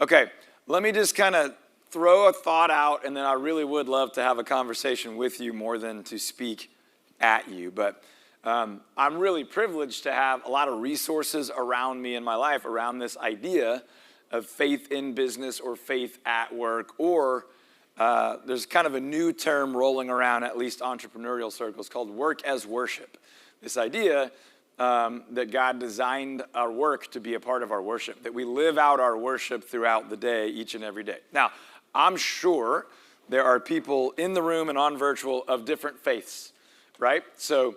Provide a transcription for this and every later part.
Okay, let me just kind of throw a thought out, and then I really would love to have a conversation with you more than to speak at you. But I'm really privileged to have a lot of resources around me in my life around this idea of faith in business or faith at work, or there's kind of a new term rolling around, at least entrepreneurial circles, called work as worship. This idea that God designed our work to be a part of our worship, that we live out our worship throughout the day, each and every day. Now, I'm sure there are people in the room and on virtual of different faiths, right? So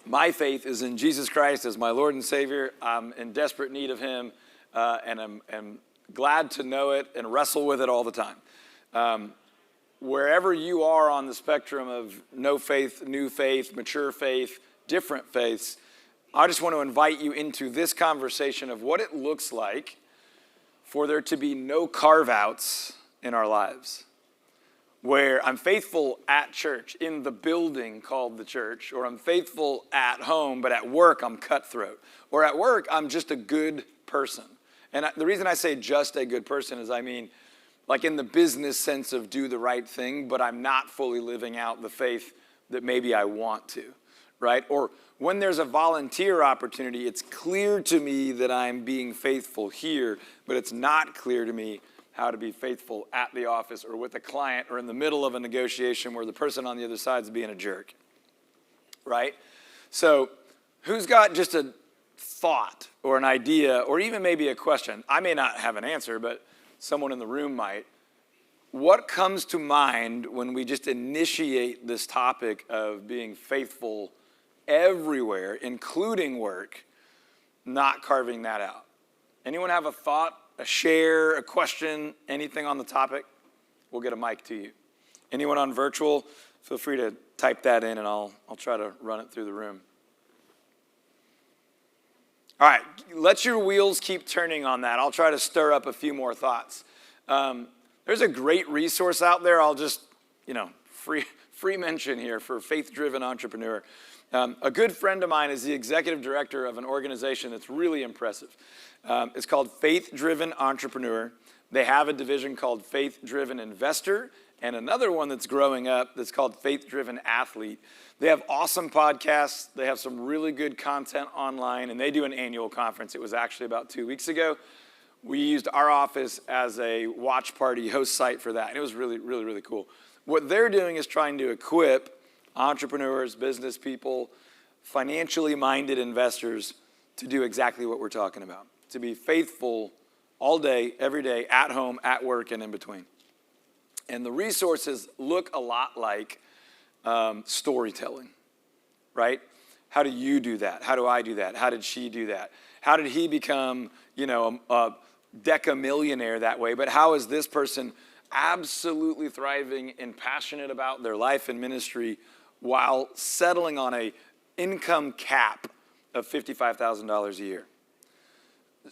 my faith is in Jesus Christ as my Lord and Savior. I'm in desperate need of him, and I'm glad to know it and wrestle with it all the time. Wherever you are on the spectrum of no faith, new faith, mature faith, different faiths, I just want to invite you into this conversation of what it looks like for there to be no carve-outs in our lives, where I'm faithful at church, in the building called the church, or I'm faithful at home, but at work I'm cutthroat, or at work I'm just a good person. And the reason I say just a good person is I mean, like in the business sense of do the right thing, but I'm not fully living out the faith that maybe I want to, right? Or when there's a volunteer opportunity, it's clear to me that I'm being faithful here, but it's not clear to me how to be faithful at the office or with a client or in the middle of a negotiation where the person on the other side is being a jerk, right? So who's got just a thought or an idea or even maybe a question? I may not have an answer, but someone in the room might. What comes to mind when we just initiate this topic of being faithful everywhere, including work, not carving that out? Anyone have a thought, a share, a question, anything on the topic? We'll get a mic to you. Anyone on virtual, feel free to type that in and I'll try to run it through the room. All right, let your wheels keep turning on that. I'll try to stir up a few more thoughts. There's a great resource out there. I'll just, free mention here for faith-driven entrepreneur. A good friend of mine is the executive director of an organization that's really impressive. It's called Faith-Driven Entrepreneur. They have a division called Faith-Driven Investor and another one that's growing up that's called Faith-Driven Athlete. They have awesome podcasts. They have some really good content online, and they do an annual conference. It was actually about 2 weeks ago. We used our office as a watch party host site for that, and it was really, really, really cool. What they're doing is trying to equip entrepreneurs, business people, financially minded investors to do exactly what we're talking about, to be faithful all day, every day, at home, at work, and in between. And the resources look a lot like storytelling, right? How do you do that? How do I do that? How did she do that? How did he become, a decamillionaire that way? But how is this person absolutely thriving and passionate about their life and ministry while settling on a income cap of $55,000 a year?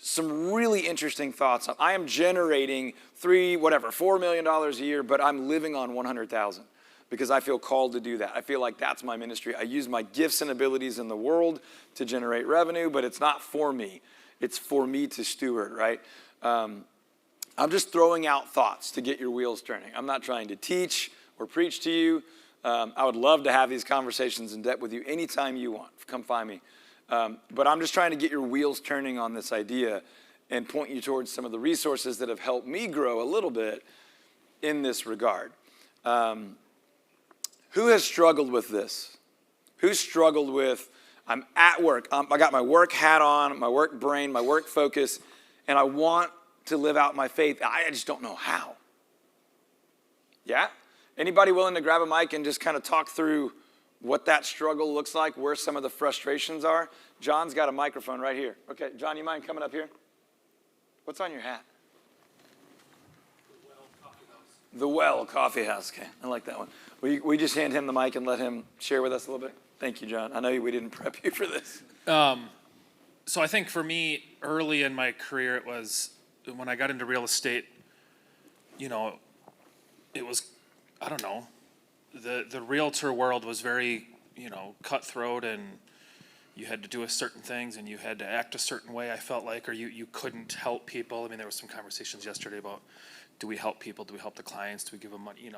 Some really interesting thoughts. I am generating $4 million a year, but I'm living on $100,000 because I feel called to do that. I feel like that's my ministry. I use my gifts and abilities in the world to generate revenue, but it's not for me. It's for me to steward, right? I'm just throwing out thoughts to get your wheels turning. I'm not trying to teach or preach to you. I would love to have these conversations in depth with you anytime you want. Come find me. But I'm just trying to get your wheels turning on this idea and point you towards some of the resources that have helped me grow a little bit in this regard. Who has struggled with this? Who's struggled with, I'm at work, I got my work hat on, my work brain, my work focus, and I want to live out my faith. I just don't know how. Yeah? Anybody willing to grab a mic and just kind of talk through what that struggle looks like, where some of the frustrations are? John's got a microphone right here. Okay, John, you mind coming up here? What's on your hat? The Well Coffee House. Okay, I like that one. We just hand him the mic and let him share with us a little bit? Thank you, John. I know we didn't prep you for this. So I think for me, early in my career, it was when I got into real estate, it was, I don't know, the realtor world was very, cutthroat, and you had to do certain things and you had to act a certain way, I felt like, or you couldn't help people. I mean, there was some conversations yesterday about, do we help people? Do we help the clients? Do we give them money?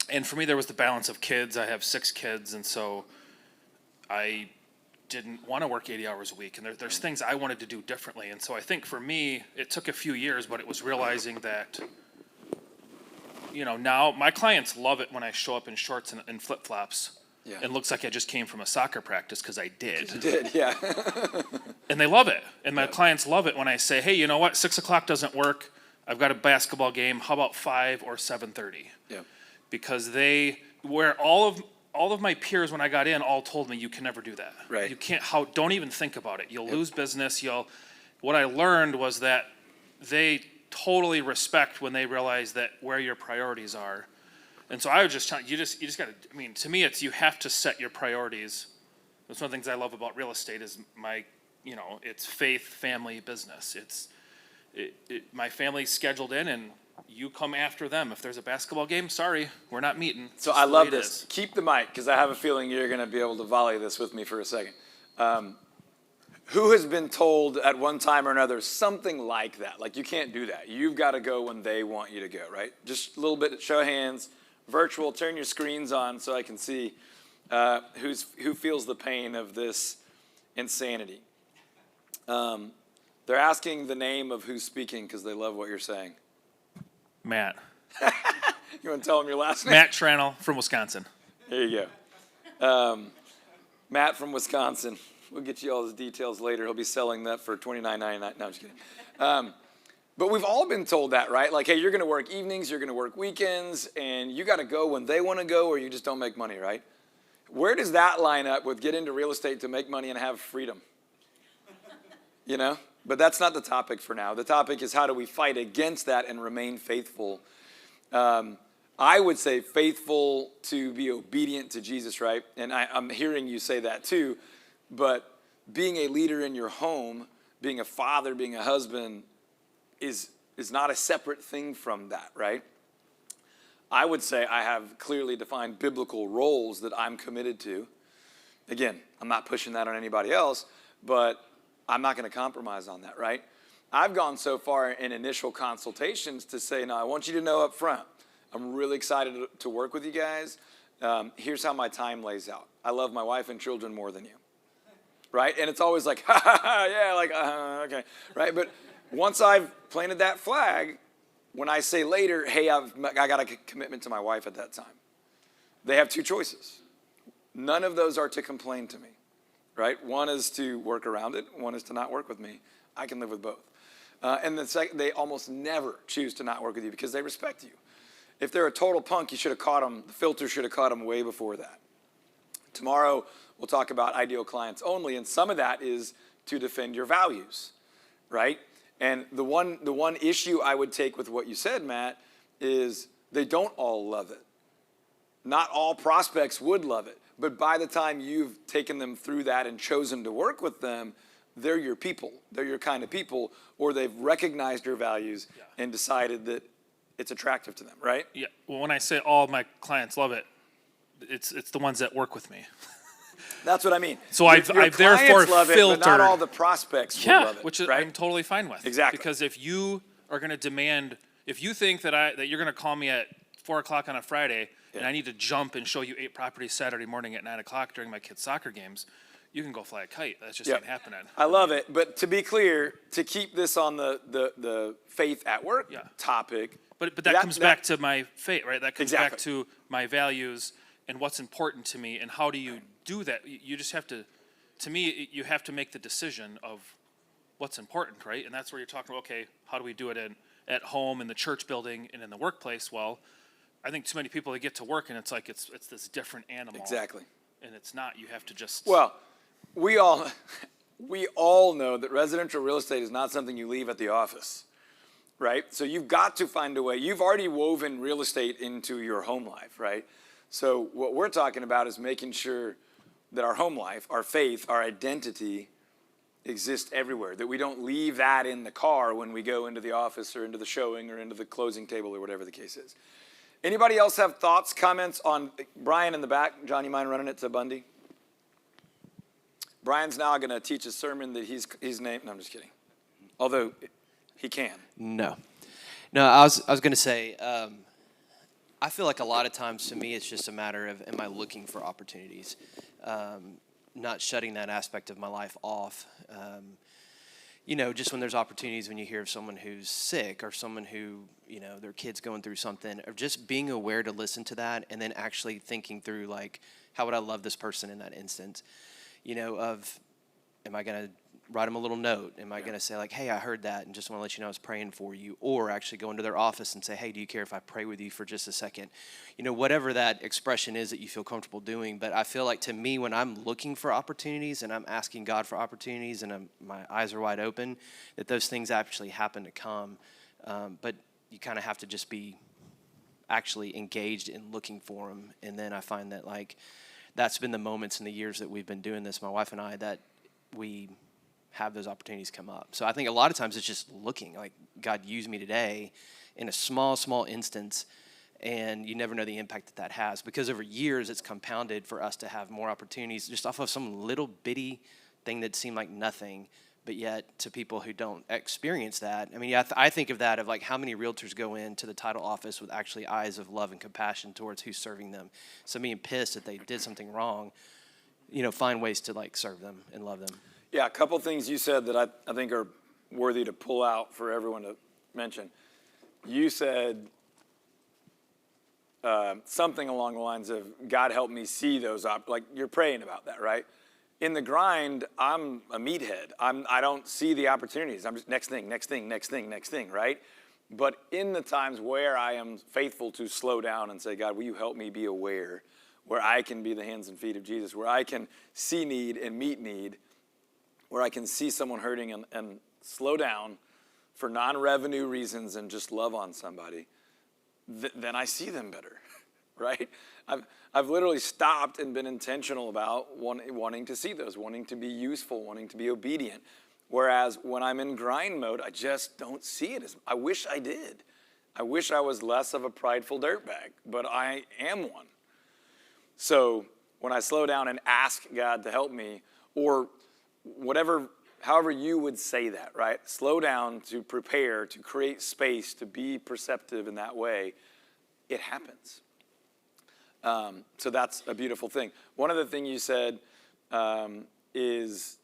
And for me, there was the balance of kids. I have 6 kids, and so I didn't want to work 80 hours a week. And there's things I wanted to do differently. And so I think for me, it took a few years, but it was realizing that, now my clients love it when I show up in shorts and flip-flops. Yeah. It looks like I just came from a soccer practice, because I did. You did, yeah. And they love it. And my clients love it when I say, hey, you know what? 6 o'clock doesn't work. I've got a basketball game. How about 5 or 7:30? Yeah. Because where all of my peers when I got in all told me, you can never do that. Right. You can't, don't even think about it. You'll lose business. What I learned was that they totally respect when they realize that where your priorities are. And so I would just tell you, you just got to, to me, it's, you have to set your priorities. That's one of the things I love about real estate is it's faith, family, business. My family's scheduled in, and you come after them. If there's a basketball game, sorry, we're not meeting. So I love this. Keep the mic, because I have a feeling you're going to be able to volley this with me for a second. Who has been told at one time or another something like that? Like, you can't do that. You've got to go when they want you to go, right? Just a little bit, show of hands, virtual, turn your screens on so I can see who feels the pain of this insanity. They're asking the name of who's speaking because they love what you're saying. Matt. You want to tell them your last name? Matt Tramonte from Wisconsin. There you go. Matt from Wisconsin. We'll get you all his details later. He'll be selling that for $29.99. No, I'm just kidding. But we've all been told that, right? Like, hey, you're going to work evenings, you're going to work weekends, and you got to go when they want to go, or you just don't make money, right? Where does that line up with get into real estate to make money and have freedom? But that's not the topic for now. The topic is, how do we fight against that and remain faithful? I would say faithful to be obedient to Jesus, right? And I'm hearing you say that too. But being a leader in your home, being a father, being a husband is not a separate thing from that, right? I would say I have clearly defined biblical roles that I'm committed to. Again, I'm not pushing that on anybody else, but I'm not going to compromise on that, right? I've gone so far in initial consultations to say, no, I want you to know up front, I'm really excited to work with you guys. Here's how my time lays out. I love my wife and children more than you, right? And it's always like, ha, ha, ha, yeah, like, okay, right? But once I've planted that flag, when I say later, hey, I got a commitment to my wife at that time, they have 2 choices. None of those are to complain to me. Right? One is to work around it. One is to not work with me. I can live with both. And the second, they almost never choose to not work with you because they respect you. If they're a total punk, you should have caught them. The filter should have caught them way before that. Tomorrow, we'll talk about ideal clients only, and some of that is to defend your values, right? And the one issue I would take with what you said, Matt, is they don't all love it. Not all prospects would love it. But by the time you've taken them through that and chosen to work with them, they're your people. They're your kind of people, or they've recognized your values and decided that it's attractive to them, right? Yeah. Well, when I say all my clients love it, it's the ones that work with me. That's what I mean. So I've therefore love filtered. It, but not all the prospects will love it, which right? I'm totally fine with. Exactly. Because if you are going to demand, if you think that you're going to call me at 4 o'clock on a Friday, and I need to jump and show you 8 properties Saturday morning at 9 o'clock during my kids' soccer games, you can go fly a kite. That just ain't happening. I love it. But to be clear, to keep this on the faith at work topic. But that comes back to my faith, right? That comes Exactly. back to my values and what's important to me. And how do you do that? You just have to me, you have to make the decision of what's important, right? And that's where you're talking about, okay, how do we do it at home, in the church building, and in the workplace? Well, I think too many people, they get to work and it's like it's this different animal. Exactly. And it's not. You have to just. Well, we all know that residential real estate is not something you leave at the office, right? So you've got to find a way. You've already woven real estate into your home life, right? So what we're talking about is making sure that our home life, our faith, our identity exists everywhere, that we don't leave that in the car when we go into the office or into the showing or into the closing table or whatever the case is. Anybody else have thoughts, comments on Brian in the back? John, you mind running it to Bundy? Brian's now going to teach a sermon that he's named. No, I'm just kidding. Although he can. No, I was going to say, I feel like a lot of times to me it's just a matter of, am I looking for opportunities? Not shutting that aspect of my life off. Just when there's opportunities, when you hear of someone who's sick or someone who, their kid's going through something, or just being aware to listen to that and then actually thinking through, like, how would I love this person in that instance? Am I going to write them a little note? Am I going to say, like, hey, I heard that and just want to let you know I was praying for you? Or actually go into their office and say, hey, do you care if I pray with you for just a second? Whatever that expression is that you feel comfortable doing. But I feel like, to me, when I'm looking for opportunities and I'm asking God for opportunities and my eyes are wide open, that those things actually happen to come. But you kind of have to just be actually engaged in looking for them. And then I find that, like, that's been the moments in the years that we've been doing this, my wife and I, that we have those opportunities come up. So I think a lot of times it's just looking, like, God used me today in a small instance, and you never know the impact that has, because over years it's compounded for us to have more opportunities just off of some little bitty thing that seemed like nothing, but yet to people who don't experience that. I mean, I think of that, of like how many realtors go into the title office with actually eyes of love and compassion towards who's serving them. So being pissed that they did something wrong, find ways to, like, serve them and love them. Yeah, a couple things you said that I think are worthy to pull out for everyone to mention. You said something along the lines of, God help me see those, like, you're praying about that, right? In the grind, I'm a meathead. I don't see the opportunities. I'm just next thing, right? But in the times where I am faithful to slow down and say, God, will you help me be aware, where I can be the hands and feet of Jesus, where I can see need and meet need, where I can see someone hurting and slow down for non-revenue reasons and just love on somebody, then I see them better, right? I've literally stopped and been intentional about wanting to see those, wanting to be useful, wanting to be obedient. Whereas when I'm in grind mode, I just don't see it. I wish I did. I wish I was less of a prideful dirtbag, but I am one. So when I slow down and ask God to help me, or however you would say that, right? Slow down to prepare, to create space, to be perceptive in that way, it happens. So that's a beautiful thing. One other thing you said is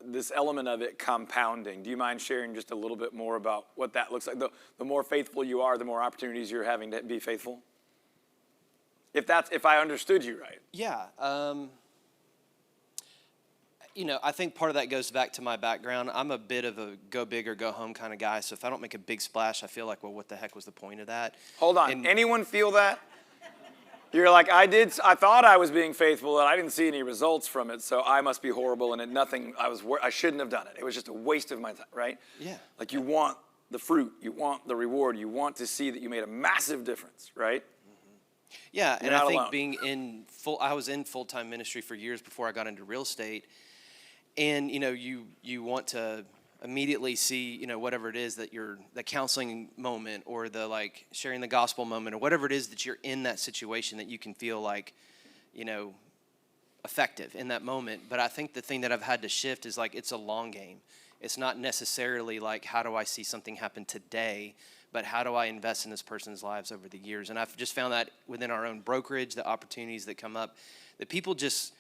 this element of it compounding. Do you mind sharing just a little bit more about what that looks like? The more faithful you are, the more opportunities you're having to be faithful? If I understood you right. Yeah. I think part of that goes back to my background. I'm a bit of a go big or go home kind of guy. So if I don't make a big splash, I feel like, well, what the heck was the point of that? Hold on. Anyone feel that? You're like, I thought I was being faithful and I didn't see any results from it, so I must be horrible and I shouldn't have done it. It was just a waste of my time, right? Yeah. Like, you want the fruit, you want the reward, you want to see that you made a massive difference, right? Mm-hmm. Yeah, You're and I think alone. I was in full-time ministry for years before I got into real estate. And, you want to immediately see, whatever it is that the counseling moment or the, like, sharing the gospel moment or whatever it is that you're in that situation that you can feel like, effective in that moment. But I think the thing that I've had to shift is, like, it's a long game. It's not necessarily like, how do I see something happen today, but how do I invest in this person's lives over the years? And I've just found that within our own brokerage, the opportunities that come up, that people just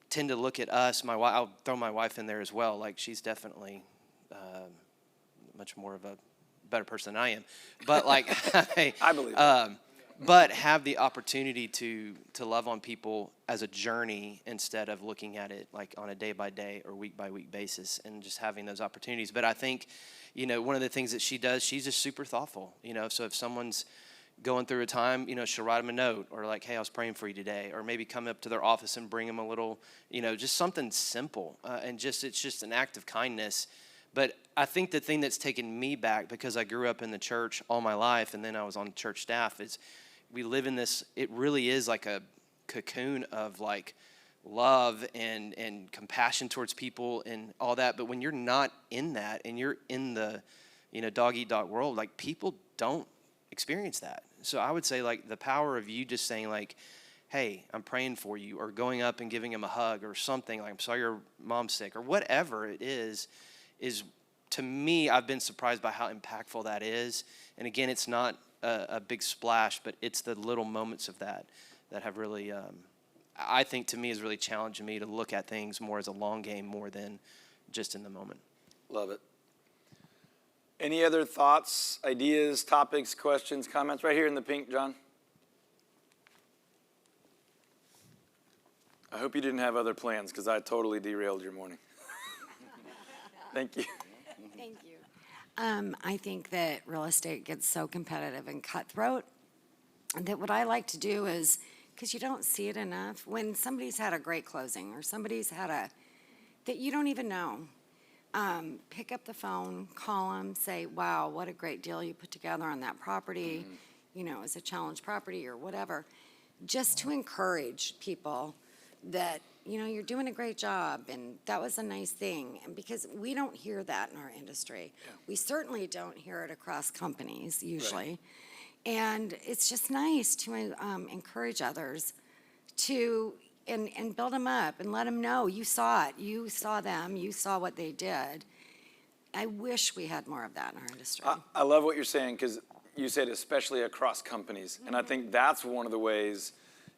tend to look at us. I'll throw my wife in there as well. Like, she's definitely much more of a better person than I am. But, like, I believe that. But have the opportunity to love on people as a journey instead of looking at it like on a day by day or week by week basis, and just having those opportunities. But I think, one of the things that she does, she's just super thoughtful. So if someone's going through a time, she'll write them a note, or like, hey, I was praying for you today, or maybe come up to their office and bring them a little, just something simple, and it's just an act of kindness. But I think the thing that's taken me back, because I grew up in the church all my life, and then I was on church staff, is we live in this, it really is like a cocoon of, like, love and compassion towards people and all that. But when you're not in that, and you're in the, dog eat dog world, like, people don't experience that. So I would say, like, the power of you just saying, like, hey, I'm praying for you, or going up and giving them a hug or something, like, I'm sorry your mom's sick, or whatever it is to me, I've been surprised by how impactful that is. And again, it's not a big splash, but it's the little moments of that have really, I think to me, is really challenging me to look at things more as a long game more than just in the moment. Love it. Any other thoughts, ideas, topics, questions, comments? Right here in the pink, John. I hope you didn't have other plans, because I totally derailed your morning. Thank you. Thank you. I think that real estate gets so competitive and cutthroat that what I like to do is, because you don't see it enough, when somebody's had a great closing or somebody's had that you don't even know, pick up the phone, call them, say, wow, what a great deal you put together on that property, it's a challenge property or whatever, just to encourage people that, you're doing a great job and that was a nice thing. And because we don't hear that in our industry. Yeah. We certainly don't hear it across companies usually. Right. And it's just nice to encourage others to, and build them up and let them know you saw it, you saw them, you saw what they did. I wish we had more of that in our industry. I love what you're saying, because you said especially across companies. Mm-hmm. And I think that's one of the ways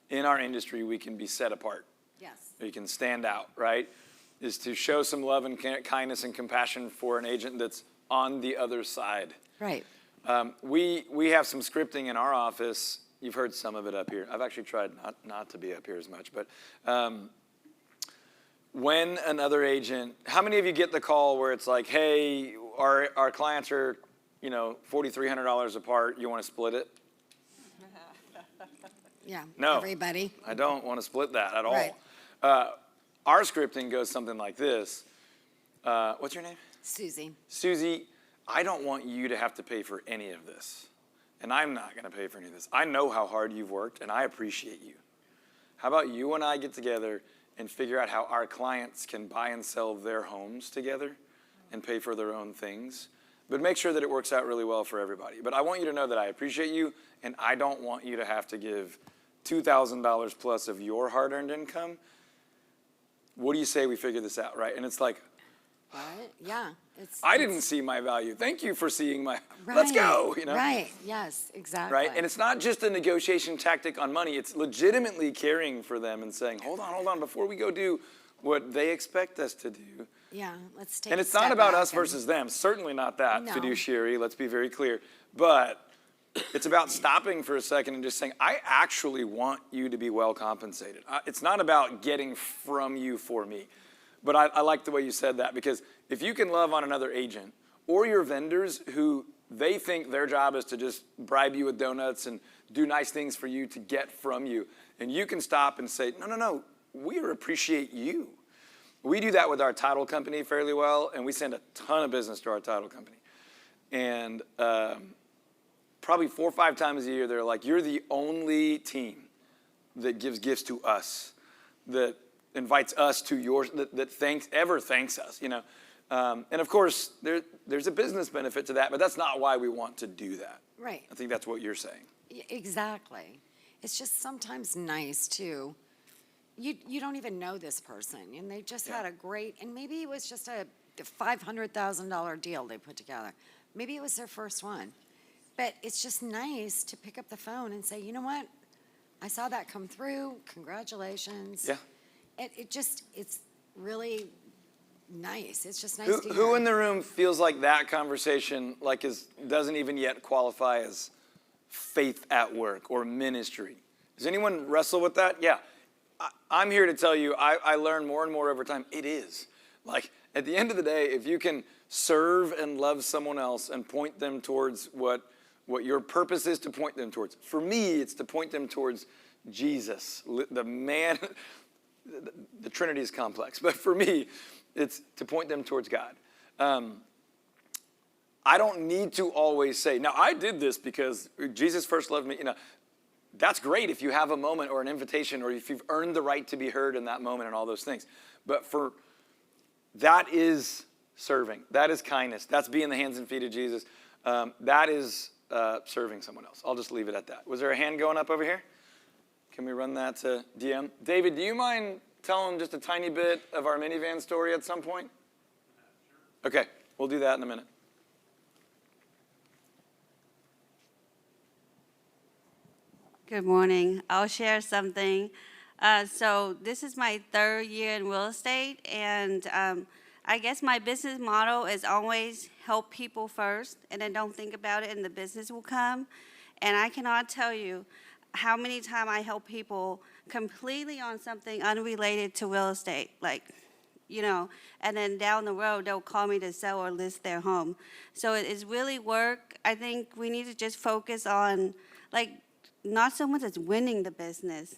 in our industry we can be set apart. Yes. You can stand out, right? Is to show some love and kindness and compassion for an agent that's on the other side. Right. We have some scripting in our office. You've heard some of it up here. I've actually tried not to be up here as much. But when another agent, how many of you get the call where it's like, hey, our clients are, $4,300 apart. You want to split it? Yeah. No. Everybody. I don't want to split that at all. Right. Our scripting goes something like this. What's your name? Susie. Susie, I don't want you to have to pay for any of this. And I'm not going to pay for any of this. I know how hard you've worked, and I appreciate you. How about you and I get together and figure out how our clients can buy and sell their homes together and pay for their own things? But make sure that it works out really well for everybody. But I want you to know that I appreciate you, and I don't want you to have to give $2,000 plus of your hard-earned income. What do you say we figure this out, right? And it's like, what? Yeah. I didn't see my value. Thank you for seeing my, right, let's go, Right, yes, exactly. Right, and it's not just a negotiation tactic on money. It's legitimately caring for them and saying, hold on, before we go do what they expect us to do. Yeah, let's take And it's not about us versus them. Certainly not that, No. fiduciary, let's be very clear. But it's about stopping for a second and just saying, I actually want you to be well compensated. It's not about getting from you for me. But I like the way you said that, because if you can love on another agent or your vendors who they think their job is to just bribe you with donuts and do nice things for you to get from you, and you can stop and say, no, we appreciate you. We do that with our title company fairly well, and we send a ton of business to our title company. And probably 4 or 5 times a year, they're like, you're the only team that gives gifts to us, that invites us to yours, that thanks us, And of course, there's a business benefit to that, but that's not why we want to do that. Right. I think that's what you're saying. Exactly. It's just sometimes nice to, you don't even know this person, and they just had a great, and maybe it was just a $500,000 deal they put together. Maybe it was their first one. But it's just nice to pick up the phone and say, you know what? I saw that come through. Congratulations. Yeah. It's really nice. It's just nice to hear. Who in the room feels like that conversation doesn't even yet qualify as faith at work or ministry? Does anyone wrestle with that? Yeah. I'm here to tell you, I learn more and more over time. It is. Like, at the end of the day, if you can serve and love someone else and point them towards what your purpose is to point them towards. For me, it's to point them towards Jesus, the man. The Trinity is complex, but for me, it's to point them towards God. I don't need to always say, now I did this because Jesus first loved me. That's great if you have a moment or an invitation or if you've earned the right to be heard in that moment and all those things. But that is serving. That is kindness. That's being the hands and feet of Jesus. That is serving someone else. I'll just leave it at that. Was there a hand going up over here? Can we run that to DM? David, do you mind telling just a tiny bit of our minivan story at some point? Okay, we'll do that in a minute. Good morning. I'll share something. So this is my 3rd year in real estate, and I guess my business model is always help people first, and then don't think about it, and the business will come. And I cannot tell you how many times I help people completely on something unrelated to real estate, like, and then down the road, they'll call me to sell or list their home. So it is really work. I think we need to just focus on, not so much as winning the business,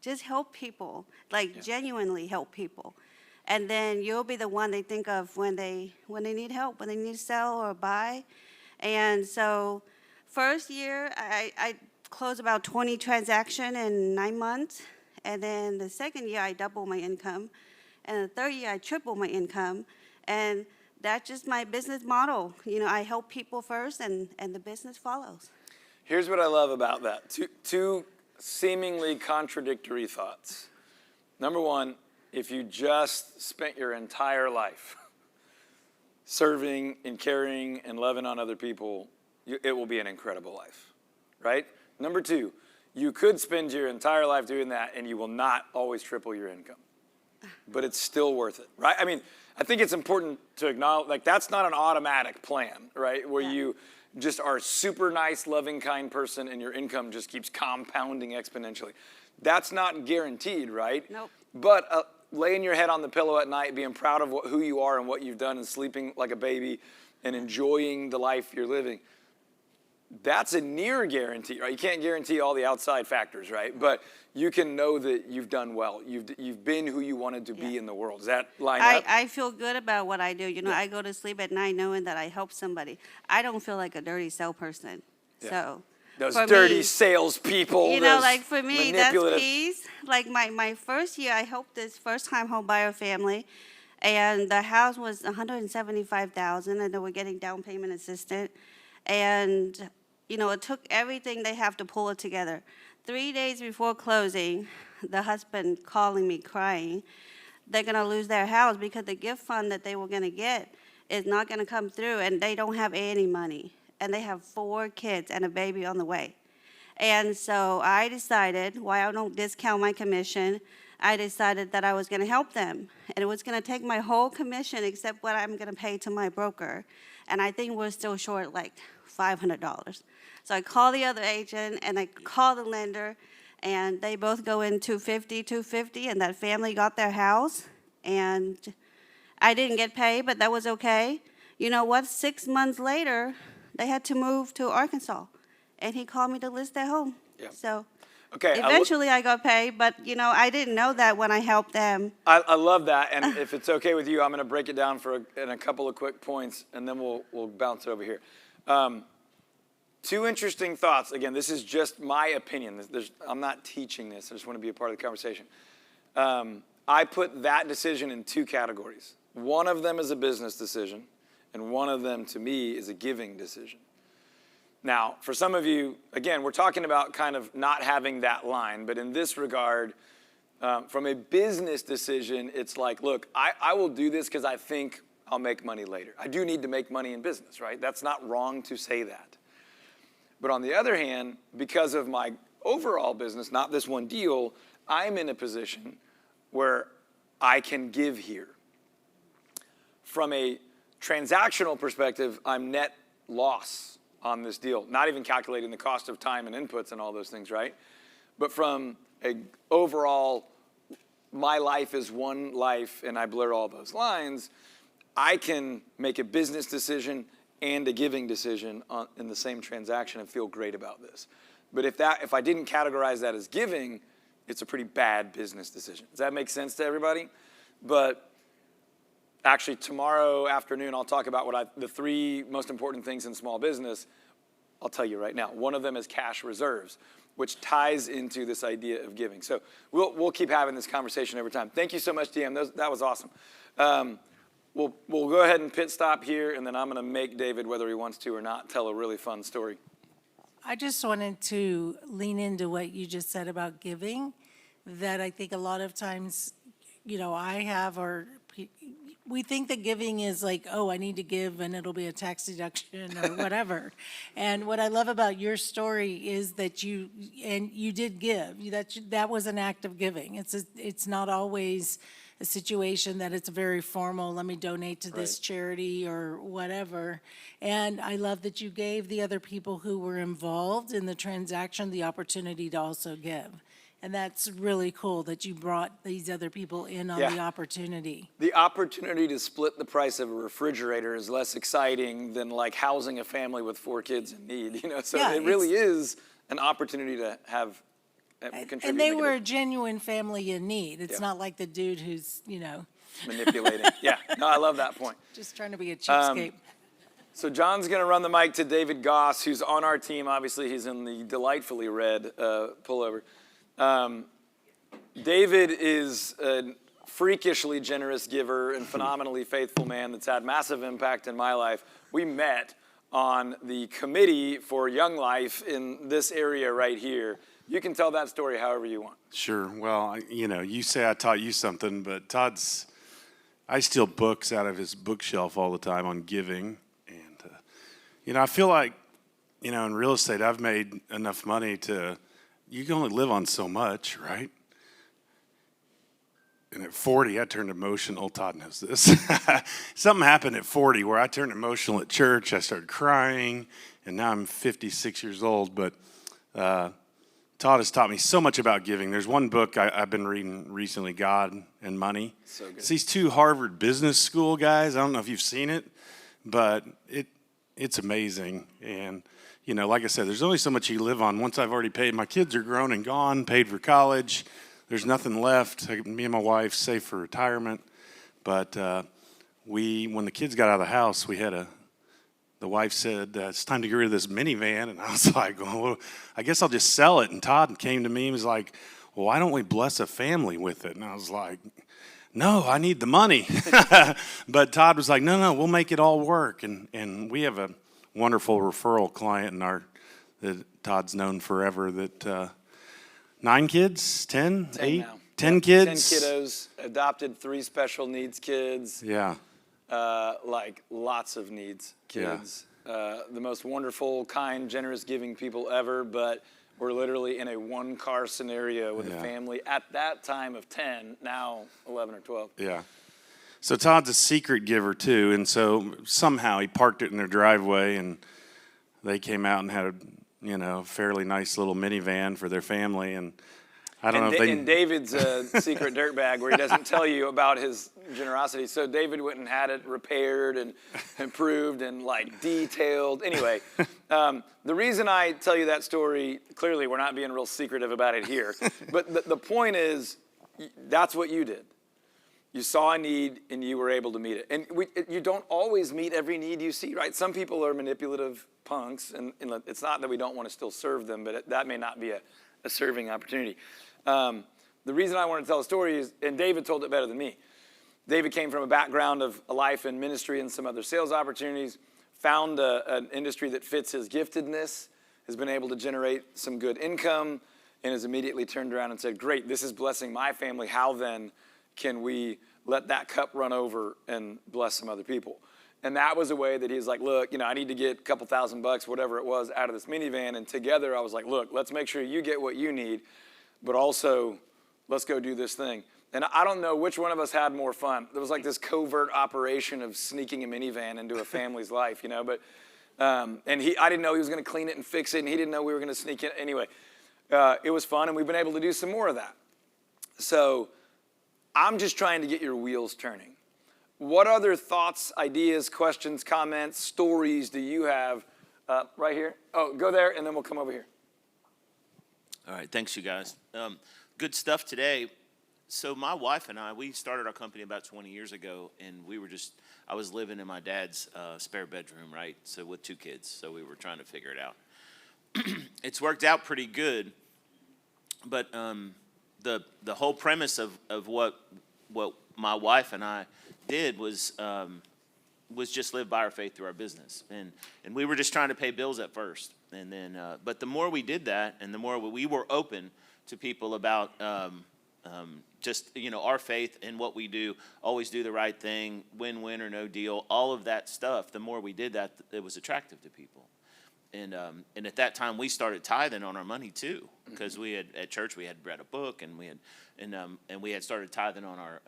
just help people, genuinely help people. And then you'll be the one they think of when they need help, when they need to sell or buy. And so first year, I closed about 20 transactions in 9 months. And then the second year, I doubled my income. And the third year, I tripled my income. And that's just my business model. I help people first, and the business follows. Here's what I love about that. Two seemingly contradictory thoughts. Number one, if you just spent your entire life serving and caring and loving on other people, it will be an incredible life, right? Number two, you could spend your entire life doing that and you will not always triple your income, but it's still worth it, right? I mean, I think it's important to acknowledge, that's not an automatic plan, right? Where you just are a super nice, loving, kind person and your income just keeps compounding exponentially. That's not guaranteed, right? Nope. But laying your head on the pillow at night, being proud of who you are and what you've done and sleeping like a baby and enjoying the life you're living, that's a near guarantee, right? You can't guarantee all the outside factors, right? But you can know that you've done well. You've been who you wanted to be in the world. Does that line up? I feel good about what I do. I go to sleep at night knowing that I help somebody. I don't feel like a dirty salesperson. Yeah. So those for dirty me, salespeople. For me, that's peace. My first year, I helped this first-time home buyer family, and the house was $175,000, and they were getting down payment assistance. And it took everything they have to pull it together. 3 days before closing, the husband calling me crying, they're going to lose their house because the gift fund that they were going to get is not going to come through, and they don't have any money. And they have 4 kids and a baby on the way. And so I decided, while I don't discount my commission, I decided that I was going to help them. And it was going to take my whole commission except what I'm going to pay to my broker. And I think we're still short $500. So I call the other agent and I call the lender, and they both go in $250, and that family got their house. And I didn't get paid, but that was okay. You know what? 6 months later, they had to move to Arkansas, and he called me to list their home. Yeah. So okay, eventually I got paid, but I didn't know that when I helped them. I love that, and if it's okay with you, I'm going to break it down in a couple of quick points, and then we'll bounce over here. 2 interesting thoughts. Again, this is just my opinion. I'm not teaching this. I just want to be a part of the conversation. I put that decision in 2 categories. One of them is a business decision, and one of them, to me, is a giving decision. Now, for some of you, again, we're talking about kind of not having that line, but in this regard, from a business decision, it's like, look, I will do this because I think I'll make money later. I do need to make money in business, right? That's not wrong to say that. But on the other hand, because of my overall business, not this one deal, I'm in a position where I can give here. From a transactional perspective, I'm net loss on this deal, not even calculating the cost of time and inputs and all those things, right? But from a overall, my life is one life and I blur all those lines, I can make a business decision and a giving decision in the same transaction and feel great about this. But if I didn't categorize that as giving, it's a pretty bad business decision. Does that make sense to everybody? But actually, tomorrow afternoon, I'll talk about the 3 most important things in small business. I'll tell you right now. One of them is cash reserves, which ties into this idea of giving. So we'll keep having this conversation over time. Thank you so much, DM. That was awesome. We'll go ahead and pit stop here, and then I'm going to make David, whether he wants to or not, tell a really fun story. I just wanted to lean into what you just said about giving, that I think a lot of times, I have, we think that giving is like, oh, I need to give and it'll be a tax deduction or whatever. And what I love about your story is that you did give. That was an act of giving. It's not always a situation that it's very formal, let me donate to this charity or whatever. And I love that you gave the other people who were involved in the transaction the opportunity to also give. And that's really cool that you brought these other people in on the opportunity. The opportunity to split the price of a refrigerator is less exciting than like housing a family with 4 kids in need, So it really is an opportunity to have contribute. And they were a genuine family in need. It's not like the dude who's, manipulating. Yeah, no, I love that point. just trying to be a cheapskate. So John's going to run the mic to David Goss, who's on our team. Obviously, he's in the delightfully red pullover. David is a freakishly generous giver and phenomenally faithful man that's had massive impact in my life. We met on the committee for Young Life in this area right here. You can tell that story however you want. Sure. Well, you say I taught you something, but I steal books out of his bookshelf all the time on giving. And, I feel like, in real estate, I've made enough money you can only live on so much, right? And at 40, I turned emotional. Todd knows this. Something happened at 40 where I turned emotional at church. I started crying, and now I'm 56 years old. But Todd has taught me so much about giving. There's one book I've been reading recently, God and Money. So good. It's these 2 Harvard Business School guys. I don't know if you've seen it, but it's amazing. And like I said, there's only so much you live on. Once I've already paid, my kids are grown and gone, paid for college. There's nothing left. Me and my wife save for retirement. But when the kids got out of the house, the wife said, it's time to get rid of this minivan. And I was like, well, I guess I'll just sell it. And Todd came to me and was like, well, why don't we bless a family with it? And I was like, no, I need the money. But Todd was like, no, we'll make it all work. And we have a wonderful referral client that Todd's known forever that 9 kids, 10, 8, now. 10 kids. 10 kiddos, adopted 3 special needs kids. Yeah. Like lots of needs kids. The most wonderful, kind, generous, giving people ever, but we're literally in a 1-car scenario with a family at that time of 10, now 11 or 12. Yeah. So Todd's a secret giver too, and so somehow he parked it in their driveway, and they came out and had a fairly nice little minivan for their family, and I don't know if they... And David's a secret dirtbag where he doesn't tell you about his generosity. So David went and had it repaired and improved and detailed. Anyway, the reason I tell you that story, clearly we're not being real secretive about it here, but the point is that's what you did. You saw a need and you were able to meet it. And you don't always meet every need you see, right? Some people are manipulative punks, and it's not that we don't want to still serve them, but that may not be a serving opportunity. The reason I want to tell the story is, and David told it better than me. David came from a background of a life in ministry and some other sales opportunities, found an industry that fits his giftedness, has been able to generate some good income, and has immediately turned around and said, great, this is blessing my family. How then can we let that cup run over and bless some other people? And that was a way that he's like, look, I need to get a couple $1,000, whatever it was, out of this minivan. And together I was like, look, let's make sure you get what you need, but also let's go do this thing. And I don't know which one of us had more fun. There was like this covert operation of sneaking a minivan into a family's life, but, and I didn't know he was going to clean it and fix it, and he didn't know we were going to sneak in. Anyway, it was fun, and we've been able to do some more of that. So I'm just trying to get your wheels turning. What other thoughts, ideas, questions, comments, stories do you have right here? Oh, go there, and then we'll come over here. All right, thanks, you guys. Good stuff today. So my wife and I, we started our company about 20 years ago, and I was living in my dad's spare bedroom, right? So with 2 kids, so we were trying to figure it out. It's worked out pretty good, but the whole premise of what my wife and I did was was just live by our faith through our business. And we were just trying to pay bills at first. And then, but the more we did that, and the more we were open to people about just, our faith and what we do, always do the right thing, win-win or no deal, all of that stuff, the more we did that, it was attractive to people. And at that time, we started tithing on our money too, because we had at church we had read a book, and we had started tithing on our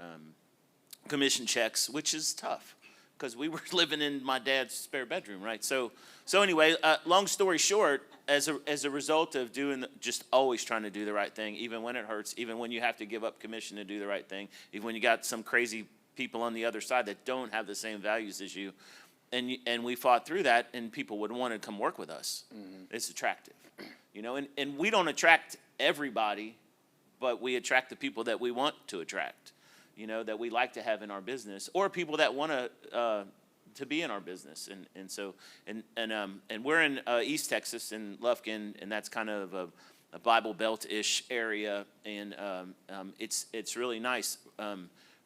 commission checks, which is tough because we were living in my dad's spare bedroom, right? So anyway, long story short, as a result of just always trying to do the right thing, even when it hurts, even when you have to give up commission to do the right thing, even when you got some crazy people on the other side that don't have the same values as you. And we fought through that, and people would want to come work with us. Mm-hmm. It's attractive, and we don't attract everybody, but we attract the people that we want to attract, that we like to have in our business, or people that want to be in our business. And we're in East Texas in Lufkin, and that's kind of a Bible Belt-ish area, and it's really nice.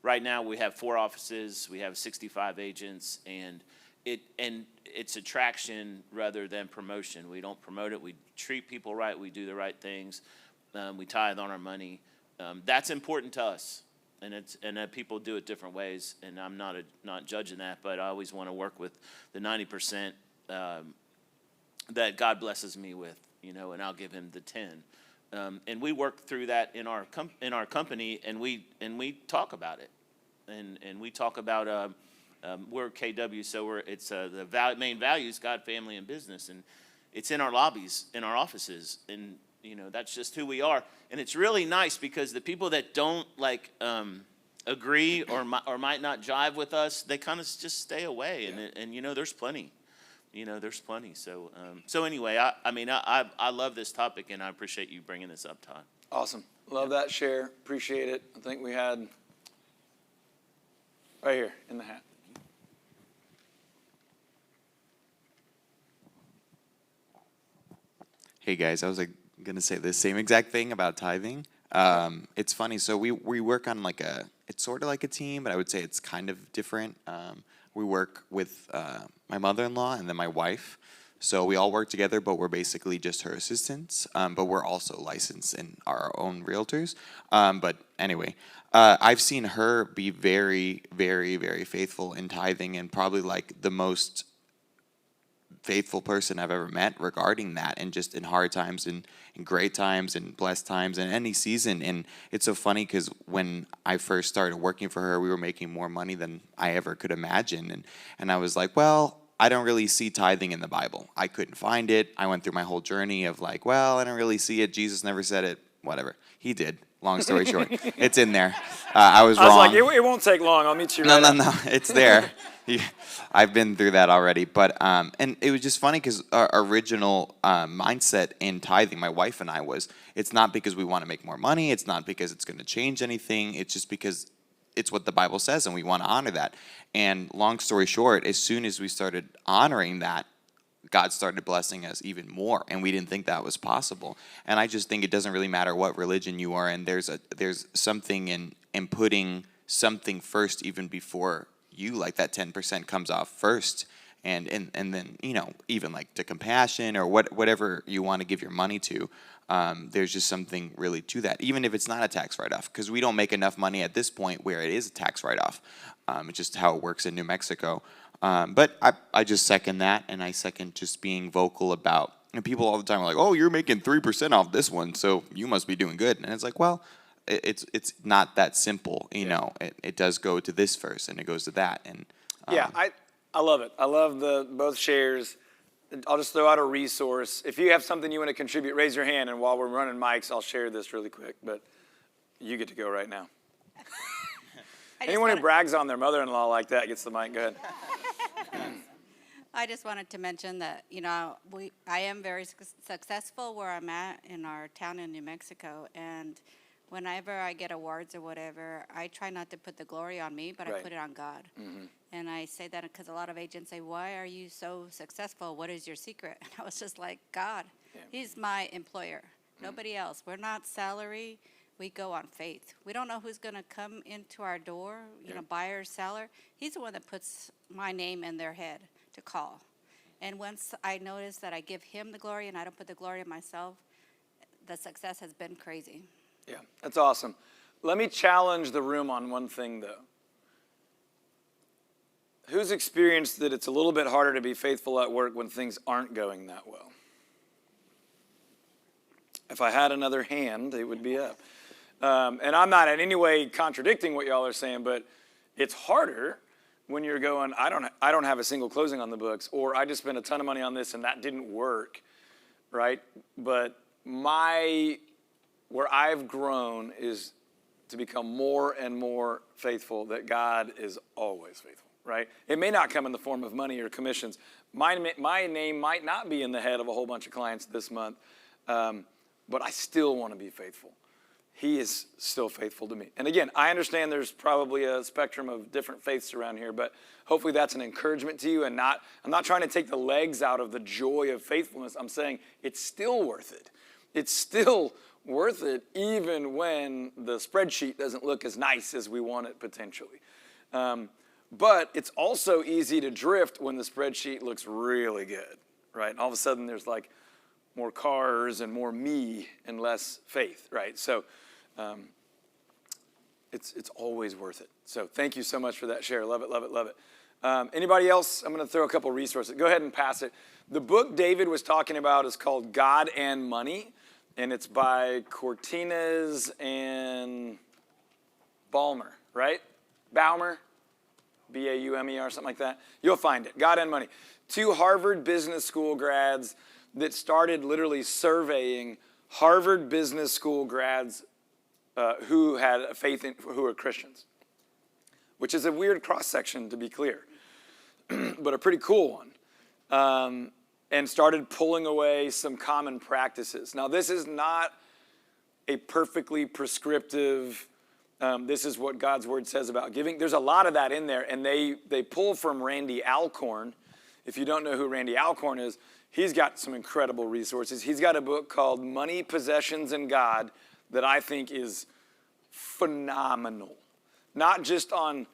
Right now we have 4 offices, we have 65 agents, and it's attraction rather than promotion. We don't promote it. We treat people right. We do the right things. We tithe on our money. That's important to us, and people do it different ways. And I'm not judging that, but I always want to work with the 90% that God blesses me with, and I'll give Him the 10. And we work through that in our company, and we talk about it, and we talk about. We're KW, so it's the main values, God, family, and business, and it's in our lobbies, in our offices, and that's just who we are. And it's really nice because the people that don't agree or might not jive with us, they kind of just stay away, and there's plenty, there's plenty. So anyway, I love this topic, and I appreciate you bringing this up, Todd. Awesome, love that share, appreciate it. I think we had right here in the hat. Hey guys, I was going to say the same exact thing about tithing. It's funny, so we work on it's sort of like a team, but I would say it's kind of different. We work with my mother-in-law and then my wife. So we all work together, but we're basically just her assistants. But we're also licensed in our own realtors. But anyway, I've seen her be very, very, very faithful in tithing, and probably the most faithful person I've ever met regarding that, and just in hard times and in great times and blessed times in any season. And it's so funny because when I first started working for her, we were making more money than I ever could imagine. And I was like, well, I don't really see tithing in the Bible. I couldn't find it. I went through my whole journey of I don't really see it. Jesus never said it. Whatever. He did. Long story short, it's in there. I was wrong. I was like, it won't take long. I'll meet you right No. It's there. I've been through that already. But and it was just funny because our original mindset in tithing, my wife and I, was it's not because we want to make more money. It's not because it's going to change anything. It's just because it's what the Bible says, and we want to honor that. And long story short, as soon as we started honoring that, God started blessing us even more, and we didn't think that was possible. And I just think it doesn't really matter what religion you are in. There's something in putting something first, even before you, that 10% comes off first, and then even to compassion or whatever you want to give your money to. There's just something really to that, even if it's not a tax write-off, because we don't make enough money at this point where it is a tax write-off. It's just how it works in New Mexico. But I just second that, and I second just being vocal about, and people all the time are like, oh, you're making 3% off this one, so you must be doing good. And it's like, well, it's not that simple, It does go to this first, and it goes to that. And I love it. I love both shares. I'll just throw out a resource. If you have something you want to contribute, raise your hand, and while we're running mics, I'll share this really quick, but you get to go right now. Anyone who brags on their mother-in-law like that gets the mic. Go ahead. I just wanted to mention that, I am very successful where I'm at in our town in New Mexico, and whenever I get awards or whatever, I try not to put the glory on me, but I put it on God. Mm-hmm. And I say that because a lot of agents say, why are you so successful? What is your secret? And I was just like, God, He's my employer, nobody else. We're not salary. We go on faith. We don't know who's going to come into our door, buyer, seller. He's the one that puts my name in their head to call. And once I notice that I give him the glory and I don't put the glory in myself, the success has been crazy. Yeah, that's awesome. Let me challenge the room on one thing, though. Who's experienced that it's a little bit harder to be faithful at work when things aren't going that well? If I had another hand, it would be up. And I'm not in any way contradicting what y'all are saying, but it's harder when you're going, I don't have a single closing on the books, or I just spent a ton of money on this and that didn't work, right? But where I've grown is to become more and more faithful, that God is always faithful, right? It may not come in the form of money or commissions. My name might not be in the head of a whole bunch of clients this month, but I still want to be faithful. He is still faithful to me. And again, I understand there's probably a spectrum of different faiths around here, but hopefully that's an encouragement to you. And I'm not trying to take the legs out of the joy of faithfulness. I'm saying it's still worth it. It's still worth it even when the spreadsheet doesn't look as nice as we want it potentially. But it's also easy to drift when the spreadsheet looks really good, right? And all of a sudden there's like more cars and more me and less faith, right? So it's always worth it. So thank you so much for that share. Love it, love it, love it. Anybody else? I'm going to throw a couple resources. Go ahead and pass it. The book David was talking about is called God and Money, and it's by Cortines and Balmer, right? Baumer, B-A-U-M-E-R, something like that. You'll find it. God and Money. 2 Harvard Business School grads that started literally surveying Harvard Business School grads who had a faith in, who are Christians, which is a weird cross-section, to be clear, but a pretty cool one, and started pulling away some common practices. Now, this is not a perfectly prescriptive, this is what God's word says about giving. There's a lot of that in there, and they pull from Randy Alcorn. If you don't know who Randy Alcorn is, he's got some incredible resources. He's got a book called Money, Possessions, and God that I think is phenomenal. Not just on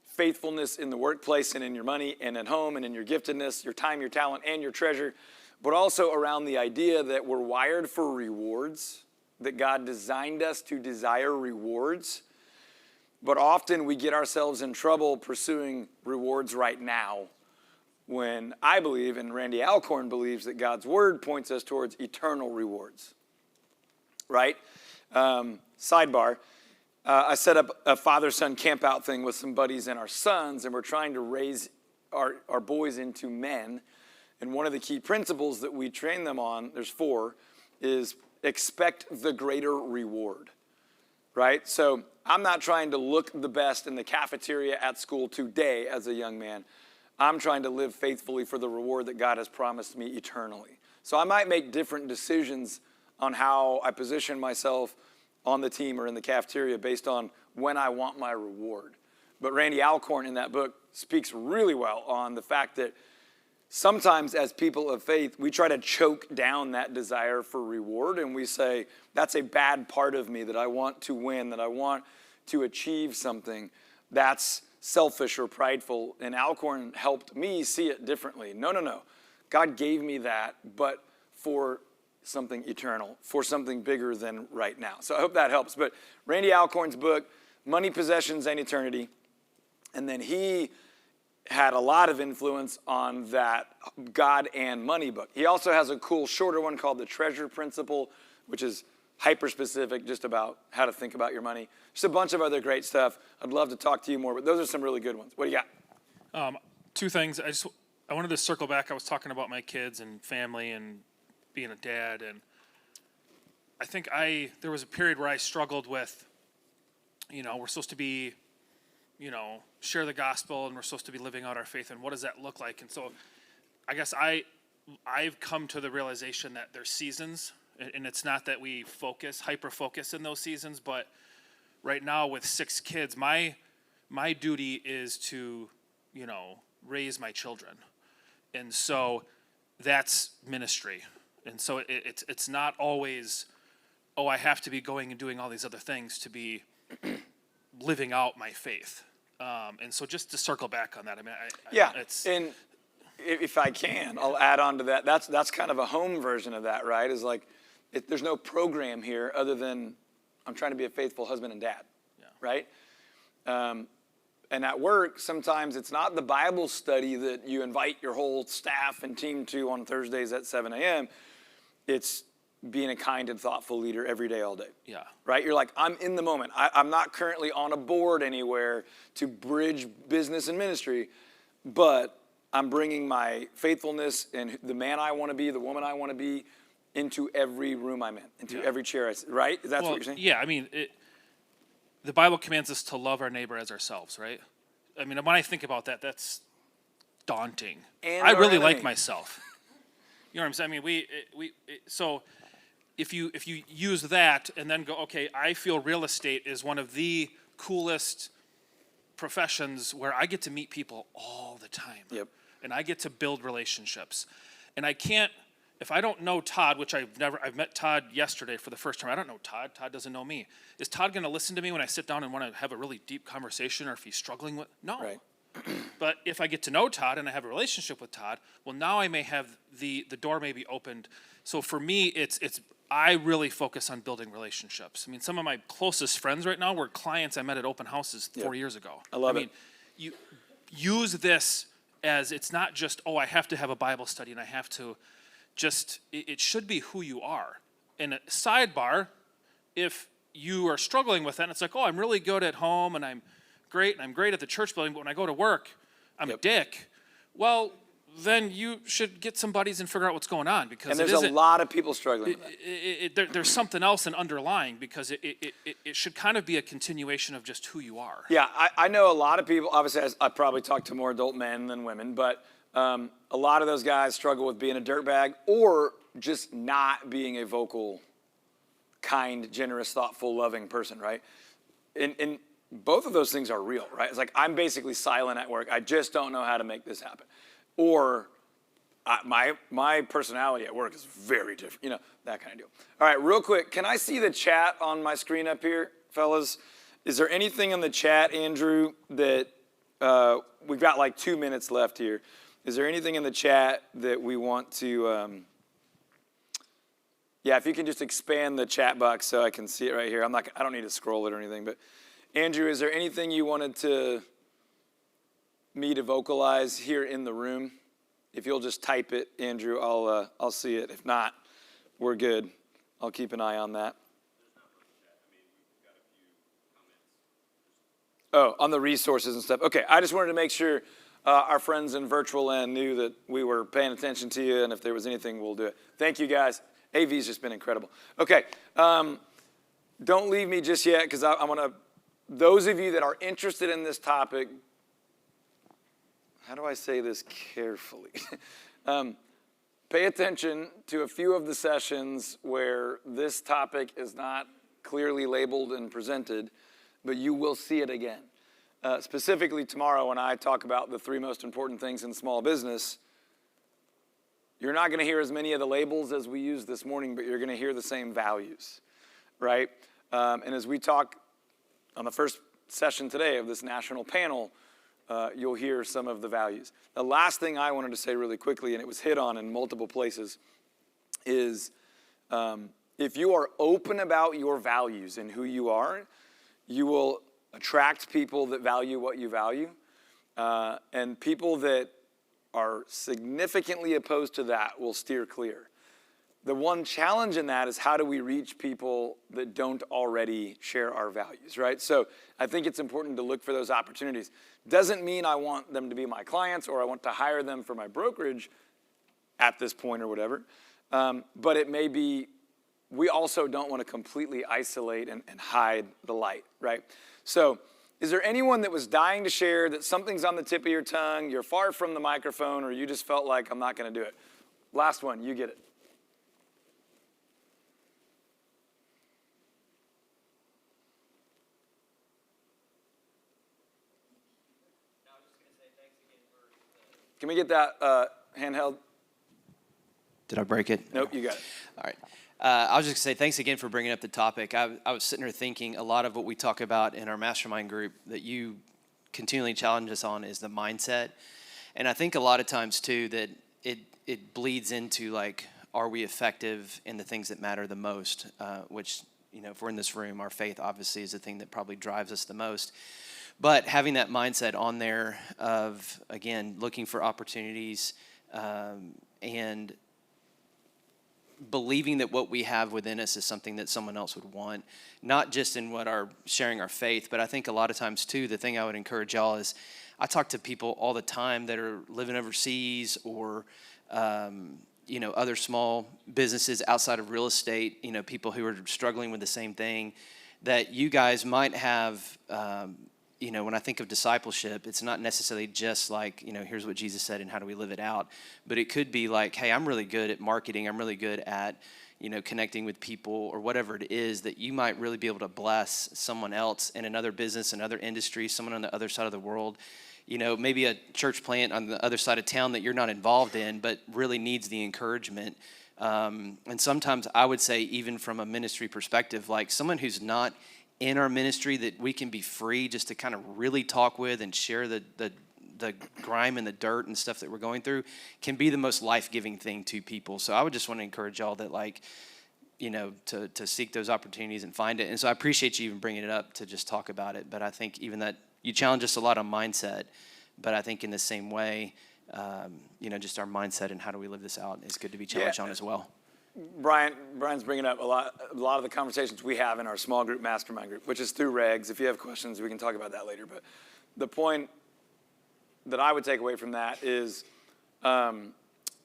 faithfulness in the workplace and in your money and at home and in your giftedness, your time, your talent, and your treasure, but also around the idea that we're wired for rewards, that God designed us to desire rewards, but often we get ourselves in trouble pursuing rewards right now, when I believe, and Randy Alcorn believes, that God's word points us towards eternal rewards, right? Sidebar, I set up a father-son camp-out thing with some buddies and our sons, and we're trying to raise our boys into men. And one of the key principles that we train them on, there's 4, is expect the greater reward, right? So I'm not trying to look the best in the cafeteria at school today as a young man. I'm trying to live faithfully for the reward that God has promised me eternally. So I might make different decisions on how I position myself on the team or in the cafeteria based on when I want my reward. But Randy Alcorn in that book speaks really well on the fact that sometimes as people of faith, we try to choke down that desire for reward, and we say, that's a bad part of me, that I want to win, that I want to achieve something. That's selfish or prideful, and Alcorn helped me see it differently. No. God gave me that, but for something eternal, for something bigger than right now. So I hope that helps. But Randy Alcorn's book, Money, Possessions, and Eternity, and then he had a lot of influence on that God and Money book. He also has a cool shorter one called The Treasure Principle, which is hyper-specific, just about how to think about your money. Just a bunch of other great stuff. I'd love to talk to you more, but those are some really good ones. What do you got? 2 things. I wanted to circle back. I was talking about my kids and family and being a dad, and I think there was a period where I struggled with, we're supposed to be, share the gospel, and we're supposed to be living out our faith, and what does that look like? And so I guess I've come to the realization that there's seasons, and it's not that we hyper-focus in those seasons, but right now with 6 kids, my duty is to, raise my children. And so that's ministry. And so it's not always, I have to be going and doing all these other things to be living out my faith. And so just to circle back on that, I mean, Yeah, it's and if I can, I'll add on to that. That's kind of a home version of that, right? Is like, there's no program here other than I'm trying to be a faithful husband and dad, right? And at work, sometimes it's not the Bible study that you invite your whole staff and team to on Thursdays at 7 a.m. It's being a kind and thoughtful leader every day, all day. Yeah. Right? You're like, I'm in the moment. I'm not currently on a board anywhere to bridge business and ministry, but I'm bringing my faithfulness and the man I want to be, the woman I want to be, into every room I'm in, into every chair I sit, right? That's what you're saying? Yeah, I mean, the Bible commands us to love our neighbor as ourselves, right? I mean, when I think about that, that's daunting. And I our really enemy. like myself. You know what I'm saying? I mean, so if you use that and then go, okay, I feel real estate is one of the coolest professions where I get to meet people all the time. Yep. And I get to build relationships. And I can't, if I don't know Todd, which I've met Todd yesterday for the first time. I don't know Todd. Todd doesn't know me. Is Todd going to listen to me when I sit down and want to have a really deep conversation, or if he's struggling with? No. Right. But if I get to know Todd and I have a relationship with Todd, well, now I may have the door may be opened. So for me, it's I really focus on building relationships. I mean, some of my closest friends right now were clients I met at open houses 4 years ago. I love it. I mean, you use this as it's not just, oh, I have to have a Bible study and I have to just, it should be who you are. And a sidebar, if you are struggling with that, and it's like, oh, I'm really good at home and I'm great at the church building, but when I go to work, I'm a dick. Well, then you should get some buddies and figure out what's going on, because And there's a lot of people struggling with that. There's something else in underlying, because it should kind of be a continuation of just who you are. Yeah, I know a lot of people, obviously I probably talk to more adult men than women, but a lot of those guys struggle with being a dirtbag or just not being a vocal, kind, generous, thoughtful, loving person, right? And both of those things are real, right? It's like, I'm basically silent at work. I just don't know how to make this happen. Or my personality at work is very different, you know, that kind of deal. All right, real quick, can I see the chat on my screen up here, fellas? Is there anything in the chat, Andrew, that we've got like 2 minutes left here? Is there anything in the chat that we want to, yeah, if you can just expand the chat box so I can see it right here. I don't need to scroll it or anything, but Andrew, is there anything you wanted me to vocalize here in the room? If you'll just type it, Andrew, I'll see it. If not, we're good. I'll keep an eye on that. Oh, on the resources and stuff. Okay, I just wanted to make sure our friends in virtual land knew that we were paying attention to you, and if there was anything, we'll do it. Thank you, guys. AV's just been incredible. Okay, don't leave me just yet, because I want to, those of you that are interested in this topic, how do I say this carefully? Pay attention to a few of the sessions where this topic is not clearly labeled and presented, but you will see it again. Specifically tomorrow, when I talk about the 3 most important things in small business, you're not going to hear as many of the labels as we used this morning, but you're going to hear the same values, right? And as we talk on the first session today of this national panel, you'll hear some of the values. The last thing I wanted to say really quickly, and it was hit on in multiple places, is if you are open about your values and who you are, you will attract people that value what you value, and people that are significantly opposed to that will steer clear. The one challenge in that is, how do we reach people that don't already share our values, right? So I think it's important to look for those opportunities. Doesn't mean I want them to be my clients or I want to hire them for my brokerage at this point or whatever, but it may be, we also don't want to completely isolate and hide the light, right? So is there anyone that was dying to share, that something's on the tip of your tongue, you're far from the microphone, or you just felt like, I'm not going to do it? Last one, you get it. Can we get that handheld? Did I break it? Nope, you got it. All right. I was just going to say thanks again for bringing up the topic. I was sitting here thinking a lot of what we talk about in our mastermind group that you continually challenge us on is the mindset. And I think a lot of times too that it bleeds into like, are we effective in the things that matter the most? Which, if we're in this room, our faith obviously is the thing that probably drives us the most. But having that mindset on there of, again, looking for opportunities and believing that what we have within us is something that someone else would want, not just in what our sharing our faith, but I think a lot of times too, the thing I would encourage y'all is, I talk to people all the time that are living overseas or, other small businesses outside of real estate, people who are struggling with the same thing, that you guys might have, when I think of discipleship, it's not necessarily just like, here's what Jesus said and how do we live it out, but it could be like, hey, I'm really good at marketing, I'm really good at, connecting with people or whatever it is, that you might really be able to bless someone else in another business, another industry, someone on the other side of the world, maybe a church plant on the other side of town that you're not involved in, but really needs the encouragement. And sometimes I would say, even from a ministry perspective, like someone who's not in our ministry that we can be free just to kind of really talk with and share the grime and the dirt and stuff that we're going through can be the most life-giving thing to people. So I would just want to encourage y'all that to seek those opportunities and find it. And so I appreciate you even bringing it up to just talk about it. But I think even that you challenge us a lot on mindset, but I think in the same way, just our mindset and how do we live this out is good to be challenged on as well. Brian's bringing up a lot of the conversations we have in our small group mastermind group, which is through regs. If you have questions, we can talk about that later. But the point that I would take away from that is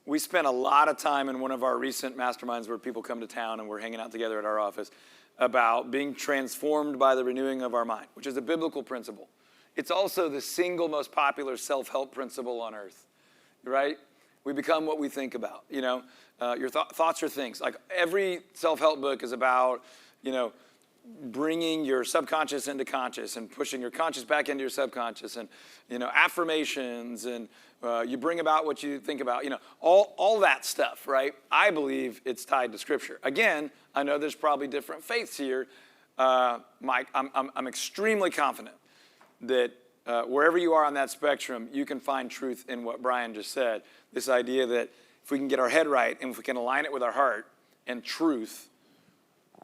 we spent a lot of time in one of our recent masterminds where people come to town and we're hanging out together at our office about being transformed by the renewing of our mind, which is a biblical principle. It's also the single most popular self-help principle on earth, right? We become what we think about, your thoughts are things. Like every self-help book is about, bringing your subconscious into conscious and pushing your conscious back into your subconscious and, affirmations and you bring about what you think about, all that stuff, right? I believe it's tied to Scripture. Again, I know there's probably different faiths here. Mike, I'm extremely confident that wherever you are on that spectrum, you can find truth in what Brian just said. This idea that if we can get our head right and if we can align it with our heart and truth,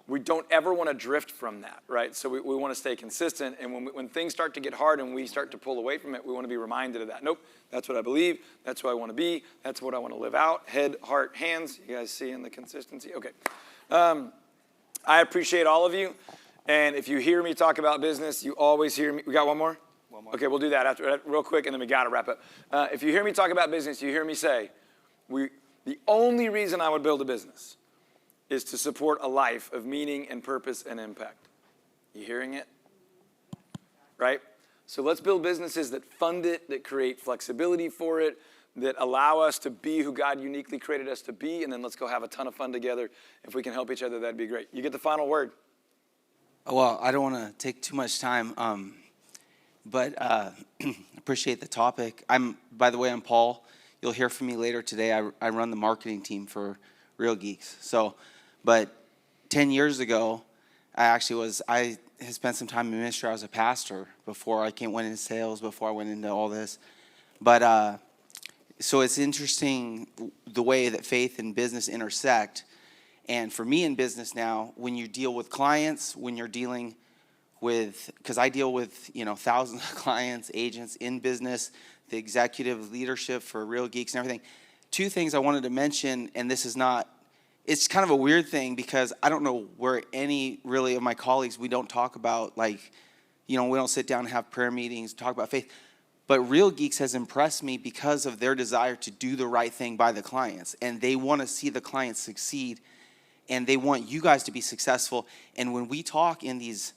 we don't ever want to drift from that, right? So we want to stay consistent. And when things start to get hard and we start to pull away from it, we want to be reminded of that. Nope, that's what I believe. That's who I want to be. That's what I want to live out. Head, heart, hands. You guys seeing the consistency? Okay. I appreciate all of you. And if you hear me talk about business, you always hear me. We got one more? One more. Okay, we'll do that after real quick, and then we got to wrap up. If you hear me talk about business, you hear me say, the only reason I would build a business is to support a life of meaning and purpose and impact. You hearing it? Right? So let's build businesses that fund it, that create flexibility for it, that allow us to be who God uniquely created us to be, and then let's go have a ton of fun together. If we can help each other, that'd be great. You get the final word. Well, I don't want to take too much time, but appreciate the topic. By the way, I'm Paul. You'll hear from me later today. I run the marketing team for URGUC. But 10 years ago, I had spent some time in ministry. I was a pastor before I went into sales, before I went into all this. But so it's interesting the way that faith and business intersect. And for me in business now, when you deal with clients, when you're dealing with, because I deal with, thousands of clients, agents in business, the executive leadership for URGUC and everything. Two things I wanted to mention, and this is not, it's kind of a weird thing because I don't know where any really of my colleagues, we don't talk about we don't sit down and have prayer meetings, talk about faith. But URGUC has impressed me because of their desire to do the right thing by the clients. And they want to see the clients succeed. And they want you guys to be successful. And when we talk in these,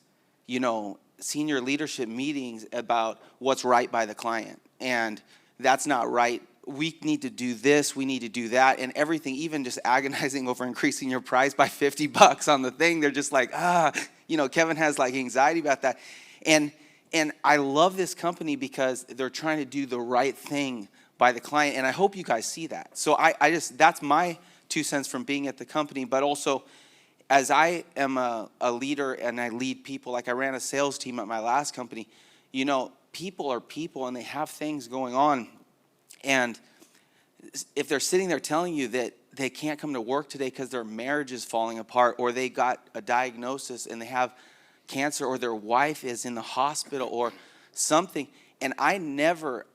senior leadership meetings about what's right by the client, and that's not right. We need to do this, we need to do that, and everything, even just agonizing over increasing your price by $50 on the thing. They're just like, Kevin has anxiety about that. And I love this company because they're trying to do the right thing by the client, and I hope you guys see that. So I just, that's my 2 cents from being at the company, but also as I am a leader and I lead people, like I ran a sales team at my last company, people are people and they have things going on. And if they're sitting there telling you that they can't come to work today because their marriage is falling apart, or they got a diagnosis and they have cancer, or their wife is in the hospital or something. And I never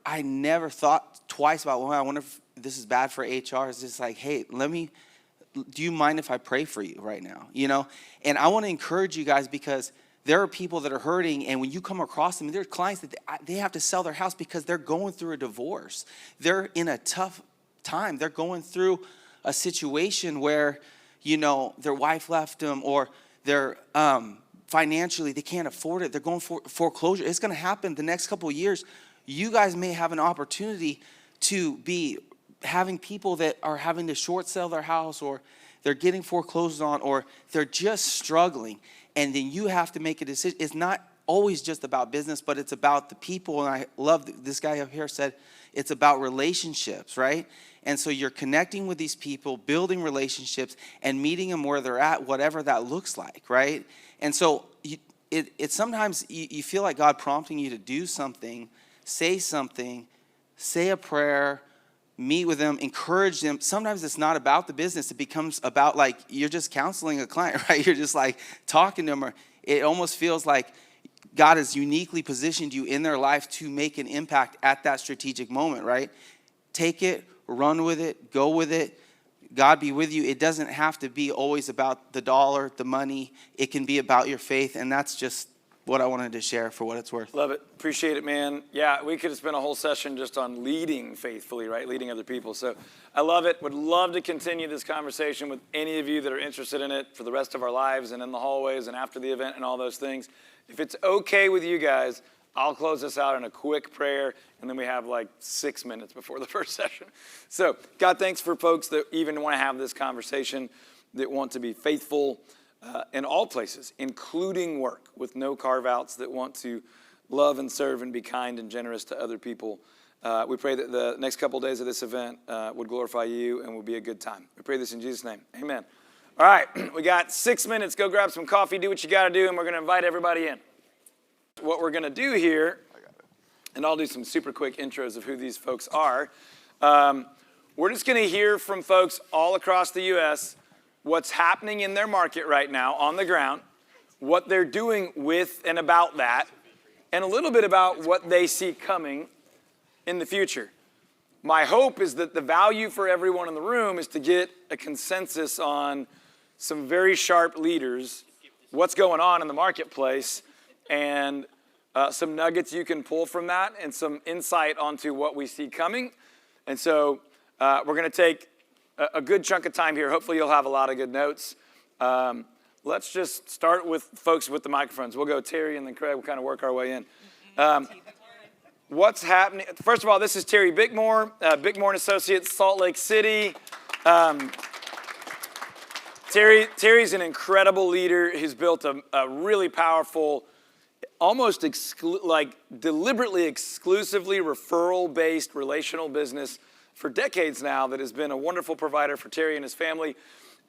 thought twice about, well, I wonder if this is bad for HR. It's just like, hey, do you mind if I pray for you right now? You know? And I want to encourage you guys, because there are people that are hurting, and when you come across them, there are clients that they have to sell their house because they're going through a divorce. They're in a tough time. They're going through a situation where, you know, their wife left them, or they're financially, they can't afford it. They're going for foreclosure. It's going to happen the next couple of years. You guys may have an opportunity to be having people that are having to short sell their house, or they're getting foreclosed on, or they're just struggling. And then you have to make a decision. It's not always just about business, but it's about the people. And I love this guy up here said it's about relationships, right? And so you're connecting with these people, building relationships, and meeting them where they're at, whatever that looks like, right? And so it's sometimes you feel like God prompting you to do something, say a prayer, meet with them, encourage them. Sometimes it's not about the business. It becomes about, like, you're just counseling a client, right? You're just like talking to them, or it almost feels like God has uniquely positioned you in their life to make an impact at that strategic moment, right? Take it, run with it, go with it. God be with you. It doesn't have to be always about the dollar, the money. It can be about your faith, and that's just what I wanted to share for what it's worth. Love it. Appreciate it, man. Yeah, we could have spent a whole session just on leading faithfully, right? Leading other people. So I love it. Would love to continue this conversation with any of you that are interested in it for the rest of our lives, and in the hallways and after the event and all those things. If it's okay with you guys, I'll close this out in a quick prayer, and then we have like 6 minutes before the first session. So God, thanks for folks that even want to have this conversation, that want to be faithful in all places, including work, with no carve-outs, that want to love and serve and be kind and generous to other people. We pray that the next couple of days of this event would glorify you and will be a good time. We pray this in Jesus' name. Amen. All right, we got 6 minutes. Go grab some coffee, do what you got to do, and we're going to invite everybody in. What we're going to do here, and I'll do some super quick intros of who these folks are. We're just going to hear from folks all across the U.S. what's happening in their market right now on the ground, what they're doing with and about that, and a little bit about what they see coming in the future. My hope is that the value for everyone in the room is to get a consensus on some very sharp leaders, what's going on in the marketplace, and some nuggets you can pull from that, and some insight onto what we see coming. And so we're going to take a good chunk of time here. Hopefully you'll have a lot of good notes. Let's just start with folks with the microphones. We'll go Terry and then Craig. We'll kind of work our way in. What's happening? First of all, this is Terry Bickmore, Bickmore & Associates, Salt Lake City. Terry's an incredible leader. He's built a really powerful, almost deliberately exclusively referral-based relational business for decades now that has been a wonderful provider for Terry and his family.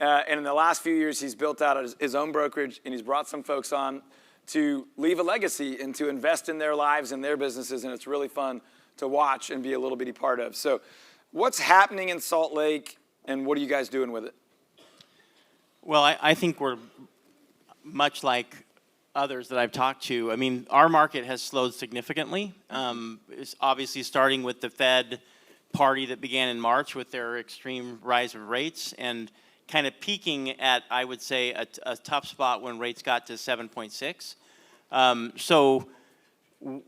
And in the last few years, he's built out his own brokerage, and he's brought some folks on to leave a legacy and to invest in their lives and their businesses, and it's really fun to watch and be a little bitty part of. So what's happening in Salt Lake, and what are you guys doing with it? Well, I think we're much like others that I've talked to. I mean, our market has slowed significantly. It's obviously starting with the Fed party that began in March with their extreme rise of rates, and kind of peaking at, I would say, a tough spot when rates got to 7.6. So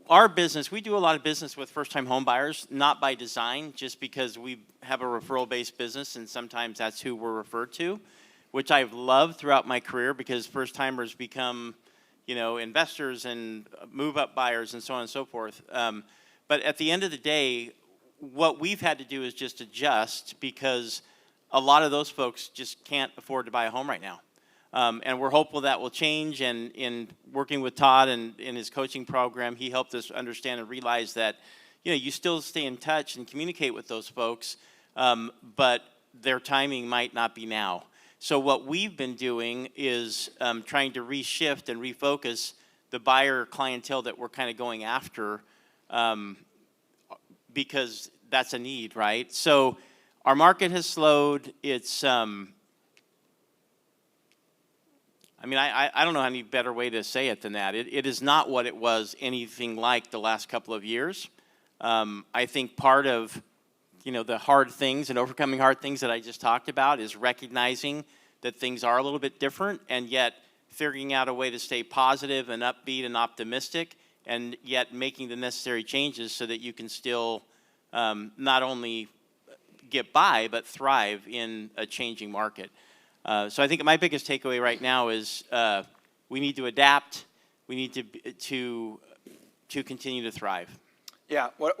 our business, we do a lot of business with first-time home buyers, not by design, just because we have a referral-based business, and sometimes that's who we're referred to, which I've loved throughout my career, because first-timers become, investors and move-up buyers and so on and so forth. But at the end of the day, what we've had to do is just adjust, because a lot of those folks just can't afford to buy a home right now. And we're hopeful that will change. And in working with Todd and in his coaching program, he helped us understand and realize that, you still stay in touch and communicate with those folks, but their timing might not be now. So what we've been doing is trying to reshift and refocus the buyer clientele that we're kind of going after because that's a need, right? So our market has slowed. It's, I mean, I don't know any better way to say it than that. It is not what it was anything like the last couple of years. I think part of, the hard things and overcoming hard things that I just talked about is recognizing that things are a little bit different, and yet figuring out a way to stay positive and upbeat and optimistic, and yet making the necessary changes so that you can still not only get by, but thrive in a changing market. So I think my biggest takeaway right now is we need to adapt. We need to continue to thrive. Yeah, what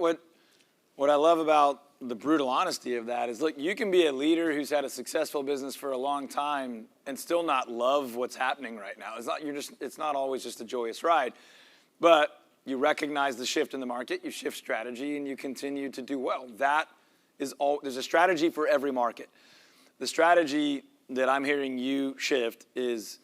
I love about the brutal honesty of that is, look, you can be a leader who's had a successful business for a long time and still not love what's happening right now. It's not always just a joyous ride, but you recognize the shift in the market, you shift strategy, and you continue to do well. There's a strategy for every market. The strategy that I'm hearing you shift is,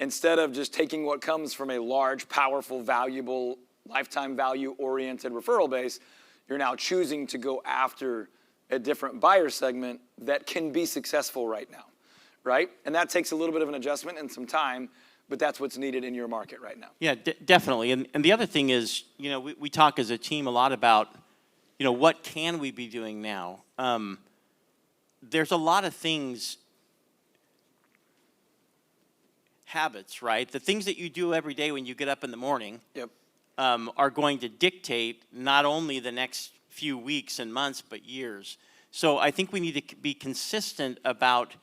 instead of just taking what comes from a large, powerful, valuable, lifetime value-oriented referral base, you're now choosing to go after a different buyer segment that can be successful right now, right? And that takes a little bit of an adjustment and some time, but that's what's needed in your market right now. Yeah, definitely. And the other thing is, we talk as a team a lot about, what can we be doing now? There's a lot of things, habits, right? The things that you do every day when you get up in the morning. Yep. Are going to dictate not only the next few weeks and months, but years. So I think we need to be consistent about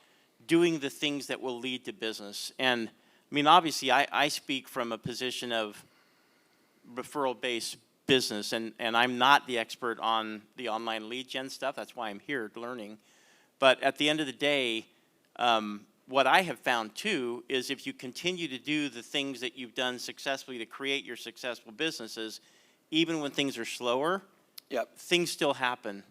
doing the things that will lead to business. And I mean, obviously, I speak from a position of referral-based business, and I'm not the expert on the online lead gen stuff. That's why I'm here learning. But at the end of the day, what I have found too is, if you continue to do the things that you've done successfully to create your successful businesses, even when things are slower, things still happen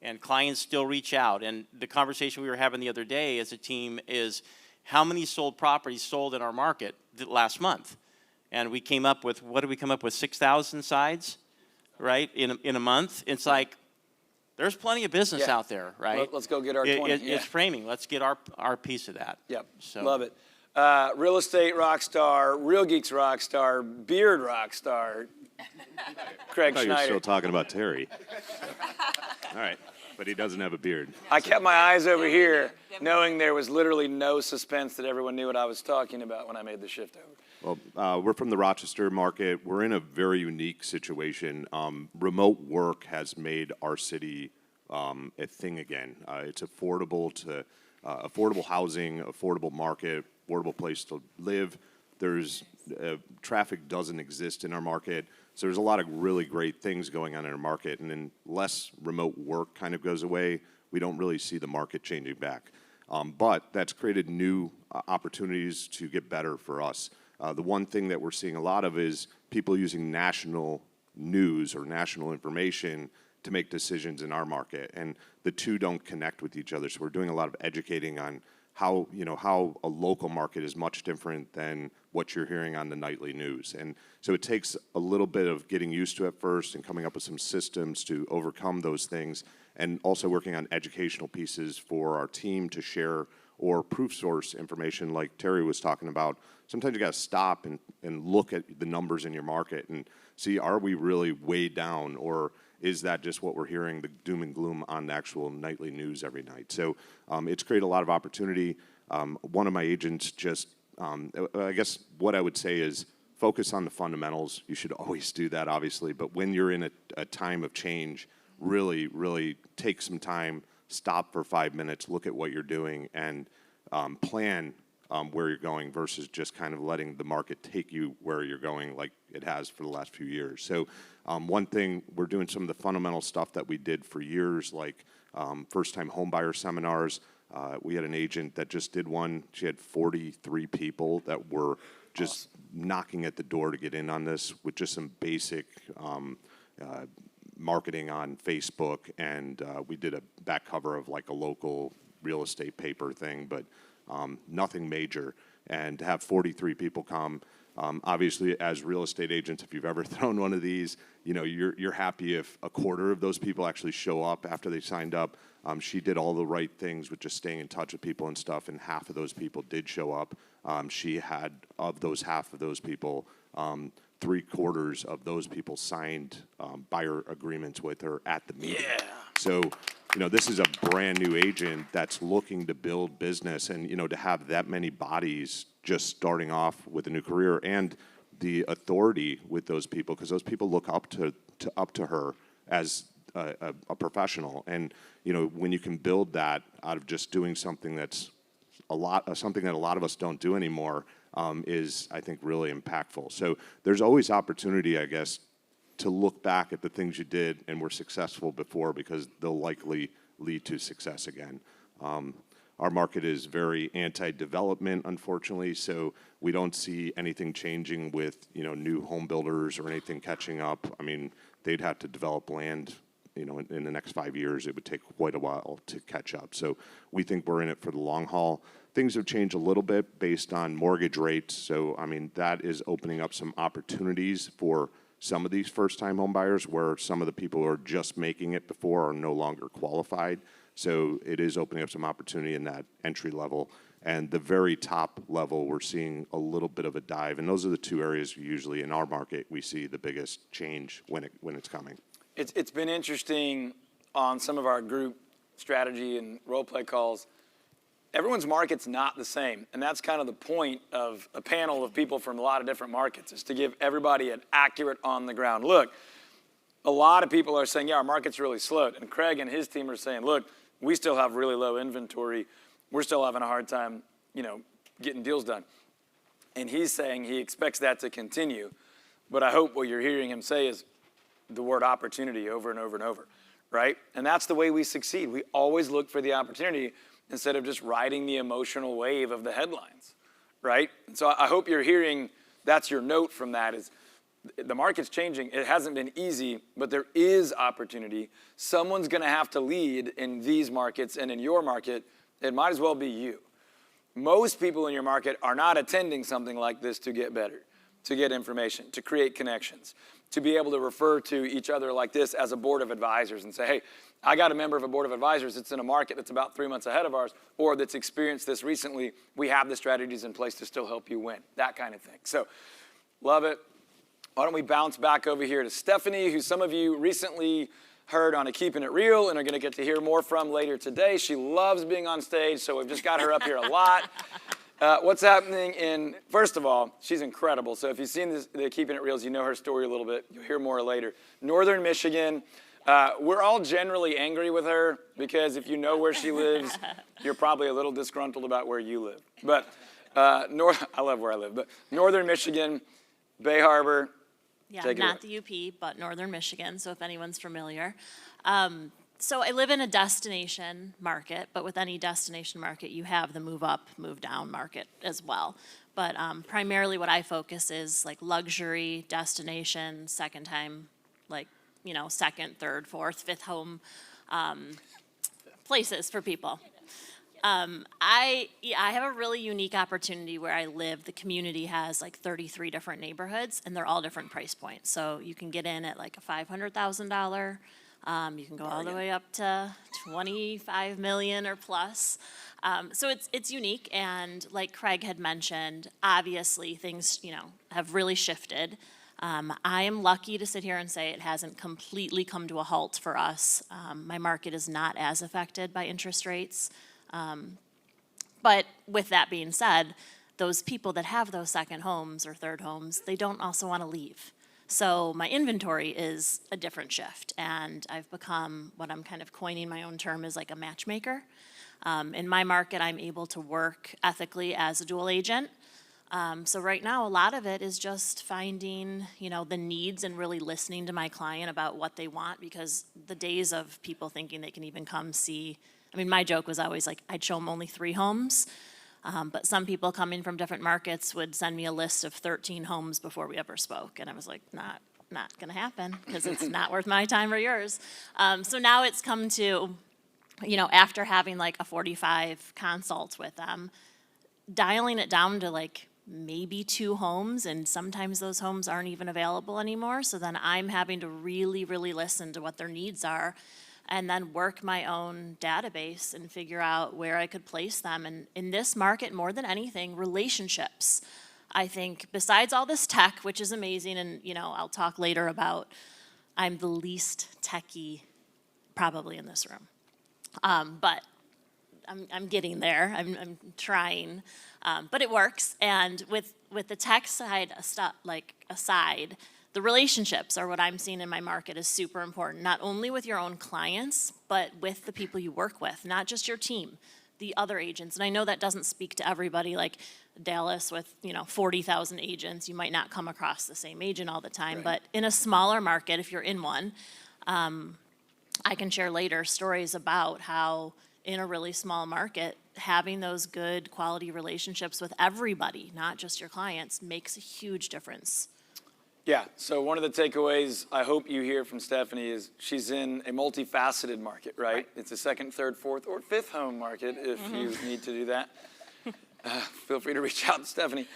and clients still reach out. And the conversation we were having the other day as a team is, how many sold properties sold in our market last month? And we came up with, 6,000 sides, right, in a month? It's like, there's plenty of business out there, right? Let's go get our 20. It's framing. Let's get our piece of that. Yep, So. love it. Real estate rock star, Real Geeks rock star, beard rock star, Craig I thought you were Schneider. still talking about Terry. All right, but he doesn't have a beard. I kept my eyes over here, knowing there was literally no suspense, that everyone knew what I was talking about when I made the shift over. Well, we're from the Rochester market. We're in a very unique situation. Remote work has made our city a thing again. It's affordable affordable housing, affordable market, affordable place to live. There's traffic doesn't exist in our market, so there's a lot of really great things going on in our market. And unless remote work kind of goes away, we don't really see the market changing back. But that's created new opportunities to get better for us. The one thing that we're seeing a lot of is people using national news or national information to make decisions in our market, and the two don't connect with each other. So we're doing a lot of educating on how a local market is much different than what you're hearing on the nightly news. And so it takes a little bit of getting used to it first and coming up with some systems to overcome those things, and also working on educational pieces for our team to share, or proof source information like Terry was talking about. Sometimes you got to stop and look at the numbers in your market and see, are we really way down, or is that just what we're hearing, the doom and gloom on the actual nightly news every night? So it's created a lot of opportunity. One of my agents just, I guess what I would say is, focus on the fundamentals. You should always do that, obviously, but when you're in a time of change, really, really take some time, stop for 5 minutes, look at what you're doing, and plan where you're going, versus just kind of letting the market take you where you're going like it has for the last few years. So one thing, we're doing some of the fundamental stuff that we did for years, like first-time homebuyer seminars. We had an agent that just did one. She had 43 people that were just knocking at the door to get in on this, with just some basic marketing on Facebook, and we did a back cover of like a local real estate paper thing, but nothing major. And to have 43 people come, Obviously, as real estate agents, if you've ever thrown one of these, you know, you're happy if a quarter of those people actually show up after they signed up. She did all the right things with just staying in touch with people and stuff, and half of those people did show up. She had, of those half of those people, 3/4 of those people signed buyer agreements with her at the meeting. Yeah. So, you know, this is a brand new agent that's looking to build business, and, you know, to have that many bodies just starting off with a new career, and the authority with those people, because those people look up to her as a professional. And, you know, when you can build that out of just doing something that's something that a lot of us don't do anymore, is, I think, really impactful. So there's always opportunity, I guess, to look back at the things you did and were successful before, because they'll likely lead to success again. Our market is very anti-development, unfortunately, so we don't see anything changing with, you know, new home builders or anything catching up. I mean, they'd have to develop land, you know, in the next 5 years. It would take quite a while to catch up. So we think we're in it for the long haul. Things have changed a little bit based on mortgage rates. So, I mean, that is opening up some opportunities for some of these first-time home buyers, where some of the people who are just making it before are no longer qualified. So it is opening up some opportunity in that entry level. And the very top level, we're seeing a little bit of a dive. And those are the two areas usually in our market we see the biggest change when it's coming. It's been interesting on some of our group strategy and role play calls. Everyone's market's not the same, and that's kind of the point of a panel of people from a lot of different markets, is to give everybody an accurate on-the-ground look. A lot of people are saying, yeah, our market's really slow, and Craig and his team are saying, look, we still have really low inventory. We're still having a hard time, you know, getting deals done. And he's saying he expects that to continue, but I hope what you're hearing him say is the word opportunity over and over and over, right? And that's the way we succeed. We always look for the opportunity instead of just riding the emotional wave of the headlines, right? And so I hope you're hearing, that's your note from that, is the market's changing. It hasn't been easy, but there is opportunity. Someone's gonna have to lead in these markets, and in your market, it might as well be you. Most people in your market are not attending something like this to get better, to get information, to create connections, to be able to refer to each other like this as a board of advisors and say, hey, I got a member of a board of advisors that's in a market that's about 3 months ahead of ours, or that's experienced this recently. We have the strategies in place to still help you win, that kind of thing. So, love it. Why don't we bounce back over here to Stephanie, who some of you recently heard on a Keeping It Real and are going to get to hear more from later today. She loves being on stage, so we've just got her up here a lot. What's happening in, first of all, she's incredible. So if you've seen the Keeping It Reals, you know her story a little bit. You'll hear more later. Northern Michigan. We're all generally angry with her because if you know where she lives, you're probably a little disgruntled about where you live. But I love where I live. But Northern Michigan, Bay Harbor. Yeah, not the UP, but Northern Michigan, so if anyone's familiar. So I live in a destination market, but with any destination market, you have the move up, move down market as well. But primarily what I focus is like luxury, destination, second time, like, you know, second, third, fourth, fifth home places for people. I have a really unique opportunity where I live. The community has like 33 different neighborhoods, and they're all different price points. So you can get in at like a $500,000. You can go all the way up to 25 million or plus. So it's unique, and like Craig had mentioned, obviously things, you know, have really shifted. I am lucky to sit here and say it hasn't completely come to a halt for us. My market is not as affected by interest rates. But with that being said, those people that have those second homes or third homes, they don't also want to leave. So my inventory is a different shift, and I've become what I'm kind of coining my own term is like a matchmaker. In my market, I'm able to work ethically as a dual agent. So right now, a lot of it is just finding, you know, the needs and really listening to my client about what they want, because the days of people thinking they can even come see, I mean, my joke was always like, I'd show them only 3 homes. But some people coming from different markets would send me a list of 13 homes before we ever spoke. And I was like, not gonna happen, because it's not worth my time or yours. So now it's come to, you know, after having like a 45 consult with them, dialing it down to like maybe 2 homes, and sometimes those homes aren't even available anymore. So then I'm having to really, really listen to what their needs are and then work my own database and figure out where I could place them. And in this market, more than anything, relationships. I think besides all this tech, which is amazing, and I'll talk later about I'm the least techie probably in this room. But I'm getting there. I'm trying, but it works. And with the tech side aside, the relationships are what I'm seeing in my market is super important. Not only with your own clients, but with the people you work with, not just your team, the other agents. And I know that doesn't speak to everybody. Like Dallas with 40,000 agents, you might not come across the same agent all the time. Right. But in a smaller market, if you're in one, I can share later stories about how in a really small market, having those good quality relationships with everybody, not just your clients, makes a huge difference. Yeah, so one of the takeaways I hope you hear from Stephanie is she's in a multifaceted market, right? It's a second, third, fourth, or fifth home market if you need to do that. Feel free to reach out to Stephanie.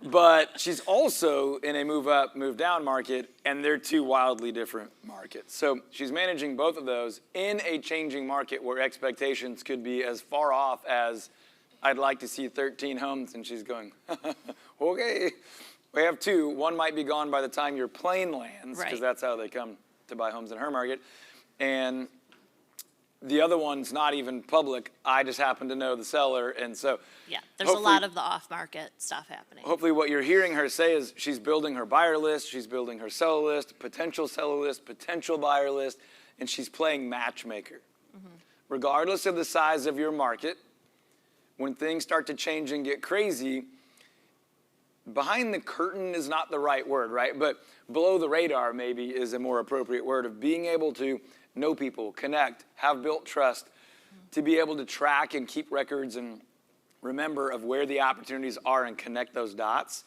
But she's also in a move up, move down market, and they're 2 wildly different markets. So she's managing both of those in a changing market where expectations could be as far off as I'd like to see 13 homes, and she's going, okay. We have 2. One might be gone by the time your plane lands, because that's how they come to buy homes in her market. And the other one's not even public. I just happen to know the seller, and so yeah, there's a lot of the off-market stuff happening. Hopefully what you're hearing her say is she's building her buyer list, she's building her seller list, potential seller list, potential buyer list, and she's playing matchmaker. Regardless of the size of your market, when things start to change and get crazy, behind the curtain is not the right word, right? But below the radar maybe is a more appropriate word of being able to know people, connect, have built trust, to be able to track and keep records and remember of where the opportunities are and connect those dots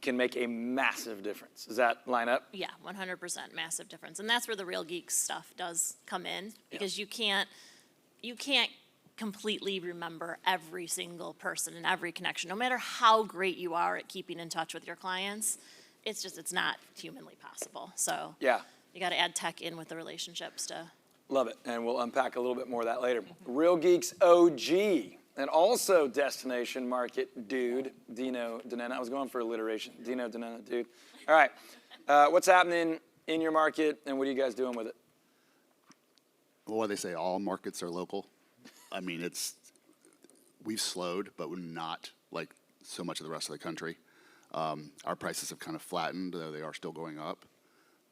can make a massive difference. Does that line up? Yeah, 100% massive difference. And that's where the Real Geeks stuff does come in, because you can't completely remember every single person and every connection, no matter how great you are at keeping in touch with your clients. It's not humanly possible. So yeah, you got to add tech in with the relationships to. Love it, and we'll unpack a little bit more of that later. Real Geeks OG, and also destination market dude, Dino Denena. I was going for alliteration. Dino Denena, dude. All right, what's happening in your market, and what are you guys doing with it? Well, they say all markets are local. I mean, we've slowed, but we're not like so much of the rest of the country. Our prices have kind of flattened, though they are still going up.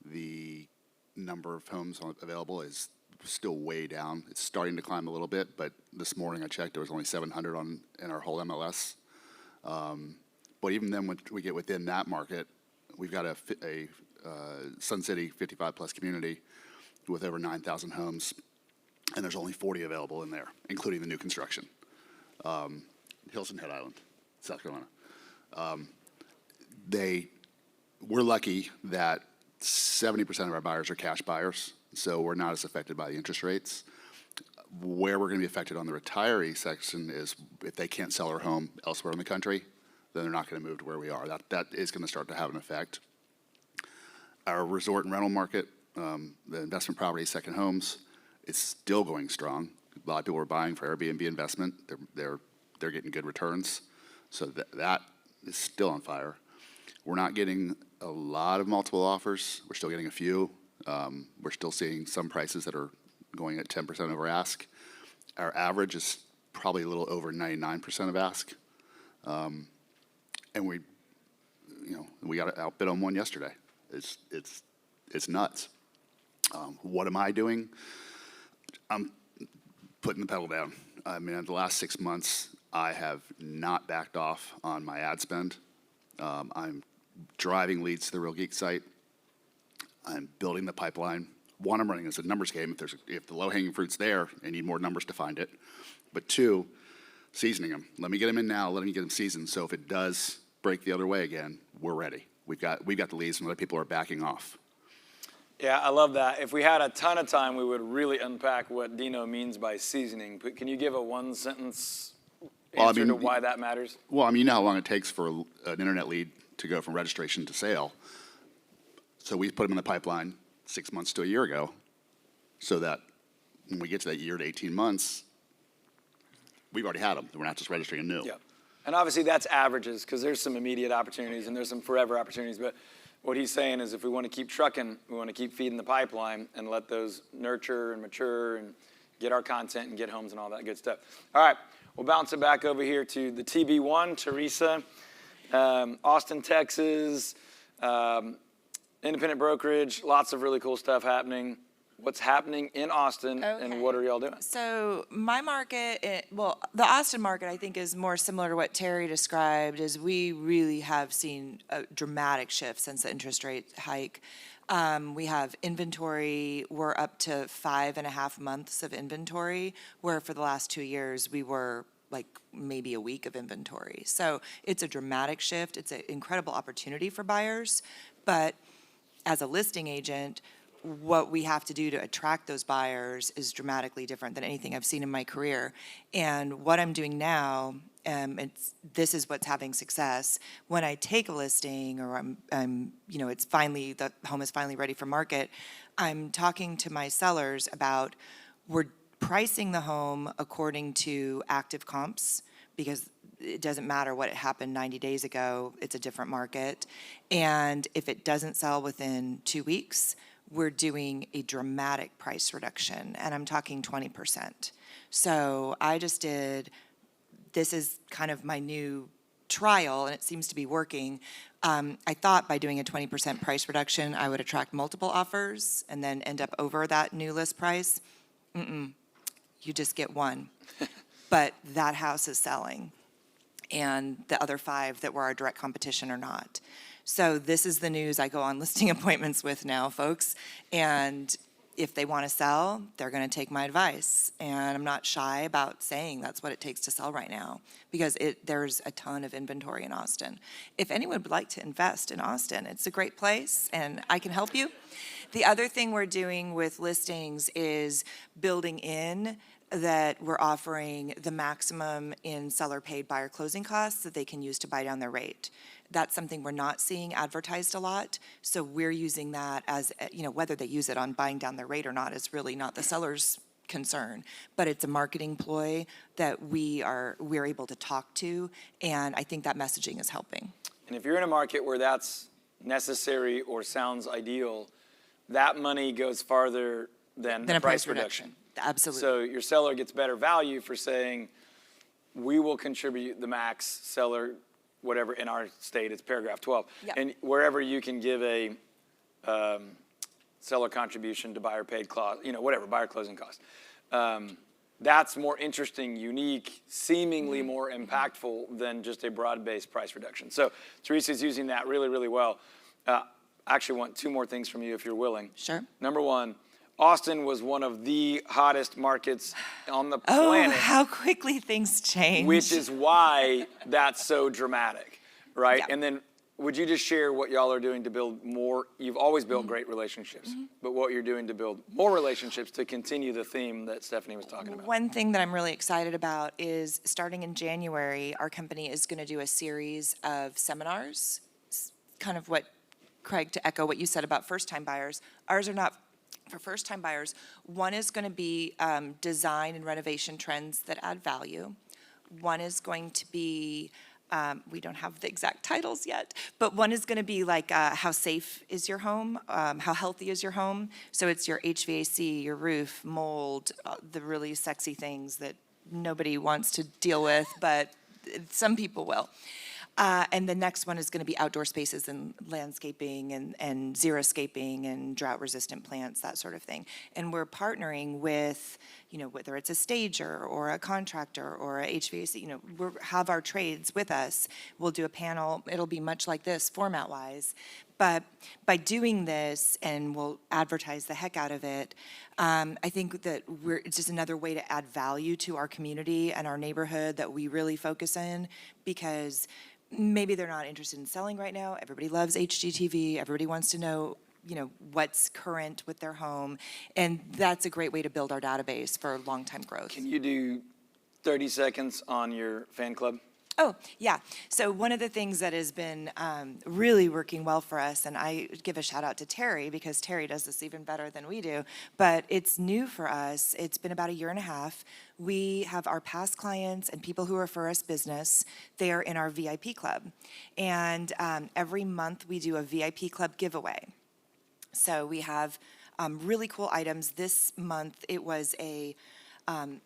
The number of homes available is still way down. It's starting to climb a little bit, but this morning I checked, there was only 700 in our whole MLS. But even then, when we get within that market, we've got a Sun City 55-plus community with over 9,000 homes. And there's only 40 available in there, including the new construction. Hilton Head Island, South Carolina. We're lucky that 70% of our buyers are cash buyers, so we're not as affected by the interest rates. Where we're going to be affected on the retiree section is if they can't sell their home elsewhere in the country, then they're not going to move to where we are. That is going to start to have an effect. Our resort and rental market, the investment property, second homes, it's still going strong. A lot of people are buying for Airbnb investment. They're getting good returns. So that is still on fire. We're not getting a lot of multiple offers. We're still getting a few. We're still seeing some prices that are going at 10% over ask. Our average is probably a little over 99% of ask. And we got outbid on one yesterday. It's nuts. What am I doing? I'm putting the pedal down. I mean, in the last 6 months, I have not backed off on my ad spend. I'm driving leads to the Real Geek site. I'm building the pipeline. One, I'm running as a numbers game. If the low-hanging fruit's there, I need more numbers to find it. But 2, seasoning them. Let me get them in now. Let me get them seasoned. So if it does break the other way again, we're ready. We've got the leads, and other people are backing off. Yeah, I love that. If we had a ton of time, we would really unpack what Dino means by seasoning. But can you give a one-sentence Well, I answer to mean, why that matters? Well, I mean, you know how long it takes for an internet lead to go from registration to sale. So we put them in the pipeline 6 months to a year ago, so that when we get to that year to 18 months, we've already had them. We're not just registering anew. Yeah. And obviously that's averages, because there's some immediate opportunities and there's some forever opportunities. But what he's saying is if we want to keep trucking, we want to keep feeding the pipeline and let those nurture and mature and get our content and get homes and all that good stuff. All right, we'll bounce it back over here to the TB1, Teresa, Austin, Texas, independent brokerage, lots of really cool stuff happening. What's happening in Austin and what are y'all doing? So my market, the Austin market I think is more similar to what Terry described, is we really have seen a dramatic shift since the interest rate hike. We have inventory, we're up to 5.5 months of inventory, where for the last 2 years we were like maybe a week of inventory. So it's a dramatic shift. It's an incredible opportunity for buyers, but as a listing agent, what we have to do to attract those buyers is dramatically different than anything I've seen in my career. And what I'm doing now, this is what's having success. When I take a listing, or it's finally, the home is finally ready for market, I'm talking to my sellers about, we're pricing the home according to active comps, because it doesn't matter what happened 90 days ago, it's a different market. And if it doesn't sell within 2 weeks, we're doing a dramatic price reduction, and I'm talking 20%. So this is kind of my new trial, and it seems to be working. I thought by doing a 20% price reduction, I would attract multiple offers and then end up over that new list price. You just get one. But that house is selling, and the other 5 that were our direct competition are not. So this is the news I go on listing appointments with now, folks. And if they want to sell, they're going to take my advice. And I'm not shy about saying that's what it takes to sell right now, because there's a ton of inventory in Austin. If anyone would like to invest in Austin, it's a great place, and I can help you. The other thing we're doing with listings is building in that we're offering the maximum in seller paid buyer closing costs that they can use to buy down their rate. That's something we're not seeing advertised a lot. So we're using that as, whether they use it on buying down their rate or not is really not the seller's concern, but it's a marketing ploy that we're able to talk to, and I think that messaging is helping. And if you're in a market where that's necessary or sounds ideal, that money goes farther than a price reduction. Absolutely. So your seller gets better value for saying, we will contribute the max seller, whatever, in our state, it's paragraph 12. Yep. And wherever you can give a seller contribution to buyer paid clause, whatever, buyer closing cost. That's more interesting, unique, seemingly more impactful than just a broad-based price reduction. So Teresa's using that really, really well. I actually want 2 more things from you if you're willing. Sure. Number 1, Austin was one of the hottest markets on the planet. Oh, how quickly things change. Which is why that's so dramatic, right? Yeah. And then would you just share what y'all are doing to build more? You've always built great relationships, but what you're doing to build more relationships to continue the theme that Stephanie was talking about. One thing that I'm really excited about is starting in January, our company is going to do a series of seminars, kind of what, Craig, to echo what you said about first-time buyers. Ours are not for first-time buyers. One is going to be design and renovation trends that add value. One is going to be, we don't have the exact titles yet, but one is going to be like how safe is your home, how healthy is your home. So it's your HVAC, your roof, mold, the really sexy things that nobody wants to deal with, but some people will. And the next one is going to be outdoor spaces and landscaping and xeriscaping and drought-resistant plants, that sort of thing. And we're partnering with, whether it's a stager or a contractor or a HVAC, we have our trades with us. We'll do a panel. It'll be much like this format-wise. But by doing this, and we'll advertise the heck out of it, I think that it's just another way to add value to our community and our neighborhood that we really focus in, because maybe they're not interested in selling right now. Everybody loves HGTV. Everybody wants to know, what's current with their home. And that's a great way to build our database for long-time growth. Can you do 30 seconds on your fan club? Oh, yeah. So one of the things that has been really working well for us, and I give a shout out to Terry because Terry does this even better than we do, but it's new for us. It's been about a year and a half. We have our past clients and people who refer us business. They are in our VIP club. And every month we do a VIP club giveaway. So we have really cool items. This month it was a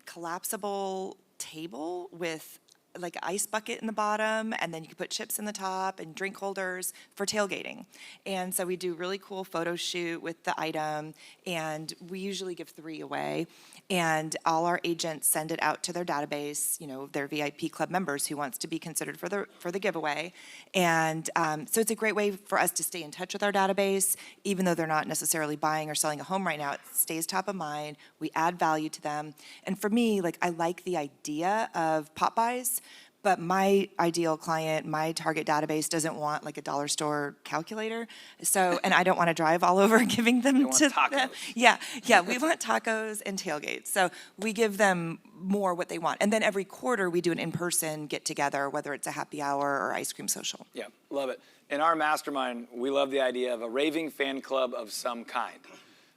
collapsible table with like an ice bucket in the bottom, and then you can put chips in the top and drink holders for tailgating. And so we do really cool photo shoot with the item, and we usually give 3 away. And all our agents send it out to their database, you know, their VIP club members who wants to be considered for the giveaway. And so it's a great way for us to stay in touch with our database, even though they're not necessarily buying or selling a home right now. It stays top of mind. We add value to them. And for me, like, I like the idea of pop buys, but my ideal client, my target database doesn't want like a dollar store calculator. So, and I don't want to drive all over giving them to them. Yeah, we want tacos and tailgates. So we give them more what they want. And then every quarter we do an in-person get together, whether it's a happy hour or ice cream social. Yeah, love it. In our mastermind, we love the idea of a raving fan club of some kind.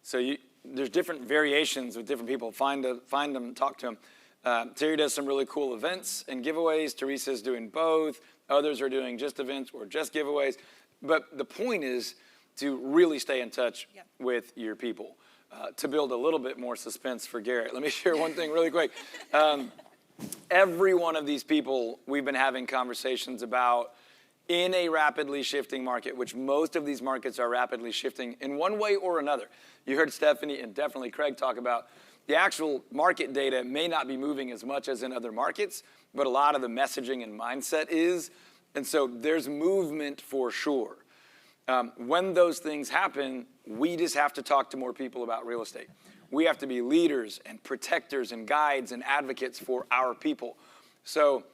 So there's different variations with different people. Find them, talk to them. Terry does some really cool events and giveaways. Teresa's doing both. Others are doing just events or just giveaways. But the point is to really stay in touch with your people. To build a little bit more suspense for Garrett, let me share one thing really quick. Every one of these people we've been having conversations about in a rapidly shifting market, which most of these markets are rapidly shifting in one way or another. You heard Stephanie and definitely Craig talk about the actual market data may not be moving as much as in other markets, but a lot of the messaging and mindset is. And so there's movement for sure. When those things happen, we just have to talk to more people about real estate. We have to be leaders and protectors and guides and advocates for our people. So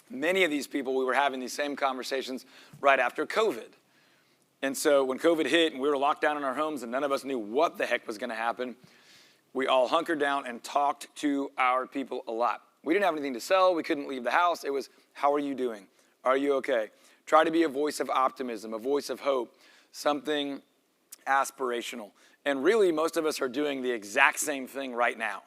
many of these people, we were having these same conversations right after COVID. And so when COVID hit and we were locked down in our homes and none of us knew what the heck was going to happen, we all hunkered down and talked to our people a lot. We didn't have anything to sell. We couldn't leave the house. It was, how are you doing? Are you okay? Try to be a voice of optimism, a voice of hope, something aspirational. And really, most of us are doing the exact same thing right now.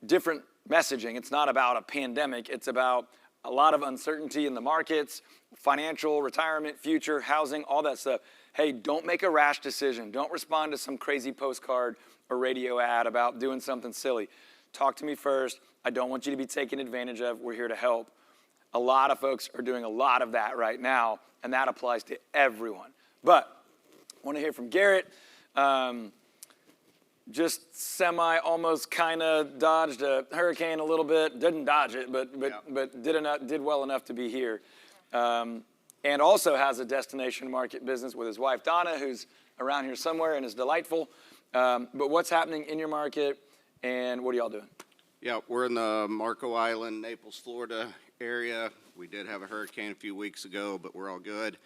Different messaging. It's not about a pandemic. It's about a lot of uncertainty in the markets, financial, retirement, future, housing, all that stuff. Hey, don't make a rash decision. Don't respond to some crazy postcard or radio ad about doing something silly. Talk to me first. I don't want you to be taken advantage of. We're here to help. A lot of folks are doing a lot of that right now, and that applies to everyone. But I want to hear from Garrett. Just almost kind of dodged a hurricane a little bit. Didn't dodge it, but did well enough to be here. And also has a destination market business with his wife, Donna, who's around here somewhere and is delightful. But what's happening in your market, and what are y'all doing? Yeah, we're in the Marco Island, Naples, Florida area. We did have a hurricane a few weeks ago, but we're all good.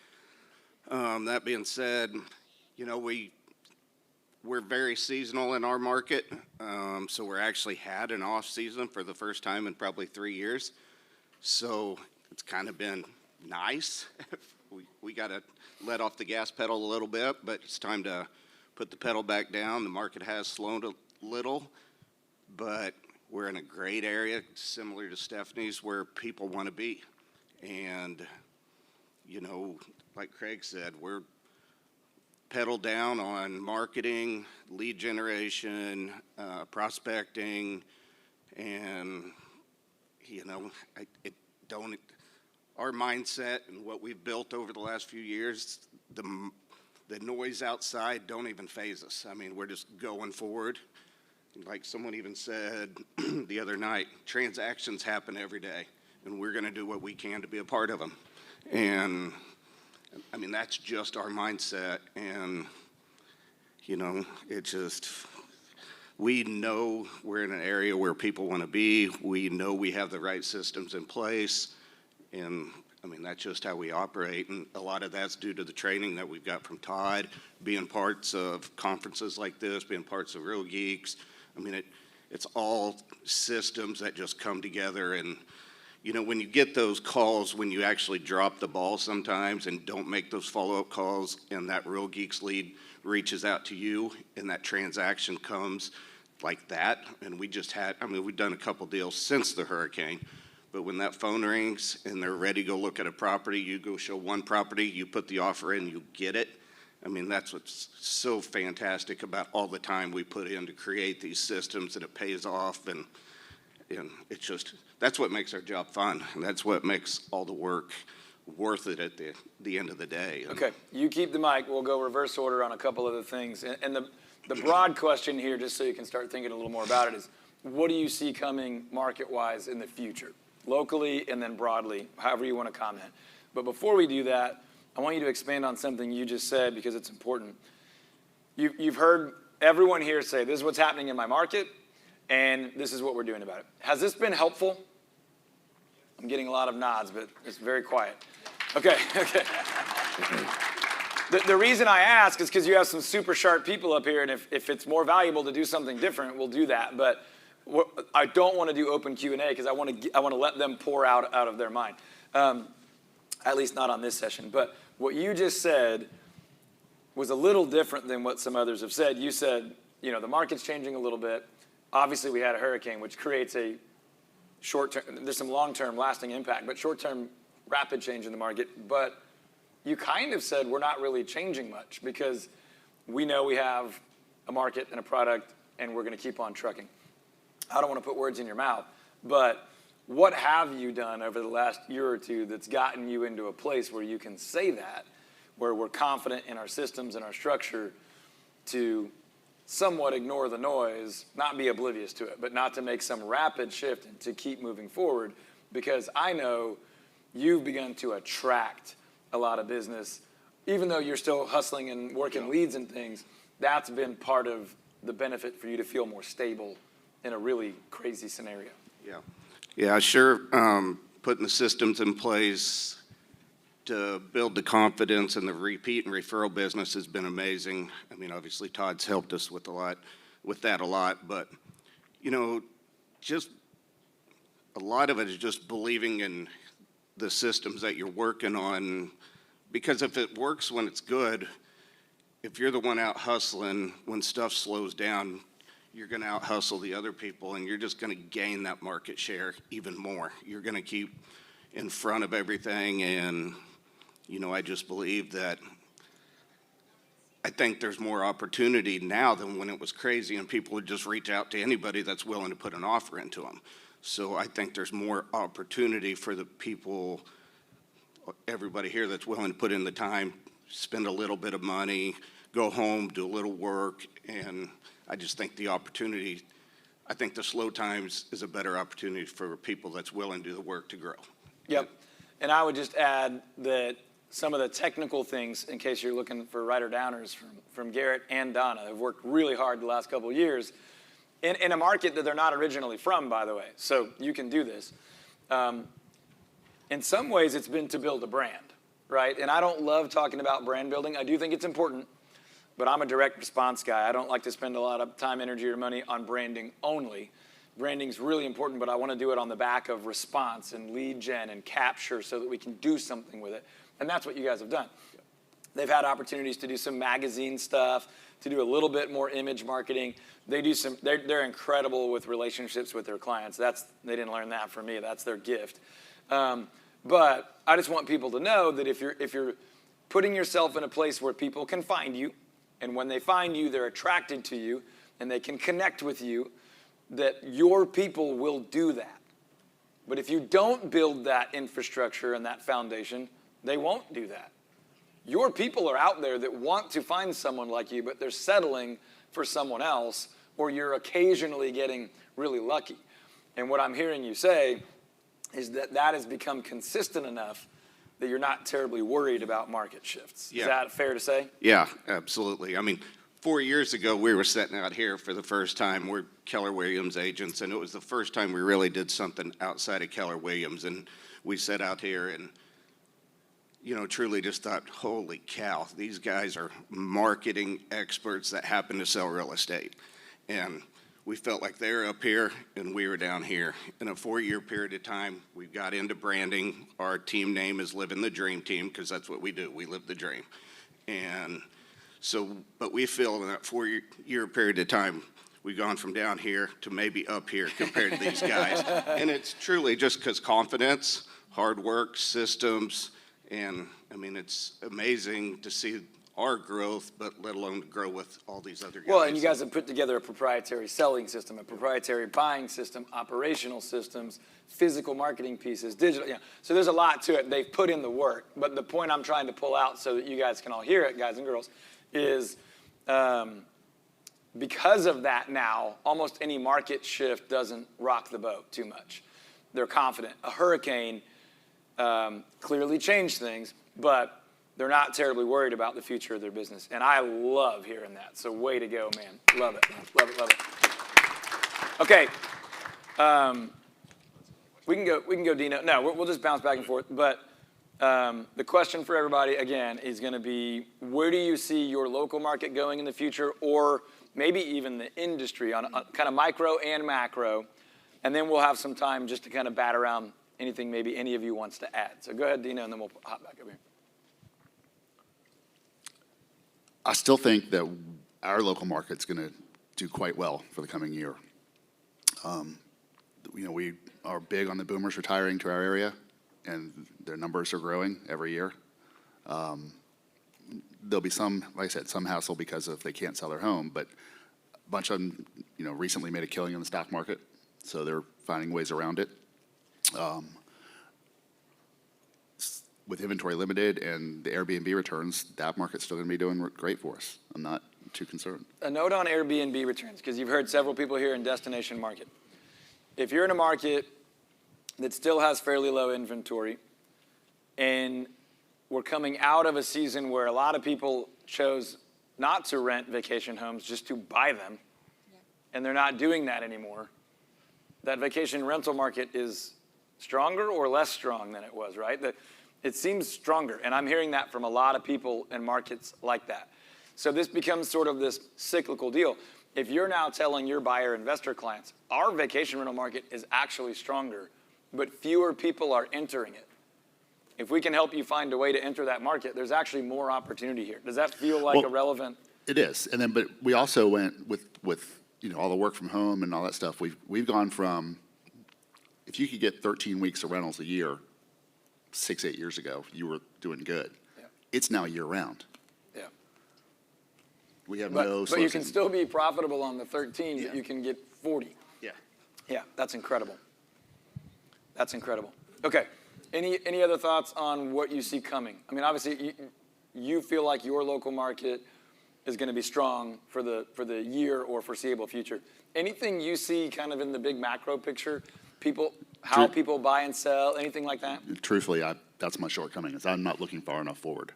That being said, you know, we're very seasonal in our market, so we're actually had an off season for the first time in probably 3 years. So it's kind of been nice. we got to let off the gas pedal a little bit, but it's time to put the pedal back down. The market has slowed a little, but we're in a great area, similar to Stephanie's, where people want to be. And, you know, like Craig said, we're pedal down on marketing, lead generation, prospecting, and, you know, our mindset and what we've built over the last few years, the noise outside don't even faze us. I mean, we're just going forward. Like someone even said the other night, transactions happen every day, and we're going to do what we can to be a part of them. And, I mean, that's just our mindset. And, you know, we know we're in an area where people want to be. We know we have the right systems in place. And, I mean, that's just how we operate. And a lot of that's due to the training that we've got from Todd, being parts of conferences like this, being parts of URGUC. I mean, It's all systems that just come together. And, you know, when you get those calls, when you actually drop the ball sometimes and don't make those follow-up calls, and that Real Geeks lead reaches out to you and that transaction comes like that. And we just had, I mean, we've done a couple deals since the hurricane, but when that phone rings and they're ready to go look at a property, you go show one property, you put the offer in, you get it. I mean, that's what's so fantastic about all the time we put in to create these systems, and it pays off. And it's just, that's what makes our job fun. And that's what makes all the work worth it at the end of the day. Okay, you keep the mic. We'll go reverse order on a couple other things. And the broad question here, just so you can start thinking a little more about it, is what do you see coming market-wise in the future? Locally and then broadly, however you want to comment. But before we do that, I want you to expand on something you just said because it's important. You've heard everyone here say, this is what's happening in my market, and this is what we're doing about it. Has this been helpful? I'm getting a lot of nods, but it's very quiet. Okay. The reason I ask is because you have some super sharp people up here, and if it's more valuable to do something different, we'll do that. But I don't want to do open Q&A because I want to let them pour out of their mind. At least not on this session. But what you just said was a little different than what some others have said. You said, you know, the market's changing a little bit. Obviously, we had a hurricane, which creates a short-term, there's some long-term lasting impact, but short-term rapid change in the market. But you kind of said we're not really changing much because we know we have a market and a product, and we're going to keep on trucking. I don't want to put words in your mouth, but what have you done over the last year or two that's gotten you into a place where you can say that, where we're confident in our systems and our structure to somewhat ignore the noise, not be oblivious to it, but not to make some rapid shift and to keep moving forward? Because I know you've begun to attract a lot of business. Even though you're still hustling and working leads and things, that's been part of the benefit for you to feel more stable in a really crazy scenario. Yeah, sure. Putting the systems in place to build the confidence and the repeat and referral business has been amazing. I mean, obviously Todd's helped us with that a lot, but you know, just a lot of it is just believing in the systems that you're working on, because if it works when it's good, if you're the one out hustling, when stuff slows down, you're going to out hustle the other people, and you're just going to gain that market share even more. You're going to keep in front of everything, and you know, I just believe that I think there's more opportunity now than when it was crazy and people would just reach out to anybody that's willing to put an offer into them. So I think there's more opportunity for the people, everybody here that's willing to put in the time, spend a little bit of money, go home, do a little work, and I just think the opportunity, I think the slow times is a better opportunity for people that's willing to do the work to grow. Yep. And I would just add that some of the technical things, in case you're looking for writer downers from Garrett and Donna, have worked really hard the last couple of years in a market that they're not originally from, by the way. So you can do this. In some ways, it's been to build a brand, right? And I don't love talking about brand building. I do think it's important. But I'm a direct response guy. I don't like to spend a lot of time, energy, or money on branding only. Branding's really important, but I want to do it on the back of response and lead gen and capture so that we can do something with it. And that's what you guys have done. They've had opportunities to do some magazine stuff, to do a little bit more image marketing. They're incredible with relationships with their clients. They didn't learn that from me. That's their gift. But I just want people to know that if you're putting yourself in a place where people can find you, and when they find you, they're attracted to you, and they can connect with you, that your people will do that. But if you don't build that infrastructure and that foundation, they won't do that. Your people are out there that want to find someone like you, but they're settling for someone else, or you're occasionally getting really lucky. And what I'm hearing you say is that that has become consistent enough that you're not terribly worried about market shifts. Yeah. Is that fair to say? Yeah, absolutely. I mean, 4 years ago, we were sitting out here for the first time. We're Keller Williams agents, and it was the first time we really did something outside of Keller Williams. And we sat out here and, you know, truly just thought, holy cow, these guys are marketing experts that happen to sell real estate. And we felt like they're up here and we were down here. In a 4-year period of time, we got into branding. Our team name is Living the Dream Team, because that's what we do. We live the dream. And so, but we feel in that 4-year period of time, we've gone from down here to maybe up here compared to these guys. And it's truly just because confidence, hard work, systems, and I mean, it's amazing to see our growth, but let alone to grow with all these other guys. Well, and you guys have put together a proprietary selling system, a proprietary buying system, operational systems, physical marketing pieces, digital. Yeah. So there's a lot to it. They've put in the work. But the point I'm trying to pull out so that you guys can all hear it, guys and girls, is because of that now, almost any market shift doesn't rock the boat too much. They're confident. A hurricane clearly changed things, but they're not terribly worried about the future of their business. And I love hearing that. So way to go, man. Love it. Love it, love it. Okay. We can go, Dino. No, we'll just bounce back and forth. But the question for everybody, again, is going to be, where do you see your local market going in the future, or maybe even the industry on kind of micro and macro? And then we'll have some time just to kind of bat around anything maybe any of you wants to add. So go ahead, Dino, and then we'll hop back up here. I still think that our local market's going to do quite well for the coming year. We are big on the boomers retiring to our area, and their numbers are growing every year. There'll be some, like I said, some hassle because if they can't sell their home, but a bunch of them, recently made a killing in the stock market, so they're finding ways around it. With inventory limited and the Airbnb returns, that market's still going to be doing great for us. I'm not too concerned. A note on Airbnb returns, because you've heard several people here in destination market. If you're in a market that still has fairly low inventory, and we're coming out of a season where a lot of people chose not to rent vacation homes, just to buy them, and they're not doing that anymore, that vacation rental market is stronger or less strong than it was, right? It seems stronger, and I'm hearing that from a lot of people in markets like that. So this becomes sort of this cyclical deal. If you're now telling your buyer investor clients, our vacation rental market is actually stronger, but fewer people are entering it. If we can help you find a way to enter that market, there's actually more opportunity here. Does that feel like a relevant? It is, and then but we also went with all the work from home and all that stuff. We've gone from, if you could get 13 weeks of rentals a year 6-8 years ago, you were doing good. Yeah. It's now year round. Yeah. We have But you can still be profitable on the 13, but you can get 40. Yeah. Yeah, that's incredible. That's incredible. Okay. Any other thoughts on what you see coming? I mean, obviously, you feel like your local market is going to be strong for the year or foreseeable future. Anything you see kind of in the big macro picture, how people buy and sell, anything like that? Truthfully, that's my shortcoming, is I'm not looking far enough forward.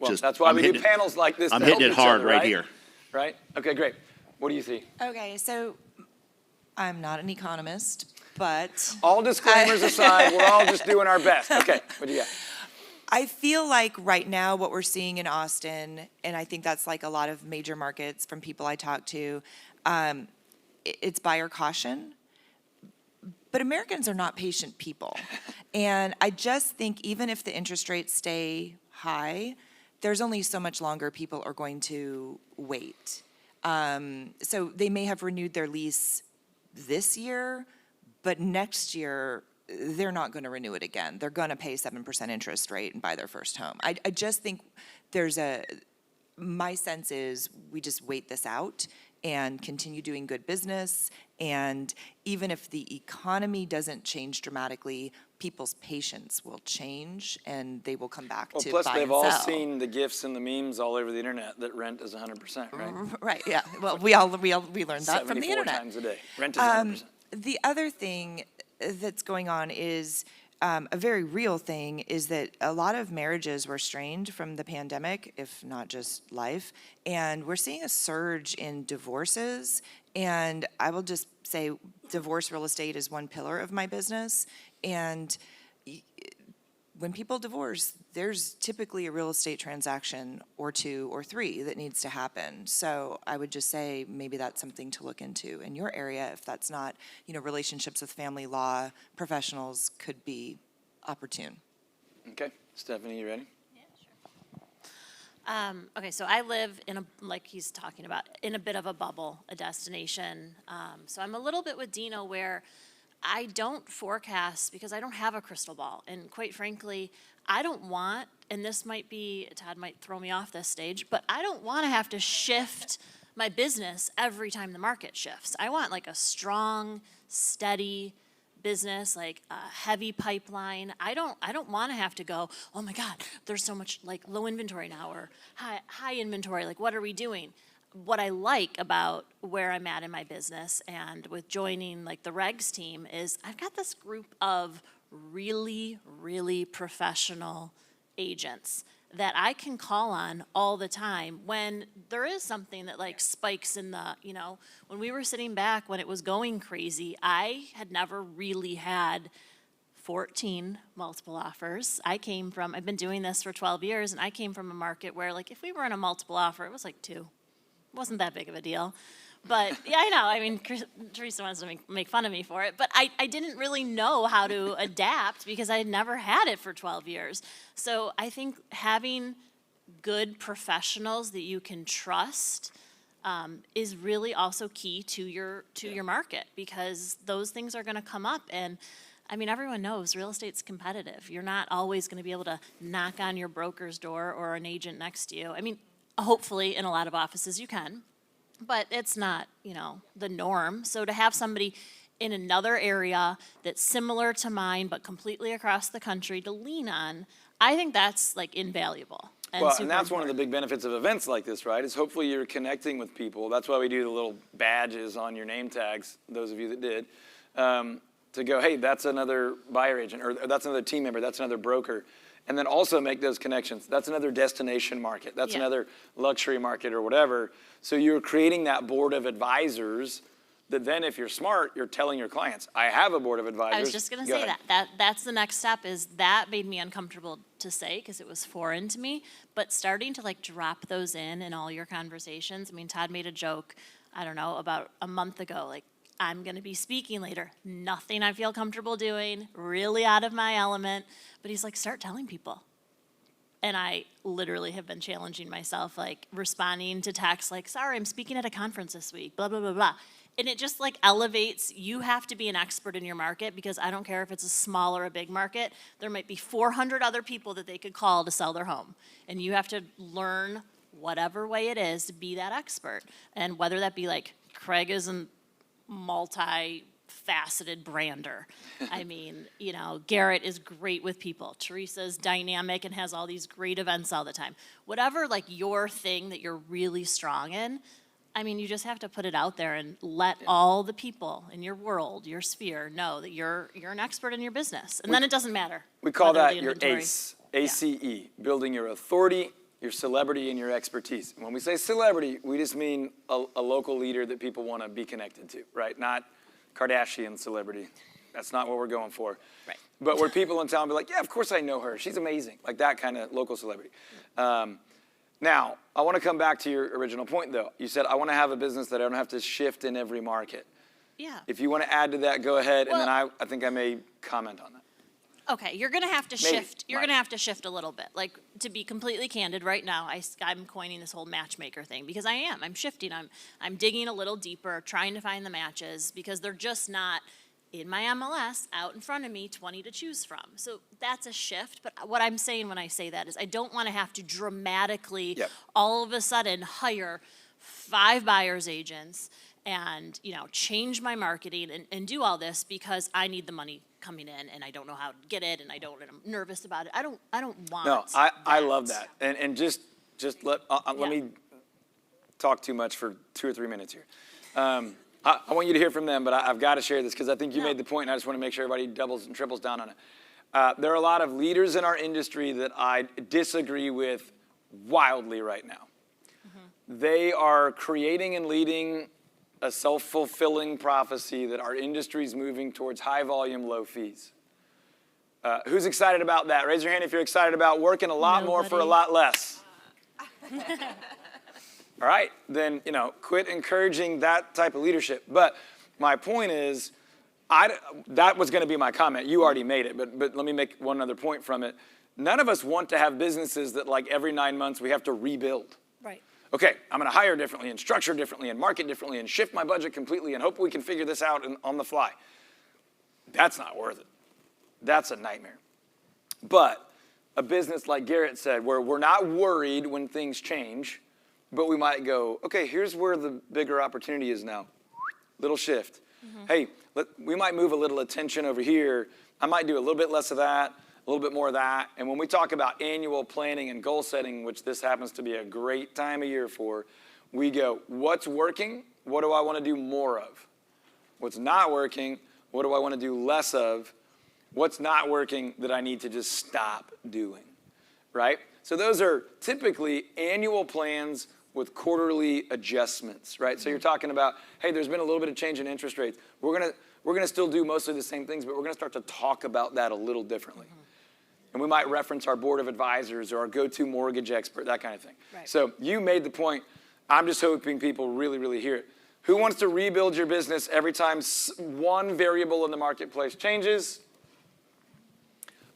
That's why we do panels like this. I'm hitting it hard right here. Right? Okay, great. What do you see? Okay, so I'm not an economist, but all disclaimers aside, we're all just doing our best. Okay, what do you got? I feel like right now what we're seeing in Austin, and I think that's like a lot of major markets from people I talk to, it's buyer caution. But Americans are not patient people. And I just think even if the interest rates stay high, there's only so much longer people are going to wait. So they may have renewed their lease this year, but next year they're not going to renew it again. They're going to pay 7% interest rate and buy their first home. I just think my sense is we just wait this out and continue doing good business. And even if the economy doesn't change dramatically, people's patience will change and they will come back to buy and sell. Plus, they've all seen the GIFs and the memes all over the internet that rent is 100%, right? Right, yeah. Well, we learned that from the internet. 74 times a day. Rent is 100%. The other thing that's going on is a very real thing is that a lot of marriages were strained from the pandemic, if not just life, and we're seeing a surge in divorces. And I will just say divorce real estate is one pillar of my business, and when people divorce, there's typically a real estate transaction or 2 or 3 that needs to happen. So I would just say maybe that's something to look into in your area. If that's not, relationships with family law professionals could be opportune. Okay, Stephanie, you ready? Okay, so I live in like he's talking about, in a bit of a bubble, a destination. So I'm a little bit with Dino where I don't forecast because I don't have a crystal ball. And quite frankly, I don't want, and this might be, Todd might throw me off this stage, but I don't want to have to shift my business every time the market shifts. I want like a strong, steady business, like a heavy pipeline. I don't want to have to go, oh my God, there's so much like low inventory now or high inventory. Like, what are we doing? What I like about where I'm at in my business and with joining like the regs team is I've got this group of really, really professional agents that I can call on all the time when there is something that like spikes in the, when we were sitting back when it was going crazy, I had never really had 14 multiple offers. I've been doing this for 12 years and I came from a market where like if we were in a multiple offer, it was like 2. It wasn't that big of a deal. But yeah, I know. I mean, Teresa wants to make fun of me for it. But I didn't really know how to adapt because I had never had it for 12 years. So I think having good professionals that you can trust is really also key to your market because those things are going to come up. And I mean, everyone knows real estate's competitive. You're not always going to be able to knock on your broker's door or an agent next to you. I mean, hopefully in a lot of offices you can. But it's not, the norm. So to have somebody in another area that's similar to mine but completely across the country to lean on, I think that's like invaluable. And that's one of the big benefits of events like this, right? Is hopefully you're connecting with people. That's why we do the little badges on your name tags, those of you that did, to go, hey, that's another buyer agent, or that's another team member, that's another broker. And then also make those connections. That's another destination market. That's another luxury market or whatever. So you're creating that board of advisors that then if you're smart, you're telling your clients, I have a board of advisors. I was just going to say that's the next step is that made me uncomfortable to say because it was foreign to me. But starting to like drop those in all your conversations. I mean, Todd made a joke, I don't know, about a month ago, like, I'm going to be speaking later. Nothing I feel comfortable doing, really out of my element. But he's like, start telling people. And I literally have been challenging myself, like responding to texts like, sorry, I'm speaking at a conference this week, blah, blah, blah, blah. And it just like elevates, you have to be an expert in your market because I don't care if it's a small or a big market. There might be 400 other people that they could call to sell their home. And you have to learn whatever way it is to be that expert. And whether that be like Craig isn't multi-faceted brander. I mean, Garrett is great with people. Teresa's dynamic and has all these great events all the time. Whatever, like, your thing that you're really strong in, I mean, you just have to put it out there and let all the people in your world, your sphere, know that you're an expert in your business. And then it doesn't matter. We call that your ACE, ACE, building your authority, your celebrity, and your expertise. And when we say celebrity, we just mean a local leader that people want to be connected to, right? Not Kardashian celebrity. That's not what we're going for. Right. But where people in town be like, yeah, of course I know her. She's amazing. Like that kind of local celebrity. Now, I want to come back to your original point, though. You said, I want to have a business that I don't have to shift in every market. Yeah. If you want to add to that, go ahead, and then I think I may comment on that. Okay, you're going to have to shift. You're going to have to shift a little bit. Like, to be completely candid, right now, I'm coining this whole matchmaker thing because I am. I'm shifting. I'm digging a little deeper, trying to find the matches because they're just not in my MLS out in front of me, 20 to choose from. So that's a shift. But what I'm saying when I say that is I don't want to have to dramatically all of a sudden hire 5 buyer's agents and change my marketing and do all this because I need the money coming in and I don't know how to get it and I'm nervous about it. I don't want. No, I love that. And just let me talk too much for 2 or 3 minutes here. I want you to hear from them, but I've got to share this because I think you made the point and I just want to make sure everybody doubles and triples down on it. There are a lot of leaders in our industry that I disagree with wildly right now. Mm-hmm. They are creating and leading a self-fulfilling prophecy that our industry is moving towards high volume, low fees. Who's excited about that? Raise your hand if you're excited about working a lot more for a lot less. All right, then, quit encouraging that type of leadership. But my point is, that was going to be my comment. You already made it, but let me make one other point from it. None of us want to have businesses that like every 9 months we have to rebuild. Right. Okay, I'm going to hire differently and structure differently and market differently and shift my budget completely and hope we can figure this out on the fly. That's not worth it. That's a nightmare. But a business like Garrett said, where we're not worried when things change, but we might go, okay, here's where the bigger opportunity is now. Little shift. Hey, we might move a little attention over here. I might do a little bit less of that, a little bit more of that. And when we talk about annual planning and goal setting, which this happens to be a great time of year for, we go, what's working? What do I want to do more of? What's not working? What do I want to do less of? What's not working that I need to just stop doing, right? So those are typically annual plans with quarterly adjustments, right? So you're talking about, hey, there's been a little bit of change in interest rates. We're gonna still do mostly the same things, but we're gonna start to talk about that a little differently. And we might reference our board of advisors or our go-to mortgage expert, that kind of thing. Right. So you made the point. I'm just hoping people really, really hear it. Who wants to rebuild your business every time one variable in the marketplace changes?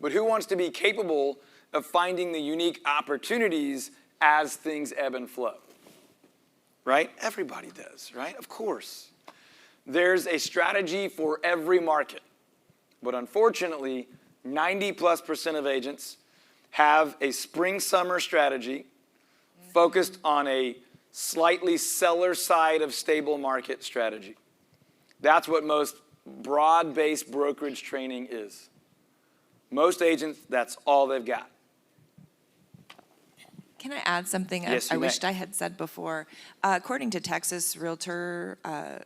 But who wants to be capable of finding the unique opportunities as things ebb and flow? Right? Everybody does, right? Of course. There's a strategy for every market. But unfortunately, 90+% of agents have a spring-summer strategy focused on a slightly seller side of stable market strategy. That's what most broad-based brokerage training is. Most agents, that's all they've got. Can I add something Yes, I you may. wished I had said before? According to Texas Realtor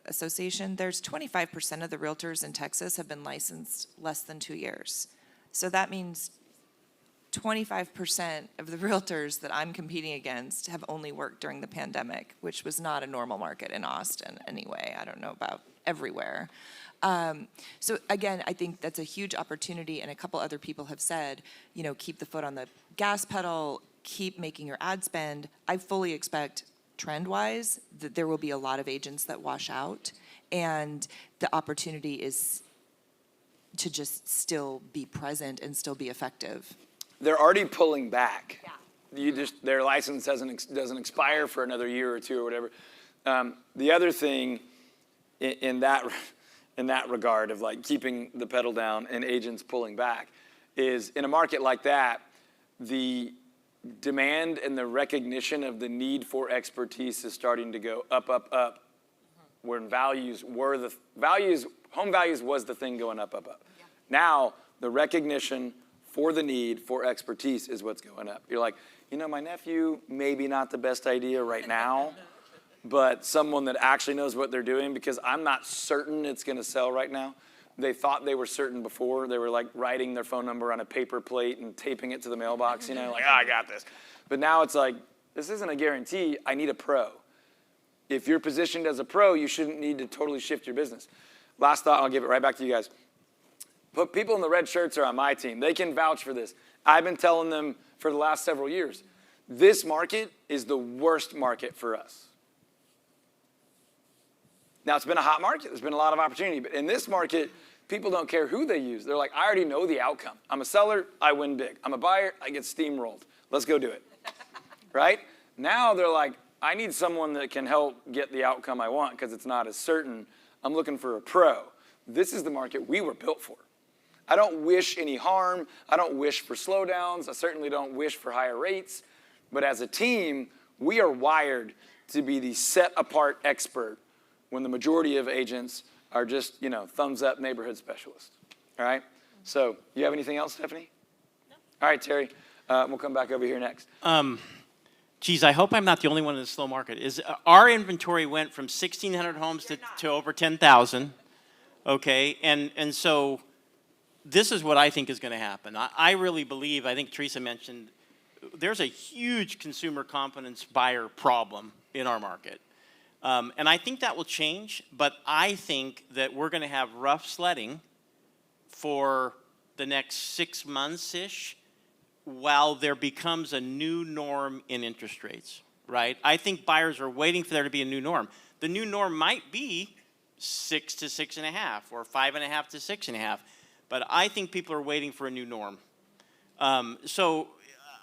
Association, there's 25% of the realtors in Texas have been licensed less than 2 years. So that means 25% of the realtors that I'm competing against have only worked during the pandemic, which was not a normal market in Austin anyway. I don't know about everywhere. So again, I think that's a huge opportunity, and a couple other people have said, keep the foot on the gas pedal, keep making your ad spend. I fully expect, trend-wise, that there will be a lot of agents that wash out, and the opportunity is to just still be present and still be effective. They're already pulling back. Yeah. Their license doesn't expire for another year or two or whatever. The other thing in that regard of like keeping the pedal down and agents pulling back is in a market like that, the demand and the recognition of the need for expertise is starting to go up, up, up. When home values was the thing going up, up, up. Yeah. Now the recognition for the need for expertise is what's going up. You're like, my nephew, maybe not the best idea right now, but someone that actually knows what they're doing, because I'm not certain it's going to sell right now. They thought they were certain before. They were like writing their phone number on a paper plate and taping it to the mailbox, like, I got this. But now it's like, this isn't a guarantee. I need a pro. If you're positioned as a pro, you shouldn't need to totally shift your business. Last thought, I'll give it right back to you guys. But people in the red shirts are on my team. They can vouch for this. I've been telling them for the last several years, this market is the worst market for us. Now, it's been a hot market. There's been a lot of opportunity. But in this market, people don't care who they use. They're like, I already know the outcome. I'm a seller, I win big. I'm a buyer, I get steamrolled. Let's go do it. Right? Now they're like, I need someone that can help get the outcome I want because it's not as certain. I'm looking for a pro. This is the market we were built for. I don't wish any harm. I don't wish for slowdowns. I certainly don't wish for higher rates. But as a team, we are wired to be the set-apart expert when the majority of agents are just, thumbs up neighborhood specialists. All right? So, you have anything else, Stephanie? No. All right, Terry. We'll come back over here next. I hope I'm not the only one in the slow market. Our inventory went from 1,600 homes to over 10,000. Okay, and so this is what I think is going to happen. I really believe, I think Teresa mentioned, there's a huge consumer confidence buyer problem in our market. And I think that will change, but I think that we're going to have rough sledding for the next 6 months-ish while there becomes a new norm in interest rates, right? I think buyers are waiting for there to be a new norm. The new norm might be 6 to 6.5 or 5.5 to 6.5, but I think people are waiting for a new norm. So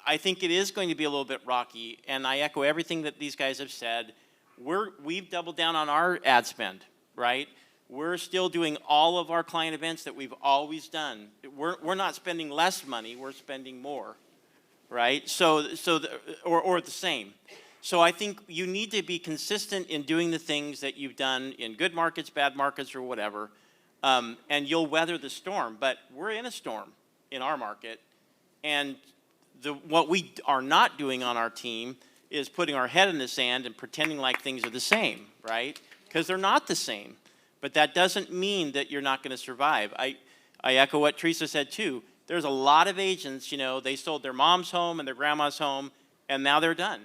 I think it is going to be a little bit rocky, and I echo everything that these guys have said. We've doubled down on our ad spend, right? We're still doing all of our client events that we've always done. We're not spending less money, we're spending more, right? Or the same. So I think you need to be consistent in doing the things that you've done in good markets, bad markets, or whatever, and you'll weather the storm. But we're in a storm in our market, and what we are not doing on our team is putting our head in the sand and pretending like things are the same, right? Because they're not the same. But that doesn't mean that you're not going to survive. I echo what Teresa said too. There's a lot of agents, you know, they sold their mom's home and their grandma's home, and now they're done.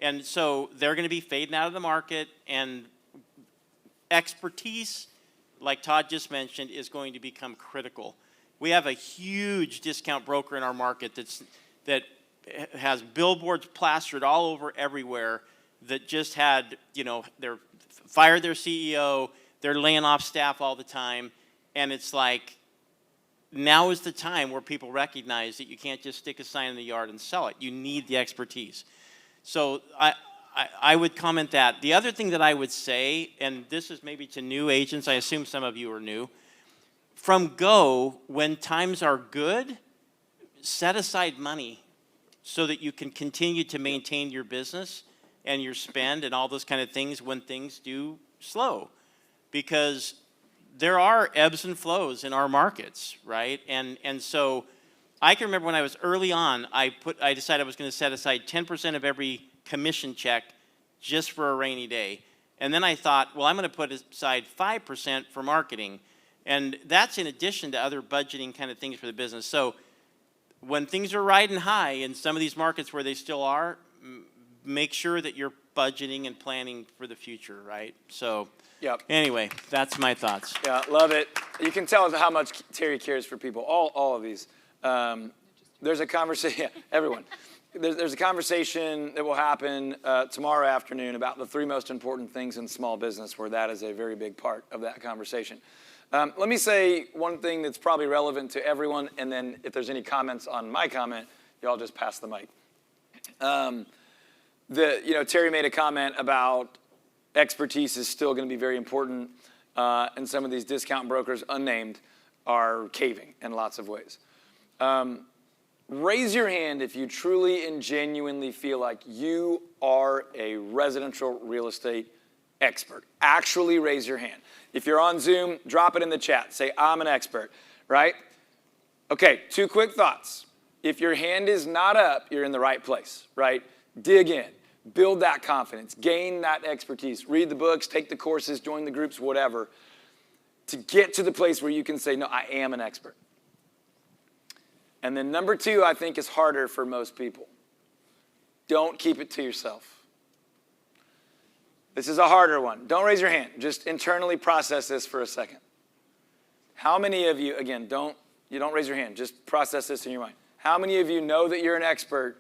And so they're going to be fading out of the market, and expertise, like Todd just mentioned, is going to become critical. We have a huge discount broker in our market that has billboards plastered all over everywhere that just had, you know, they're fired their CEO, they're laying off staff all the time, and it's like, now is the time where people recognize that you can't just stick a sign in the yard and sell it. You need the expertise. So I would comment that. The other thing that I would say, and this is maybe to new agents, I assume some of you are new, from go, when times are good, set aside money so that you can continue to maintain your business and your spend and all those kind of things when things do slow. Because there are ebbs and flows in our markets, right? And so I can remember when I was early on, I decided I was going to set aside 10% of every commission check just for a rainy day. And then I thought, well, I'm going to put aside 5% for marketing. And that's in addition to other budgeting kind of things for the business. So when things are riding high in some of these markets where they still are, make sure that you're budgeting and planning for the future, right? So yep. Anyway, that's my thoughts. Yeah, love it. You can tell how much Terry cares for people, all of these. There's a conversation, yeah, everyone. There's a conversation that will happen tomorrow afternoon about the 3 most important things in small business, where that is a very big part of that conversation. Let me say one thing that's probably relevant to everyone, and then if there's any comments on my comment, y'all just pass the mic. Terry made a comment about expertise is still going to be very important, and some of these discount brokers, unnamed, are caving in lots of ways. Raise your hand if you truly and genuinely feel like you are a residential real estate expert. Actually raise your hand. If you're on Zoom, drop it in the chat. Say, I'm an expert, right? Okay, 2 quick thoughts. If your hand is not up, you're in the right place, right? Dig in. Build that confidence. Gain that expertise. Read the books, take the courses, join the groups, whatever, to get to the place where you can say, no, I am an expert. And then number 2, I think, is harder for most people. Don't keep it to yourself. This is a harder one. Don't raise your hand. Just internally process this for a second. How many of you, again, you don't raise your hand. Just process this in your mind. How many of you know that you're an expert,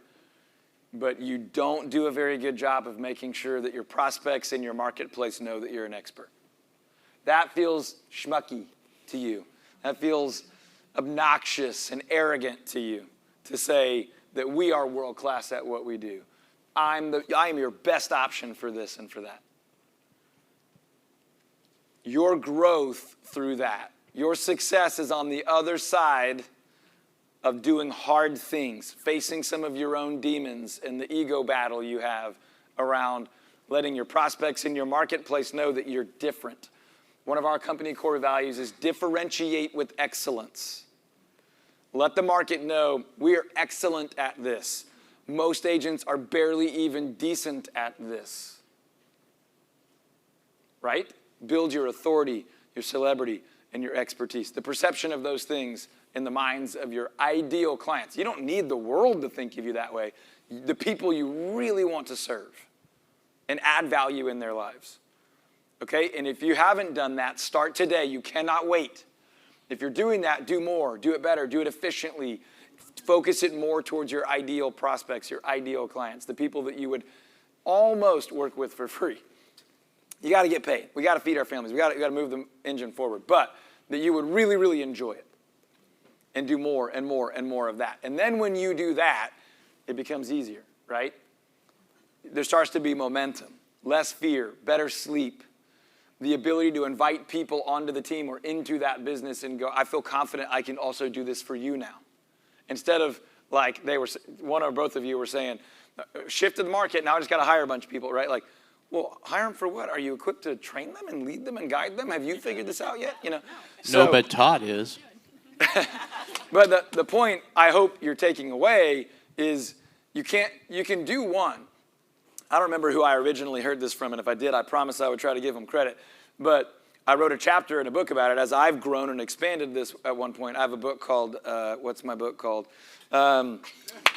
but you don't do a very good job of making sure that your prospects in your marketplace know that you're an expert? That feels schmucky to you. That feels obnoxious and arrogant to you to say that we are world class at what we do. I am your best option for this and for that. Your growth through that, your success is on the other side of doing hard things, facing some of your own demons and the ego battle you have around letting your prospects in your marketplace know that you're different. One of our company core values is differentiate with excellence. Let the market know we are excellent at this. Most agents are barely even decent at this. Right? Build your authority, your celebrity, and your expertise. The perception of those things in the minds of your ideal clients. You don't need the world to think of you that way. The people you really want to serve and add value in their lives. Okay? And if you haven't done that, start today. You cannot wait. If you're doing that, do more, do it better, do it efficiently. Focus it more towards your ideal prospects, your ideal clients, the people that you would almost work with for free. You got to get paid. We got to feed our families. We got to move the engine forward. But that you would really, really enjoy it and do more and more and more of that. And then when you do that, it becomes easier, right? There starts to be momentum, less fear, better sleep, the ability to invite people onto the team or into that business and go, I feel confident I can also do this for you now. Instead of like one or both of you were saying, shifted the market, now I just got to hire a bunch of people, right? Like, well, hire them for what? Are you equipped to train them and lead them and guide them? Have you figured this out yet? You know. No, but Todd is. But the point I hope you're taking away is you can do one. I don't remember who I originally heard this from, and if I did, I promise I would try to give them credit. But I wrote a chapter in a book about it. As I've grown and expanded this at one point, I have a book called, what's my book called? The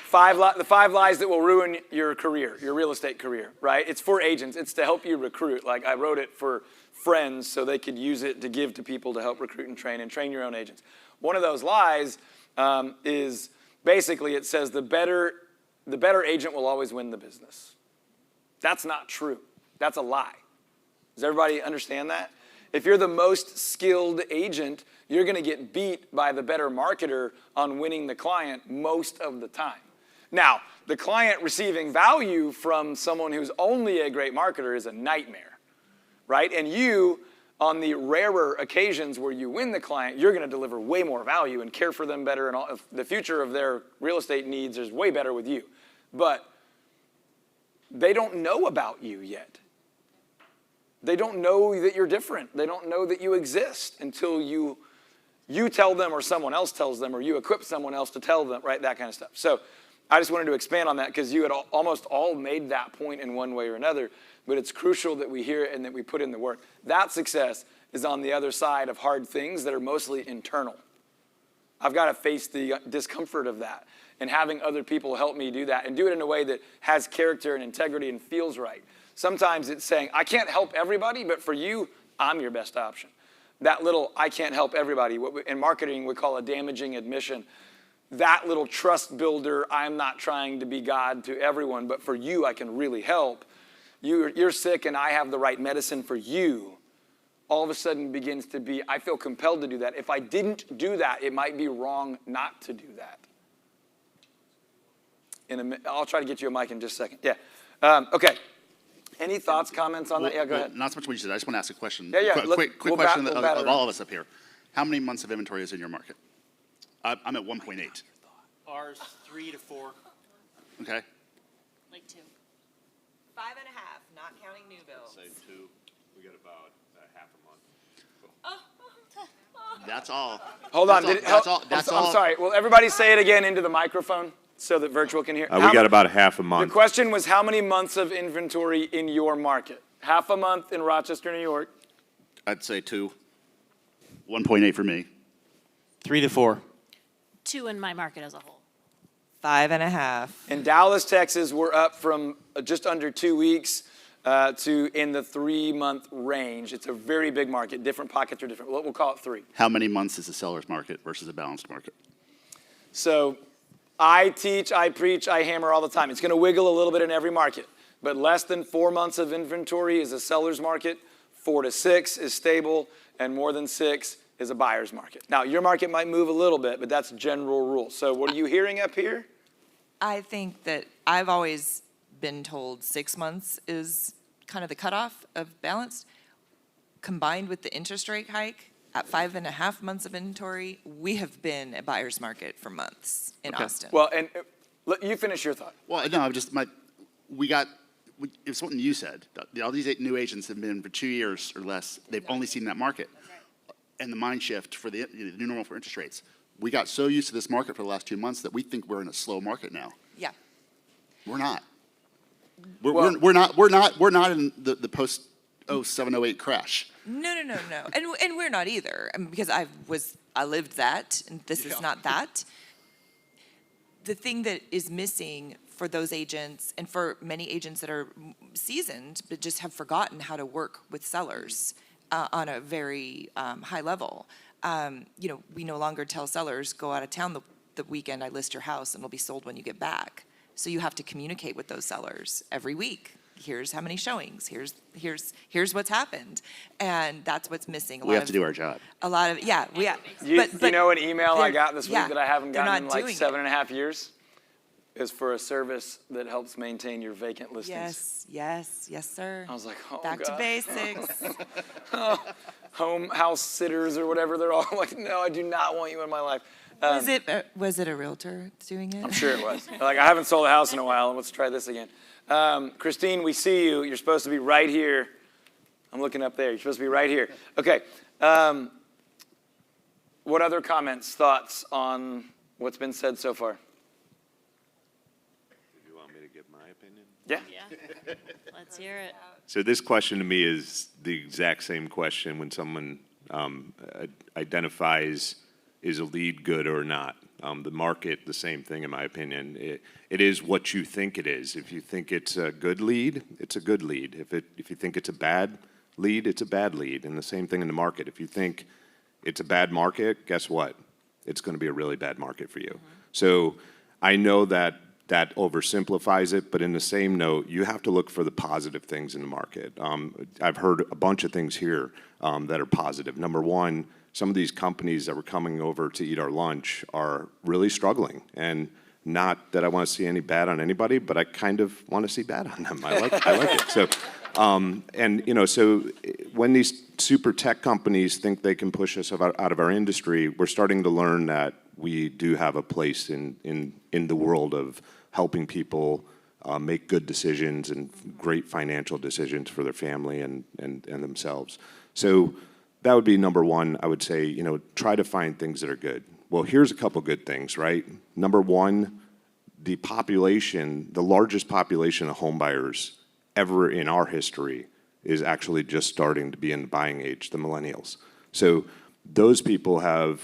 5 Lies That Will Ruin Your Career, your real estate career, right? It's for agents. It's to help you recruit. Like I wrote it for friends so they could use it to give to people to help recruit and train your own agents. One of those lies is basically it says the better agent will always win the business. That's not true. That's a lie. Does everybody understand that? If you're the most skilled agent, you're going to get beat by the better marketer on winning the client most of the time. Now, the client receiving value from someone who's only a great marketer is a nightmare, right? And you, on the rarer occasions where you win the client, you're going to deliver way more value and care for them better, and all, the future of their real estate needs is way better with you. But they don't know about you yet. They don't know that you're different. They don't know that you exist until you tell them or someone else tells them or you equip someone else to tell them, right? That kind of stuff. So I just wanted to expand on that because you had almost all made that point in one way or another, but it's crucial that we hear it and that we put in the work. That success is on the other side of hard things that are mostly internal. I've got to face the discomfort of that and having other people help me do that and do it in a way that has character and integrity and feels right. Sometimes it's saying, I can't help everybody, but for you, I'm your best option. That little, I can't help everybody, what in marketing we call a damaging admission. That little trust builder, I'm not trying to be God to everyone, but for you, I can really help. You're sick and I have the right medicine for you. All of a sudden begins to be, I feel compelled to do that. If I didn't do that, it might be wrong not to do that. I'll try to get you a mic in just a second. Yeah. Okay. Any thoughts, comments on that? Yeah, go ahead. Not so much what you said. I just want to ask a question. Yeah. Quick question of all of us up here. How many months of inventory is in your market? I'm at 1.8. Ours 3 to 4. Okay. Like 2. 5.5, not counting new builds. Say 2. We got about half a month. That's all. Hold on. That's all. I'm sorry. Will everybody say it again into the microphone so that virtual can hear? We got about half a month. The question was how many months of inventory in your market? Half a month in Rochester, New York. I'd say 2. 1.8 for me. 3 to 4. 2 in my market as a whole. 5.5. In Dallas, Texas, we're up from just under 2 weeks to in the 3-month range. It's a very big market. Different pockets are different. We'll call it 3. How many months is a seller's market versus a balanced market? So I teach, I preach, I hammer all the time. It's going to wiggle a little bit in every market. But less than 4 months of inventory is a seller's market. 4 to 6 is stable. And more than 6 is a buyer's market. Now, your market might move a little bit, but that's general rule. So what are you hearing up here? I think that I've always been told 6 months is kind of the cutoff of balanced. Combined with the interest rate hike, at 5.5 months of inventory, we have been a buyer's market for months in Austin. Well, and you finish your thought. Well, no, it's something you said. All these new agents have been for 2 years or less. They've only seen that market. And the mind shift for the new normal for interest rates. We got so used to this market for the last 2 months that we think we're in a slow market now. Yeah. We're not. We're not in the post 07, 08 crash. No. And we're not either. I mean, because I lived that, and this is not that. The thing that is missing for those agents and for many agents that are seasoned but just have forgotten how to work with sellers on a very high level. we no longer tell sellers, go out of town the weekend, I list your house and it'll be sold when you get back. So you have to communicate with those sellers every week. Here's how many showings, here's what's happened. And that's what's missing. We have to do our job. A lot of, yeah. You know an email I got this week yeah, that I haven't they're gotten in not like doing 7.5 years? Is for a service that helps maintain your vacant listings. Yes, sir. I was like, oh, Back to God. basics. House sitters or whatever, they're all like, no, I do not want you in my life. Was it a realtor doing it? I'm sure it was. Like, I haven't sold a house in a while, and let's try this again. Christine, we see you. You're supposed to be right here. I'm looking up there. You're supposed to be right here. Okay. What other comments, thoughts on what's been said so far? You want me to give my opinion? Yeah. Let's hear it. So this question to me is the exact same question when someone identifies is a lead good or not. The market, the same thing in my opinion. It is what you think it is. If you think it's a good lead, it's a good lead. If you think it's a bad lead, it's a bad lead. And the same thing in the market. If you think it's a bad market, guess what? It's going to be a really bad market for you. So I know that oversimplifies it, but in the same note, you have to look for the positive things in the market. I've heard a bunch of things here that are positive. Number one, some of these companies that were coming over to eat our lunch are really struggling. And not that I want to see any bad on anybody, but I kind of want to see bad on them. I like it. So, so when these super tech companies think they can push us out of our industry, we're starting to learn that we do have a place in the world of helping people make good decisions and great financial decisions for their family and themselves. So that would be number one. I would say, try to find things that are good. Well, here's a couple good things, right? Number one, the largest population of home buyers ever in our history is actually just starting to be in the buying age, the millennials. So those people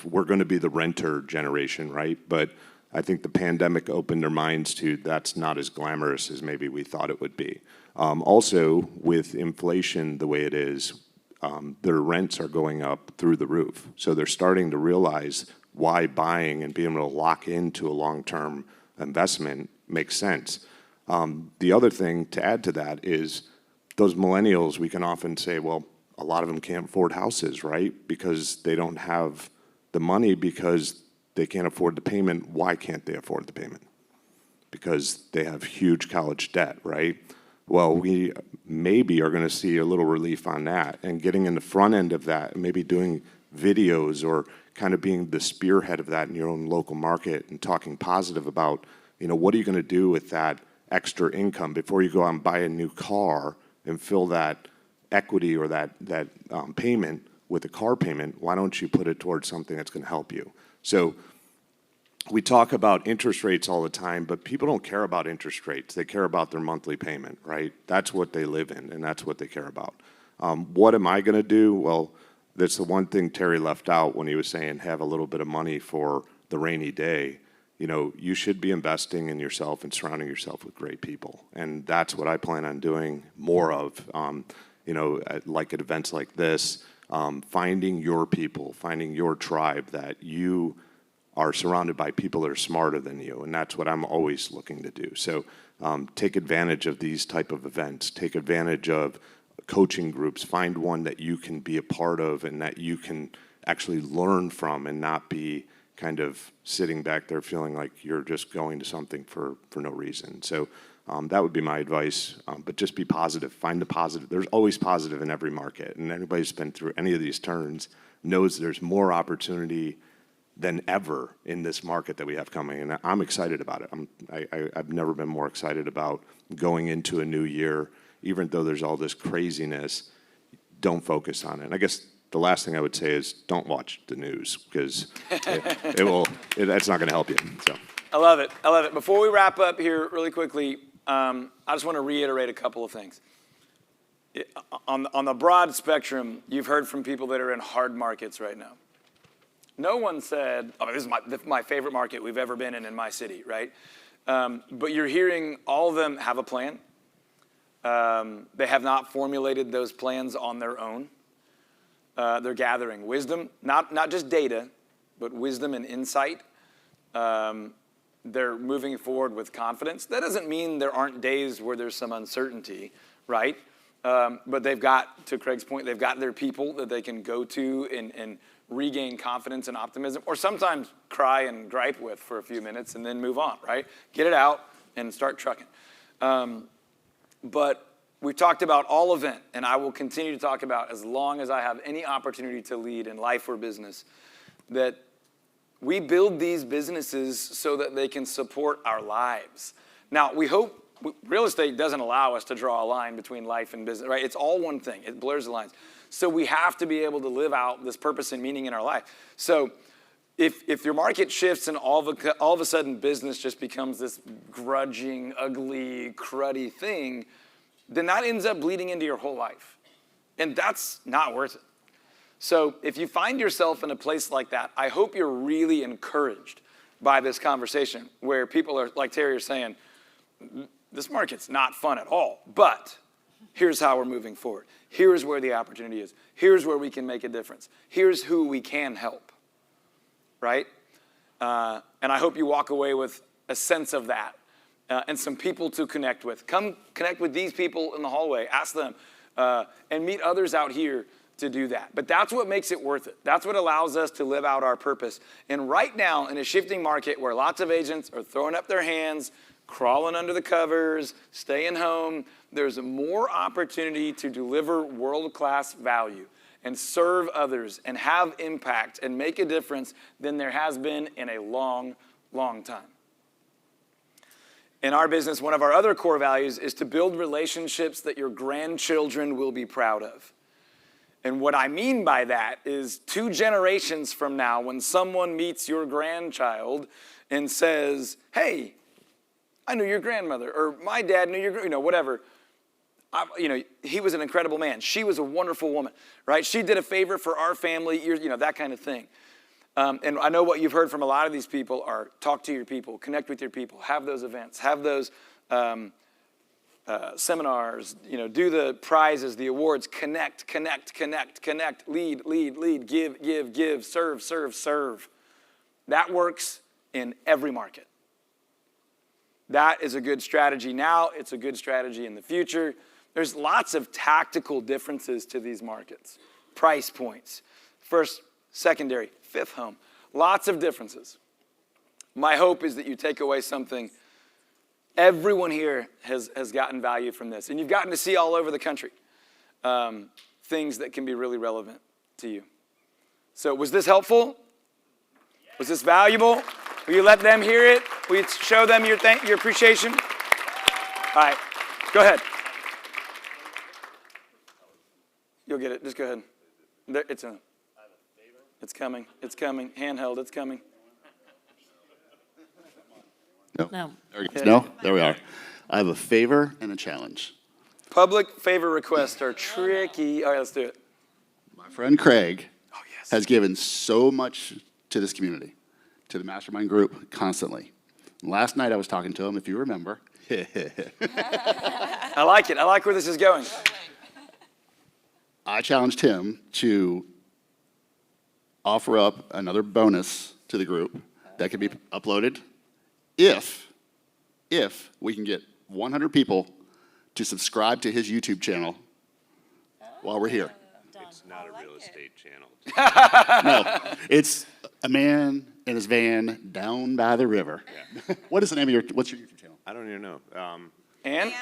we're going to be the renter generation, right? But I think the pandemic opened their minds to that's not as glamorous as maybe we thought it would be. Also, with inflation the way it is, their rents are going up through the roof. So they're starting to realize why buying and being able to lock into a long-term investment makes sense. The other thing to add to that is those millennials, we can often say, well, a lot of them can't afford houses, right? Because they don't have the money because they can't afford the payment. Why can't they afford the payment? Because they have huge college debt, right? Well, we maybe are going to see a little relief on that and getting in the front end of that, maybe doing videos or kind of being the spearhead of that in your own local market and talking positive about, what are you going to do with that extra income before you go out and buy a new car and fill that equity or that payment with a car payment. Why don't you put it towards something that's going to help you? So we talk about interest rates all the time, but people don't care about interest rates. They care about their monthly payment, right? That's what they live in, and that's what they care about. What am I going to do? Well, that's the one thing Terry left out when he was saying have a little bit of money for the rainy day. You should be investing in yourself and surrounding yourself with great people. And that's what I plan on doing more of, like at events like this, finding your people, finding your tribe that you are surrounded by people that are smarter than you. And that's what I'm always looking to do. So take advantage of these type of events. Take advantage of coaching groups. Find one that you can be a part of and that you can actually learn from and not be kind of sitting back there feeling like you're just going to something for no reason. So that would be my advice, but just be positive. Find the positive. There's always positive in every market, and anybody who's been through any of these turns knows there's more opportunity than ever in this market that we have coming, and I'm excited about it. I've never been more excited about going into a new year, even though there's all this craziness. Don't focus on it. And I guess the last thing I would say is don't watch the news because that's not going to help you. So. I love it. Before we wrap up here really quickly, I just want to reiterate a couple of things. On the broad spectrum, you've heard from people that are in hard markets right now. No one said, this is my favorite market we've ever been in my city, right? But you're hearing all of them have a plan. They have not formulated those plans on their own. They're gathering wisdom, not just data, but wisdom and insight. They're moving forward with confidence. That doesn't mean there aren't days where there's some uncertainty, right? But they've got, to Craig's point, they've got their people that they can go to and regain confidence and optimism, or sometimes cry and gripe with for a few minutes and then move on, right? Get it out and start trucking. But we've talked about all event, and I will continue to talk about as long as I have any opportunity to lead in life or business, that we build these businesses so that they can support our lives. Now, we hope real estate doesn't allow us to draw a line between life and business, right? It's all one thing. It blurs the lines. So we have to be able to live out this purpose and meaning in our life. So if your market shifts and all of a sudden business just becomes this grudging, ugly, cruddy thing, then that ends up bleeding into your whole life. And that's not worth it. So if you find yourself in a place like that, I hope you're really encouraged by this conversation where people are, like Terry is saying, this market's not fun at all, but here's how we're moving forward. Here's where the opportunity is. Here's where we can make a difference. Here's who we can help, right? And I hope you walk away with a sense of that and some people to connect with. Come connect with these people in the hallway. Ask them and meet others out here to do that. But that's what makes it worth it. That's what allows us to live out our purpose. And right now, in a shifting market where lots of agents are throwing up their hands, crawling under the covers, staying home, there's more opportunity to deliver world-class value and serve others and have impact and make a difference than there has been in a long, long time. In our business, one of our other core values is to build relationships that your grandchildren will be proud of. And what I mean by that is 2 generations from now, when someone meets your grandchild and says, hey, I knew your grandmother, or my dad knew your, whatever. He was an incredible man. She was a wonderful woman, right? She did a favor for our family, that kind of thing. And I know what you've heard from a lot of these people are talk to your people, connect with your people, have those events, have those seminars, do the prizes, the awards, connect, lead, give, serve. That works in every market. That is a good strategy now. It's a good strategy in the future. There's lots of tactical differences to these markets. Price points, first, secondary, fifth home. Lots of differences. My hope is that you take away something. Everyone here has gotten value from this. And you've gotten to see all over the country things that can be really relevant to you. So was this helpful? Was this valuable? Will you let them hear it? Will you show them your appreciation? All right, go ahead. You'll get it. Just go ahead. It's coming. Handheld, it's coming. No. No? There we are. I have a favor and a challenge. Public favor requests are tricky. All right, let's do it. My friend Craig has given so much to this community, to the mastermind group, constantly. Last night I was talking to him, if you remember. I like it. I like where this is going. I challenged him to offer up another bonus to the group that could be uploaded if we can get 100 people to subscribe to his YouTube channel while we're here. It's not a real estate channel. No, it's a man in his van down by the river. Yeah. What is the name of what's your YouTube channel? I don't even know. And?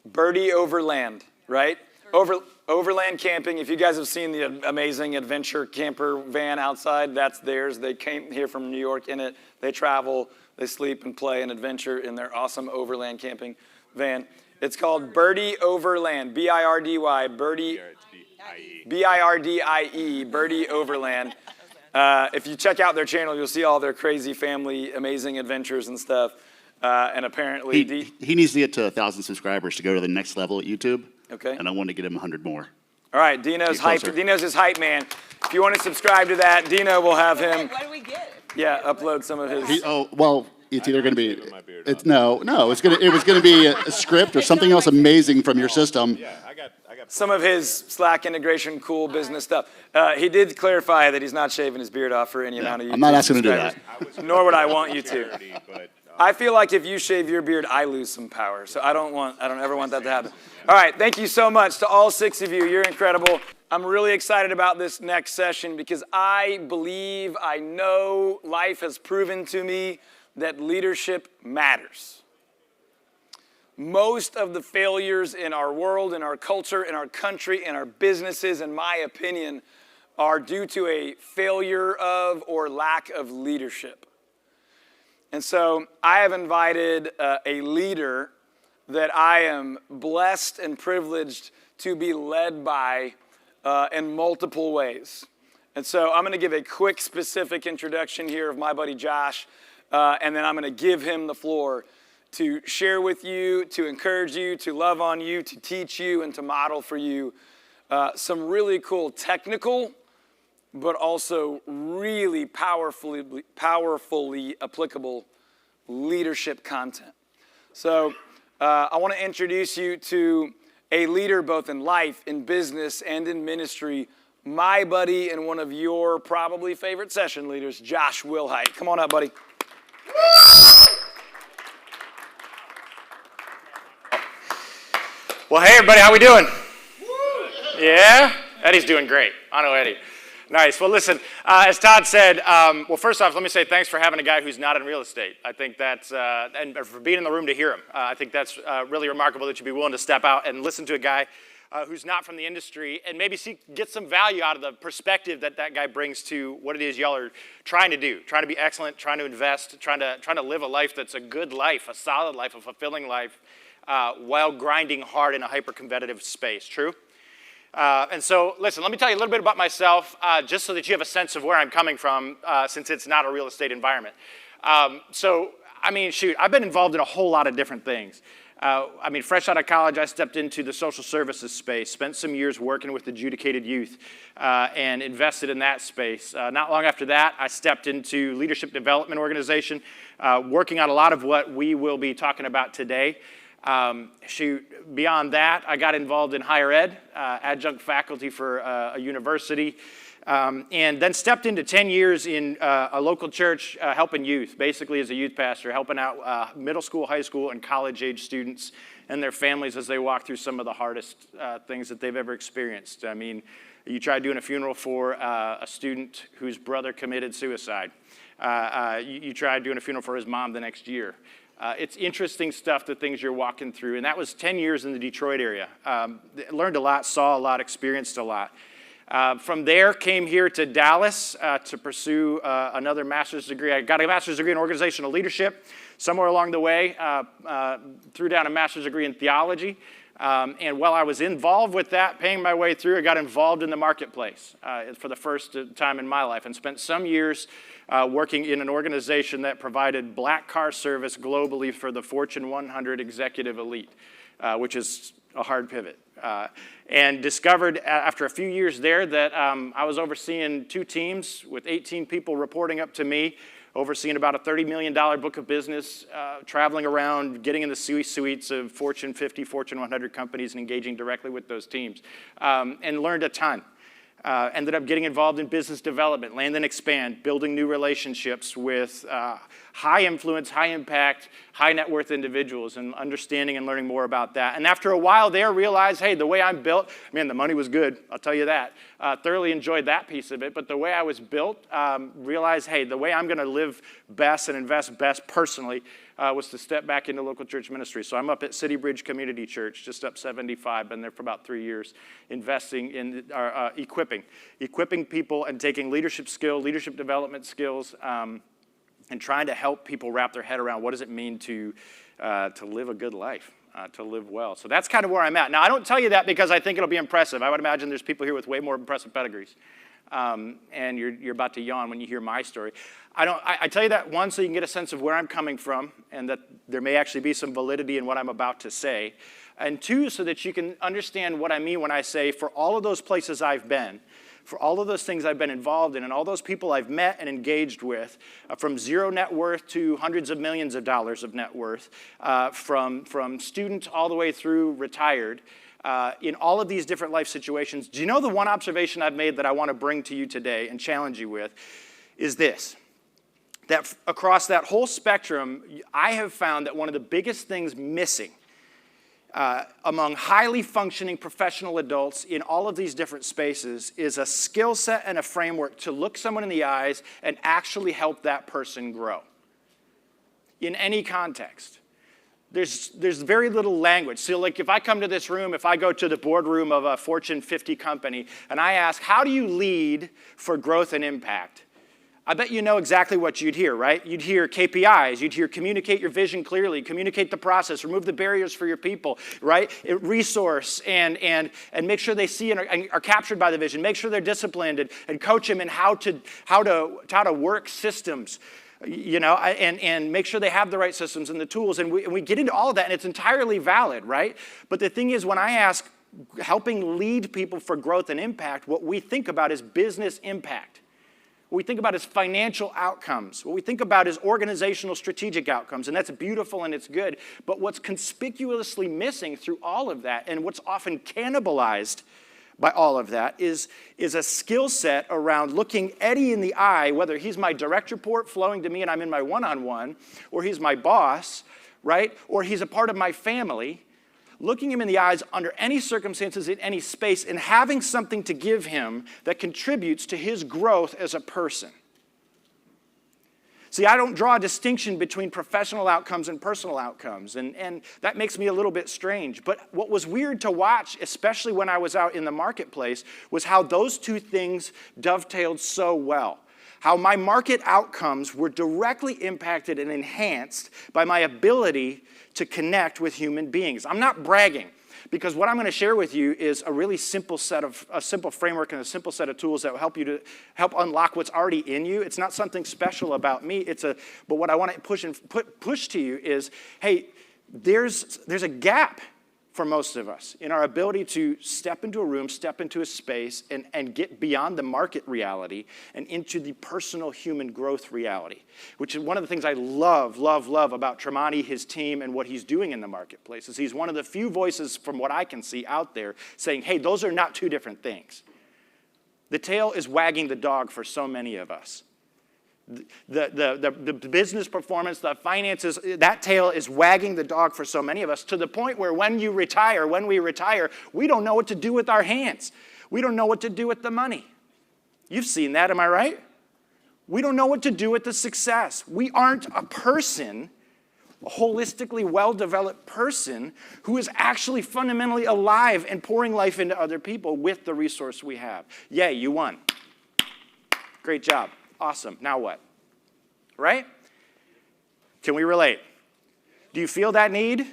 Birdie Overland, right? Overland camping. If you guys have seen the amazing adventure camper van outside, that's theirs. They came here from New York in it. They travel, they sleep and play and adventure in their awesome overland camping van. It's called Birdie Overland, B-I-R-D-Y, Birdie, B-I-R-D-I-E, Birdie Overland. If you check out their channel, you'll see all their crazy family, amazing adventures and stuff. And apparently... He needs to get to 1,000 subscribers to go to the next level at YouTube. Okay. And I want to get him 100 more. All right, Dino's his hype man. If you want to subscribe to that, Dino will have him... What do we get? Yeah, upload some of his... it's either going to be, it's no, it was going to be a script or something else amazing from your system. Yeah, I got some of his Slack integration, cool business stuff. He did clarify that he's not shaving his beard off for any amount of YouTube I'm not asking him to do that. Nor would I want you to. I feel like if you shave your beard, I lose some power. So I don't ever want that to happen. All right, thank you so much to all 6 of you. You're incredible. I'm really excited about this next session because I know life has proven to me that leadership matters. Most of the failures in our world, in our culture, in our country, in our businesses, in my opinion, are due to a failure of or lack of leadership. And so I have invited a leader that I am blessed and privileged to be led by in multiple ways. And so I'm going to give a quick, specific introduction here of my buddy Josh, and then I'm going to give him the floor to share with you, to encourage you, to love on you, to teach you, and to model for you some really cool technical, but also really powerfully applicable leadership content. So I want to introduce you to a leader both in life, in business, and in ministry, my buddy and one of your probably favorite session leaders, Josh Wilhite. Come on up, buddy. Well, hey everybody, how we doing? Yeah? Eddie's doing great. I know Eddie. Nice. Well, listen, as Todd said, well, first off, let me say thanks for having a guy who's not in real estate. I think that's, and for being in the room to hear him. I think that's really remarkable that you'd be willing to step out and listen to a guy who's not from the industry and maybe get some value out of the perspective that that guy brings to what it is y'all are trying to do, trying to be excellent, trying to invest, trying to live a life that's a good life, a solid life, a fulfilling life, while grinding hard in a hyper-competitive space. True? And so, listen, let me tell you a little bit about myself, just so that you have a sense of where I'm coming from, since it's not a real estate environment. So, I mean, shoot, I've been involved in a whole lot of different things. I mean, fresh out of college, I stepped into the social services space, spent some years working with adjudicated youth, and invested in that space. Not long after that, I stepped into leadership development organization, working on a lot of what we will be talking about today. Beyond that, I got involved in higher ed, adjunct faculty for a university, and then stepped into 10 years in a local church helping youth, basically as a youth pastor, helping out middle school, high school, and college-age students and their families as they walk through some of the hardest things that they've ever experienced. I mean, you tried doing a funeral for a student whose brother committed suicide. You tried doing a funeral for his mom the next year. It's interesting stuff, the things you're walking through. And that was 10 years in the Detroit area. Learned a lot, saw a lot, experienced a lot. From there, came here to Dallas to pursue another master's degree. I got a master's degree in organizational leadership. Somewhere along the way, threw down a master's degree in theology. And while I was involved with that, paying my way through, I got involved in the marketplace for the first time in my life and spent some years working in an organization that provided black car service globally for the Fortune 100 executive elite, which is a hard pivot. And discovered after a few years there that I was overseeing 2 teams with 18 people reporting up to me, overseeing about a $30 million book of business, traveling around, getting in the C-suites of Fortune 50, Fortune 100 companies and engaging directly with those teams, and learned a ton. Ended up getting involved in business development, land and expand, building new relationships with high influence, high impact, high net worth individuals, and understanding and learning more about that. And after a while there, realized, hey, the way I'm built, man, the money was good, I'll tell you that. Thoroughly enjoyed that piece of it, but the way I was built, realized, hey, the way I'm gonna live best and invest best personally was to step back into local church ministry. So I'm up at City Bridge Community Church, just up 75, been there for about 3 years, investing in equipping people and taking leadership skill, leadership development skills, and trying to help people wrap their head around what does it mean to live a good life, to live well. So that's kind of where I'm at. Now, I don't tell you that because I think it'll be impressive. I would imagine there's people here with way more impressive pedigrees. And you're about to yawn when you hear my story. I tell you that, one, so you can get a sense of where I'm coming from and that there may actually be some validity in what I'm about to say. And 2, so that you can understand what I mean when I say for all of those places I've been, for all of those things I've been involved in and all those people I've met and engaged with, from zero net worth to hundreds of millions of dollars of net worth, from student all the way through retired, in all of these different life situations. Do you know the one observation I've made that I want to bring to you today and challenge you with is this? That across that whole spectrum, I have found that one of the biggest things missing among highly functioning professional adults in all of these different spaces is a skill set and a framework to look someone in the eyes and actually help that person grow in any context. There's very little language. So like if I come to this room, if I go to the boardroom of a Fortune 50 company and I ask, how do you lead for growth and impact? I bet you know exactly what you'd hear, right? You'd hear KPIs, you'd hear communicate your vision clearly, communicate the process, remove the barriers for your people, right? Resource and make sure they see and are captured by the vision. Make sure they're disciplined and coach them in how to work systems, you know, and make sure they have the right systems and the tools. And we get into all of that, and it's entirely valid, right? But the thing is, when I ask helping lead people for growth and impact, what we think about is business impact. What we think about is financial outcomes. What we think about is organizational strategic outcomes, and that's beautiful and it's good. But what's conspicuously missing through all of that, and what's often cannibalized by all of that, is a skill set around looking Eddie in the eye, whether he's my direct report flowing to me and I'm in my one-on-one, or he's my boss, right? Or he's a part of my family, looking him in the eyes under any circumstances in any space and having something to give him that contributes to his growth as a person. See, I don't draw a distinction between professional outcomes and personal outcomes, and that makes me a little bit strange. But what was weird to watch, especially when I was out in the marketplace, was how those two things dovetailed so well. How my market outcomes were directly impacted and enhanced by my ability to connect with human beings. I'm not bragging, because what I'm going to share with you is a really simple simple framework and a simple set of tools that will help you to help unlock what's already in you. It's not something special about me. But what I want to push to you is, hey, there's a gap for most of us in our ability to step into a room, step into a space, and get beyond the market reality and into the personal human growth reality, which is one of the things I love about Tramonte, his team, and what he's doing in the marketplace. Is he's one of the few voices from what I can see out there saying, hey, those are not two different things. The tail is wagging the dog for so many of us. The business performance, the finances, that tail is wagging the dog for so many of us, to the point where when we retire, we don't know what to do with our hands. We don't know what to do with the money. You've seen that, am I right? We don't know what to do with the success. We aren't a person, a holistically well-developed person who is actually fundamentally alive and pouring life into other people with the resource we have. Yay, you won. Great job. Awesome. Now what? Right? Can we relate? Do you feel that need?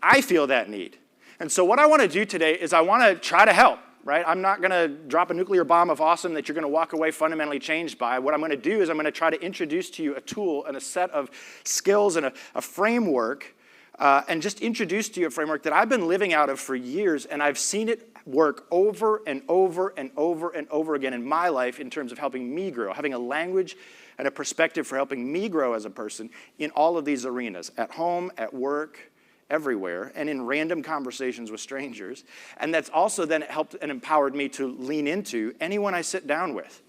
I feel that need. And so what I want to do today is I want to try to help, right? I'm not going to drop a nuclear bomb of awesome that you're going to walk away fundamentally changed by. What I'm going to do is I'm going to try to introduce to you a tool and a set of skills and a framework, and just introduce to you a framework that I've been living out of for years, and I've seen it work over and over and over and over again in my life in terms of helping me grow, having a language and a perspective for helping me grow as a person in all of these arenas, at home, at work, everywhere, and in random conversations with strangers. And that's also then helped and empowered me to lean into anyone I sit down with.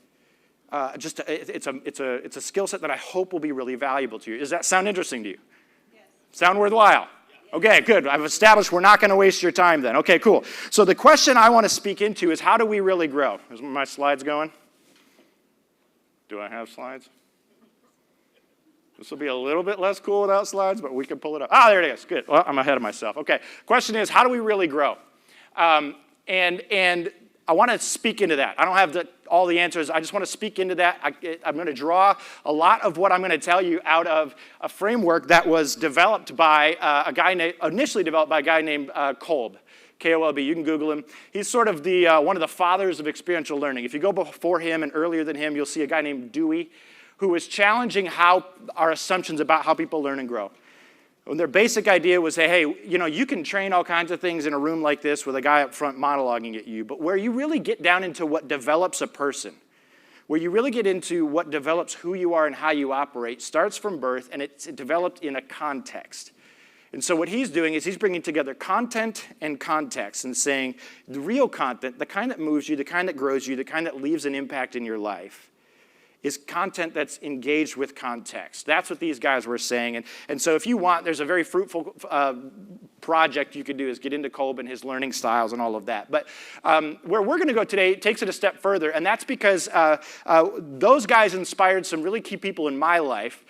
It's a skill set that I hope will be really valuable to you. Does that sound interesting to you? Yes. Sound worthwhile? Okay, good. I've established we're not going to waste your time then. Okay, cool. So the question I want to speak into is, how do we really grow? Is my slides going? Do I have slides? This will be a little bit less cool without slides, but we can pull it up. Ah, there it is. Good. Well, I'm ahead of myself. Okay. Question is, how do we really grow? And I want to speak into that. I don't have all the answers. I just want to speak into that. I'm going to draw a lot of what I'm going to tell you out of a framework that was developed by initially developed by a guy named Kolb. K-O-L-B. You can Google him. He's sort of one of the fathers of experiential learning. If you go before him and earlier than him, you'll see a guy named Dewey, who is challenging our assumptions about how people learn and grow. And their basic idea was, hey, you can train all kinds of things in a room like this with a guy up front monologuing at you, but where you really get down into what develops a person, where you really get into what develops who you are and how you operate, starts from birth, and it's developed in a context. And so what he's doing is he's bringing together content and context and saying the real content, the kind that moves you, the kind that grows you, the kind that leaves an impact in your life, is content that's engaged with context. That's what these guys were saying. And so if you want, there's a very fruitful project you could do is get into Kolb and his learning styles and all of that. But where we're going to go today takes it a step further, and that's because those guys inspired some really key people in my life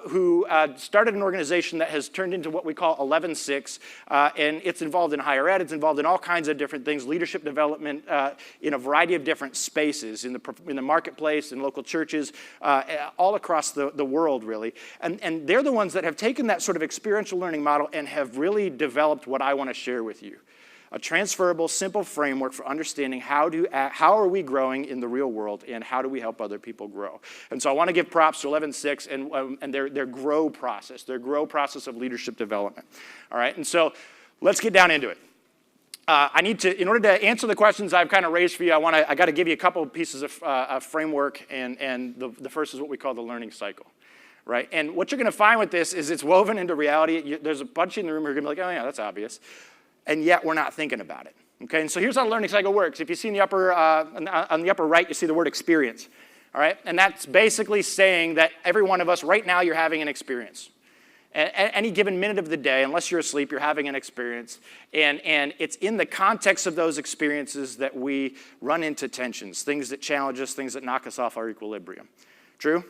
who started an organization that has turned into what we call 11-6, and it's involved in higher ed, it's involved in all kinds of different things, leadership development in a variety of different spaces, in the marketplace, in local churches, all across the world, really. And they're the ones that have taken that sort of experiential learning model and have really developed what I want to share with you. A transferable, simple framework for understanding how are we growing in the real world and how do we help other people grow. And so I want to give props to 11-6 and their grow process of leadership development. All right, and so let's get down into it. I need to, in order to answer the questions I've kind of raised for you, I got to give you a couple of pieces of framework, and the first is what we call the learning cycle. Right? And what you're going to find with this is it's woven into reality. There's a bunch in the room who are going to be like, oh, yeah, that's obvious. And yet we're not thinking about it. Okay? And so here's how the learning cycle works. If you see in the upper, on the upper right, you see the word experience. All right? And that's basically saying that every one of us, right now, you're having an experience. At any given minute of the day, unless you're asleep, you're having an experience. And it's in the context of those experiences that we run into tensions, things that challenge us, things that knock us off our equilibrium. True?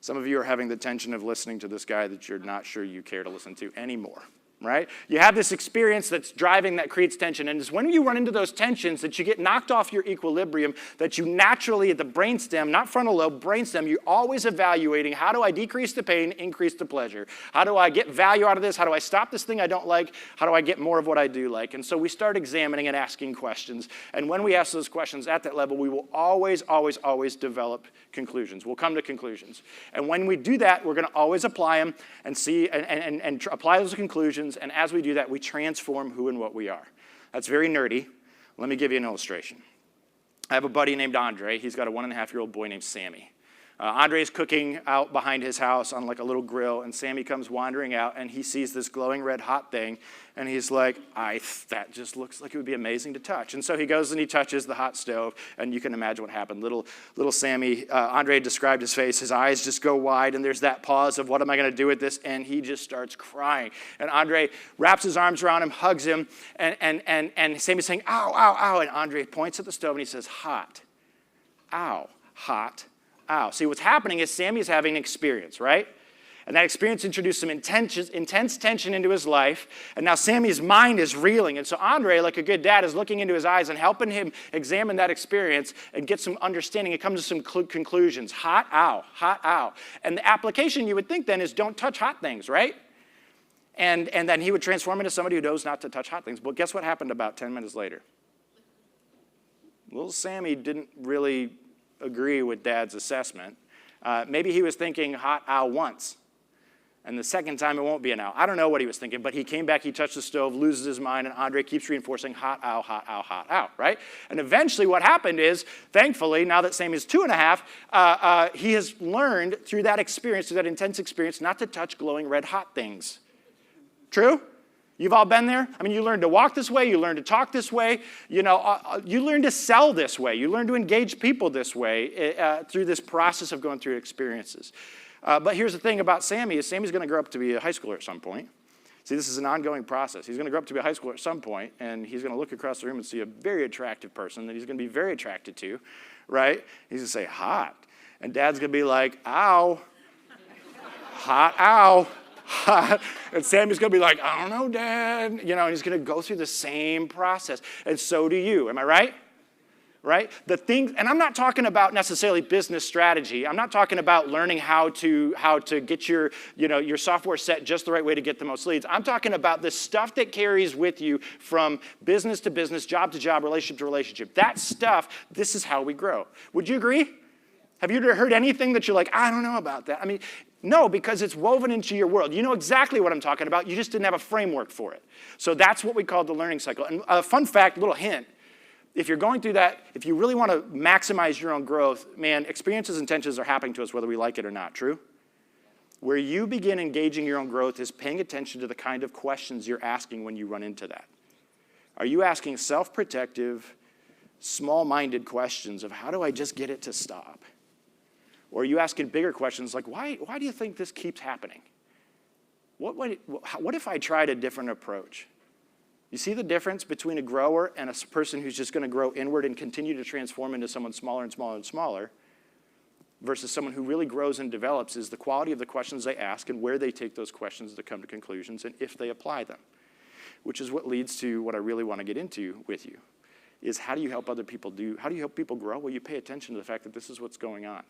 Some of you are having the tension of listening to this guy that you're not sure you care to listen to anymore, right? You have this experience that's driving, that creates tension, and it's when you run into those tensions that you get knocked off your equilibrium, that you naturally, at the brainstem, not frontal lobe, brainstem, you're always evaluating, how do I decrease the pain, increase the pleasure? How do I get value out of this? How do I stop this thing I don't like? How do I get more of what I do like? And so we start examining and asking questions, and when we ask those questions at that level, we will always, always, always develop conclusions. We'll come to conclusions. And when we do that, we're going to always apply them and see and apply those conclusions. And as we do that, we transform who and what we are. That's very nerdy. Let me give you an illustration. I have a buddy named Andre. He's got a 1.5-year-old boy named Sammy. Andre's cooking out behind his house on like a little grill, and Sammy comes wandering out, and he sees this glowing red hot thing, and he's like, that just looks like it would be amazing to touch. And so he goes and he touches the hot stove, and you can imagine what happened. Little Sammy, Andre described his face, his eyes just go wide, and there's that pause of what am I going to do with this, and he just starts crying. And Andre wraps his arms around him, hugs him, and Sammy's saying, ow, ow, ow, and Andre points at the stove, and he says, hot, ow, hot, ow. See, what's happening is Sammy's having an experience, right? And that experience introduced some intense tension into his life. And now Sammy's mind is reeling. And so Andre, like a good dad, is looking into his eyes and helping him examine that experience and get some understanding and come to some conclusions. Hot, ow, hot, ow. And the application you would think then is don't touch hot things, right? And then he would transform into somebody who knows not to touch hot things. But guess what happened about 10 minutes later? Little Sammy didn't really agree with Dad's assessment. Maybe he was thinking hot ow once, and the second time it won't be an ow. I don't know what he was thinking, but he came back, he touched the stove, loses his mind, and Andre keeps reinforcing hot ow, hot ow, hot ow, right? And eventually what happened is, thankfully, now that Sammy's 2.5, he has learned through that experience, through that intense experience, not to touch glowing red hot things. True? You've all been there? I mean, you learn to walk this way, you learn to talk this way, you learn to sell this way, you learn to engage people this way through this process of going through experiences. But here's the thing about Sammy, is Sammy's going to grow up to be a high schooler at some point. See, this is an ongoing process. He's going to grow up to be a high schooler at some point, and he's going to look across the room and see a very attractive person that he's going to be very attracted to, right? He's going to say, hot. And Dad's going to be like, ow, hot, ow. And Sammy's going to be like, I don't know, Dad. And he's going to go through the same process. And so do you. Am I right? Right? The thing, and I'm not talking about necessarily business strategy. I'm not talking about learning how to get your software set just the right way to get the most leads. I'm talking about the stuff that carries with you from business to business, job to job, relationship to relationship. That stuff, this is how we grow. Would you agree? Have you heard anything that you're like, I don't know about that? I mean, No, because it's woven into your world. You know exactly what I'm talking about. You just didn't have a framework for it. So that's what we call the learning cycle. And a fun fact, little hint, if you're going through that, if you really want to maximize your own growth, man, experiences and tensions are happening to us whether we like it or not, true? Where you begin engaging your own growth is paying attention to the kind of questions you're asking when you run into that. Are you asking self-protective, small-minded questions of how do I just get it to stop? Or are you asking bigger questions like, why do you think this keeps happening? What if I tried a different approach? You see the difference between a grower and a person who's just going to grow inward and continue to transform into someone smaller and smaller and smaller versus someone who really grows and develops is the quality of the questions they ask and where they take those questions to come to conclusions and if they apply them, which is what leads to what I really want to get into with you, is how do you help other people how do you help people grow? Well, you pay attention to the fact that this is what's going on.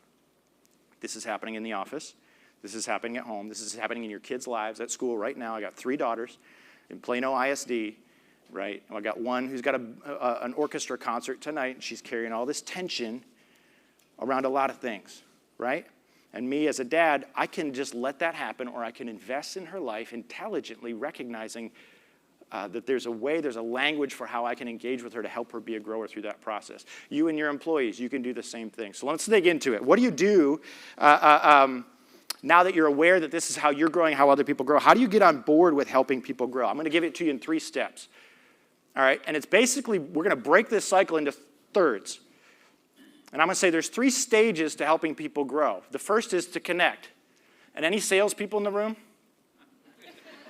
This is happening in the office. This is happening at home. This is happening in your kids' lives at school right now. I got 3 daughters in Plano ISD, right? And I got one who's got an orchestra concert tonight, and she's carrying all this tension around a lot of things, right? And me as a dad, I can just let that happen, or I can invest in her life intelligently, recognizing that there's a way, there's a language for how I can engage with her to help her be a grower through that process. You and your employees, you can do the same thing. So let's dig into it. What do you do now that you're aware that this is how you're growing, how other people grow? How do you get on board with helping people grow? I'm going to give it to you in 3 steps. All right, and it's basically, we're going to break this cycle into thirds. And I'm going to say there's 3 stages to helping people grow. The first is to connect. And any salespeople in the room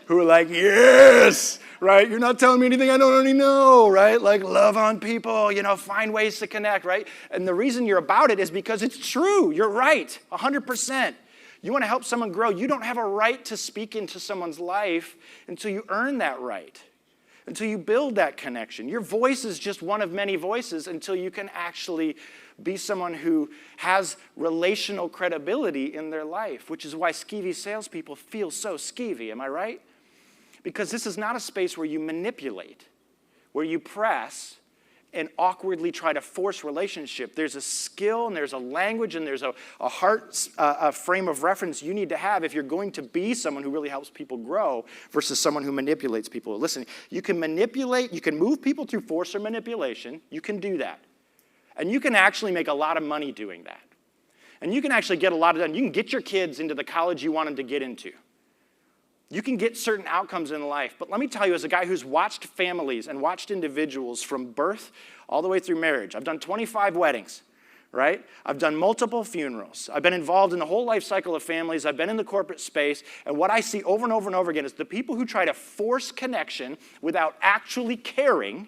who are like, yes, right? You're not telling me anything I don't already know, right? Like, love on people, find ways to connect, right? And the reason you're about it is because it's true. You're right, 100%. You want to help someone grow. You don't have a right to speak into someone's life until you earn that right, until you build that connection. Your voice is just one of many voices until you can actually be someone who has relational credibility in their life, which is why skeevy salespeople feel so skeevy. Am I right? Because this is not a space where you manipulate, where you press and awkwardly try to force relationship. There's a skill and there's a language and there's a heart a frame of reference you need to have if you're going to be someone who really helps people grow versus someone who manipulates people. Listen, you can manipulate, you can move people through force or manipulation. You can do that. And you can actually make a lot of money doing that. And you can actually get a lot done. You can get your kids into the college you want them to get into. You can get certain outcomes in life. But let me tell you, as a guy who's watched families and watched individuals from birth all the way through marriage, I've done 25 weddings, right? I've done multiple funerals. I've been involved in the whole life cycle of families. I've been in the corporate space. And what I see over and over and over again is the people who try to force connection without actually caring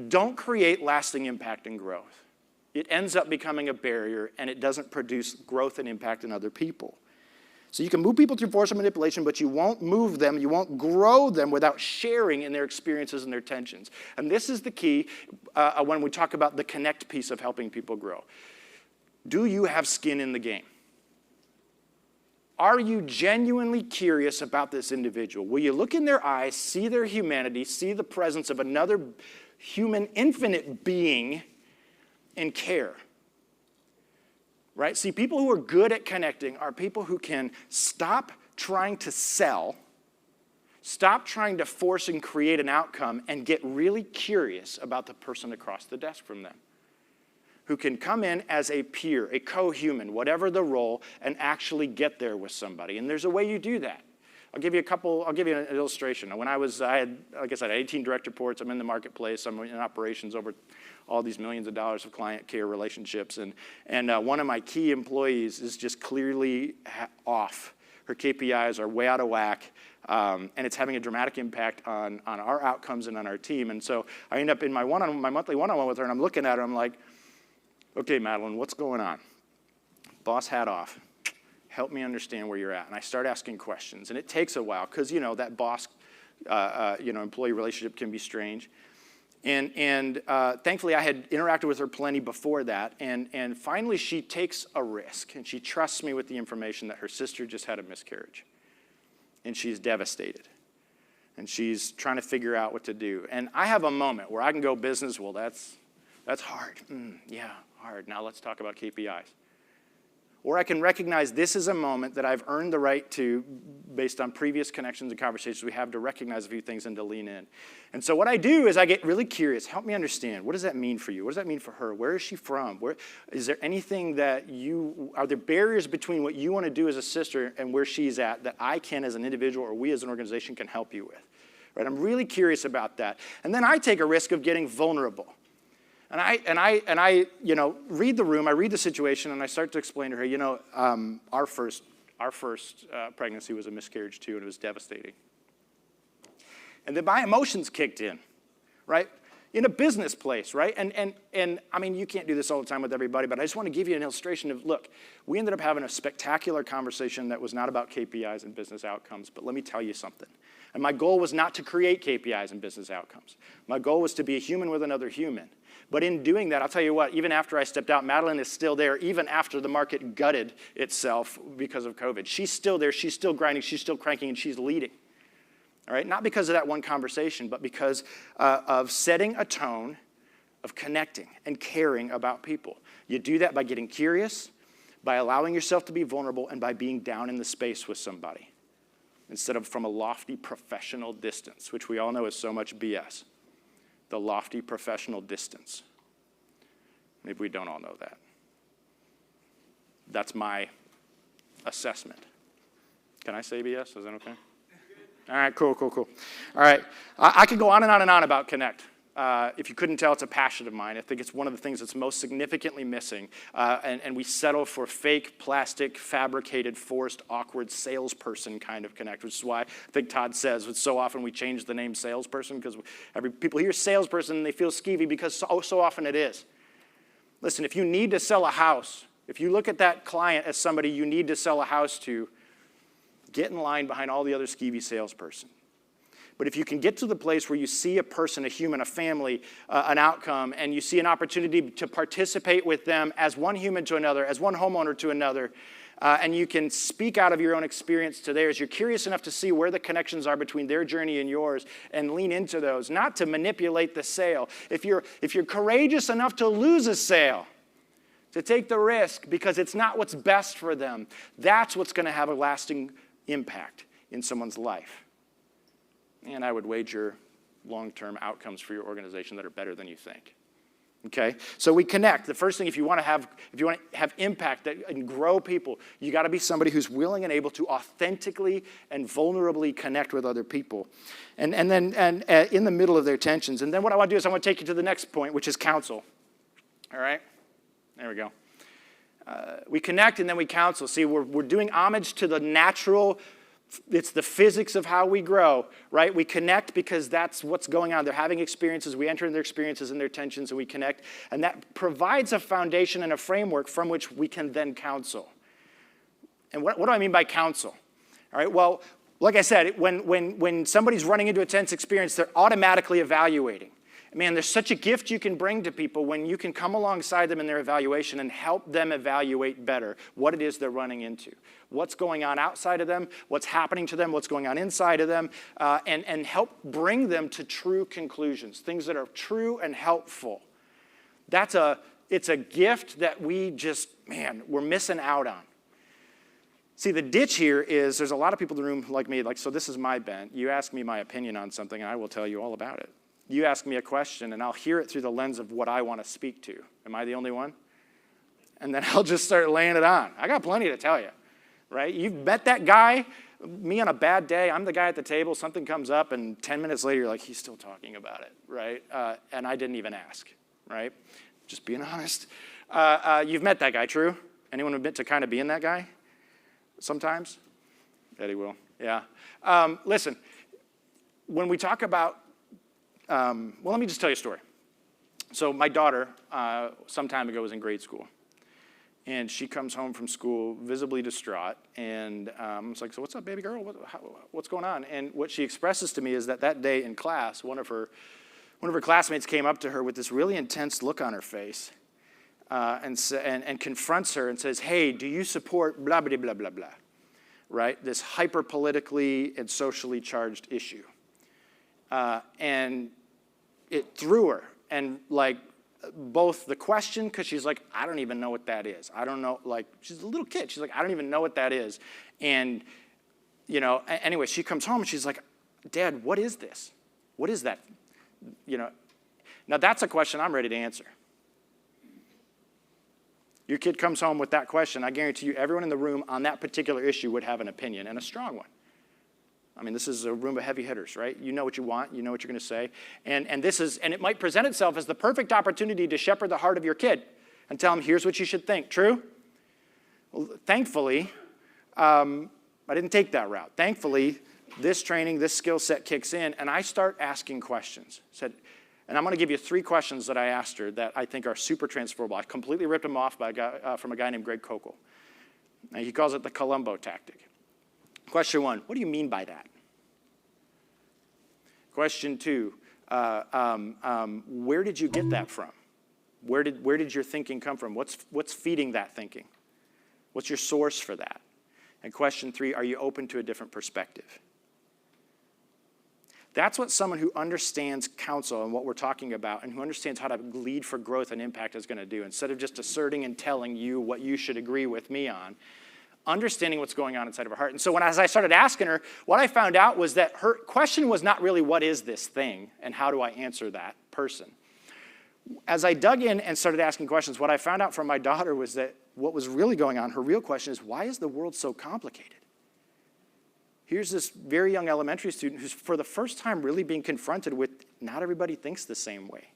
don't create lasting impact and growth. It ends up becoming a barrier, and it doesn't produce growth and impact in other people. So you can move people through force and manipulation, but you won't move them, you won't grow them without sharing in their experiences and their tensions. And this is the key when we talk about the connect piece of helping people grow. Do you have skin in the game? Are you genuinely curious about this individual? Will you look in their eyes, see their humanity, see the presence of another human, infinite being, and care? Right? See, people who are good at connecting are people who can stop trying to sell, stop trying to force and create an outcome, and get really curious about the person across the desk from them. Who can come in as a peer, a co-human, whatever the role, and actually get there with somebody. And there's a way you do that. I'll give you an illustration. When I had, like I said, 18 direct reports. I'm in the marketplace. I'm in operations over all these millions of dollars of client care relationships. And one of my key employees is just clearly off. Her KPIs are way out of whack. And it's having a dramatic impact on our outcomes and on our team. And so I end up in my monthly one-on-one with her, and I'm looking at her, I'm like, okay, Madeline, what's going on? Boss hat off. Help me understand where you're at. And I start asking questions. And it takes a while because, that boss, employee relationship can be strange. And thankfully, I had interacted with her plenty before that. And finally, she takes a risk. And she trusts me with the information that her sister just had a miscarriage. And she's devastated. And she's trying to figure out what to do. And I have a moment where I can go business, well, that's hard. Yeah, hard. Now let's talk about KPIs. Or I can recognize this is a moment that I've earned the right to, based on previous connections and conversations we have, to recognize a few things and to lean in. And so what I do is I get really curious. Help me understand. What does that mean for you? What does that mean for her? Where is she from? Is there anything that are there barriers between what you want to do as a sister and where she's at that I can as an individual or we as an organization can help you with? Right? I'm really curious about that. And then I take a risk of getting vulnerable. And I read the room, I read the situation, and I start to explain to her, our first pregnancy was a miscarriage too, and it was devastating. And then my emotions kicked in, right? In a business place, right? And I mean, you can't do this all the time with everybody, but I just want to give you an illustration of, look, we ended up having a spectacular conversation that was not about KPIs and business outcomes, but let me tell you something. And my goal was not to create KPIs and business outcomes. My goal was to be a human with another human. But in doing that, I'll tell you what, even after I stepped out, Madeline is still there, even after the market gutted itself because of COVID. She's still there, she's still grinding, she's still cranking, and she's leading. All right, not because of that one conversation, but because of setting a tone of connecting and caring about people. You do that by getting curious, by allowing yourself to be vulnerable, and by being down in the space with somebody, instead of from a lofty professional distance, which we all know is so much BS. The lofty professional distance. Maybe we don't all know that. That's my assessment. Can I say BS? Is that okay? All right, cool. All right, I could go on and on and on about Connect. If you couldn't tell, it's a passion of mine. I think it's one of the things that's most significantly missing. And we settle for fake, plastic, fabricated, forced, awkward salesperson kind of Connect, which is why I think Todd says it's so often we change the name salesperson because people hear salesperson and they feel skeevy because so often it is. Listen, if you need to sell a house, if you look at that client as somebody you need to sell a house to, get in line behind all the other skeevy salesperson. But if you can get to the place where you see a person, a human, a family, an outcome, and you see an opportunity to participate with them as one human to another, as one homeowner to another, and you can speak out of your own experience to theirs, you're curious enough to see where the connections are between their journey and yours and lean into those, not to manipulate the sale. If you're courageous enough to lose a sale, to take the risk because it's not what's best for them, that's what's going to have a lasting impact in someone's life. And I would wager long-term outcomes for your organization that are better than you think. Okay? So we connect. The first thing, if you want to have impact and grow people, you got to be somebody who's willing and able to authentically and vulnerably connect with other people. And then in the middle of their tensions. And then what I want to do is I want to take you to the next point, which is counsel. All right? There we go. We connect and then we counsel. See, we're doing homage to the natural, it's the physics of how we grow, right? We connect because that's what's going on. They're having experiences. We enter in their experiences and their tensions and we connect. And that provides a foundation and a framework from which we can then counsel. And what do I mean by counsel? All right, well, like I said, when somebody's running into a tense experience, they're automatically evaluating. Man, there's such a gift you can bring to people when you can come alongside them in their evaluation and help them evaluate better what it is they're running into. What's going on outside of them, what's happening to them, what's going on inside of them, and help bring them to true conclusions, things that are true and helpful. It's a gift that we're missing out on. See, the ditch here is there's a lot of people in the room like me, so this is my bent. You ask me my opinion on something, and I will tell you all about it. You ask me a question, and I'll hear it through the lens of what I want to speak to. Am I the only one? And then I'll just start laying it on. I got plenty to tell you, right? You've met that guy, me on a bad day, I'm the guy at the table, something comes up, and 10 minutes later, you're like, he's still talking about it, right? And I didn't even ask, right? Just being honest. You've met that guy, true? Anyone admit to kind of being that guy sometimes? Eddie will, yeah. Listen, when we talk about let me just tell you a story. So my daughter, some time ago, was in grade school. And she comes home from school visibly distraught. And I was like, so what's up, baby girl? What's going on? And what she expresses to me is that day in class, one of her classmates came up to her with this really intense look on her face and confronts her and says, hey, do you support blah, blah, blah, blah, blah, right? This hyper-politically and socially charged issue. And it threw her. And both the question, because she's like, I don't even know what that is. I don't know, like, she's a little kid. She's like, I don't even know what that is. And, anyway, she comes home and she's like, Dad, what is this? What is that? Now that's a question I'm ready to answer. Your kid comes home with that question, I guarantee you everyone in the room on that particular issue would have an opinion, and a strong one. I mean, this is a room of heavy hitters, right? You know what you want, you know what you're going to say. And it might present itself as the perfect opportunity to shepherd the heart of your kid and tell him, here's what you should think. True? Well, thankfully, I didn't take that route. Thankfully, this training, this skill set kicks in, and I start asking questions. And I'm going to give you 3 questions that I asked her that I think are super transferable. I completely ripped them off from a guy named Greg Kokel. And he calls it the Columbo tactic. Question 1, what do you mean by that? Question 2, where did you get that from? Where did your thinking come from? What's feeding that thinking? What's your source for that? And question 3, are you open to a different perspective? That's what someone who understands counsel and what we're talking about and who understands how to lead for growth and impact is going to do. Instead of just asserting and telling you what you should agree with me on, understanding what's going on inside of her heart. And so as I started asking her, what I found out was that her question was not really, what is this thing and how do I answer that person? As I dug in and started asking questions, what I found out from my daughter was that what was really going on, her real question is, why is the world so complicated? Here's this very young elementary student who's for the first time really being confronted with not everybody thinks the same way.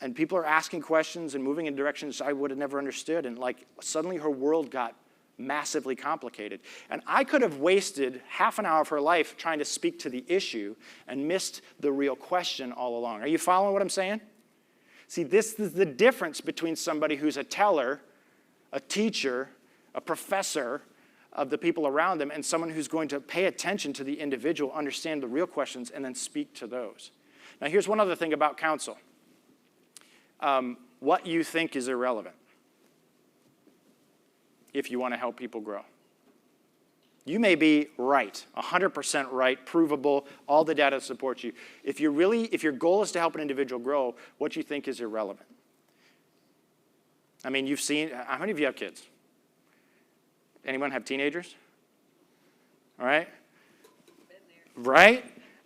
And people are asking questions and moving in directions I would have never understood. And suddenly her world got massively complicated. And I could have wasted half an hour of her life trying to speak to the issue and missed the real question all along. Are you following what I'm saying? See, this is the difference between somebody who's a teller, a teacher, a professor of the people around them, and someone who's going to pay attention to the individual, understand the real questions, and then speak to those. Now, here's one other thing about counsel. What you think is irrelevant if you want to help people grow. You may be right, 100% right, provable, all the data supports you. If your goal is to help an individual grow, what you think is irrelevant. I mean, you've seen, how many of you have kids? Anyone have teenagers? All right? Right?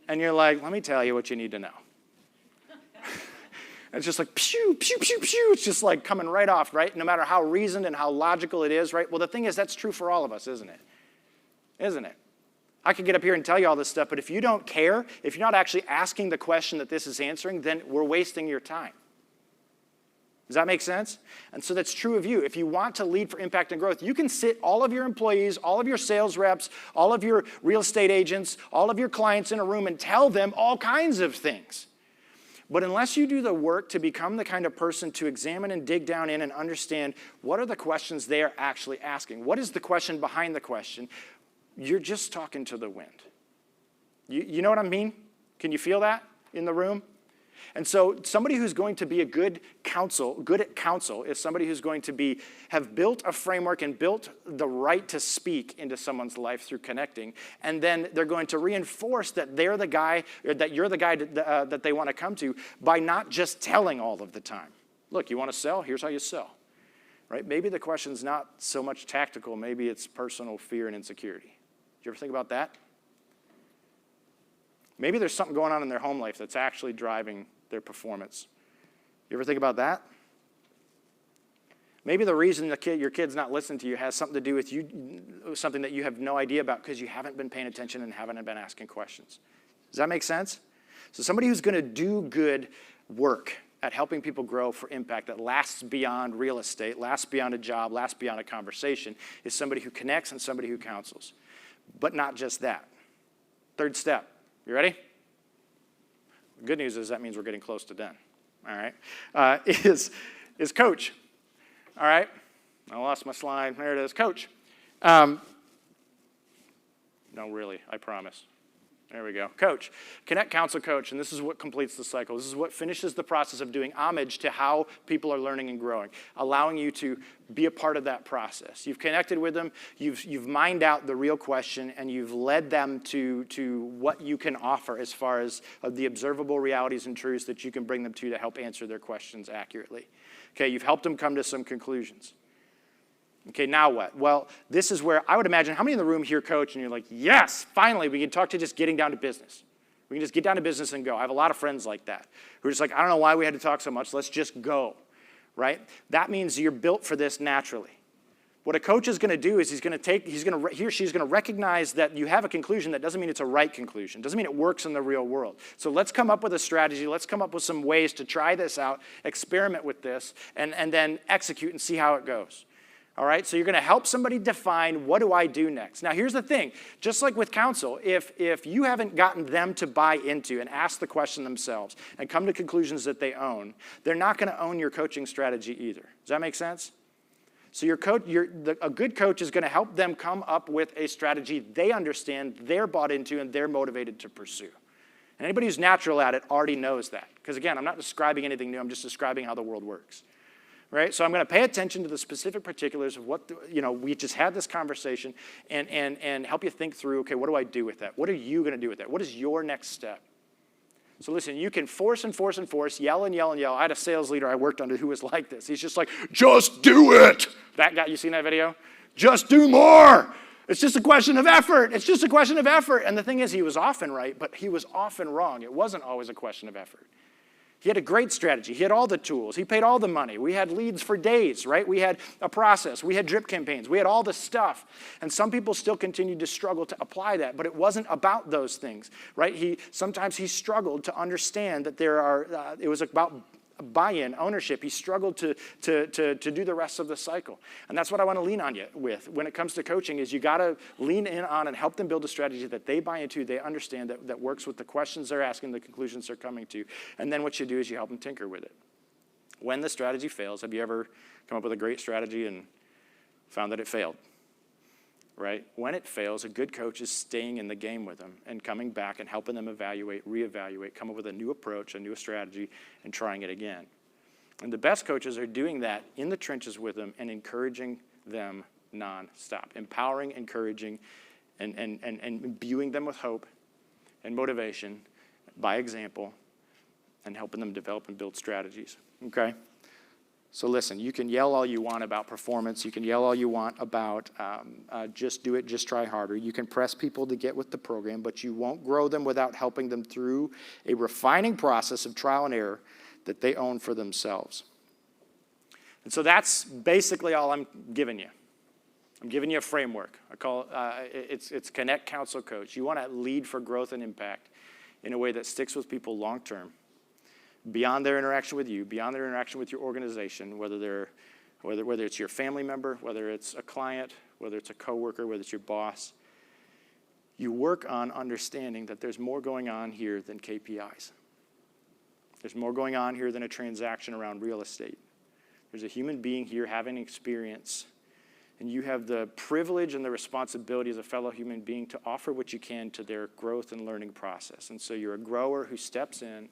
And you're like, let me tell you what you need to know. It's just like, pew, pew, pew, pew. It's just like coming right off, right? No matter how reasoned and how logical it is, right? Well, the thing is, that's true for all of us, isn't it? Isn't it? I could get up here and tell you all this stuff, but if you don't care, if you're not actually asking the question that this is answering, then we're wasting your time. Does that make sense? And so that's true of you. If you want to lead for impact and growth, you can sit all of your employees, all of your sales reps, all of your real estate agents, all of your clients in a room and tell them all kinds of things. But unless you do the work to become the kind of person to examine and dig down in and understand what are the questions they are actually asking, what is the question behind the question, you're just talking to the wind. You know what I mean? Can you feel that in the room? And so somebody who's going to be good at counsel is somebody who's going to have built a framework and built the right to speak into someone's life through connecting. And then they're going to reinforce that they're the guy, or that you're the guy that they want to come to by not just telling all of the time. Look, you want to sell? Here's how you sell. Right? Maybe the question's not so much tactical. Maybe it's personal fear and insecurity. Did you ever think about that? Maybe there's something going on in their home life that's actually driving their performance. You ever think about that? Maybe the reason your kid's not listening to you has something to do with you, something that you have no idea about because you haven't been paying attention and haven't been asking questions. Does that make sense? So somebody who's going to do good work at helping people grow for impact that lasts beyond real estate, lasts beyond a job, lasts beyond a conversation, is somebody who connects and somebody who counsels. But not just that. Third step. You ready? The good news is that means we're getting close to done. All right? Is coach. All right? I lost my slide. There it is. Coach. No, really, I promise. There we go. Coach, Connect Counsel Coach, and this is what completes the cycle. This is what finishes the process of doing homage to how people are learning and growing, allowing you to be a part of that process. You've connected with them, you've mined out the real question, and you've led them to what you can offer as far as the observable realities and truths that you can bring them to help answer their questions accurately. Okay, you've helped them come to some conclusions. Okay, now what? Well, this is where I would imagine, how many in the room here coach and you're like, yes, finally, we can talk to just getting down to business. We can just get down to business and go. I have a lot of friends like that who are just like, I don't know why we had to talk so much. Let's just go, right? That means you're built for this naturally. What a coach is going to do is he or she's going to recognize that you have a conclusion. That doesn't mean it's a right conclusion. Doesn't mean it works in the real world. So let's come up with a strategy. Let's come up with some ways to try this out, experiment with this, and then execute and see how it goes. All right, so you're going to help somebody define, what do I do next? Now, here's the thing. Just like with counsel, if you haven't gotten them to buy into and ask the question themselves and come to conclusions that they own, they're not going to own your coaching strategy either. Does that make sense? So a good coach is going to help them come up with a strategy they understand, they're bought into, and they're motivated to pursue. And anybody who's natural at it already knows that. Because again, I'm not describing anything new. I'm just describing how the world works. Right? So I'm going to pay attention to the specific particulars of what, we just had this conversation and help you think through, okay, what do I do with that? What are you going to do with that? What is your next step? So listen, you can force and force and force, yell and yell and yell. I had a sales leader I worked under who was like this. He's just like, just do it. That guy, you seen that video? Just do more. It's just a question of effort. It's just a question of effort. And the thing is, he was often right, but he was often wrong. It wasn't always a question of effort. He had a great strategy. He had all the tools. He paid all the money. We had leads for days, right? We had a process. We had drip campaigns. We had all the stuff. And some people still continued to struggle to apply that, but it wasn't about those things, right? Sometimes he struggled to understand that it was about buy-in, ownership. He struggled to do the rest of the cycle. And that's what I want to lean on you with when it comes to coaching is you got to lean in on and help them build a strategy that they buy into, they understand, that works with the questions they're asking, the conclusions they're coming to. And then what you do is you help them tinker with it. When the strategy fails, have you ever come up with a great strategy and found that it failed? Right? When it fails, a good coach is staying in the game with them and coming back and helping them evaluate, reevaluate, come up with a new approach, a new strategy, and trying it again. And the best coaches are doing that in the trenches with them and encouraging them nonstop, empowering, encouraging, and imbuing them with hope and motivation by example and helping them develop and build strategies, okay? So listen, you can yell all you want about performance. You can yell all you want about just do it, just try harder. You can press people to get with the program, but you won't grow them without helping them through a refining process of trial and error that they own for themselves. And so that's basically all I'm giving you. I'm giving you a framework. I call it's Connect Counsel Coach. You want to lead for growth and impact in a way that sticks with people long term. Beyond their interaction with you, beyond their interaction with your organization, whether it's your family member, whether it's a client, whether it's a coworker, whether it's your boss, you work on understanding that there's more going on here than KPIs. There's more going on here than a transaction around real estate. There's a human being here having an experience, and you have the privilege and the responsibility as a fellow human being to offer what you can to their growth and learning process. And so you're a grower who steps in.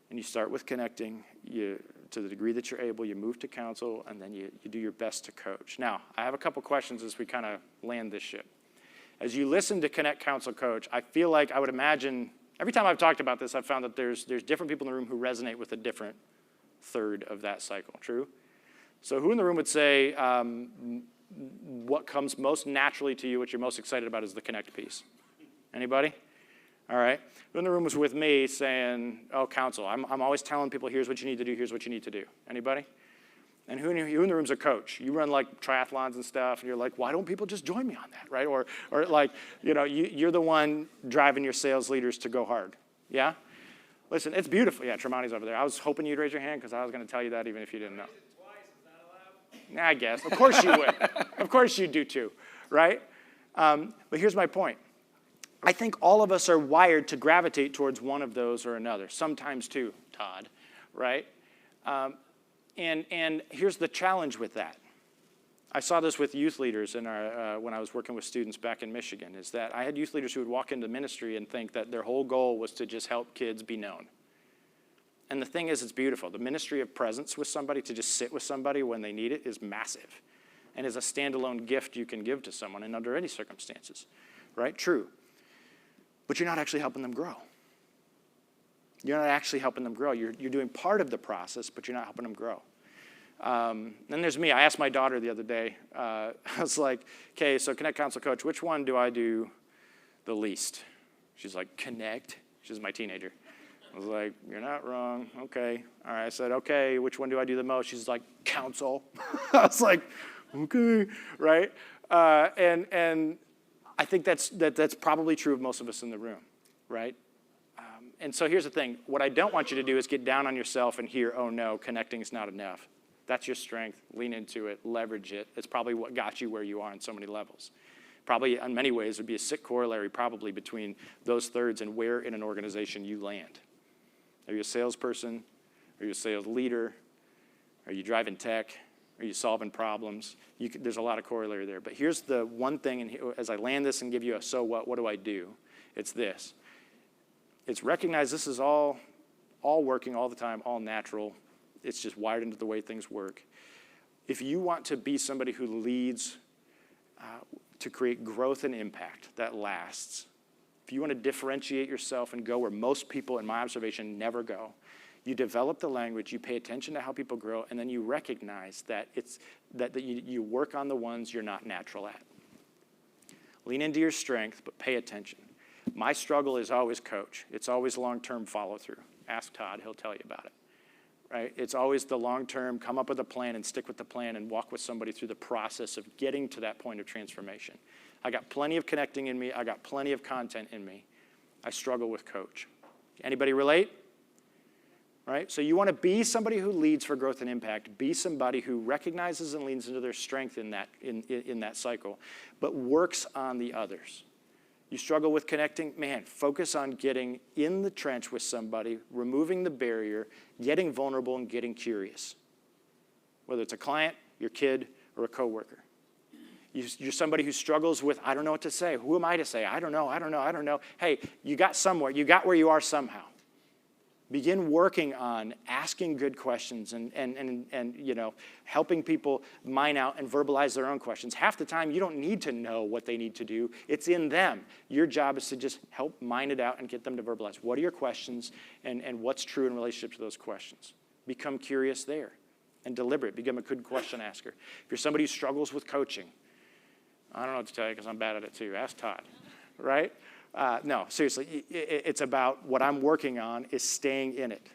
And you start with connecting, to the degree that you're able, you move to counsel, and then you do your best to coach. Now, I have a couple questions as we kind of land this ship. As you listen to Connect Counsel Coach, I feel like I would imagine, every time I've talked about this, I've found that there's different people in the room who resonate with a different third of that cycle. True? So who in the room would say what comes most naturally to you, what you're most excited about is the connect piece? Anybody? All right. Who in the room was with me saying, oh, counsel, I'm always telling people, here's what you need to do, here's what you need to do. Anybody? And who in the room's a coach? You run like triathlons and stuff, and you're like, why don't people just join me on that, right? Or like, you're the one driving your sales leaders to go hard. Yeah? Listen, it's beautiful. Yeah, Tramonte's over there. I was hoping you'd raise your hand because I was going to tell you that even if you didn't know. I guess. Of course you would. Of course you do too, right? But here's my point. I think all of us are wired to gravitate towards one of those or another. Sometimes two, Todd, right? And here's the challenge with that. I saw this with youth leaders when I was working with students back in Michigan, is that I had youth leaders who would walk into ministry and think that their whole goal was to just help kids be known. And the thing is, it's beautiful. The ministry of presence with somebody, to just sit with somebody when they need it, is massive and is a standalone gift you can give to someone and under any circumstances, right? True. But you're not actually helping them grow. You're not actually helping them grow. You're doing part of the process, but you're not helping them grow. Then there's me. I asked my daughter the other day, I was like, okay, so Connect Council Coach, which one do I do the least? She's like, Connect. She's my teenager. I was like, you're not wrong. Okay. All right. I said, okay, which one do I do the most? She's like, Council. I was like, okay, right? And I think that's probably true of most of us in the room, right? And so here's the thing. What I don't want you to do is get down on yourself and hear, oh no, connecting is not enough. That's your strength. Lean into it. Leverage it. It's probably what got you where you are on so many levels. Probably in many ways would be a sick corollary probably between those thirds and where in an organization you land. Are you a salesperson? Are you a sales leader? Are you driving tech? Are you solving problems? There's a lot of corollary there. But here's the one thing, and as I land this and give you a so what do I do? It's this. It's recognize this is all working all the time, all natural. It's just wired into the way things work. If you want to be somebody who leads to create growth and impact that lasts, if you want to differentiate yourself and go where most people, in my observation, never go, you develop the language, you pay attention to how people grow, and then you recognize that you work on the ones you're not natural at. Lean into your strength, but pay attention. My struggle is always coach. It's always long-term follow-through. Ask Todd, he'll tell you about it. Right? It's always the long-term, come up with a plan and stick with the plan and walk with somebody through the process of getting to that point of transformation. I got plenty of connecting in me. I got plenty of content in me. I struggle with coach. Anybody relate? Right? So you want to be somebody who leads for growth and impact. Be somebody who recognizes and leans into their strength in that cycle, but works on the others. You struggle with connecting? Man, focus on getting in the trench with somebody, removing the barrier, getting vulnerable, and getting curious. Whether it's a client, your kid, or a coworker. You're somebody who struggles with, I don't know what to say. Who am I to say? I don't know. Hey, you got somewhere. You got where you are somehow. Begin working on asking good questions and helping people mine out and verbalize their own questions. Half the time, you don't need to know what they need to do. It's in them. Your job is to just help mine it out and get them to verbalize. What are your questions and what's true in relationship to those questions? Become curious there and deliberate. Become a good question asker. If you're somebody who struggles with coaching, I don't know what to tell you because I'm bad at it too. Ask Todd, right? No, seriously, it's about what I'm working on is staying in it,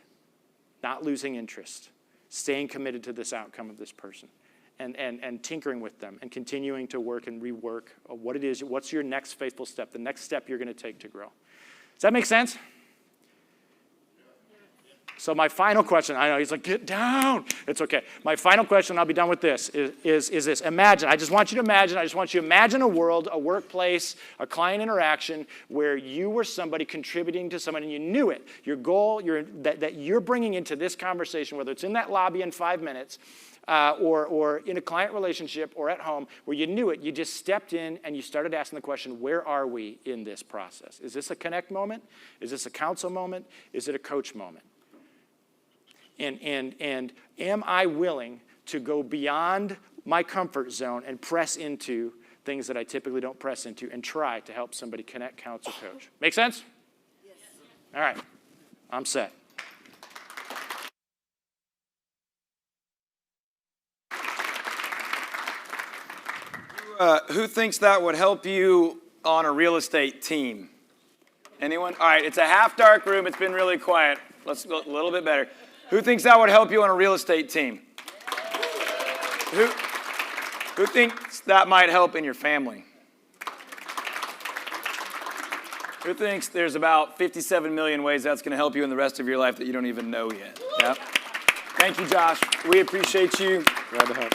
not losing interest, staying committed to this outcome of this person, and tinkering with them and continuing to work and rework what it is, what's your next faithful step, the next step you're going to take to grow. Does that make sense? So my final question, I know he's like, get down. It's okay. My final question, I'll be done with this, is this. Imagine, I just want you to imagine a world, a workplace, a client interaction where you were somebody contributing to someone and you knew it. Your goal that you're bringing into this conversation, whether it's in that lobby in 5 minutes or in a client relationship or at home, where you knew it, you just stepped in and you started asking the question, where are we in this process? Is this a connect moment? Is this a counsel moment? Is it a coach moment? And am I willing to go beyond my comfort zone and press into things that I typically don't press into and try to help somebody connect, counsel, coach? Make sense? Yes. All right. I'm set. Who thinks that would help you on a real estate team? Anyone? All right, it's a half-dark room. It's been really quiet. Let's go a little bit better. Who thinks that would help you on a real estate team? Who thinks that might help in your family? Who thinks there's about 57 million ways that's going to help you in the rest of your life that you don't even know yet? Yep. Thank you, Josh. We appreciate you. Glad to help.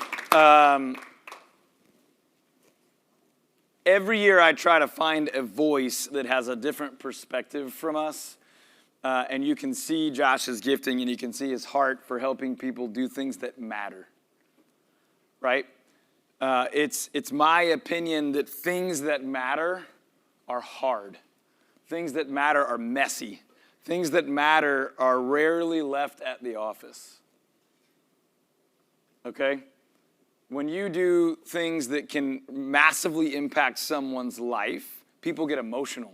Every year I try to find a voice that has a different perspective from us. And you can see Josh's gifting and you can see his heart for helping people do things that matter, right? It's my opinion that things that matter are hard. Things that matter are messy. Things that matter are rarely left at the office. Okay? When you do things that can massively impact someone's life, people get emotional.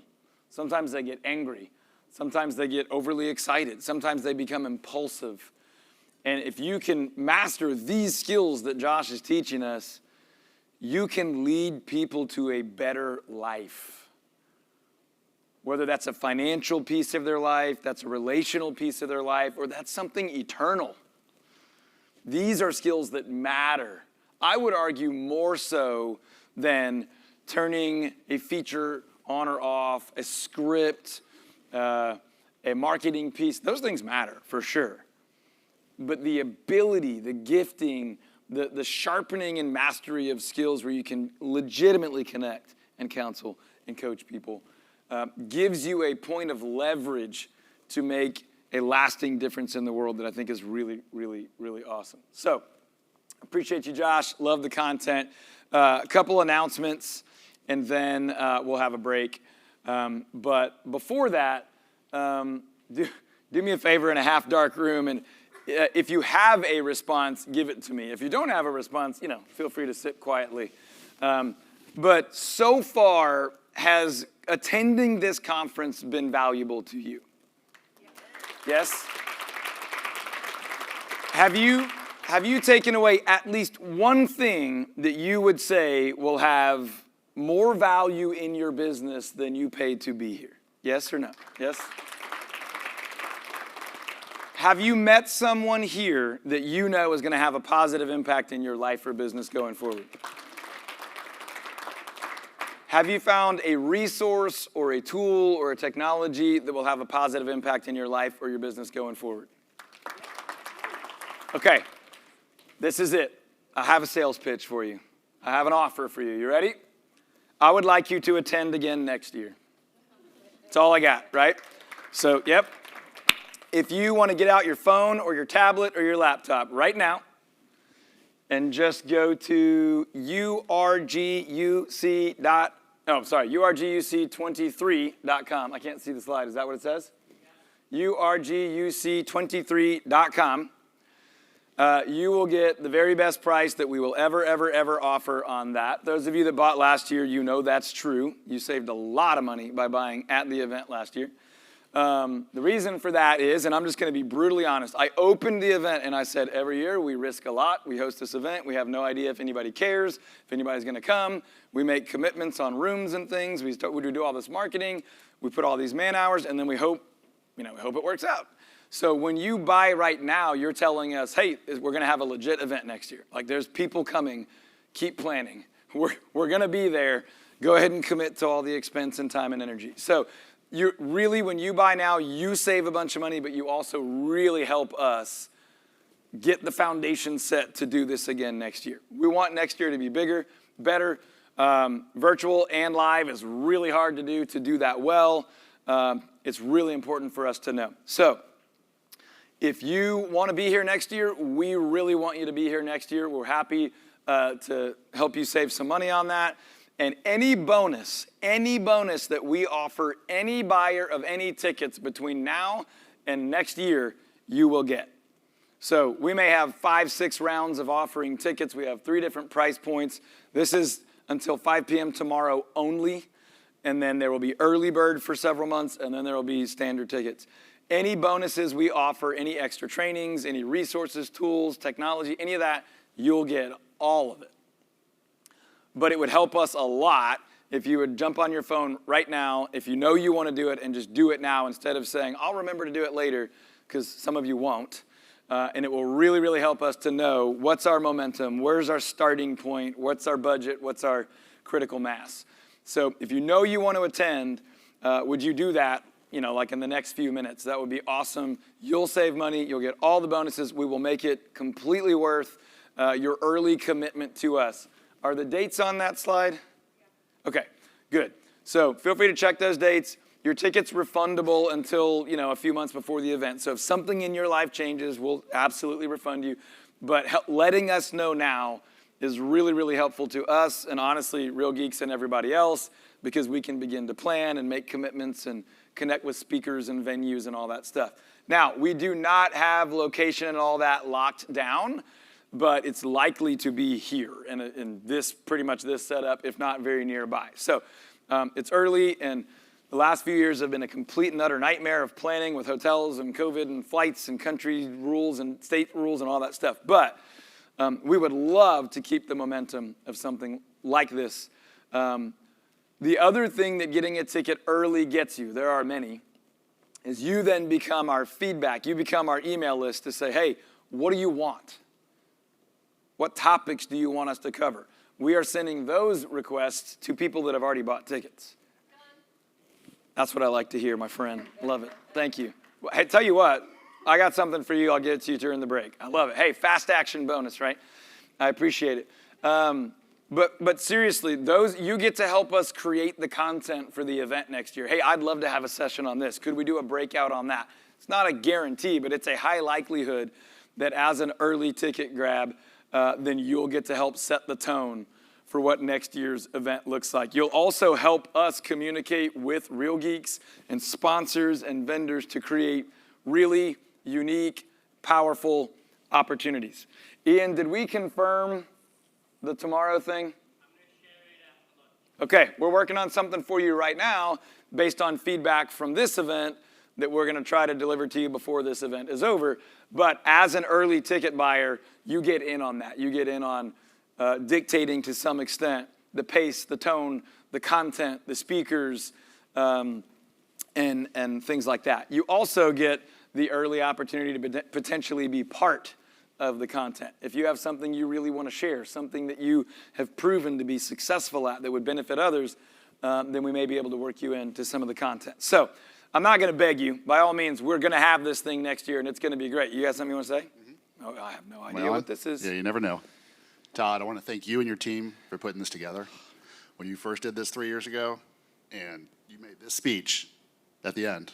Sometimes they get angry. Sometimes they get overly excited. Sometimes they become impulsive. And if you can master these skills that Josh is teaching us, you can lead people to a better life. Whether that's a financial piece of their life, that's a relational piece of their life, or that's something eternal. These are skills that matter. I would argue more so than turning a feature on or off, a script, a marketing piece. Those things matter for sure. But the ability, the gifting, the sharpening and mastery of skills where you can legitimately connect and counsel and coach people gives you a point of leverage to make a lasting difference in the world that I think is really, really, really awesome. So, appreciate you, Josh. Love the content. A couple announcements, and then we'll have a break. But before that, do me a favor in a half-dark room, and if you have a response, give it to me. If you don't have a response, feel free to sit quietly. But so far, has attending this conference been valuable to you? Yes? Have you taken away at least one thing that you would say will have more value in your business than you paid to be here? Yes or no? Yes? Have you met someone here that you know is going to have a positive impact in your life or business going forward? Have you found a resource or a tool or a technology that will have a positive impact in your life or your business going forward? Okay, this is it. I have a sales pitch for you. I have an offer for you. You ready? I would like you to attend again next year. That's all I got, right? So, yep. If you want to get out your phone or your tablet or your laptop right now and just go to urguc23.com. I can't see the slide. Is that what it says? urguc23.com. You will get the very best price that we will ever offer on that. Those of you that bought last year, you know that's true. You saved a lot of money by buying at the event last year. The reason for that is, and I'm just going to be brutally honest, I opened the event and I said, every year we risk a lot. We host this event. We have no idea if anybody cares, if anybody's going to come. We make commitments on rooms and things. We do all this marketing. We put all these man hours, and then we hope it works out. So when you buy right now, you're telling us, hey, we're going to have a legit event next year. Like, there's people coming. Keep planning. We're going to be there. Go ahead and commit to all the expense and time and energy. So when you buy now, you save a bunch of money, but you also really help us get the foundation set to do this again next year. We want next year to be bigger, better. Virtual and live is really hard to do that well. It's really important for us to know. So if you want to be here next year, we really want you to be here next year. We're happy to help you save some money on that. And any bonus that we offer any buyer of any tickets between now and next year, you will get. So we may have 5-6 rounds of offering tickets. We have 3 different price points. This is until 5 p.m. tomorrow only. And then there will be early bird for several months, and then there will be standard tickets. Any bonuses we offer, any extra trainings, any resources, tools, technology, any of that, you'll get all of it. But it would help us a lot if you would jump on your phone right now, if you know you want to do it, and just do it now instead of saying, I'll remember to do it later, because some of you won't. And it will really, really help us to know what's our momentum, where's our starting point, what's our budget, what's our critical mass. So if you know you want to attend, would you do that, like in the next few minutes? That would be awesome. You'll save money. You'll get all the bonuses. We will make it completely worth your early commitment to us. Are the dates on that slide? Okay, good. So feel free to check those dates. Your ticket's refundable until, a few months before the event. So if something in your life changes, we'll absolutely refund you. But letting us know now is really, really helpful to us and honestly, Real Geeks and everybody else, because we can begin to plan and make commitments and connect with speakers and venues and all that stuff. Now, we do not have location and all that locked down, but it's likely to be here in this, pretty much this setup, if not very nearby. So it's early, and the last few years have been a complete and utter nightmare of planning with hotels and COVID and flights and country rules and state rules and all that stuff. But we would love to keep the momentum of something like this. The other thing that getting a ticket early gets you, there are many, is you then become our feedback. You become our email list to say, hey, what do you want? What topics do you want us to cover? We are sending those requests to people that have already bought tickets. That's what I like to hear, my friend. Love it. Thank you. Hey, tell you what, I got something for you. I'll get it to you during the break. I love it. Hey, fast action bonus, right? I appreciate it. But seriously, you get to help us create the content for the event next year. Hey, I'd love to have a session on this. Could we do a breakout on that? It's not a guarantee, but it's a high likelihood that as an early ticket grab, then you'll get to help set the tone for what next year's event looks like. You'll also help us communicate with Real Geeks and sponsors and vendors to create really unique, powerful opportunities. Ian, did we confirm the tomorrow thing? Okay, we're working on something for you right now based on feedback from this event that we're going to try to deliver to you before this event is over. But as an early ticket buyer, you get in on that. You get in on dictating to some extent the pace, the tone, the content, the speakers, and things like that. You also get the early opportunity to potentially be part of the content. If you have something you really want to share, something that you have proven to be successful at that would benefit others, then we may be able to work you into some of the content. So I'm not going to beg you. By all means, we're going to have this thing next year, and it's going to be great. You got something you want to say? Mm-hmm. Oh, I have no idea what this is. Yeah, you never know. Todd, I want to thank you and your team for putting this together. When you first did this 3 years ago, and you made this speech at the end,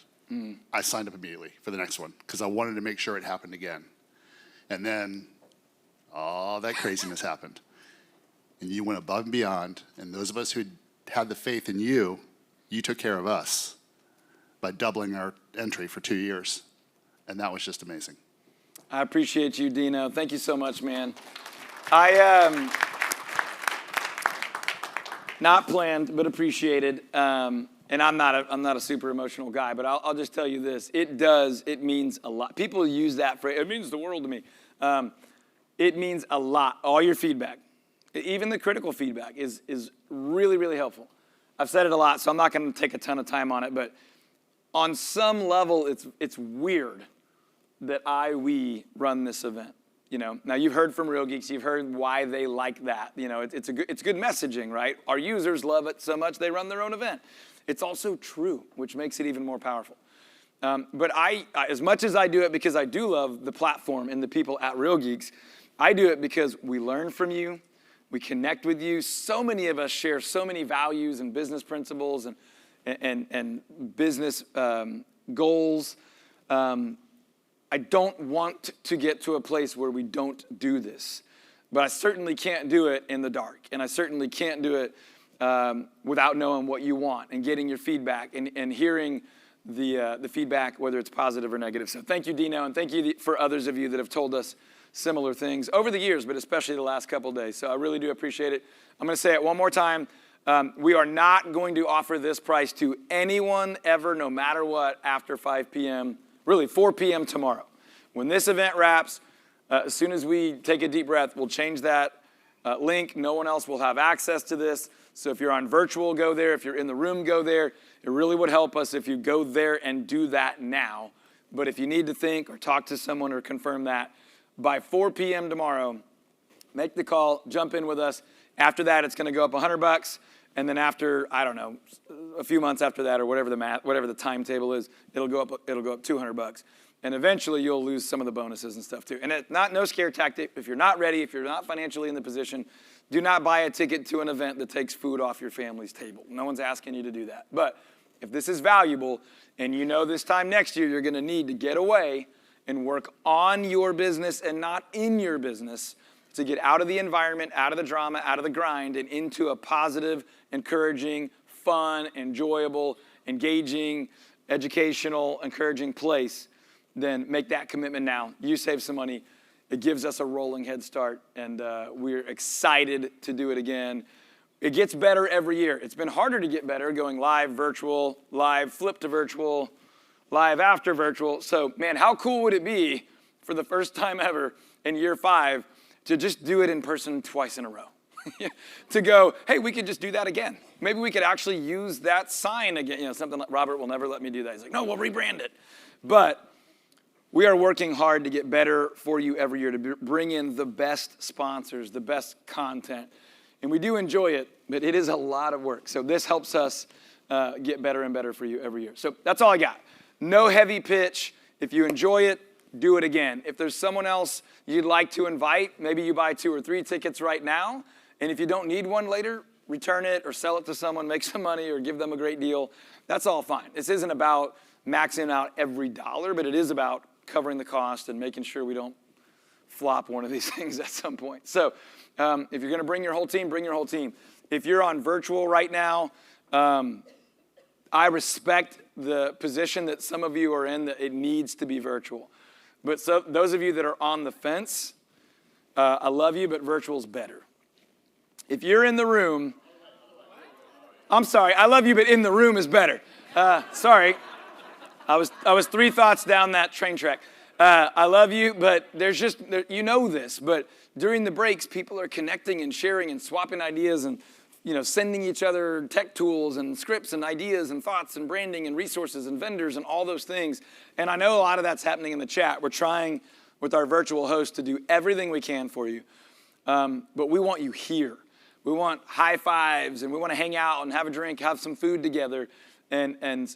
I signed up immediately for the next one because I wanted to make sure it happened again. And then all that craziness happened. And you went above and beyond. And those of us who had the faith in you, you took care of us by doubling our entry for 2 years. And that was just amazing. I appreciate you, Dino. Thank you so much, man. Not planned, but appreciated. And I'm not a super emotional guy, but I'll just tell you this. It means a lot. People use that phrase, it means the world to me. It means a lot. All your feedback, even the critical feedback is really, really helpful. I've said it a lot, so I'm not going to take a ton of time on it, but on some level, it's weird that we run this event. You know, now you've heard from Real Geeks, you've heard why they like that. You know, it's good messaging, right? Our users love it so much they run their own event. It's also true, which makes it even more powerful. But I, as much as I do it because I do love the platform and the people at Real Geeks, I do it because we learn from you, we connect with you. So many of us share so many values and business principles and business goals. I don't want to get to a place where we don't do this, but I certainly can't do it in the dark, and I certainly can't do it without knowing what you want and getting your feedback and hearing the feedback, whether it's positive or negative. So thank you, Dino, and thank you for others of you that have told us similar things over the years, but especially the last couple of days. So I really do appreciate it. I'm going to say it one more time. We are not going to offer this price to anyone ever, no matter what, after 5 p.m., really 4 p.m. tomorrow. When this event wraps, as soon as we take a deep breath, we'll change that link. No one else will have access to this. So if you're on virtual, go there. If you're in the room, go there. It really would help us if you go there and do that now. But if you need to think or talk to someone or confirm that, by 4 p.m. tomorrow, make the call, jump in with us. After that, it's going to go up $100. And then after, I don't know, a few months after that or whatever the timetable is, it'll go up $200. And eventually you'll lose some of the bonuses and stuff too. And it's no scare tactic. If you're not ready, if you're not financially in the position, do not buy a ticket to an event that takes food off your family's table. No one's asking you to do that. But if this is valuable and you know this time next year you're going to need to get away and work on your business and not in your business, to get out of the environment, out of the drama, out of the grind, and into a positive, encouraging, fun, enjoyable, engaging, educational, encouraging place, then make that commitment now. You save some money. It gives us a rolling head start, and we're excited to do it again. It gets better every year. It's been harder to get better, going live, virtual, live, flip to virtual, live after virtual. So, man, how cool would it be for the first time ever in year 5 to just do it in person twice in a row? To go, hey, we could just do that again. Maybe we could actually use that sign again. You know, something like Robert will never let me do that. He's like, no, we'll rebrand it. But we are working hard to get better for you every year, to bring in the best sponsors, the best content. And we do enjoy it, but it is a lot of work. So this helps us get better and better for you every year. So that's all I got. No heavy pitch. If you enjoy it, do it again. If there's someone else you'd like to invite, maybe you buy 2 or 3 tickets right now, and if you don't need one later, return it or sell it to someone, make some money or give them a great deal. That's all fine. This isn't about maxing out every dollar, but it is about covering the cost and making sure we don't flop one of these things at some point. So if you're going to bring your whole team, bring your whole team. If you're on virtual right now, I respect the position that some of you are in, that it needs to be virtual. But so those of you that are on the fence, I love you, but virtual's better. If you're in the room, I'm sorry, I love you, but in the room is better. Sorry, I was 3 thoughts down that train track. I love you, but there's just, you know this, but during the breaks, people are connecting and sharing and swapping ideas and, you know, sending each other tech tools and scripts and ideas and thoughts and branding and resources and vendors and all those things. And I know a lot of that's happening in the chat. We're trying with our virtual host to do everything we can for you. But we want you here. We want high fives, and we want to hang out and have a drink, have some food together, and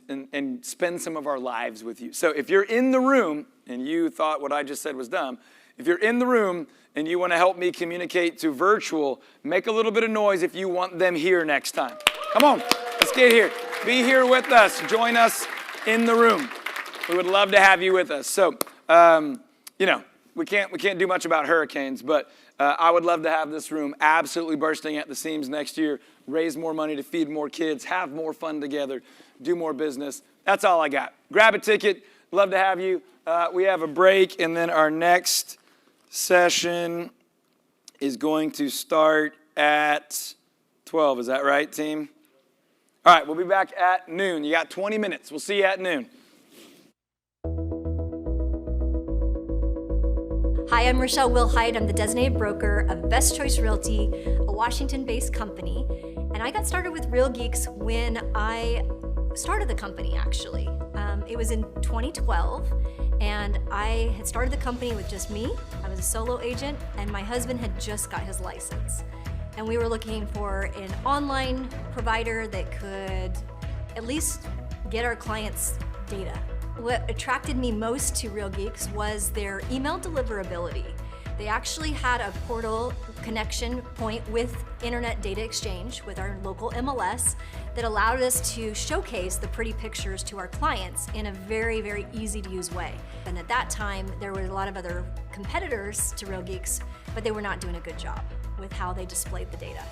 spend some of our lives with you. So if you're in the room and you thought what I just said was dumb, if you're in the room and you want to help me communicate to virtual, make a little bit of noise if you want them here next time. Come on, let's get here. Be here with us. Join us in the room. We would love to have you with us. So, you know, we can't do much about hurricanes, but I would love to have this room absolutely bursting at the seams next year, raise more money to feed more kids, have more fun together, do more business. That's all I got. Grab a ticket. Love to have you. We have a break, and then our next session is going to start at 12. Is that right, team? All right, we'll be back at noon. You got 20 minutes. We'll see you at noon. Hi, I'm Rochelle Wilhite. I'm the designated broker of Best Choice Realty, a Washington-based company. And I got started with Real Geeks when I started the company, actually. It was in 2012, and I had started the company with just me. I was a solo agent, and my husband had just got his license. And we were looking for an online provider that could at least get our clients' data. What attracted me most to Real Geeks was their email deliverability. They actually had a portal connection point with Internet Data Exchange with our local MLS that allowed us to showcase the pretty pictures to our clients in a very, very easy to use way. And at that time, there were a lot of other competitors to Real Geeks, but they were not doing a good job with how they displayed the data.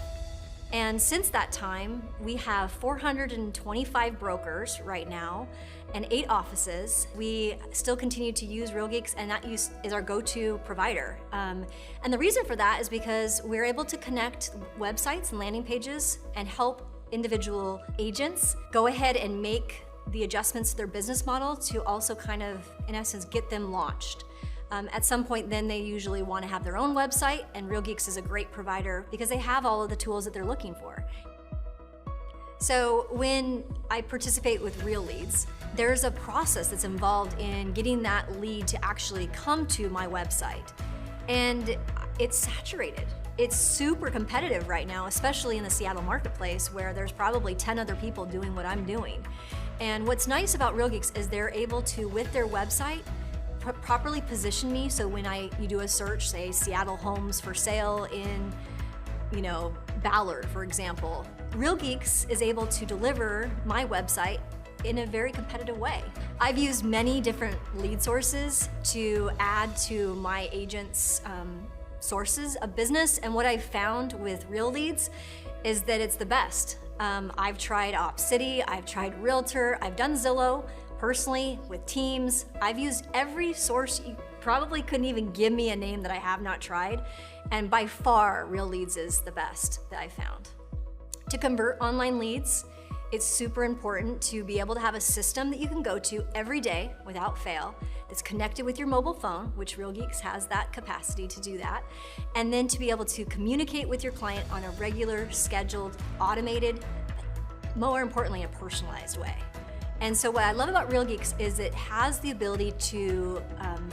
And since that time, we have 425 brokers right now and 8 offices. We still continue to use Real Geeks, and that is our go-to provider. And the reason for that is because we're able to connect websites and landing pages and help individual agents go ahead and make the adjustments to their business model to also kind of, in essence, get them launched. At some point then they usually want to have their own website, and Real Geeks is a great provider because they have all of the tools that they're looking for. So when I participate with Real Leads, there's a process that's involved in getting that lead to actually come to my website. And it's saturated. It's super competitive right now, especially in the Seattle marketplace where there's probably 10 other people doing what I'm doing. And what's nice about Real Geeks is they're able to, with their website, properly position me. So when you do a search, say Seattle homes for sale in, Ballard, for example, Real Geeks is able to deliver my website in a very competitive way. I've used many different lead sources to add to my agents' sources of business, and what I've found with Real Leads is that it's the best. I've tried OpCity, I've tried Realtor, I've done Zillow personally with teams. I've used every source. You probably couldn't even give me a name that I have not tried, and by far, Real Leads is the best that I found. To convert online leads, it's super important to be able to have a system that you can go to every day without fail, that's connected with your mobile phone, which RealGeeks has that capacity to do that, and then to be able to communicate with your client on a regular, scheduled, automated, more importantly, a personalized way. And so what I love about RealGeeks is it has the ability to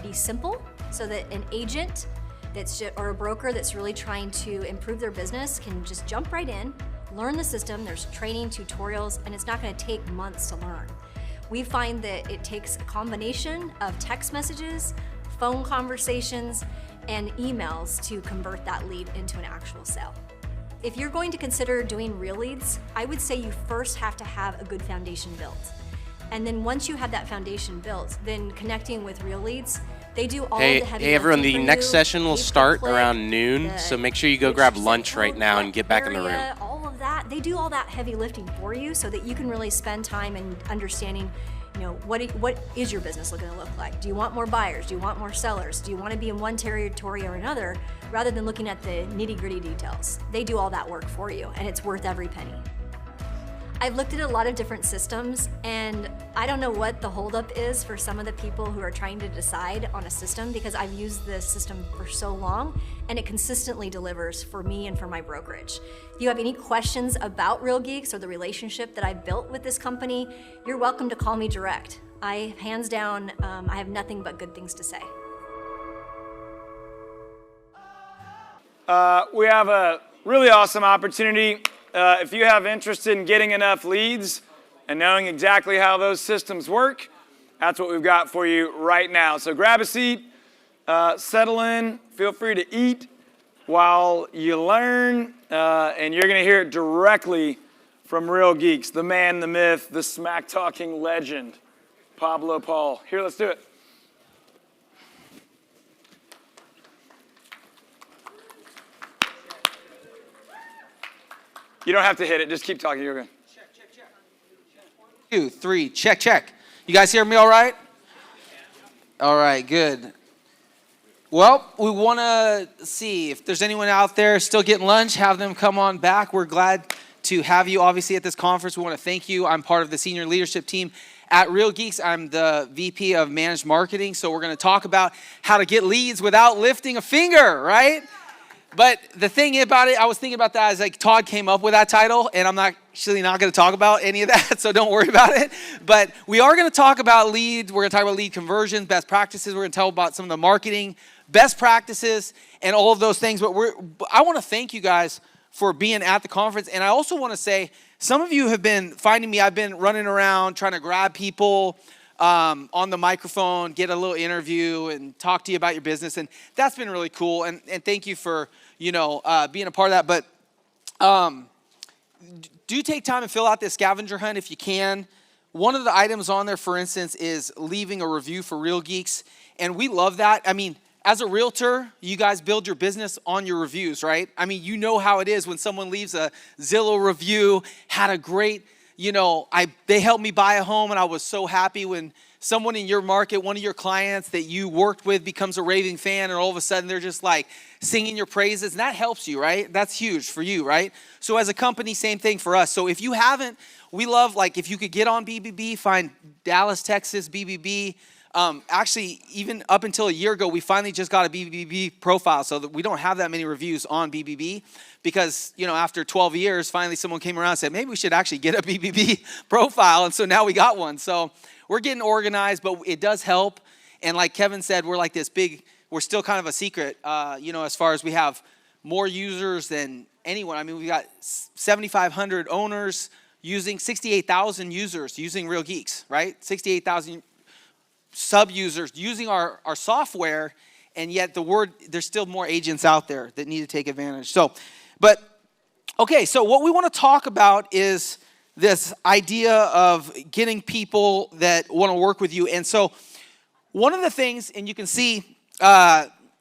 be simple, so that an agent or a broker that's really trying to improve their business can just jump right in, learn the system. There's training, tutorials, and it's not going to take months to learn. We find that it takes a combination of text messages, phone conversations, and emails to convert that lead into an actual sale. If you're going to consider doing Real Leads, I would say you first have to have a good foundation built. And then once you have that foundation built, then connecting with Real Leads, they do all the heavy lifting. Hey everyone, the for next you. session will start Pay-per-click, around noon, so make sure you go which grab zip lunch right code, now what and get back in the room. area, all of that, they do all that heavy lifting for you so that you can really spend time in understanding, what is your business going to look like? Do you want more buyers? Do you want more sellers? Do you want to be in one territory or another, rather than looking at the nitty-gritty details? They do all that work for you, and it's worth every penny. I've looked at a lot of different systems, and I don't know what the holdup is for some of the people who are trying to decide on a system, because I've used this system for so long, and it consistently delivers for me and for my brokerage. If you have any questions about RealGeeks or the relationship that I've built with this company, you're welcome to call me direct. Hands down, I have nothing but good things to say. We have a really awesome opportunity. If you have interest in getting enough leads and knowing exactly how those systems work, that's what we've got for you right now. So grab a seat, settle in, feel free to eat while you learn, and you're going to hear it directly from Real Geeks, the man, the myth, the smack-talking legend, Pablo Paul. Here, let's do it. You don't have to hit it. Just keep talking. You're good. 2, 3, check, check. You guys hear me all right? All right, good. Well, we want to see if there's anyone out there still getting lunch, have them come on back. We're glad to have you, obviously, at this conference. We want to thank you. I'm part of the senior leadership team at Real Geeks. I'm the VP of Managed Marketing, so we're going to talk about how to get leads without lifting a finger, right? But the thing about it, I was thinking about that as Todd came up with that title, and I'm actually not going to talk about any of that, so don't worry about it. But we are going to talk about leads. We're going to talk about lead conversions, best practices. We're going to tell about some of the marketing best practices and all of those things. But I want to thank you guys for being at the conference. And I also want to say, some of you have been finding me. I've been running around trying to grab people on the microphone, get a little interview, and talk to you about your business. And that's been really cool. And thank you for being a part of that. But do take time and fill out this scavenger hunt if you can. One of the items on there, for instance, is leaving a review for Real Geeks. And we love that. I mean, as a realtor, you guys build your business on your reviews, right? I mean, you know how it is when someone leaves a Zillow review, had a great, they helped me buy a home, and I was so happy when someone in your market, one of your clients that you worked with, becomes a raving fan, and all of a sudden they're just like singing your praises, and that helps you, right? That's huge for you, right? So as a company, same thing for us. So if you haven't, we love, if you could get on BBB, find Dallas, Texas, BBB. Actually, even up until a year ago, we finally just got a BBB profile, so that we don't have that many reviews on BBB, because, after 12 years, finally someone came around and said, maybe we should actually get a BBB profile, and so now we got one. So we're getting organized, but it does help. And like Kevin said, we're we're still kind of a secret, as far as we have more users than anyone. I mean, we got 7,500 owners using 68,000 users using Real Geeks, right? 68,000 sub-users using our software, and yet there's still more agents out there that need to take advantage. So what we want to talk about is this idea of getting people that want to work with you. And so one of the things, and you can see,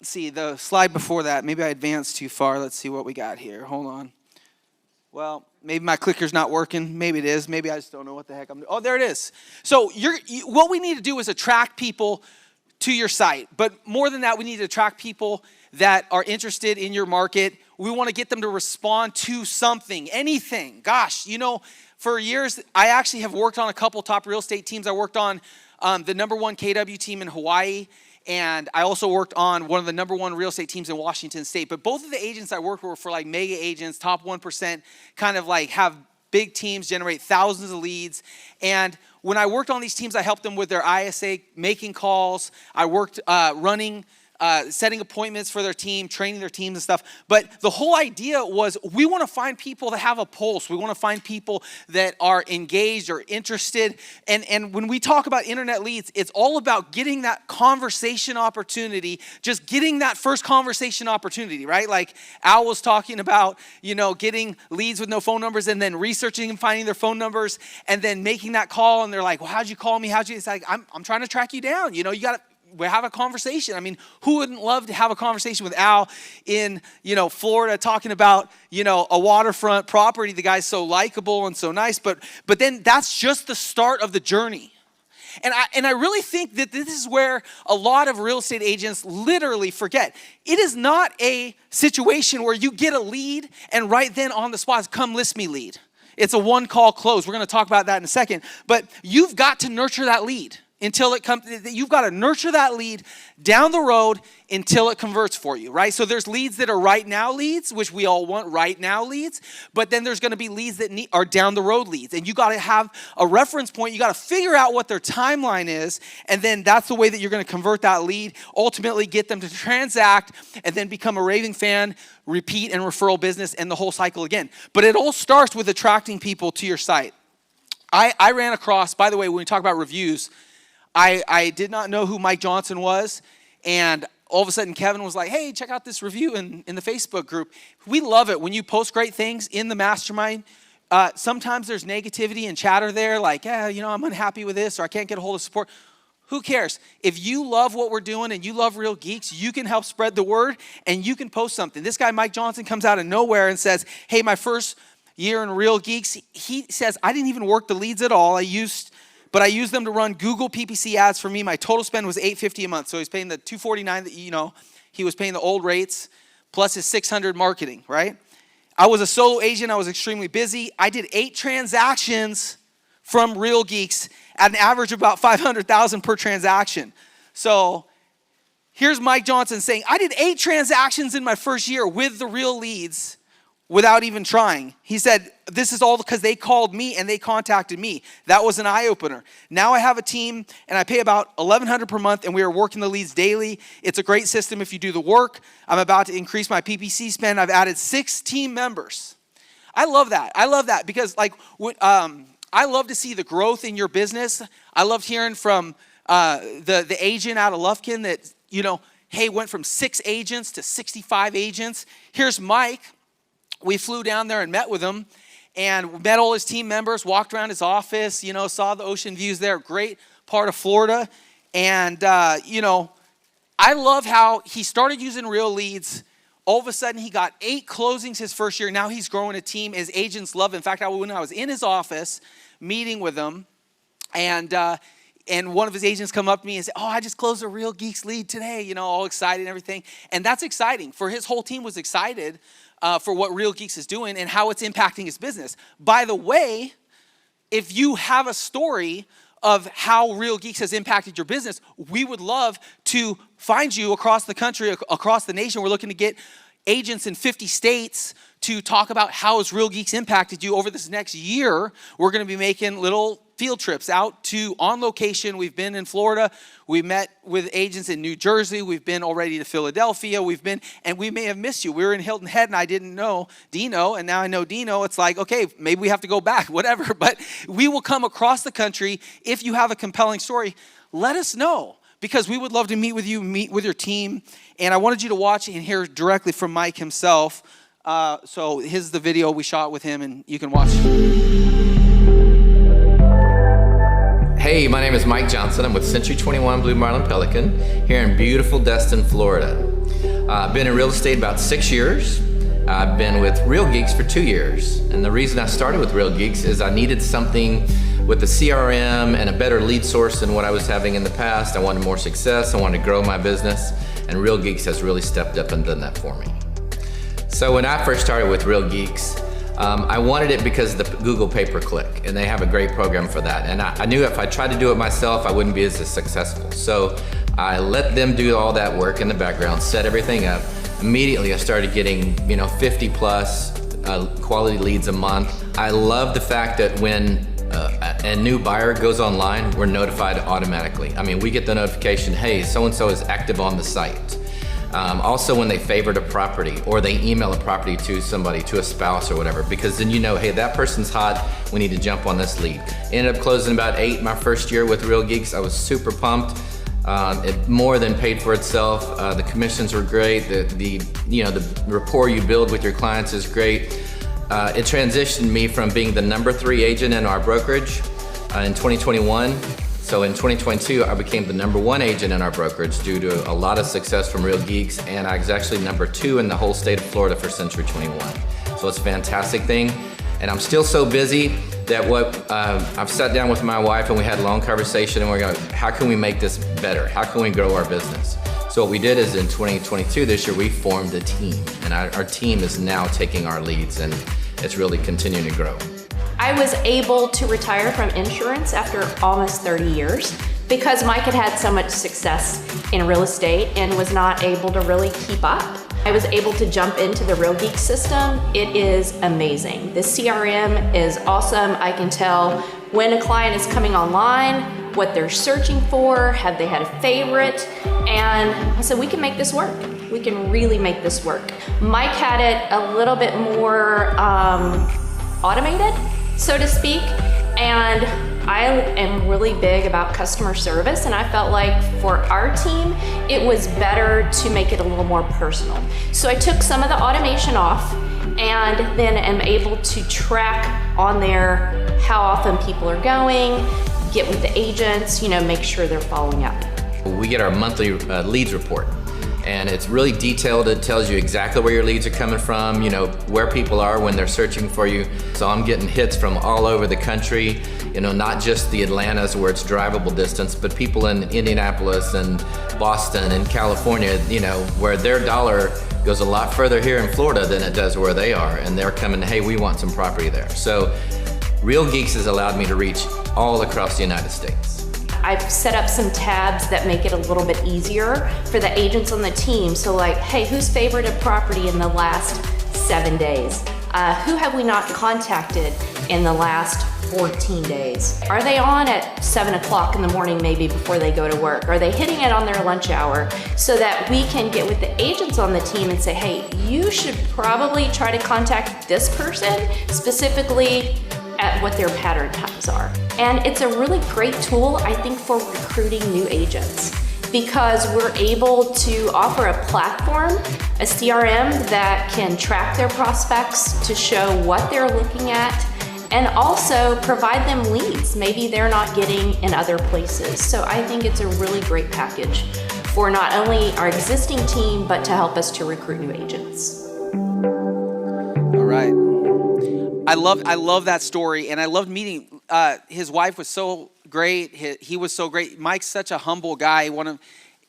let's see, the slide before that. Maybe I advanced too far. Let's see what we got here. Hold on. Well, maybe my clicker's not working. Maybe it is. Maybe I just don't know what the heck I'm doing. Oh, there it is. So what we need to do is attract people to your site. But more than that, we need to attract people that are interested in your market. We want to get them to respond to something, anything. Gosh, for years, I actually have worked on a couple top real estate teams. I worked on the #1 KW team in Hawaii. And I also worked on one of the #1 real estate teams in Washington State. But both of the agents I worked with were for like mega agents, top 1%, kind of like have big teams, generate thousands of leads. And when I worked on these teams, I helped them with their ISA, making calls. I worked setting appointments for their team, training their teams and stuff. But the whole idea was we want to find people that have a pulse. We want to find people that are engaged or interested. And when we talk about internet leads, it's all about getting that conversation opportunity, just getting that first conversation opportunity, right? Like Al was talking about, getting leads with no phone numbers and then researching and finding their phone numbers and then making that call. And they're like, well, how'd you call me? It's like, I'm trying to track you down. You got to, we have a conversation. I mean, who wouldn't love to have a conversation with Al in, Florida talking about, a waterfront property. The guy's so likable and so nice, but then that's just the start of the journey. And I really think that this is where a lot of real estate agents literally forget. It is not a situation where you get a lead and right then on the spot, come list me lead. It's a one-call close. We're going to talk about that in a second. But you've got to nurture that lead. Until it comes, you've got to nurture that lead down the road until it converts for you, right? So there's leads that are right now leads, which we all want right now leads, but then there's going to be leads that are down the road leads. And you got to have a reference point. You got to figure out what their timeline is, and then that's the way that you're going to convert that lead, ultimately get them to transact, and then become a raving fan, repeat and referral business, and the whole cycle again. But it all starts with attracting people to your site. I ran across, by the way, when we talk about reviews, I did not know who Mike Johnson was, and all of a sudden Kevin was like, hey, check out this review in the Facebook group. We love it when you post great things in the mastermind. Sometimes there's negativity and chatter there, like, I'm unhappy with this, or I can't get a hold of support. Who cares? If you love what we're doing and you love Real Geeks, you can help spread the word, and you can post something. This guy, Mike Johnson, comes out of nowhere and says, hey, my first year in Real Geeks, he says, I didn't even work the leads at all. But I used them to run Google PPC ads for me. My total spend was $850 a month. So he's paying the $249 that, he was paying the old rates plus his $600 marketing, right? I was a solo agent. I was extremely busy. I did 8 transactions from Real Geeks at an average of about $500,000 per transaction. So here's Mike Johnson saying, I did 8 transactions in my first year with the real leads without even trying. He said, this is all because they called me and they contacted me. That was an eye-opener. Now I have a team and I pay about $1,100 per month and we are working the leads daily. It's a great system if you do the work. I'm about to increase my PPC spend. I've added 6 team members. I love that. I love that because I love to see the growth in your business. I loved hearing from the agent out of Lufkin that, hey, went from 6 agents to 65 agents. Here's Mike. We flew down there and met with him and met all his team members, walked around his office, saw the ocean views there, great part of Florida. And, I love how he started using real leads. All of a sudden, he got 8 closings his first year. Now he's growing a team. His agents love him. In fact, when I was in his office meeting with him, and one of his agents come up to me and say, oh, I just closed a Real Geeks lead today, all excited and everything. And that's exciting. For his whole team was excited for what Real Geeks is doing and how it's impacting his business. By the way, if you have a story of how Real Geeks has impacted your business, we would love to find you across the country, across the nation. We're looking to get agents in 50 states to talk about how has Real Geeks impacted you over this next year. We're going to be making little field trips out to on location. We've been in Florida. We met with agents in New Jersey. We've been already to Philadelphia. And we may have missed you. We were in Hilton Head and I didn't know Dino, and now I know Dino. It's like, okay, maybe we have to go back, whatever. But we will come across the country. If you have a compelling story, let us know because we would love to meet with you, meet with your team. And I wanted you to watch and hear directly from Mike himself. So here's the video we shot with him and you can watch. Hey, my name is Mike Johnson. I'm with Century 21 Blue Marlin Pelican here in beautiful Destin, Florida. I've been in real estate about 6 years. I've been with Real Geeks for 2 years. And the reason I started with Real Geeks is I needed something with the CRM and a better lead source than what I was having in the past. I wanted more success. I wanted to grow my business. And Real Geeks has really stepped up and done that for me. So when I first started with Real Geeks, I wanted it because of the Google pay-per-click, and they have a great program for that. And I knew if I tried to do it myself, I wouldn't be as successful. So I let them do all that work in the background, set everything up. Immediately I started getting 50 plus quality leads a month. I love the fact that when a new buyer goes online, we're notified automatically. I mean, we get the notification, hey, so-and-so is active on the site. Also when they favorite a property or they email a property to somebody, to a spouse or whatever, because then you know, hey, that person's hot, we need to jump on this lead. Ended up closing about 8 my first year with Real Geeks. I was super pumped. It more than paid for itself. The commissions were great. The rapport you build with your clients is great. It transitioned me from being the number 3 agent in our brokerage in 2021. So in 2022, I became the number 1 agent in our brokerage due to a lot of success from Real Geeks, and I was actually number 2 in the whole state of Florida for Century 21. So it's a fantastic thing. And I'm still so busy that I've sat down with my wife and we had a long conversation and we're going, how can we make this better? How can we grow our business? So what we did is in 2022, this year, we formed a team, and our team is now taking our leads, and it's really continuing to grow. I was able to retire from insurance after almost 30 years because Mike had so much success in real estate and was not able to really keep up. I was able to jump into the Real Geek system. It is amazing. The CRM is awesome. I can tell when a client is coming online, what they're searching for, have they had a favorite, and I said, we can make this work. We can really make this work. Mike had it a little bit more automated, so to speak, and I am really big about customer service, and I felt like for our team, it was better to make it a little more personal. So I took some of the automation off and then am able to track on there how often people are going, get with the agents, make sure they're following up. We get our monthly leads report, and it's really detailed. It tells you exactly where your leads are coming from, where people are when they're searching for you. So I'm getting hits from all over the country, not just the Atlantas where it's drivable distance, but people in Indianapolis and Boston and California, where their dollar goes a lot further here in Florida than it does where they are, and they're coming, hey, we want some property there. So Real Geeks has allowed me to reach all across the United States. I've set up some tabs that make it a little bit easier for the agents on the team. So like, hey, who's favorite a property in the last 7 days? Who have we not contacted in the last 14 days? Are they on at 7 o'clock in the morning maybe before they go to work? Are they hitting it on their lunch hour? So that we can get with the agents on the team and say, hey, you should probably try to contact this person specifically at what their pattern times are. And it's a really great tool, I think, for recruiting new agents, because we're able to offer a platform, a CRM that can track their prospects to show what they're looking at, and also provide them leads maybe they're not getting in other places. So I think it's a really great package for not only our existing team, but to help us to recruit new agents. All right. I love that story, and I loved meeting. His wife was so great. He was so great. Mike's such a humble guy.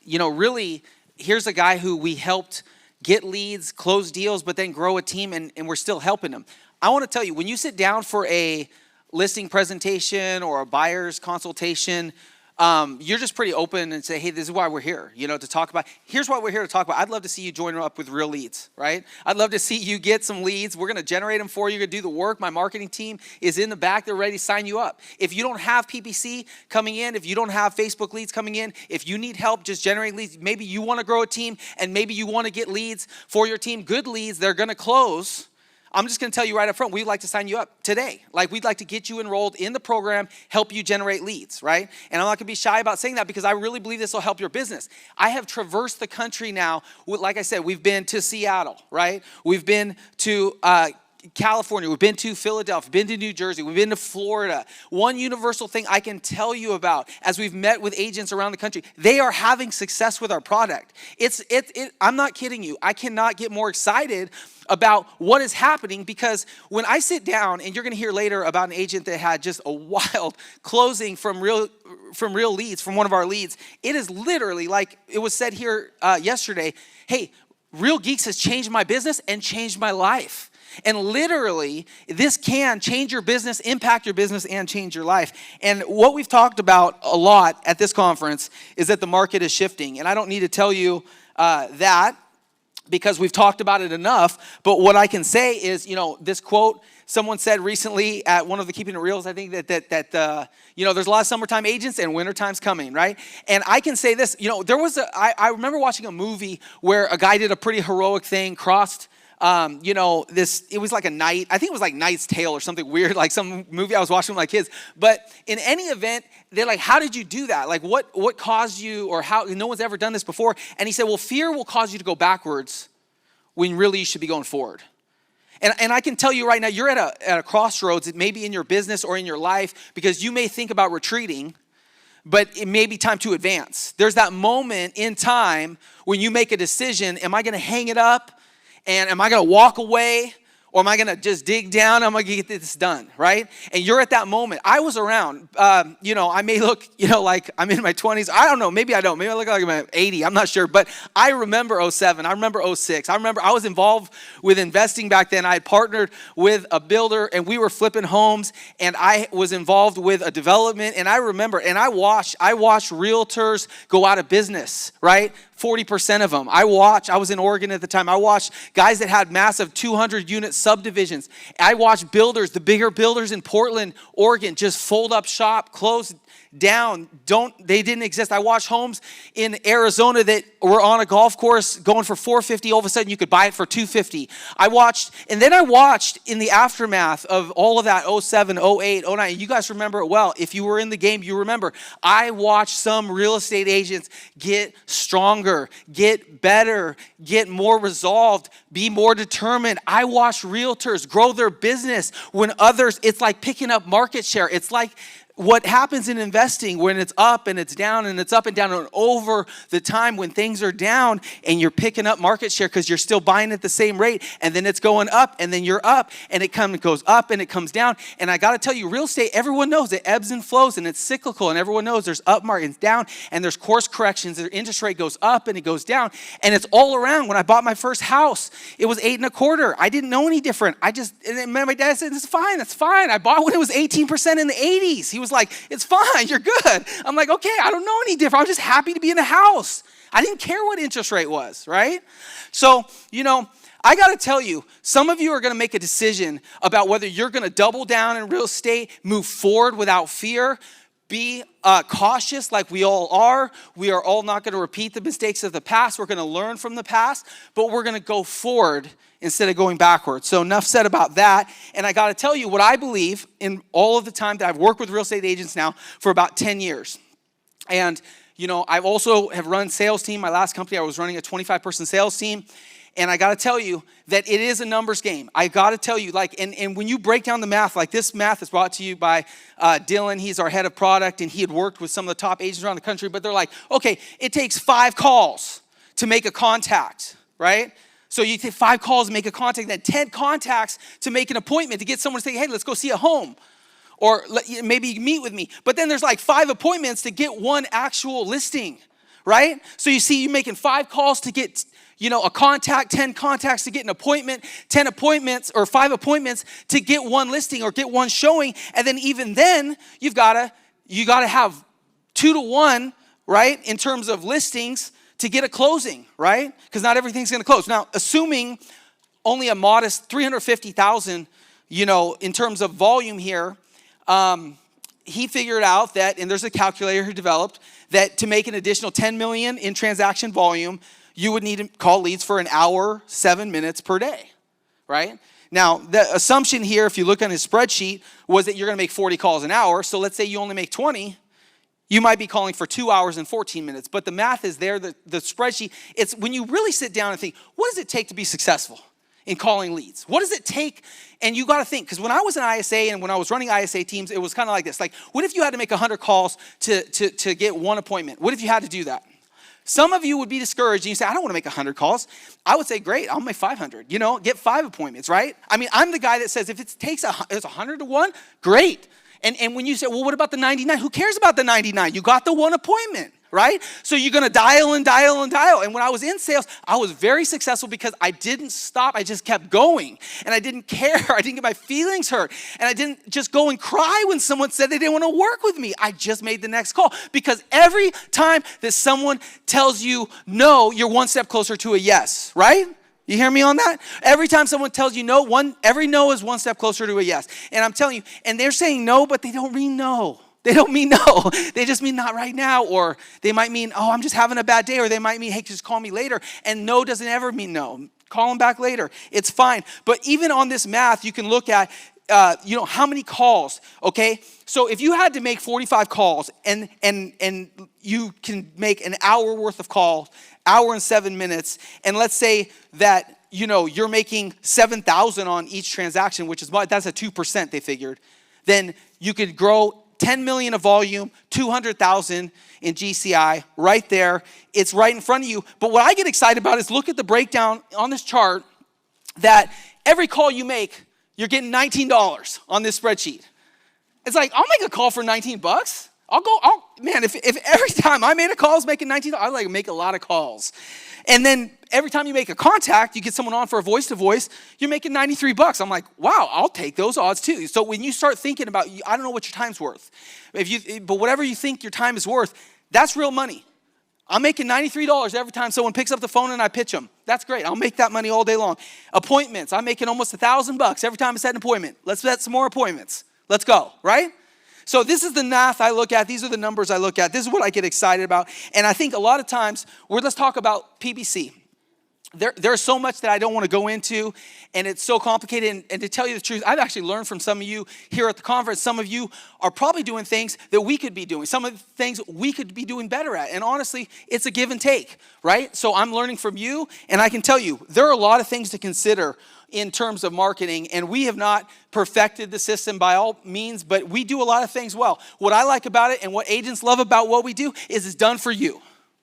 Really, here's a guy who we helped get leads, close deals, but then grow a team, and we're still helping him. I want to tell you, when you sit down for a listing presentation or a buyer's consultation, you're just pretty open and say, hey, this is why we're here, to talk about. Here's what we're here to talk about. I'd love to see you join up with Real Leads, right? I'd love to see you get some leads. We're going to generate them for you. You're going to do the work. My marketing team is in the back. They're ready to sign you up. If you don't have PPC coming in, if you don't have Facebook leads coming in, if you need help just generating leads, maybe you want to grow a team and maybe you want to get leads for your team, good leads, they're going to close. I'm just going to tell you right up front, we'd like to sign you up today. We'd like to get you enrolled in the program, help you generate leads, right? And I'm not going to be shy about saying that because I really believe this will help your business. I have traversed the country now. Like I said, we've been to Seattle, right? We've been to California, we've been to Philadelphia, been to New Jersey, we've been to Florida. One universal thing I can tell you about as we've met with agents around the country, they are having success with our product. I'm not kidding you. I cannot get more excited about what is happening, because when I sit down, and you're going to hear later about an agent that had just a wild closing from real leads, from one of our leads, it is literally like it was said here yesterday, hey, Real Geeks has changed my business and changed my life. And literally, this can change your business, impact your business, and change your life. And what we've talked about a lot at this conference is that the market is shifting. And I don't need to tell you that, because we've talked about it enough. But what I can say is, this quote someone said recently at one of the Keeping It Reals, I think that there's a lot of summertime agents and wintertime's coming, right? And I can say this, I remember watching a movie where a guy did a pretty heroic thing, crossed, it was like a night, I think it was like Knight's Tale or something weird, like some movie I was watching with my kids. But in any event, they're like, how did you do that? Like what caused you, or how, no one's ever done this before. And he said, well, fear will cause you to go backwards when really you should be going forward. And I can tell you right now, you're at a crossroads, it may be in your business or in your life, because you may think about retreating, but it may be time to advance. There's that moment in time when you make a decision, am I gonna hang it up? And am I gonna walk away? Or am I gonna just dig down? I'm gonna get this done, right? And you're at that moment. I was around, I may look, like I'm in my 20s. I don't know, maybe I don't. Maybe I look like I'm 80, I'm not sure. But I remember 07, I remember 06. I remember I was involved with investing back then. I had partnered with a builder and we were flipping homes, and I was involved with a development. And I remember, and I watched realtors go out of business, right? 40% of them. I was in Oregon at the time. I watched guys that had massive 200 unit subdivisions. I watched builders, the bigger builders in Portland, Oregon, just fold up shop, close down. They didn't exist. I watched homes in Arizona that were on a golf course going for $450. All of a sudden you could buy it for $250. I watched in the aftermath of all of that 07, 08, 09. You guys remember it well. If you were in the game, you remember. I watched some real estate agents get stronger, get better, get more resolved, be more determined. I watched realtors grow their business when others, it's like picking up market share. It's like what happens in investing when it's up and it's down and it's up and down, and over the time when things are down and you're picking up market share because you're still buying at the same rate, and then it's going up and then you're up, and it goes up and it comes down. And I got to tell you, real estate, everyone knows it ebbs and flows and it's cyclical, and everyone knows there's up markets, down, and there's course corrections. The interest rate goes up and it goes down, and it's all around. When I bought my first house, it was 8.25. I didn't know any different. And my dad said, that's fine. I bought when it was 18% in the 80s. He was like, it's fine, you're good. I'm like, okay, I don't know any different. I was just happy to be in a house. I didn't care what interest rate was, right? So, I got to tell you, some of you are going to make a decision about whether you're going to double down in real estate, move forward without fear, be cautious like we all are. We are all not going to repeat the mistakes of the past. We're going to learn from the past, but we're going to go forward instead of going backwards. So enough said about that. And I got to tell you what I believe in all of the time that I've worked with real estate agents now for about 10 years. And, I've also have run sales team. My last company, I was running a 25-person sales team. And I got to tell you that it is a numbers game. I got to tell you, and when you break down the math, like this math is brought to you by Dylan. He's our head of product, and he had worked with some of the top agents around the country. But they're like, okay, it takes 5 calls to make a contact, right? So you take 5 calls to make a contact, then 10 contacts to make an appointment to get someone to say, hey, let's go see a home. Or maybe meet with me. But then there's like 5 appointments to get one actual listing, right? So you see, you're making 5 calls to get a contact, 10 contacts to get an appointment, 10 appointments or 5 appointments to get one listing or get one showing. And then even then, you gotta have 2 to 1, right? In terms of listings to get a closing, right? Because not everything's gonna close. Now, assuming only a modest 350,000, in terms of volume here, he figured out that, and there's a calculator he developed, that to make an additional 10 million in transaction volume, you would need to call leads for an hour, 7 minutes per day, right? Now, the assumption here, if you look on his spreadsheet, was that you're gonna make 40 calls an hour. So let's say you only make 20, you might be calling for 2 hours and 14 minutes. But the math is there, the spreadsheet. It's when you really sit down and think, what does it take to be successful? in calling leads? What does it take? And you got to think, because when I was in ISA and when I was running ISA teams, it was kind of like this. Like, what if you had to make 100 calls to get one appointment? What if you had to do that? Some of you would be discouraged and you say, I don't want to make 100 calls. I would say, great, I'll make 500. Get 5 appointments, right? I mean, I'm the guy that says if it takes it's 100 to 1, great. And when you say, well, what about the 99? Who cares about the 99? You got the one appointment, right? So you're going to dial and dial and dial. And when I was in sales, I was very successful because I didn't stop. I just kept going. And I didn't care. I didn't get my feelings hurt. And I didn't just go and cry when someone said they didn't want to work with me. I just made the next call. Because every time that someone tells you no, you're one step closer to a yes, right? You hear me on that? Every time someone tells you no, every no is one step closer to a yes. And I'm telling you, and they're saying no, but they don't mean no. They don't mean no. They just mean not right now. Or they might mean, oh, I'm just having a bad day. Or they might mean, hey, just call me later. And no doesn't ever mean no. Call them back later. It's fine. But even on this math, you can look at, how many calls, okay? So if you had to make 45 calls and you can make an hour worth of calls, hour and 7 minutes, and let's say that, you're making 7,000 on each transaction, that's a 2% they figured, then you could grow 10 million of volume, 200,000 in GCI right there. It's right in front of you. But what I get excited about is look at the breakdown on this chart that every call you make, you're getting $19 on this spreadsheet. It's like, I'll make a call for $19. If every time I made a call I was making $19, I'd make a lot of calls. And then every time you make a contact, you get someone on for a voice-to-voice, you're making $93. I'm like, wow, I'll take those odds too. So when you start thinking about, I don't know what your time's worth, but whatever you think your time is worth, that's real money. I'm making $93 every time someone picks up the phone and I pitch them. That's great. I'll make that money all day long. Appointments, I'm making almost $1,000 every time I set an appointment. Let's set some more appointments. Let's go, right? So this is the math I look at. These are the numbers I look at. This is what I get excited about. And I think a lot of times, let's talk about PBC. There's so much that I don't want to go into, and it's so complicated. And to tell you the truth, I've actually learned from some of you here at the conference. Some of you are probably doing things that we could be doing. Some of the things we could be doing better at. And honestly, it's a give and take, right? So I'm learning from you, and I can tell you, there are a lot of things to consider in terms of marketing, and we have not perfected the system by all means, but we do a lot of things well. What I like about it and what agents love about what we do is it's done for you.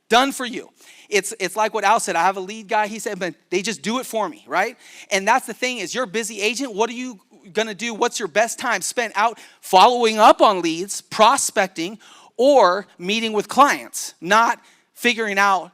Done for you. It's like what Al said. I have a lead guy. He said, but they just do it for me, right? And that's the thing is you're a busy agent. What are you going to do? What's your best time spent out following up on leads, prospecting, or meeting with clients, not figuring out,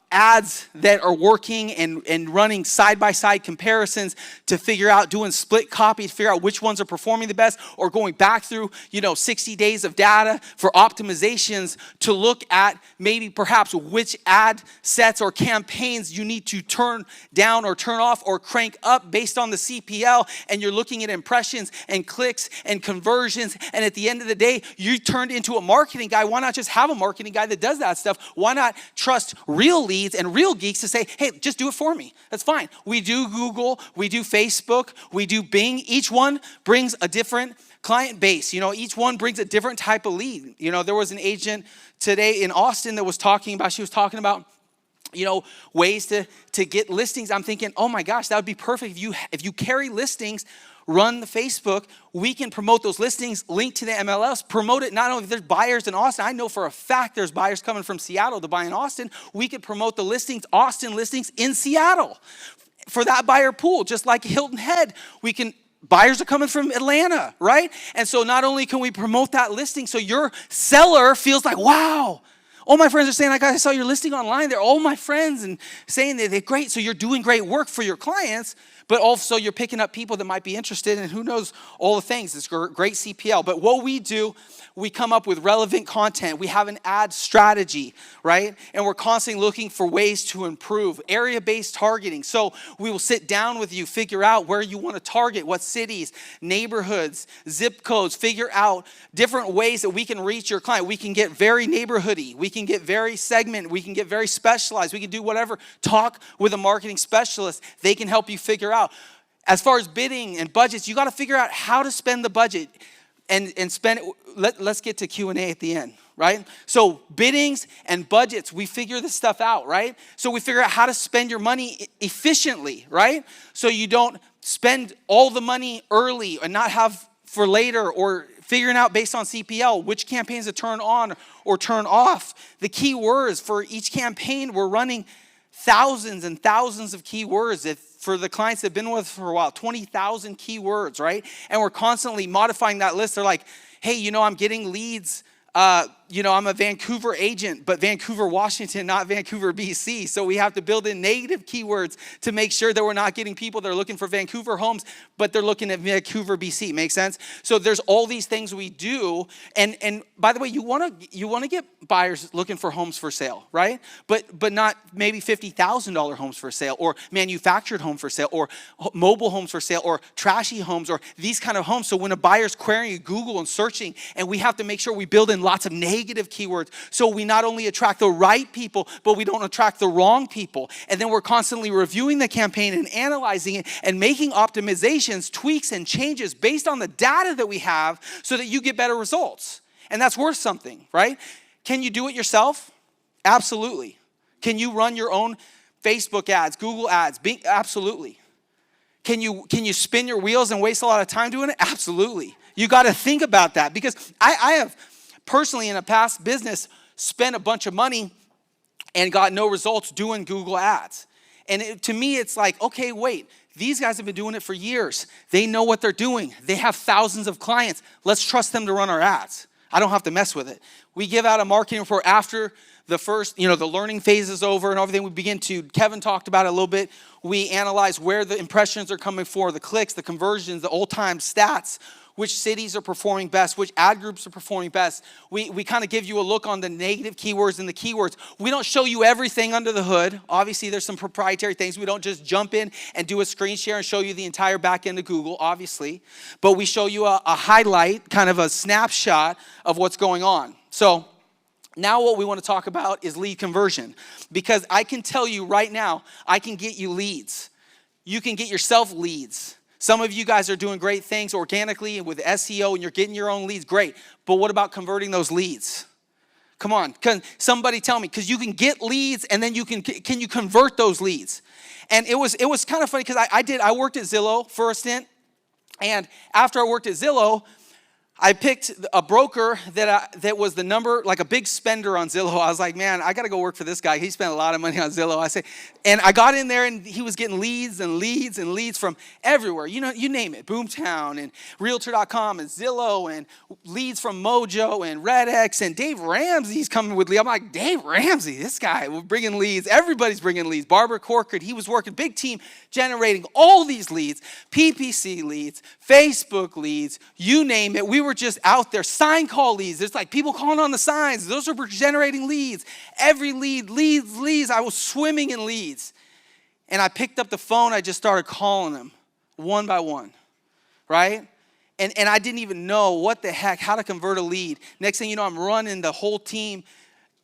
ads that are working and running side-by-side comparisons to figure out, doing split copy to figure out which ones are performing the best, or going back through, 60 days of data for optimizations to look at maybe perhaps which ad sets or campaigns you need to turn down or turn off or crank up based on the CPL, and you're looking at impressions and clicks and conversions, and at the end of the day, you turned into a marketing guy. Why not just have a marketing guy that does that stuff? Why not trust real leads and real geeks to say, hey, just do it for me. That's fine. We do Google, we do Facebook, we do Bing. Each one brings a different client base. Each one brings a different type of lead. There was an agent today in Austin that was talking about, ways to get listings. I'm thinking, oh my gosh, that would be perfect. If you carry listings, run the Facebook, we can promote those listings, link to the MLS, promote it. Not only if there's buyers in Austin, I know for a fact there's buyers coming from Seattle to buy in Austin. We could promote the listings, Austin listings in Seattle for that buyer pool, just like Hilton Head. Buyers are coming from Atlanta, right? And so not only can we promote that listing, so your seller feels like, wow, all my friends are saying, I saw your listing online. They're all my friends and saying that they're great. So you're doing great work for your clients, but also you're picking up people that might be interested, and who knows all the things. It's great CPL. But what we do, we come up with relevant content. We have an ad strategy, right? And we're constantly looking for ways to improve. Area-based targeting. So we will sit down with you, figure out where you want to target, what cities, neighborhoods, zip codes, figure out different ways that we can reach your client. We can get very neighborhoody. We can get very segment. We can get very specialized. We can do whatever. Talk with a marketing specialist. They can help you figure out. As far as bidding and budgets, you got to figure out how to spend the budget. and spend, let's get to Q&A at the end, right? So biddings and budgets, we figure this stuff out, right? So we figure out how to spend your money efficiently, right? So you don't spend all the money early and not have for later, or figuring out based on CPL which campaigns to turn on or turn off. The key words for each campaign, we're running thousands and thousands of keywords. If for the clients that have been with us for a while, 20,000 keywords, right? And we're constantly modifying that list. They're like, hey, I'm getting leads. I'm a Vancouver agent, but Vancouver, Washington, not Vancouver, BC. So we have to build in negative keywords to make sure that we're not getting people that are looking for Vancouver homes, but they're looking at Vancouver, BC. Make sense? So there's all these things we do. And by the way, you want to get buyers looking for homes for sale, right? But not maybe $50,000 homes for sale, or manufactured home for sale, or mobile homes for sale, or trashy homes, or these kind of homes. So when a buyer's querying Google and searching, and we have to make sure we build in lots of negative keywords, so we not only attract the right people, but we don't attract the wrong people. And then we're constantly reviewing the campaign and analyzing it and making optimizations, tweaks, and changes based on the data that we have, so that you get better results. And that's worth something, right? Can you do it yourself? Absolutely. Can you run your own Facebook ads, Google ads? Absolutely. Can you spin your wheels and waste a lot of time doing it? Absolutely. You got to think about that, because I have personally in a past business spent a bunch of money and got no results doing Google ads. And to me, it's like, okay, wait, these guys have been doing it for years. They know what they're doing. They have thousands of clients. Let's trust them to run our ads. I don't have to mess with it. We give out a marketing report after the first, the learning phase is over and everything. We begin to, Kevin talked about it a little bit. We analyze where the impressions are coming for, the clicks, the conversions, the old-time stats, which cities are performing best, which ad groups are performing best. We kind of give you a look on the negative keywords and the keywords. We don't show you everything under the hood. Obviously, there's some proprietary things. We don't just jump in and do a screen share and show you the entire back end of Google, obviously. But we show you a highlight, kind of a snapshot of what's going on. So now what we want to talk about is lead conversion. Because I can tell you right now, I can get you leads. You can get yourself leads. Some of you guys are doing great things organically and with SEO, and you're getting your own leads. Great. But what about converting those leads? Come on. Can somebody tell me? Because you can get leads, and then can you convert those leads? And it was kind of funny, because I worked at Zillow for a stint. And after I worked at Zillow, I picked a broker that was the number, like a big spender on Zillow. I was like, man, I got to go work for this guy. He spent a lot of money on Zillow. And I got in there, and he was getting leads and leads and leads from everywhere. You name it, Boomtown and Realtor.com and Zillow, and leads from Mojo and RedX, and Dave Ramsey's coming with leads. I'm like, Dave Ramsey, this guy, we're bringing leads. Everybody's bringing leads. Barbara Corcoran, he was working, big team, generating all these leads, PPC leads, Facebook leads, you name it. We were just out there. Sign call leads. There's like people calling on the signs. Those are generating leads. Every lead, leads. I was swimming in leads. And I picked up the phone. I just started calling them one by one, right? And I didn't even know what the heck, how to convert a lead. Next thing you know, I'm running the whole team,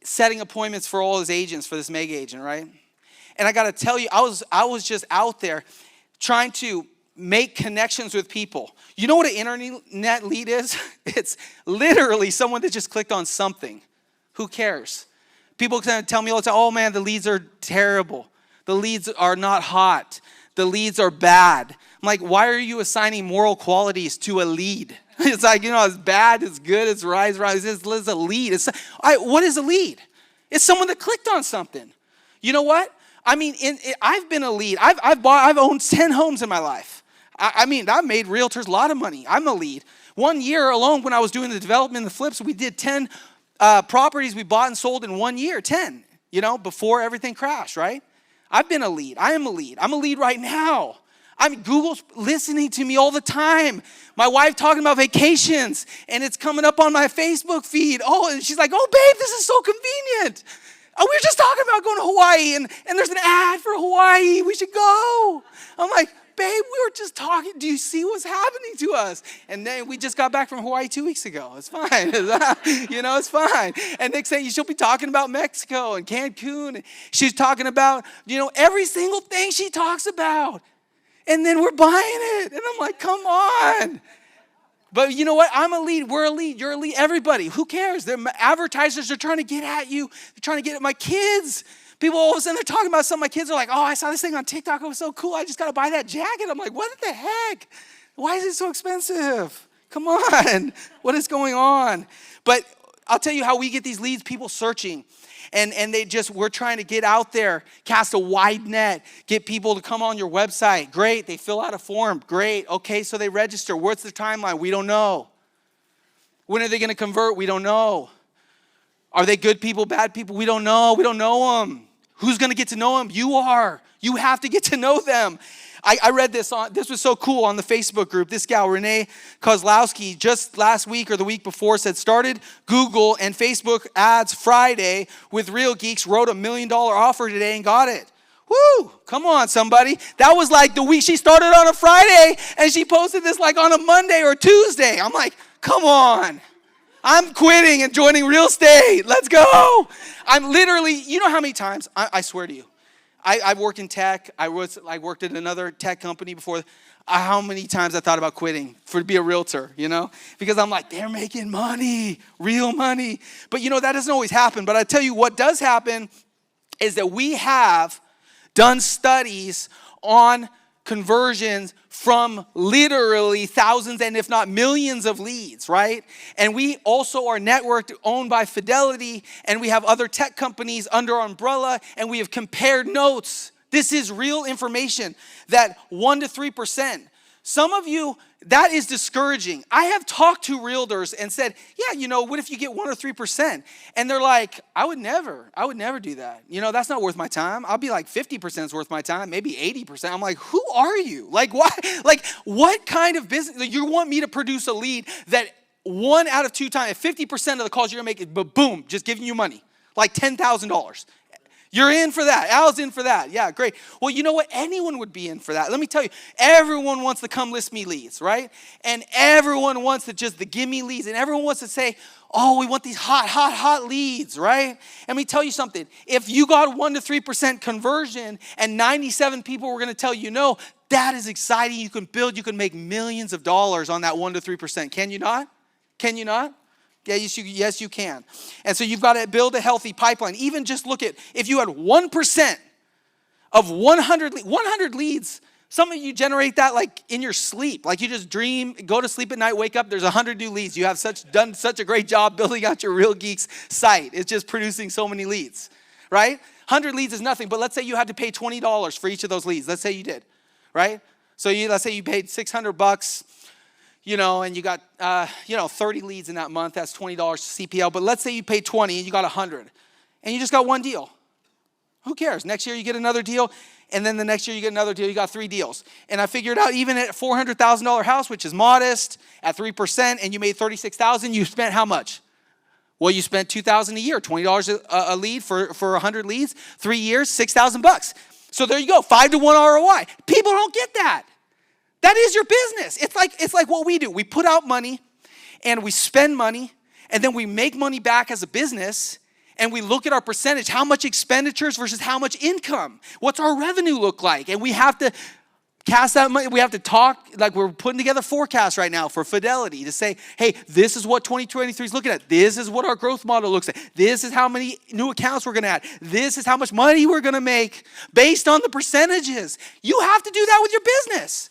setting appointments for all his agents, for this mega agent, right? And I got to tell you, I was just out there trying to make connections with people. You know what an internet lead is? It's literally someone that just clicked on something. Who cares? People tell me all the time, oh man, the leads are terrible. The leads are not hot. The leads are bad. I'm like, why are you assigning moral qualities to a lead? It's like, it's bad, it's good, it's right, it's a lead. What is a lead? It's someone that clicked on something. You know what? I mean, I've been a lead. I've owned 10 homes in my life. I've made realtors a lot of money. I'm a lead. 1 year alone, when I was doing the development and the flips, we did 10 properties we bought and sold in 1 year, 10, before everything crashed, right? I've been a lead. I am a lead. I'm a lead right now. Google's listening to me all the time. My wife talking about vacations, and it's coming up on my Facebook feed. Oh, and she's like, oh, babe, this is so convenient. Oh, we were just talking about going to Hawaii, and there's an ad for Hawaii. We should go. I'm like, babe, we were just talking. Do you see what's happening to us? And then we just got back from Hawaii 2 weeks ago. It's fine. It's fine. And next thing, she'll be talking about Mexico and Cancun. And she's talking about, every single thing she talks about. And then we're buying it. And I'm like, come on. But you know what? I'm a lead. We're a lead. You're a lead. Everybody. Who cares? Advertisers are trying to get at you. They're trying to get at my kids. People all of a sudden they're talking about something. My kids are like, oh, I saw this thing on TikTok. It was so cool. I just got to buy that jacket. I'm like, what the heck? Why is it so expensive? Come on. What is going on? But I'll tell you how we get these leads, people searching. And we're trying to get out there, cast a wide net, get people to come on your website. Great, they fill out a form. Great, okay, so they register. What's the timeline? We don't know. When are they going to convert? We don't know. Are they good people, bad people? We don't know. We don't know them. Who's going to get to know them? You are. You have to get to know them. I read this this was so cool on the Facebook group. This gal, Renee Kozlowski, just last week or the week before said, started Google and Facebook ads Friday with Real Geeks, wrote $1 million offer today and got it. Woo, come on somebody. That was like the week she started on a Friday and she posted this like on a Monday or Tuesday. I'm like, come on. I'm quitting and joining real estate. Let's go. I'm literally, you know how many times, I swear to you, I've worked in tech. I worked at another tech company before. How many times I thought about quitting to be a realtor, you know? Because I'm like, they're making money, real money. But you know, that doesn't always happen. But I tell you what does happen is that we have done studies on conversions from literally thousands and if not millions of leads, right? And we also are networked, owned by Fidelity, and we have other tech companies under our umbrella, and we have compared notes. This is real information that 1 to 3%. Some of you, that is discouraging. I have talked to realtors and said, yeah, you know, what if you get 1 or 3%? And they're like, I would never do that. You know, that's not worth my time. I'll be like 50% is worth my time, maybe 80%. I'm like, who are you? Like, why? Like, what kind of business? You want me to produce a lead that 1 out of 2 times, if 50% of the calls you're gonna make is boom, just giving you money, like $10,000. You're in for that. Al's in for that. Yeah, great. Well, you know what? Anyone would be in for that. Let me tell you, everyone wants to come list me leads, right? And everyone wants to just give me leads. And everyone wants to say, oh, we want these hot leads, right? And let me tell you something. If you got 1 to 3% conversion and 97 people were going to tell you no, that is exciting. You can build, you can make millions of dollars on that 1 to 3%. Can you not? Can you not? Yeah, yes, you can. And so you've got to build a healthy pipeline. Even just look at, if you had 1% of 100 leads, some of you generate that like in your sleep. Like you just dream, go to sleep at night, wake up, there's 100 new leads. You have done such a great job building out your Real Geeks site. It's just producing so many leads, right? 100 leads is nothing, but let's say you had to pay $20 for each of those leads. Let's say you did, right? So let's say you paid $600, you know, and you got, 30 leads in that month. That's $20 CPL. But let's say you paid 20 and you got 100 and you just got one deal. Who cares? Next year you get another deal. And then the next year you get another deal. You got 3 deals. And I figured out even at a $400,000 house, which is modest at 3%, and you made $36,000, you spent how much? Well, you spent $2,000 a year, $20 a lead for 100 leads, 3 years, $6,000. So there you go, 5 to 1 ROI. People don't get that. That is your business. It's like what we do. We put out money and we spend money and then we make money back as a business and we look at our percentage, how much expenditures versus how much income. What's our revenue look like? And we have to cast that money. We have to talk, like we're putting together forecasts right now for Fidelity to say, hey, this is what 2023 is looking at. This is what our growth model looks like. This is how many new accounts we're going to add. This is how much money we're going to make based on the percentages. You have to do that with your business.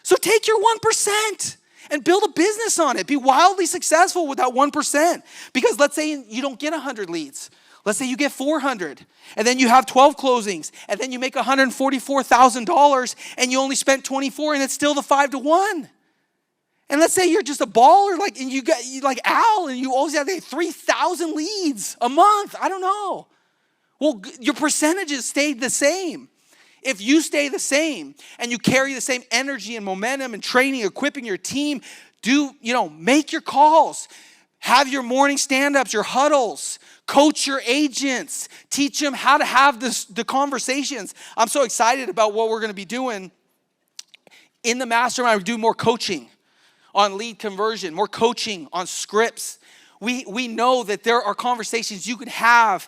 So take your 1% and build a business on it. Be wildly successful with that 1%. Because let's say you don't get 100 leads. Let's say you get 400. And then you have 12 closings. And then you make $144,000 and you only spent 24 and it's still the 5 to 1. And let's say you're just a baller and you like Al and you always have 3,000 leads a month. I don't know. Well, your percentages stayed the same. If you stay the same and you carry the same energy and momentum and training, equipping your team, make your calls. Have your morning stand-ups, your huddles. Coach your agents. Teach them how to have the conversations. I'm so excited about what we're going to be doing. In the mastermind, we do more coaching on lead conversion, more coaching on scripts. We know that there are conversations you could have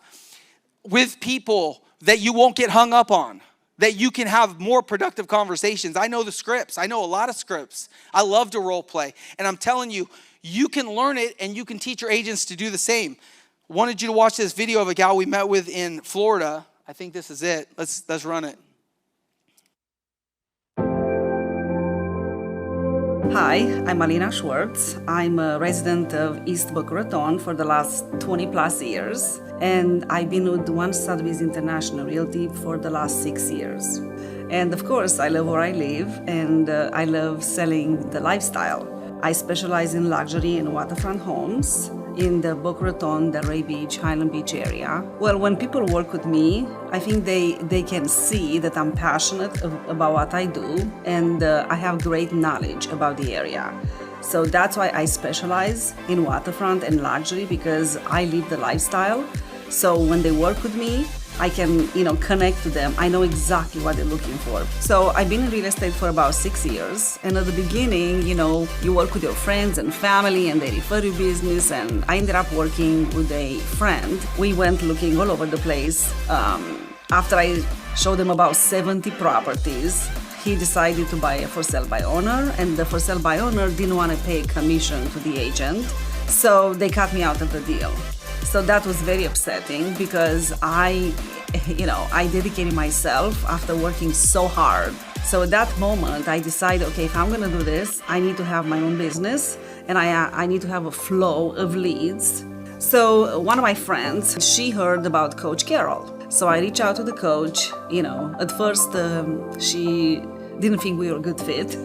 with people that you won't get hung up on. that you can have more productive conversations. I know the scripts. I know a lot of scripts. I love to role play. And I'm telling you, you can learn it and you can teach your agents to do the same. Wanted you to watch this video of a gal we met with in Florida. I think this is it. Let's run it. Hi, I'm Alina Schwartz. I'm a resident of East Boca Raton for the last 20 plus years, and I've been with One Sotheby's International Realty for the last 6 years. And of course, I love where I live, and I love selling the lifestyle. I specialize in luxury and waterfront homes in the Boca Raton, Delray Beach, Highland Beach area. Well, when people work with me, I think they can see that I'm passionate about what I do, and I have great knowledge about the area. So that's why I specialize in waterfront and luxury, because I live the lifestyle. So when they work with me, I can, connect to them. I know exactly what they're looking for. So I've been in real estate for about 6 years. And at the beginning, you work with your friends and family and they refer you business. And I ended up working with a friend. We went looking all over the place. After I showed them about 70 properties, he decided to buy a for sale by owner. And the for sale by owner didn't want to pay a commission to the agent. So they cut me out of the deal. So that was very upsetting because I dedicated myself after working so hard. So at that moment, I decided, okay, if I'm gonna do this, I need to have my own business and I need to have a flow of leads. So one of my friends, she heard about Coach Carol. So I reached out to the coach. At first she didn't think we were a good fit.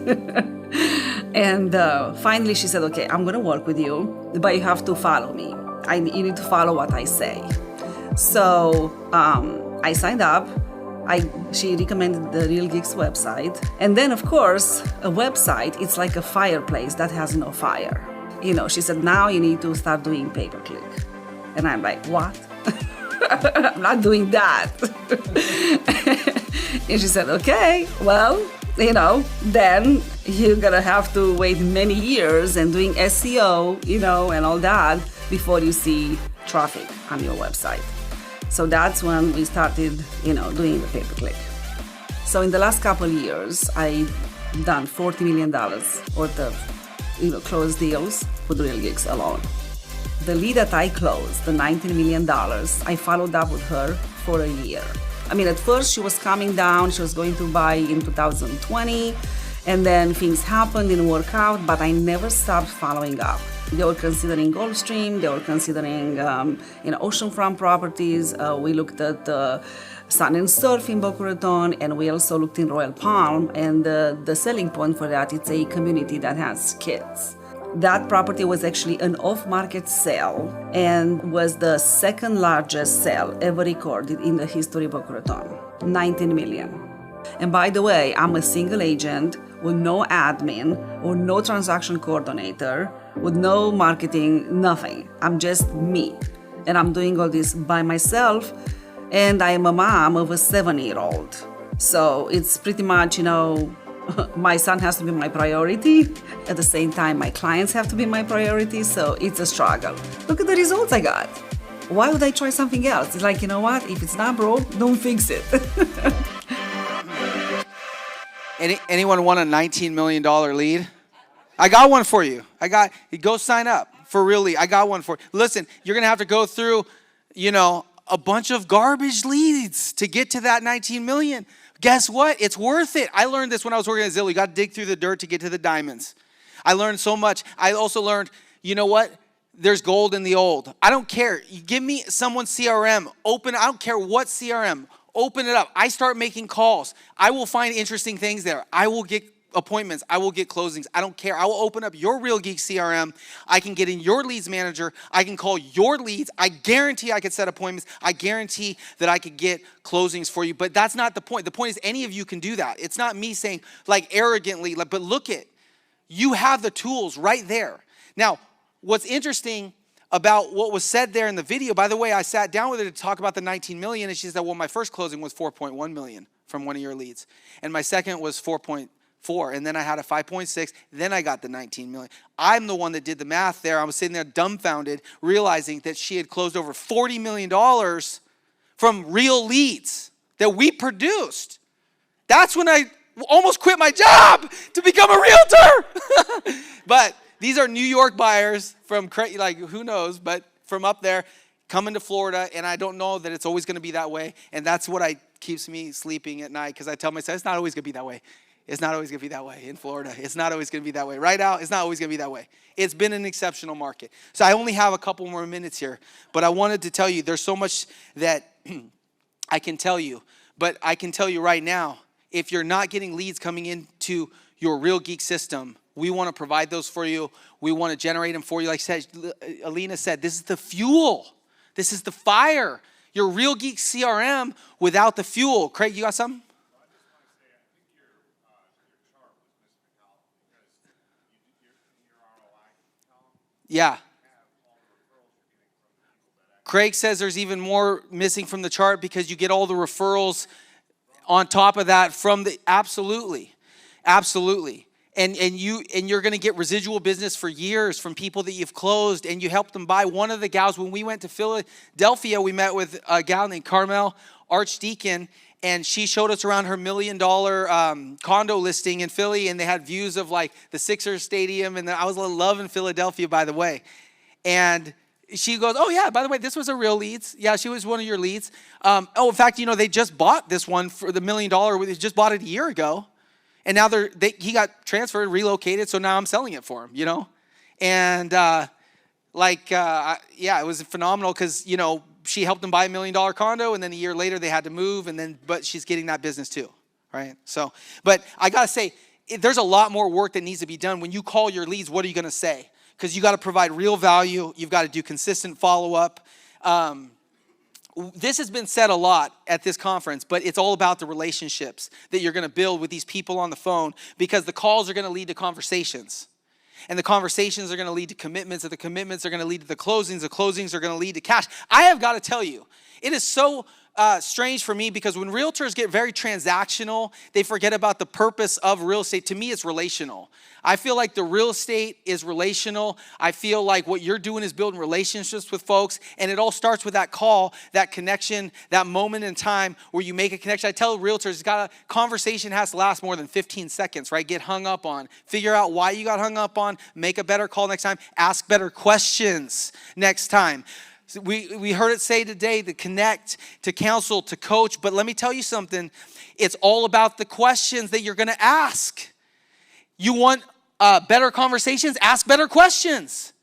And finally she said, okay, I'm gonna work with you, but you have to follow me. You need to follow what I say. So I signed up. She recommended the Real Geeks website. And then, of course, a website, it's like a fireplace that has no fire. She said, now you need to start doing pay-per-click. And I'm like, what? I'm not doing that. And she said, okay, well, then you're gonna have to wait many years and doing SEO, and all that before you see traffic on your website. So that's when we started, doing the pay-per-click. So in the last couple of years, I've done $40 million worth of, closed deals with Real Geeks alone. The lead that I closed, the $19 million, I followed up with her for a year. At first she was coming down, she was going to buy in 2020, and then things happened, didn't work out, but I never stopped following up. They were considering Gulfstream, they were considering oceanfront properties. We looked at Sun and Surf in Boca Raton, and we also looked in Royal Palm, and the selling point for that, it's a community that has kids. That property was actually an off-market sale and was the second largest sale ever recorded in the history of Boca Raton, 19 million. And by the way, I'm a single agent with no admin or no transaction coordinator, with no marketing, nothing. I'm just me. And I'm doing all this by myself, and I am a mom of a 7-year-old. So it's pretty much, my son has to be my priority. At the same time, my clients have to be my priority, so it's a struggle. Look at the results I got. Why would I try something else? It's like, you know what? If it's not broke, don't fix it. Anyone want a $19 million lead? I got one for you. Go sign up for Real Lead. I got one for you. Listen, you're going to have to go through, a bunch of garbage leads to get to that 19 million. Guess what? It's worth it. I learned this when I was working at Zillow. You got to dig through the dirt to get to the diamonds. I learned so much. I also learned, you know what? There's gold in the old. I don't care. You give me someone's CRM. I don't care what CRM. Open it up. I start making calls. I will find interesting things there. I will get appointments. I will get closings. I don't care. I will open up your Real Geek CRM. I can get in your leads manager. I can call your leads. I guarantee I could set appointments. I guarantee that I could get closings for you. But that's not the point. The point is any of you can do that. It's not me saying arrogantly, but look it. You have the tools right there. Now, what's interesting about what was said there in the video, by the way, I sat down with her to talk about the 19 million, and she said, well, my first closing was 4.1 million from one of your leads. And my second was 4.4, and then I had a 5.6, then I got the 19 million. I'm the one that did the math there. I was sitting there dumbfounded, realizing that she had closed over $40 million from real leads that we produced. That's when I almost quit my job to become a realtor. But these are New York buyers from, like, who knows, but from up there coming to Florida, and I don't know that it's always going to be that way. And that's what keeps me sleeping at night, because I tell myself it's not always going to be that way. It's not always going to be that way in Florida. It's not always going to be that way. Right out, it's not always going to be that way. It's been an exceptional market. So I only have a couple more minutes here, but I wanted to tell you there's so much that I can tell you. But I can tell you right now, if you're not getting leads coming into your Real Geek system, we want to provide those for you. We want to generate them for you. Like Alina said, this is the fuel. This is the fire. Your Real Geek CRM without the fuel. Craig, you got something? Yeah. Craig says there's even more missing from the chart because you get all the referrals on top of that from the, absolutely. And you're going to get residual business for years from people that you've closed, and you help them buy. One of the gals, when we went to Philadelphia, we met with a gal named Carmel Archdeacon, and she showed us around her $1 million condo listing in Philly, and they had views of like the Sixers stadium, and I was loving Philadelphia, by the way. And she goes, oh yeah, by the way, this was a real leads. Yeah, she was one of your leads. In fact, they just bought this one for the $1 million. They just bought it a year ago. And now he got transferred, relocated, so now I'm selling it for him, And it was phenomenal because, she helped them buy $1 million condo, and then a year later they had to move, but she's getting that business too, right? So, but I got to say, there's a lot more work that needs to be done. When you call your leads, what are you going to say? Because you got to provide real value. You've got to do consistent follow-up. This has been said a lot at this conference, but it's all about the relationships that you're going to build with these people on the phone, because the calls are going to lead to conversations. And the conversations are going to lead to commitments, and the commitments are going to lead to the closings are going to lead to cash. I have got to tell you, it is so strange for me, because when realtors get very transactional, they forget about the purpose of real estate. To me, it's relational. I feel like the real estate is relational. I feel like what you're doing is building relationships with folks, and it all starts with that call, that connection, that moment in time where you make a connection. I tell realtors, conversation has to last more than 15 seconds, right? Get hung up on. Figure out why you got hung up on. Make a better call next time. Ask better questions next time. We heard it say today to connect, to counsel, to coach. But let me tell you something. It's all about the questions that you're going to ask. You want better conversations? Ask better questions.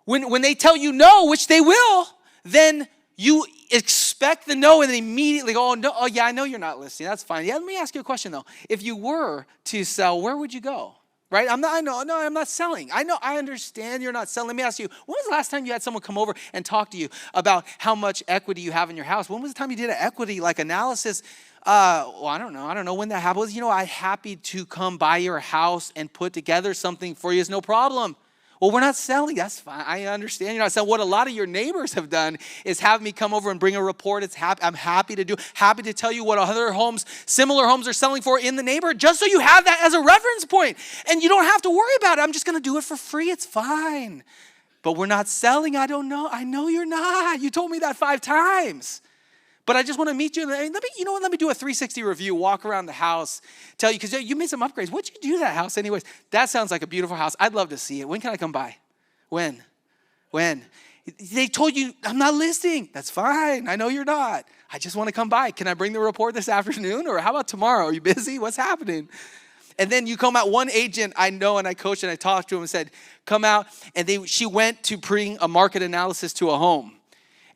When they tell you no, which they will, then you expect the no, and then immediately go, oh yeah, I know you're not listening. That's fine. Yeah, let me ask you a question though. If you were to sell, where would you go? Right? I'm not selling. I understand you're not selling. Let me ask you, when was the last time you had someone come over and talk to you about how much equity you have in your house? When was the time you did an equity analysis? I don't know. I don't know when that happened. I'm happy to come by your house and put together something for you. It's no problem. Well, we're not selling. That's fine. I understand you're not selling. What a lot of your neighbors have done is have me come over and bring a report. I'm happy to tell you what other similar homes are selling for in the neighborhood, just so you have that as a reference point. And you don't have to worry about it. I'm just going to do it for free. It's fine. But we're not selling. I don't know. I know you're not. You told me that 5 times. But I just want to meet you. Let me do a 360 review, walk around the house, tell you, because you made some upgrades. What'd you do to that house anyways? That sounds like a beautiful house. I'd love to see it. When can I come by? When? They told you I'm not listing. That's fine. I know you're not. I just want to come by. Can I bring the report this afternoon? Or how about tomorrow? Are you busy? What's happening? And then you come out. One agent I know and I coached and I talked to him and said, come out. And she went to bring a market analysis to a home.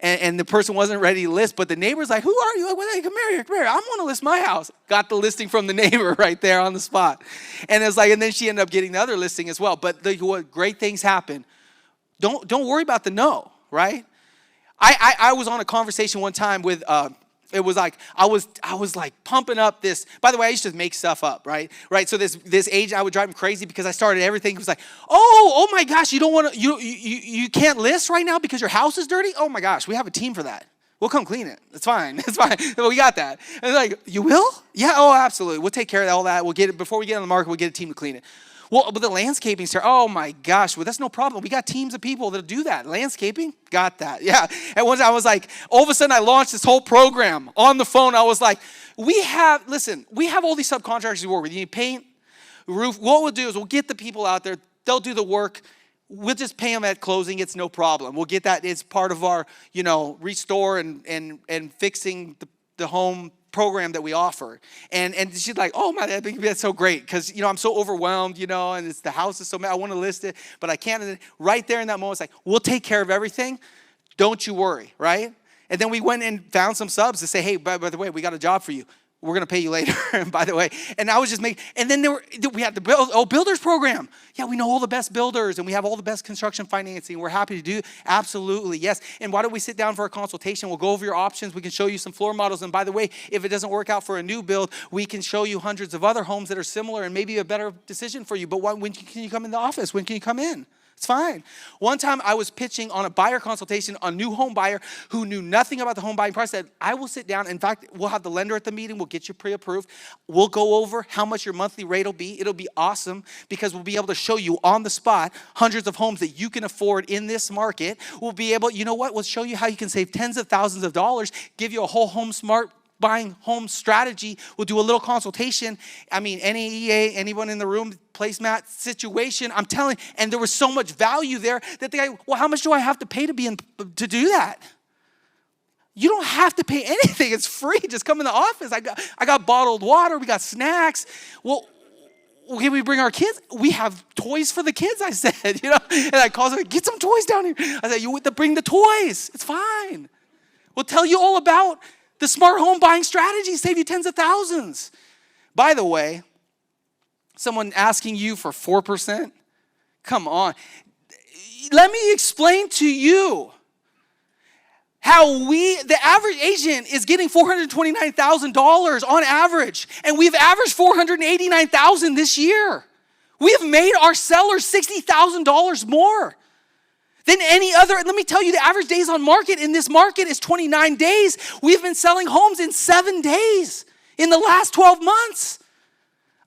And the person wasn't ready to list, but the neighbor's like, who are you? Like, come here. I want to list my house. Got the listing from the neighbor right there on the spot. And it's like, and then she ended up getting the other listing as well. But what great things happen. Don't worry about the no, right? I was on a conversation one time with, it was like, I was like pumping up this, by the way, I used to make stuff up, right? So this agent, I would drive him crazy because I started everything. It was like, oh my gosh, you don't want to, you can't list right now because your house is dirty? Oh my gosh, we have a team for that. We'll come clean it. It's fine. We got that. And like, you will? Yeah, oh, absolutely. We'll take care of all that. We'll get it, before we get on the market, we'll get a team to clean it. Well, but the landscaping, sir, oh my gosh, well, that's no problem. We got teams of people that do that. Landscaping, got that. Yeah. And once I was like, all of a sudden I launched this whole program on the phone. I was like, we have all these subcontractors we work with. You need paint, roof. What we'll do is we'll get the people out there. They'll do the work. We'll just pay them at closing. It's no problem. We'll get that. It's part of our, restore and fixing the home program that we offer. And she's like, oh my, I think that's so great because, I'm so overwhelmed, and it's the house is so mad. I want to list it, but I can't. And right there in that moment, it's like, we'll take care of everything. Don't you worry, right? And then we went and found some subs to say, hey, by the way, we got a job for you. We're going to pay you later, by the way. And I was just and then we had the builders program. Yeah, we know all the best builders and we have all the best construction financing. We're happy to do, absolutely, yes. And why don't we sit down for a consultation? We'll go over your options. We can show you some floor models. And by the way, if it doesn't work out for a new build, we can show you hundreds of other homes that are similar and maybe a better decision for you. But when can you come in the office? When can you come in? It's fine. One time I was pitching on a buyer consultation, a new home buyer who knew nothing about the home buying process. I will sit down. In fact, we'll have the lender at the meeting. We'll get you pre-approved. We'll go over how much your monthly rate will be. It'll be awesome because we'll be able to show you on the spot hundreds of homes that you can afford in this market. We'll be able, we'll show you how you can save tens of thousands of dollars, give you a whole home smart buying home strategy. We'll do a little consultation. I mean, NAEA, anyone in the room, placemat situation, I'm telling, and there was so much value there that the guy, well, how much do I have to pay to do that? You don't have to pay anything. It's free. Just come in the office. I got bottled water. We got snacks. Well, can we bring our kids? We have toys for the kids, I said, And I called them, get some toys down here. I said, you want to bring the toys. It's fine. We'll tell you all about the smart home buying strategy, save you tens of thousands. By the way, someone asking you for 4%? Come on. Let me explain to you how the average agent is getting $429,000 on average, and we've averaged $489,000 this year. We have made our sellers $60,000 more than any other. Let me tell you, the average days on market in this market is 29 days. We've been selling homes in 7 days in the last 12 months.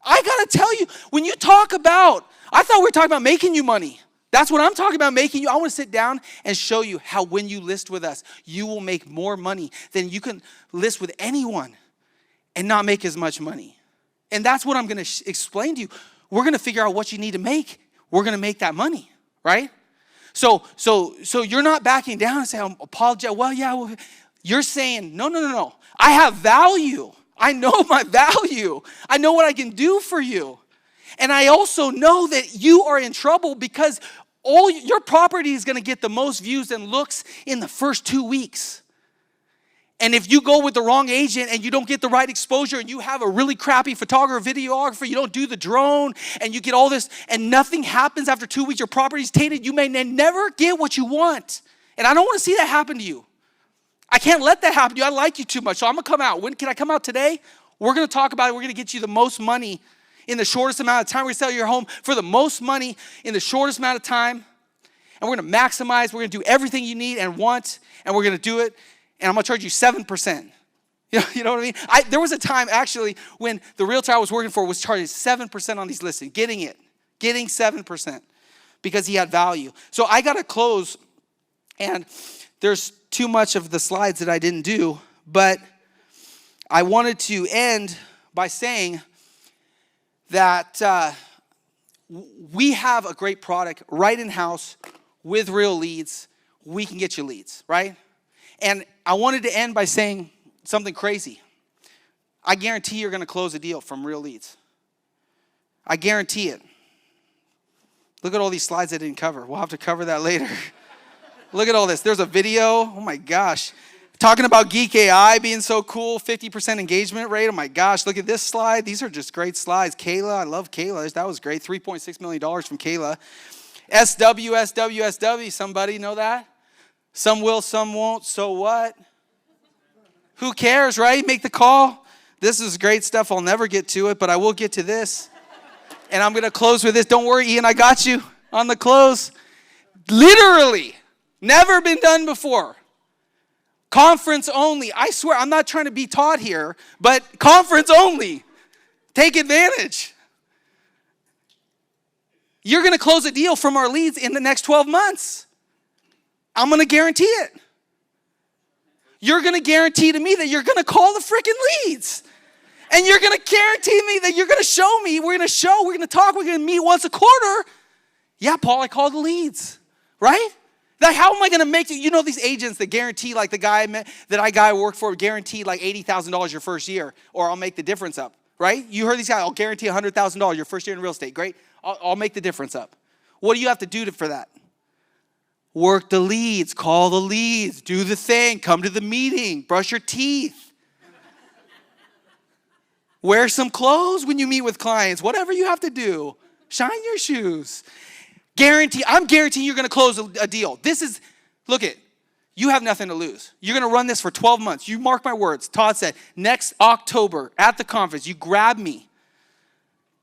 I got to tell you, when you talk about, I thought we were talking about making you money. That's what I'm talking about, making you. I want to sit down and show you how when you list with us, you will make more money than you can list with anyone and not make as much money. And that's what I'm going to explain to you. We're going to figure out what you need to make. We're going to make that money, right? So you're not backing down and saying, apologize. Well, yeah, you're saying, no. I have value. I know my value. I know what I can do for you. And I also know that you are in trouble because your property is going to get the most views and looks in the first 2 weeks. And if you go with the wrong agent and you don't get the right exposure and you have a really crappy photographer, videographer, you don't do the drone and you get all this and nothing happens after 2 weeks, your property's tainted, you may never get what you want. And I don't want to see that happen to you. I can't let that happen to you. I like you too much. So I'm going to come out. When can I come out today? We're going to talk about it. We're going to get you the most money in the shortest amount of time. We're going to sell your home for the most money in the shortest amount of time. And we're going to maximize. We're going to do everything you need and want. And we're going to do it. And I'm going to charge you 7%. You know what I mean? There was a time, actually, when the realtor I was working for was charging 7% on these listings. Getting 7% because he had value. So I got to close. And there's too much of the slides that I didn't do. But I wanted to end by saying that we have a great product right in-house with real leads. We can get you leads, right? And I wanted to end by saying something crazy. I guarantee you're going to close a deal from real leads. I guarantee it. Look at all these slides I didn't cover. We'll have to cover that later. Look at all this. There's a video. Oh my gosh. Talking about Geek AI being so cool, 50% engagement rate. Oh my gosh, look at this slide. These are just great slides. Kayla, I love Kayla. That was great. $3.6 million from Kayla. SW, somebody know that? Some will, some won't. So what? Who cares, right? Make the call. This is great stuff. I'll never get to it, but I will get to this. And I'm going to close with this. Don't worry, Ian, I got you on the close. Literally, never been done before. Conference only. I swear, I'm not trying to be Todd here, but conference only. Take advantage. You're going to close a deal from our leads in the next 12 months. I'm going to guarantee it. You're going to guarantee to me that you're going to call the freaking leads. And you're going to guarantee me that you're going to show me, we're going to talk, we're going to meet once a quarter. Yeah, Paul, I called the leads, right? Like, how am I going to make you know these agents that guarantee, like the guy I work for, guaranteed like $80,000 your first year, or I'll make the difference up, right? You heard these guys, I'll guarantee $100,000 your first year in real estate. Great, I'll make the difference up. What do you have to do for that? Work the leads, call the leads, do the thing, come to the meeting, brush your teeth. Wear some clothes when you meet with clients, whatever you have to do. Shine your shoes. I'm guaranteeing you're going to close a deal. You have nothing to lose. You're going to run this for 12 months. You mark my words. Todd said, next October at the conference, you grab me.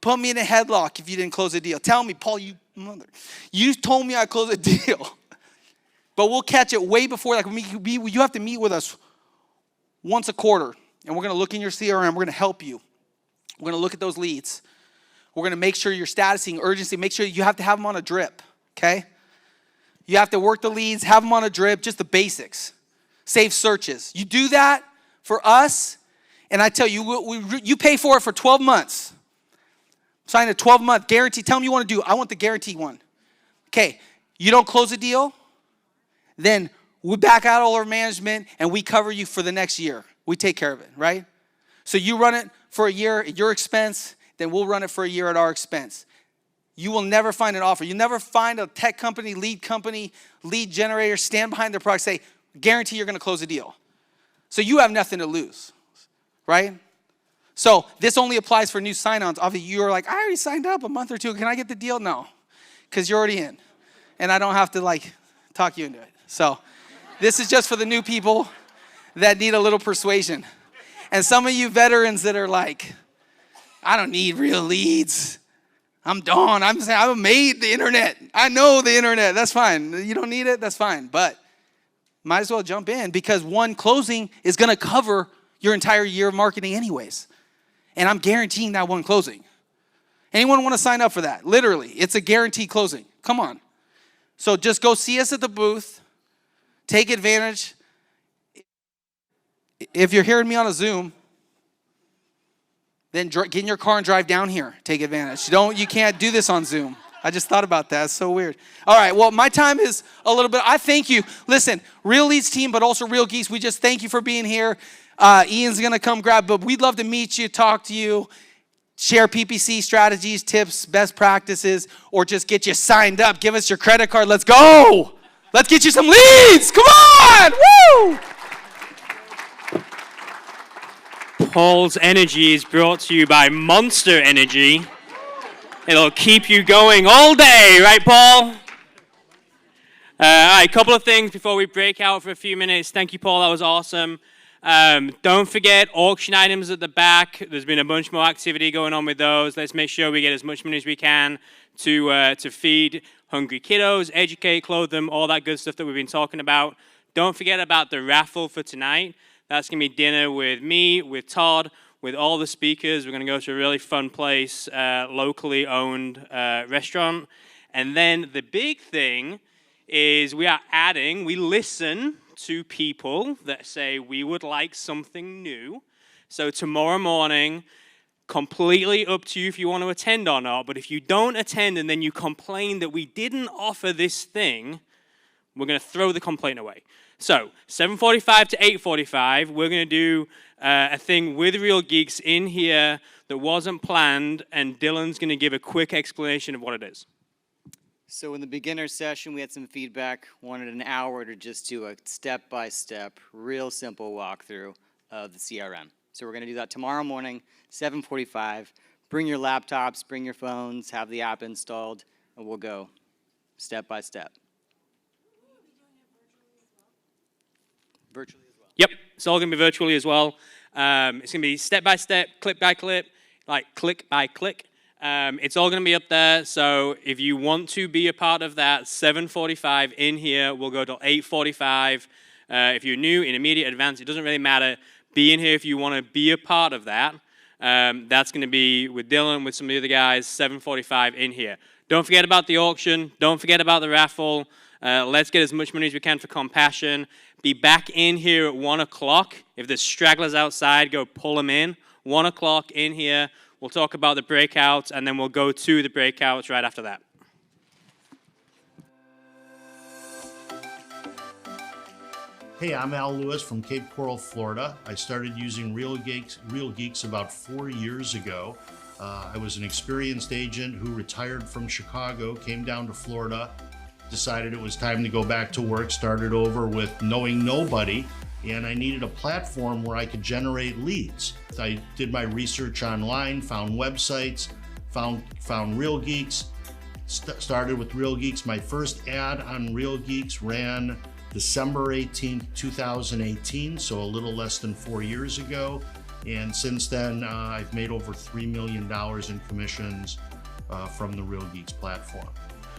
Put me in a headlock if you didn't close a deal. Tell me, Paul, you told me I'd close a deal. But we'll catch it way before that. You have to meet with us once a quarter. And we're going to look in your CRM. We're going to help you. We're going to look at those leads. We're going to make sure you're statusing urgency. Make sure you have to have them on a drip, okay? You have to work the leads, have them on a drip, just the basics. Save searches. You do that for us, and I tell you, you pay for it for 12 months. Sign a 12-month guarantee. Tell me you want to do. I want the guarantee one. Okay, you don't close a deal, then we back out all our management, and we cover you for the next year. We take care of it, right? So you run it for a year at your expense, then we'll run it for a year at our expense. You will never find an offer. You'll never find a tech company, lead generator, stand behind their product, say, guarantee you're going to close a deal. So you have nothing to lose, right? So this only applies for new sign-ons. Obviously, you're like, I already signed up a month or two. Can I get the deal? No, because you're already in. And I don't have to, talk you into it. So this is just for the new people that need a little persuasion. And some of you veterans that are like, I don't need real leads. I'm done. I've made the internet. I know the internet. That's fine. You don't need it. That's fine. But might as well jump in because one closing is going to cover your entire year of marketing anyways. And I'm guaranteeing that one closing. Anyone want to sign up for that? Literally, it's a guaranteed closing. Come on. So just go see us at the booth. Take advantage. If you're hearing me on a Zoom, then get in your car and drive down here. Take advantage. You can't do this on Zoom. I just thought about that. It's so weird. All right, well, my time is a little bit. I thank you. Listen, Real Leads team, but also Real Geeks, we just thank you for being here. Ian's going to come grab, but we'd love to meet you, talk to you, share PPC strategies, tips, best practices, or just get you signed up. Give us your credit card. Let's go. Let's get you some leads. Come on. Woo! Paul's Energy is brought to you by Monster Energy. It'll keep you going all day, right, Paul? All right, a couple of things before we break out for a few minutes. Thank you, Paul. That was awesome. Don't forget auction items at the back. There's been a bunch more activity going on with those. Let's make sure we get as much money as we can to feed hungry kiddos, educate, clothe them, all that good stuff that we've been talking about. Don't forget about the raffle for tonight. That's going to be dinner with me, with Todd, with all the speakers. We're going to go to a really fun place, locally owned restaurant. And then the big thing is we listen to people that say we would like something new. So tomorrow morning, completely up to you if you want to attend or not. But if you don't attend and then you complain that we didn't offer this thing, we're going to throw the complaint away. So 7:45 to 8:45, we're going to do a thing with Real Geeks in here that wasn't planned, and Dylan's going to give a quick explanation of what it is. So in the beginner session, we had some feedback, wanted an hour to just do a step-by-step, real simple walkthrough of the CRM. So we're going to do that tomorrow morning, 7:45. Bring your laptops, bring your phones, have the app installed, and we'll go step by step. Virtually as well. Yep, it's all going to be virtually as well. It's going to be step by step, clip by clip, like click by click. It's all going to be up there. So if you want to be a part of that, 7:45 in here. We'll go till 8:45. If you're new, in immediate advance, it doesn't really matter. Be in here if you want to be a part of that. That's going to be with Dylan, with some of the other guys, 7:45 in here. Don't forget about the auction. Don't forget about the raffle. Let's get as much money as we can for Compassion. Be back in here at 1 o'clock. If there's stragglers outside, go pull them in. 1 o'clock in here. We'll talk about the breakouts, and then we'll go to the breakouts right after that. Hey, I'm Al Lewis from Cape Coral, Florida. I started using Real Geeks about 4 years ago. I was an experienced agent who retired from Chicago, came down to Florida, decided it was time to go back to work, started over with knowing nobody, and I needed a platform where I could generate leads. I did my research online, found websites, found Real Geeks, started with Real Geeks. My first ad on Real Geeks ran December 18th, 2018, so a little less than 4 years ago. And since then, I've made over $3 million in commissions from the Real Geeks platform.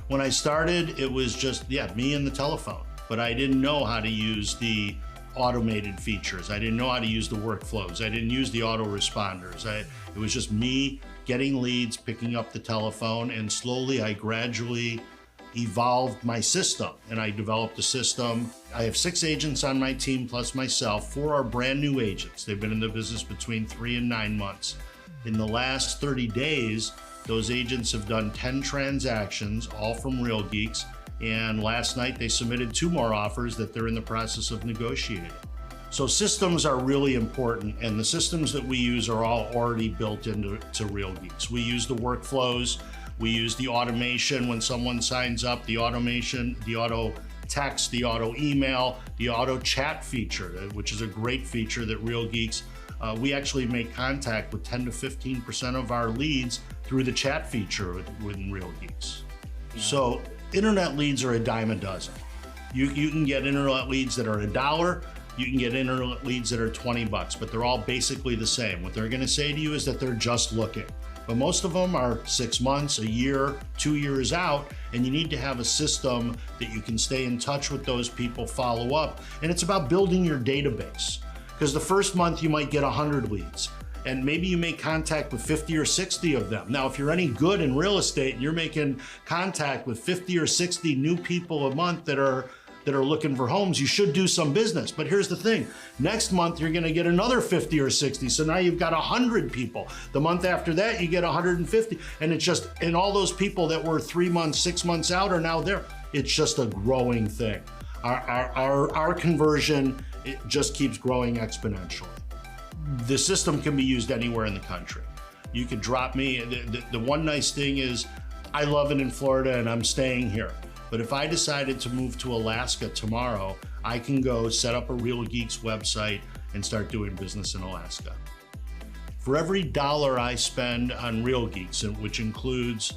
When I started, it was just, me and the telephone, but I didn't know how to use the automated features. I didn't know how to use the workflows. I didn't use the autoresponders. It was just me getting leads, picking up the telephone, and slowly I gradually evolved my system, and I developed a system. I have 6 agents on my team plus myself. 4 are brand new agents. They've been in the business between 3 and 9 months. In the last 30 days, those agents have done 10 transactions, all from Real Geeks, and last night they submitted 2 more offers that they're in the process of negotiating. So systems are really important, and the systems that we use are all already built into Real Geeks. We use the workflows. We use the automation when someone signs up, the automation, the auto text, the auto email, the auto chat feature, which is a great feature that Real Geeks, we actually make contact with 10 to 15% of our leads through the chat feature within Real Geeks. Yeah. So internet leads are a dime a dozen. You can get internet leads that are $1, you can get internet leads that are $20, but they're all basically the same. What they're gonna say to you is that they're just looking. But most of them are 6 months, a year, 2 years out, and you need to have a system that you can stay in touch with those people, follow up. And it's about building your database. Because the first month you might get 100 leads, and maybe you make contact with 50 or 60 of them. Now, if you're any good in real estate and you're making contact with 50 or 60 new people a month that are looking for homes, you should do some business. But here's the thing, next month you're gonna get another 50 or 60, so now you've got 100 people. The month after that, you get 150, and it's just, and all those people that were 3 months, 6 months out are now there. It's just a growing thing. Our conversion, it just keeps growing exponentially. The system can be used anywhere in the country. You could drop me, the one nice thing is, I love it in Florida and I'm staying here. But if I decided to move to Alaska tomorrow, I can go set up a Real Geeks website and start doing business in Alaska. For every $1 I spend on Real Geeks, which includes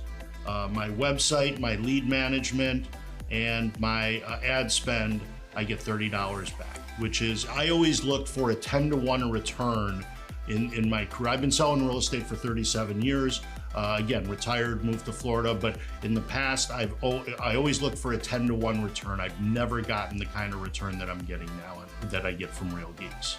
my website, my lead management, and my ad spend, I get $30 back, which is, I always look for a 10-to-1 return in my career. I've been selling real estate for 37 years. Again, retired, moved to Florida, but in the past, I always look for a 10-to-1 return. I've never gotten the kind of return that I'm getting now and that I get from Real Geeks.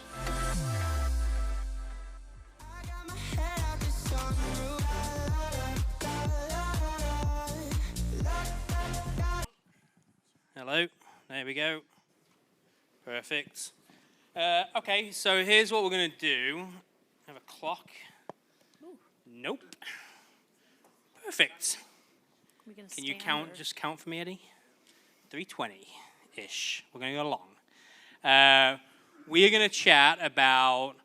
Hello, there we go. Perfect. Okay, so here's what we're gonna do. Have a clock. Nope. Perfect. Can you count? Just count for me, Eddie. 3:20-ish. We're gonna go along. We are gonna chat about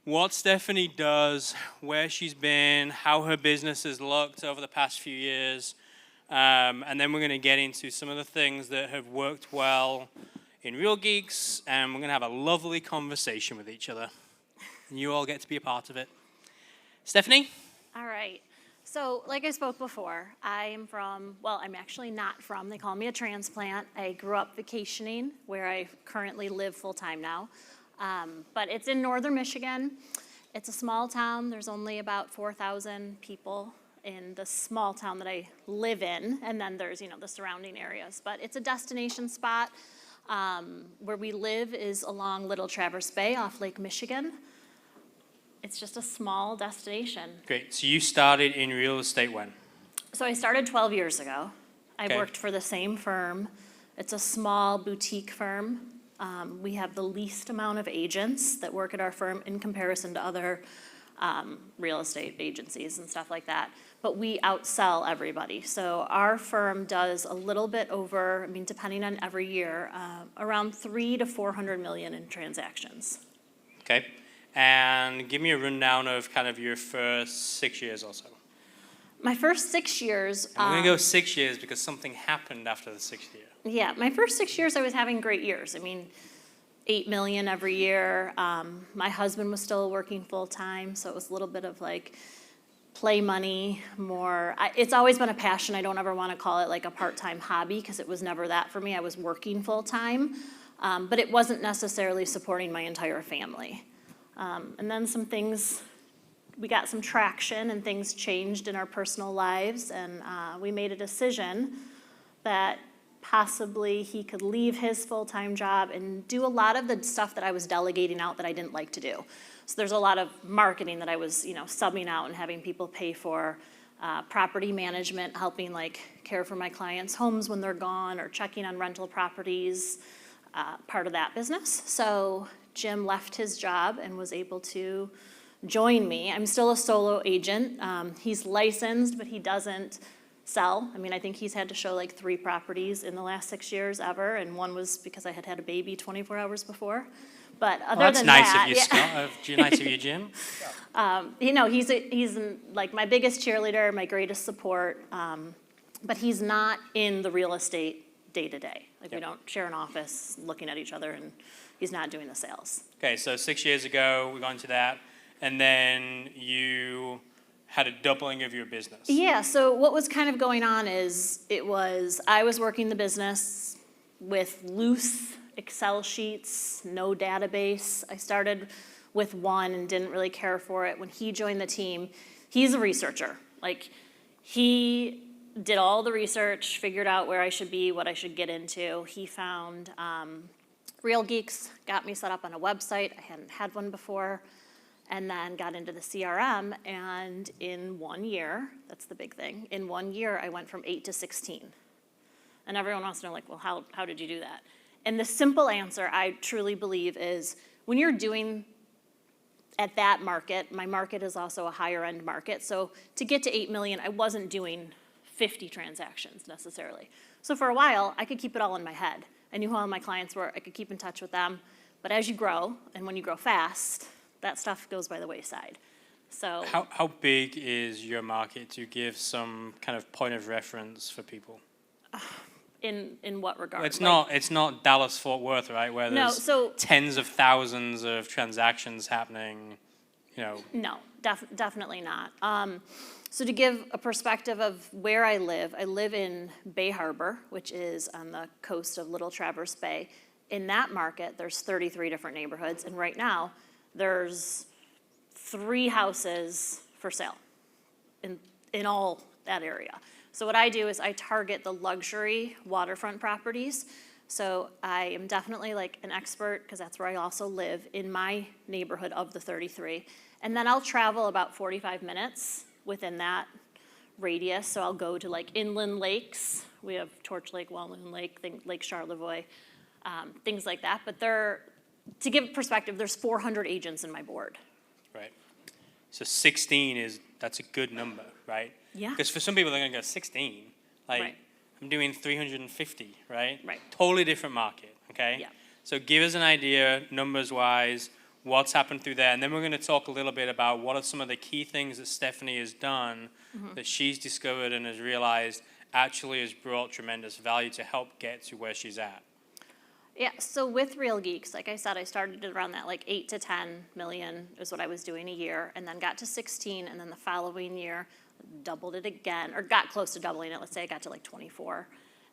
what Stephanie does, where she's been, how her business has looked over the past few years, and then we're gonna get into some of the things that have worked well in Real Geeks, and we're gonna have a lovely conversation with each other. And you all get to be a part of it. Stephanie? All right. So, like I spoke before, I'm actually not from, they call me a transplant. I grew up vacationing, where I currently live full-time now. But it's in northern Michigan. It's a small town. There's only about 4,000 people in the small town that I live in. And then there's, the surrounding areas. But it's a destination spot. Where we live is along Little Traverse Bay off Lake Michigan. It's just a small destination. Great. So you started in real estate when? So I started 12 years ago. I Okay. worked for the same firm. It's a small boutique firm. We have the least amount of agents that work at our firm in comparison to other real estate agencies and stuff like that. But we outsell everybody. So our firm does a little bit over, I mean, depending on every year, around 300 to 400 million in transactions. Okay. And give me a rundown of kind of your first 6 years or so. My first 6 years. And we're going to go 6 years because something happened after the 6th year. Yeah, my first 6 years, I was having great years. I mean, 8 million every year. My husband was still working full time, so it was a little bit of like play money, more. It's always been a passion. I don't ever want to call it like a part-time hobby because it was never that for me. I was working full time, but it wasn't necessarily supporting my entire family. And then some things, we got some traction and things changed in our personal lives, and we made a decision that possibly he could leave his full-time job and do a lot of the stuff that I was delegating out that I didn't like to do. So there's a lot of marketing that I was, subbing out and having people pay for, property management, helping like care for my clients' homes when they're gone, or checking on rental properties, part of that business. So Jim left his job and was able to join me. I'm still a solo agent. He's licensed, but he doesn't sell. I mean, I think he's had to show like 3 properties in the last 6 years ever, and one was because I had a baby 24 hours before. But other than nice that, of you, Scott. Nice of you, Jim. He's like my biggest cheerleader, my greatest support, but he's not in the real estate day to day. Like we don't share an office looking at each other, and he's not doing the sales. Okay, so 6 years ago, we got into that, and then you had a doubling of your business. Yeah, so what was kind of going on is I was working the business with loose Excel sheets, no database. I started with one and didn't really care for it. When he joined the team, he's a researcher. Like, he did all the research, figured out where I should be, what I should get into. He found Real Geeks, got me set up on a website. I hadn't had one before. And then got into the CRM, and in 1 year, that's the big thing, in 1 year I went from 8 to 16. And everyone wants to know, like, well, how did you do that? And the simple answer, I truly believe, is when you're doing at that market, my market is also a higher end market, so to get to 8 million, I wasn't doing 50 transactions necessarily. So for a while, I could keep it all in my head. I knew who all my clients were, I could keep in touch with them, but as you grow, and when you grow fast, that stuff goes by the wayside. So how big is your market, to give some kind of point of reference for people? in what regard? It's not Dallas-Fort Worth, right? Where there's tens of thousands of transactions happening, No, definitely not. So to give a perspective of where I live in Bay Harbor, which is on the coast of Little Traverse Bay. In that market, there's 33 different neighborhoods, and right now, there's 3 houses for sale in all that area. So what I do is I target the luxury waterfront properties. So I am definitely like an expert, because that's where I also live, in my neighborhood of the 33. And then I'll travel about 45 minutes within that radius. So I'll go to like inland lakes. We have Torch Lake, Walloon Lake, Lake Charlevoix, things like that. But to give perspective, there's 400 agents in my board. Right. So 16 that's a good number, right? Yeah. Because for some people, they're going to go 16. Like, Right. I'm doing 350, right? Right. Totally different market, okay? Yeah. So give us an idea, numbers-wise, what's happened through there. And then we're going to talk a little bit about what are some of the key things that Stephanie has done that she's discovered and has realized actually has brought tremendous value to help get to where she's at. Yeah, so with Real Geeks, like I said, I started around that like 8 to 10 million is what I was doing a year, and then got to 16, and then the following year doubled it again, or got close to doubling it. Let's say I got to like 24,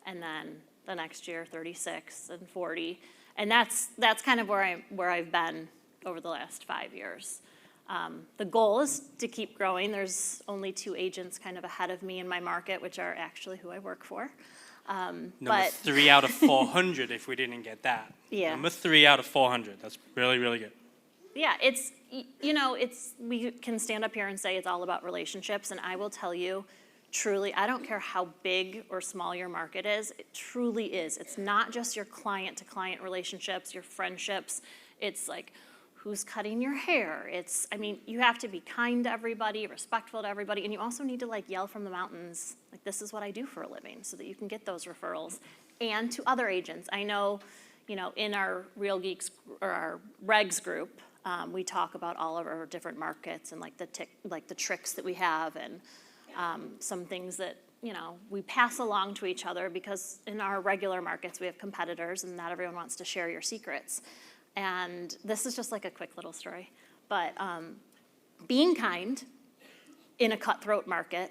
and then the next year 36 and 40, and that's kind of where I've been over the last 5 years. The goal is to keep growing. There's only 2 agents kind of ahead of me in my market, which are actually who I work for. Number 3 out of 400 if we didn't get that. Yeah. Number 3 out of 400. That's really, really good. Yeah, we can stand up here and say it's all about relationships, and I will tell you, truly, I don't care how big or small your market is, it truly is. It's not just your client-to-client relationships, your friendships. It's like, who's cutting your hair? I mean, you have to be kind to everybody, respectful to everybody, and you also need to like yell from the mountains, like, this is what I do for a living, so that you can get those referrals. And to other agents, I know, in our Real Geeks, or our regs group, we talk about all of our different markets and like the tricks that we have, and some things that we pass along to each other, because in our regular markets we have competitors and not everyone wants to share your secrets. And this is just like a quick little story, but being kind in a cutthroat market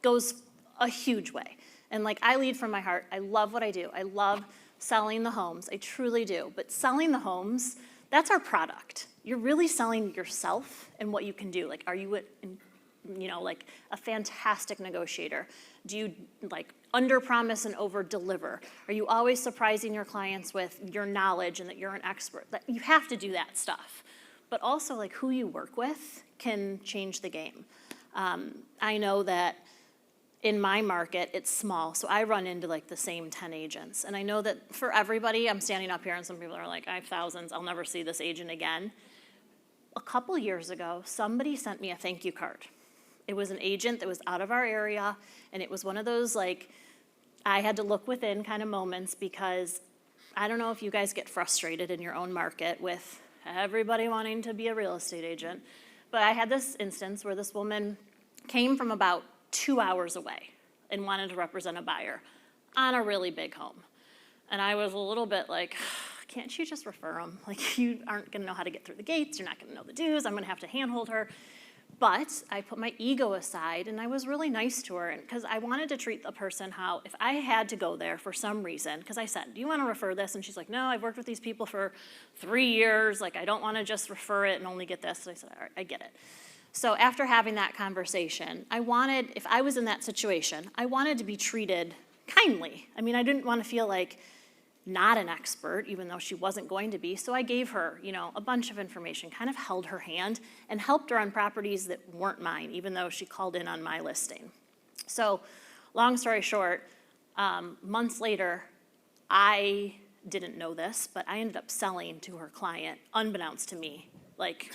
goes a huge way. And like, I lead from my heart. I love what I do. I love selling the homes. I truly do. But selling the homes, that's our product. You're really selling yourself and what you can do. Like, are you like a fantastic negotiator? Do you like under-promise and over-deliver? Are you always surprising your clients with your knowledge and that you're an expert? You have to do that stuff. But also, like, who you work with can change the game. I know that in my market, it's small, so I run into like the same 10 agents. And I know that for everybody, I'm standing up here and some people are like, I have thousands, I'll never see this agent again. A couple years ago, somebody sent me a thank you card. It was an agent that was out of our area, and it was one of those, like, I had to look within kind of moments, because I don't know if you guys get frustrated in your own market with everybody wanting to be a real estate agent, but I had this instance where this woman came from about 2 hours away and wanted to represent a buyer on a really big home. And I was a little bit like, can't you just refer them? Like, you aren't gonna know how to get through the gates, you're not gonna know the dues, I'm gonna have to handhold her. But I put my ego aside and I was really nice to her, because I wanted to treat the person how, if I had to go there for some reason, because I said, do you want to refer this? And she's like, no, I've worked with these people for 3 years, like, I don't want to just refer it and only get this. So I said, all right, I get it. So after having that conversation, if I was in that situation, I wanted to be treated kindly. I mean, I didn't want to feel like not an expert, even though she wasn't going to be. So I gave her, a bunch of information, kind of held her hand, and helped her on properties that weren't mine, even though she called in on my listing. So long story short, months later, I didn't know this, but I ended up selling to her client, unbeknownst to me, like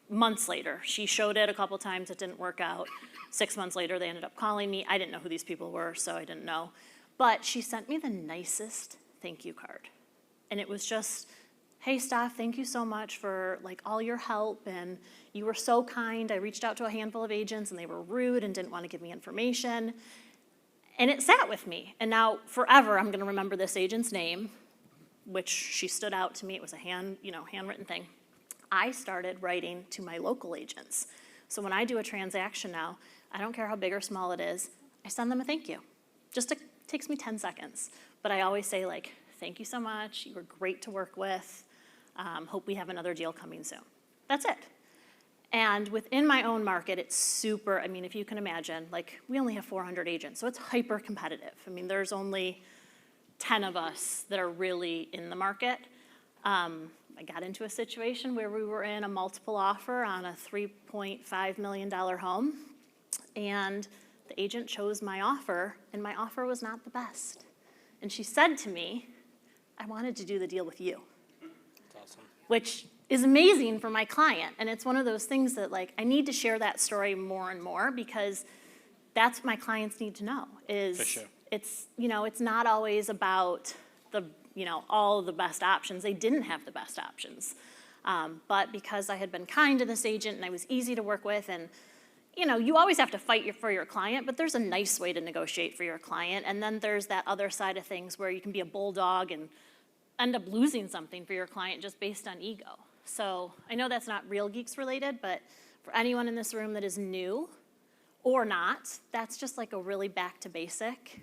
months later. She showed it a couple times, it didn't work out. 6 months later, they ended up calling me. I didn't know who these people were, so I didn't know. But she sent me the nicest thank you card. And it was just, hey, staff, thank you so much for like all your help, and you were so kind. I reached out to a handful of agents and they were rude and didn't want to give me information. And it sat with me. And now forever I'm gonna remember this agent's name, which she stood out to me. It was a handwritten thing. I started writing to my local agents. So when I do a transaction now, I don't care how big or small it is, I send them a thank you. Takes me 10 seconds. But I always say, like, thank you so much, you were great to work with, hope we have another deal coming soon. That's it. And within my own market, it's super, I mean, if you can imagine, like, we only have 400 agents, so it's hyper competitive. I mean, there's only 10 of us that are really in the market. I got into a situation where we were in a multiple offer on a $3.5 million home, and the agent chose my offer, and my offer was not the best. And she said to me, I wanted to do the deal with you. That's awesome. Which is amazing for my client. And it's one of those things that, like, I need to share that story more and more, because that's what my clients need to know is For sure. It's not always about all of the best options. They didn't have the best options. But because I had been kind to this agent and I was easy to work with, and you always have to fight for your client, but there's a nice way to negotiate for your client. And then there's that other side of things where you can be a bulldog and end up losing something for your client just based on ego. So I know that's not Real Geeks related, but for anyone in this room that is new or not, that's just like a really back to basic,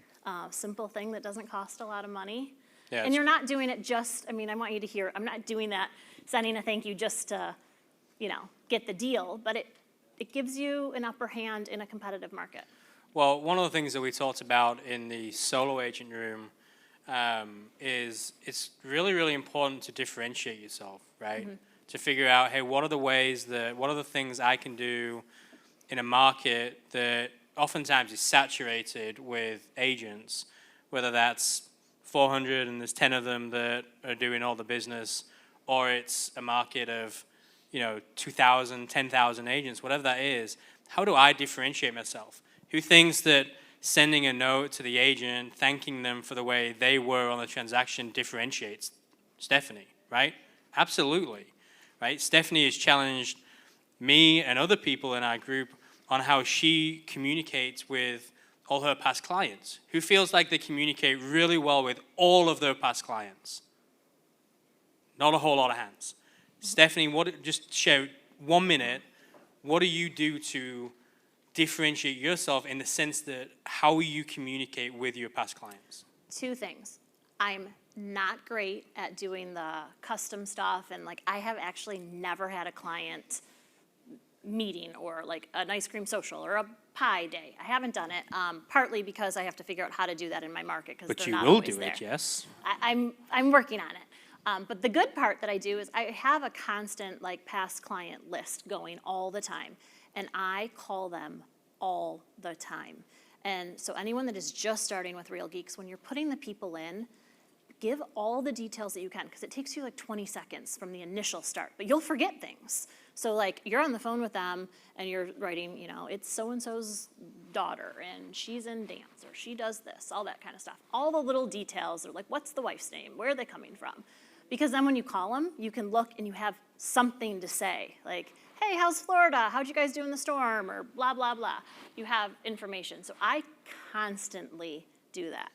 simple thing that doesn't cost a lot of money. Yeah, and you're not doing it just, I want you to hear, I'm not doing that, sending a thank you just to, get the deal, but it gives you an upper hand in a competitive market. Well, one of the things that we talked about in the solo agent room is it's really, really important to differentiate yourself, right? Mm-hmm. To figure out, hey, what are the things I can do in a market that oftentimes is saturated with agents, whether that's 400 and there's 10 of them that are doing all the business, or it's a market of 2,000, 10,000 agents, whatever that is. How do I differentiate myself? Who thinks that sending a note to the agent, thanking them for the way they were on the transaction differentiates? Stephanie, right? Absolutely, right? Stephanie has challenged me and other people in our group on how she communicates with all her past clients. Who feels like they communicate really well with all of their past clients? Not a whole lot of hands. Stephanie, just share 1 minute, what do you do to differentiate yourself in the sense that how you communicate with your past clients? 2 things. I'm not great at doing the custom stuff, and like I have actually never had a client meeting or like an ice cream social or a pie day. I haven't done it, partly because I have to figure out how to do that in my market because But they're you not will always do there. it, yes. I'm working on it. But the good part that I do is I have a constant like past client list going all the time, and I call them all the time. And so anyone that is just starting with Real Geeks, when you're putting the people in, give all the details that you can, because it takes you like 20 seconds from the initial start, but you'll forget things. So like you're on the phone with them and you're writing, it's so-and-so's daughter and she's in dance or she does this, all that kind of stuff. All the little details are like, what's the wife's name? Where are they coming from? Because then when you call them, you can look and you have something to say. Like, hey, how's Florida? How'd you guys do in the storm? Or blah, blah, blah. You have information. So I constantly do that.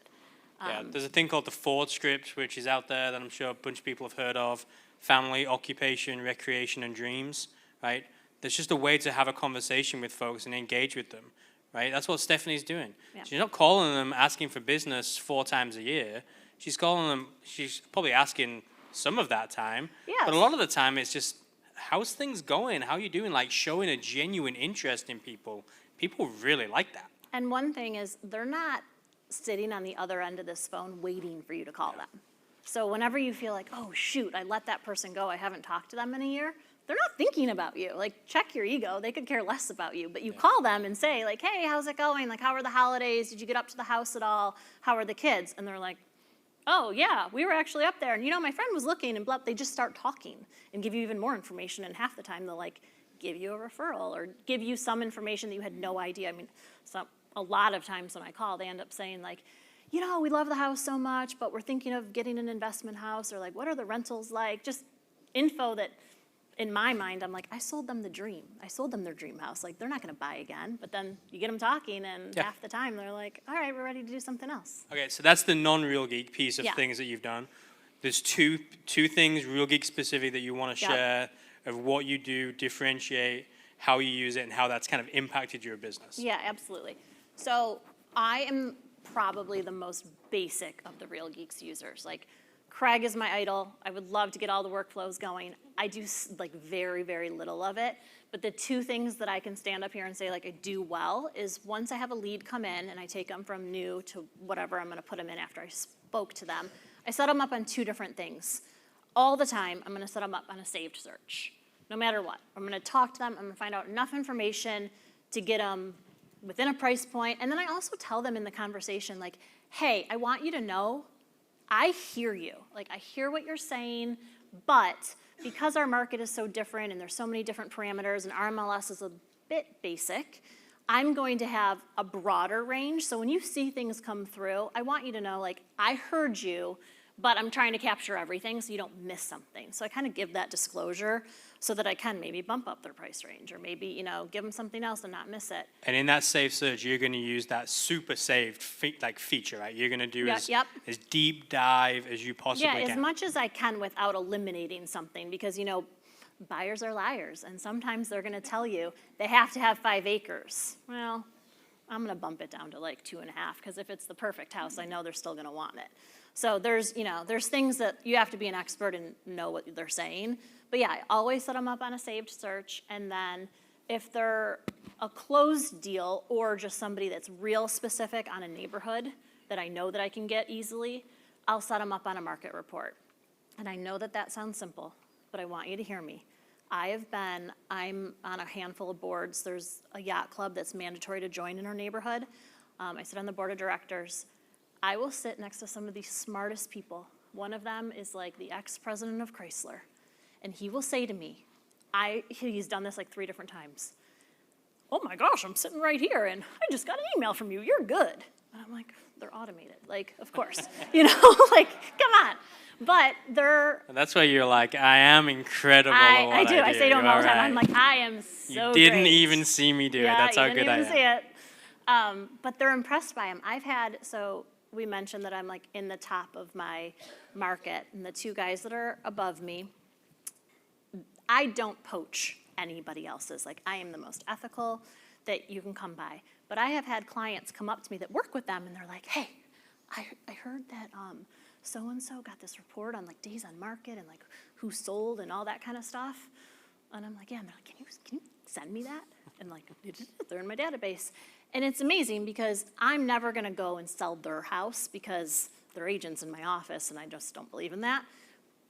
Yeah, there's a thing called the Ford script, which is out there that I'm sure a bunch of people have heard of. Family, occupation, recreation, and dreams, right? There's just a way to have a conversation with folks and engage with them, right? That's what Stephanie's doing. Yeah. She's not calling them asking for business 4 times a year. She's calling them, she's probably asking some of that time. Yes. But a lot of the time it's just, how's things going? How are you doing? Like showing a genuine interest in people. People really like that. And one thing is, they're not sitting on the other end of this phone waiting for you to call them. So whenever you feel like, oh shoot, I let that person go, I haven't talked to them in a year, they're not thinking about you. Like, check your ego. They could care less about you. But you call them and say, like, hey, how's it going? Like, how are the holidays? Did you get up to the house at all? How are the kids? And they're like, oh, yeah, we were actually up there. And, my friend was looking, and blah, they just start talking and give you even more information. And half the time, they'll, like, give you a referral or give you some information that you had no idea. I mean, a lot of times when I call, they end up saying, like, we love the house so much, but we're thinking of getting an investment house, or, like, what are the rentals like? Just info that, in my mind, I'm like, I sold them the dream. I sold them their dream house. Like, they're not going to buy again. But then you get them talking, and half the time, they're like, all right, we're ready to do something else. Okay, so that's the non-Real Geek piece of Yeah. things that you've done. There's two things Real Geek specific that you want to Yeah. share of what you do, differentiate, how you use it, and how that's kind of impacted your business. Yeah, absolutely. So I am probably the most basic of the Real Geeks users. Like, Craig is my idol. I would love to get all the workflows going. I do like very, very little of it. But the 2 things that I can stand up here and say like I do well is once I have a lead come in and I take them from new to whatever I'm going to put them in after I spoke to them, I set them up on 2 different things. All the time, I'm going to set them up on a saved search, no matter what. I'm going to talk to them. I'm going to find out enough information to get them within a price point. And then I also tell them in the conversation, like, hey, I want you to know I hear you. Like, I hear what you're saying, but because our market is so different and there's so many different parameters and our MLS is a bit basic, I'm going to have a broader range. So when you see things come through, I want you to know, like, I heard you, but I'm trying to capture everything so you don't miss something. So I kind of give that disclosure so that I can maybe bump up their price range or maybe, give them something else and not miss it. And in that saved search, you're going to use that super saved feature, right? You're going to do as deep dive as you possibly can. Yeah, as much as I can without eliminating something because, buyers are liars. And sometimes they're going to tell you they have to have 5 acres. Well, I'm going to bump it down to like 2.5 because if it's the perfect house, I know they're still going to want it. So there's things that you have to be an expert and know what they're saying. But yeah, I always set them up on a saved search. And then if they're a closed deal or just somebody that's real specific on a neighborhood that I know that I can get easily, I'll set them up on a market report. And I know that sounds simple, but I want you to hear me. I'm on a handful of boards. There's a yacht club that's mandatory to join in our neighborhood. I sit on the board of directors. I will sit next to some of the smartest people. One of them is like the ex-president of Chrysler. And he will say to me, he's done this like 3 different times. Oh my gosh, I'm sitting right here and I just got an email from you, you're good. And I'm like, they're automated, like, of course. Like, come on. But they're... And that's why you're like, I am incredible at what I do. I say to him all the time, I'm like, I am so You didn't great. even see me do it, that's how good I am. You didn't even see it. But they're impressed by him. So we mentioned that I'm like in the top of my market, and the 2 guys that are above me, I don't poach anybody else's. Like, I am the most ethical that you can come by. But I have had clients come up to me that work with them, and they're like, hey, I heard that so-and-so got this report on like days on market and like who sold and all that kind of stuff. And I'm like, yeah. And they're like, can you send me that? And like, they're in my database. And it's amazing because I'm never gonna go and sell their house because they're agents in my office and I just don't believe in that.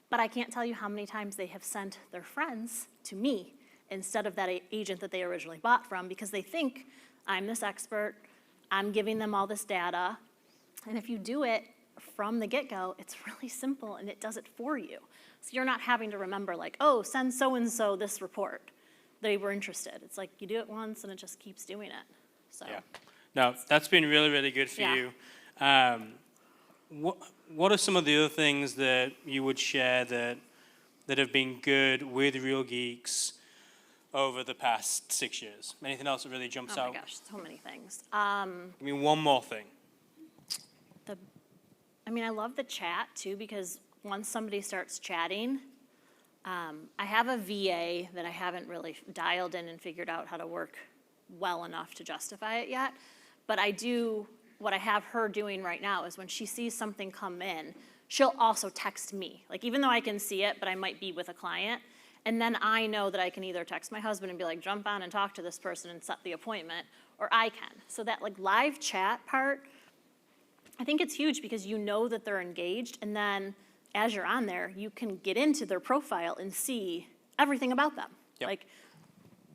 But I can't tell you how many times they have sent their friends to me instead of that agent that they originally bought from, because they think I'm this expert, I'm giving them all this data. And if you do it from the get-go, it's really simple and it does it for you. So you're not having to remember like, oh, send so-and-so this report. They were interested. It's like you do it once and it just keeps doing it. So. Yeah. No, that's been really, really good for you. What are some of the other things that you would share that have been good with Real Geeks over the past 6 years? Anything else that really jumps out? Oh my gosh, so many things. Give me one more thing. I love the chat too, because once somebody starts chatting, I have a VA that I haven't really dialed in and figured out how to work well enough to justify it yet. But what I have her doing right now is when she sees something come in, she'll also text me. Like, even though I can see it, but I might be with a client, and then I know that I can either text my husband and be like, jump on and talk to this person and set the appointment, or I can. So that like live chat part, I think it's huge because you know that they're engaged, and then as you're on there, you can get into their profile and see everything about them. Yep. Like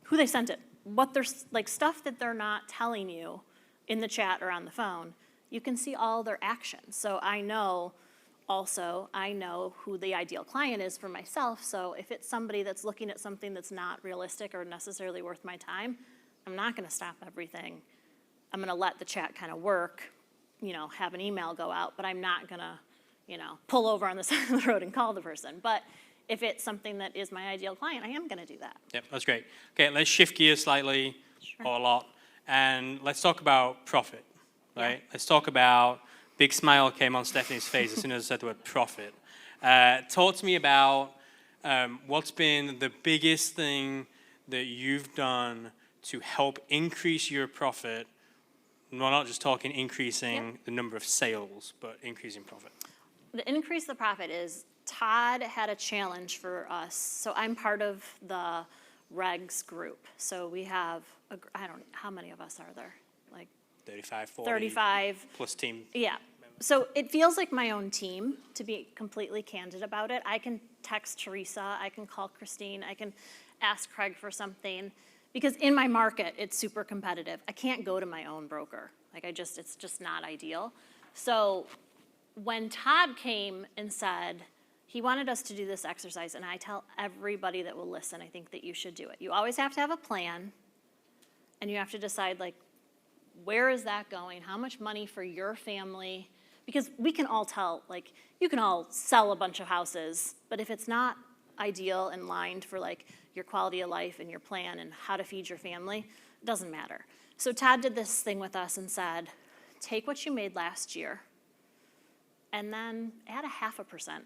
who they sent it, what they're, like stuff that they're not telling you in the chat or on the phone, you can see all their actions. So I know who the ideal client is for myself. So if it's somebody that's looking at something that's not realistic or necessarily worth my time, I'm not gonna stop everything. I'm gonna let the chat kind of work, have an email go out, but I'm not gonna, pull over on the side of the road and call the person. But if it's something that is my ideal client, I am gonna do that. Yep, that's great. Okay, let's shift gears slightly, or a lot, and let's talk about profit, right? Yeah. Let's talk about, big smile came on Stephanie's face as soon as I said the word profit. Talk to me about what's been the biggest thing that you've done to help increase your profit. We're not just talking increasing the number of sales, but increasing profit. The increase the profit is, Todd had a challenge for us. So I'm part of the regs group. So we have, I don't know, how many of us are there? Like 35, 40. 35. Plus team. Yeah. So it feels like my own team, to be completely candid about it. I can text Teresa, I can call Christine, I can ask Craig for something. Because in my market, it's super competitive. I can't go to my own broker. Like it's just not ideal. So when Todd came and said he wanted us to do this exercise, and I tell everybody that will listen, I think that you should do it. You always have to have a plan, and you have to decide like, where is that going? How much money for your family? Because we can all tell, like, you can all sell a bunch of houses, but if it's not ideal and lined for like your quality of life and your plan and how to feed your family, it doesn't matter. So Todd did this thing with us and said, take what you made last year and then add 0.5%.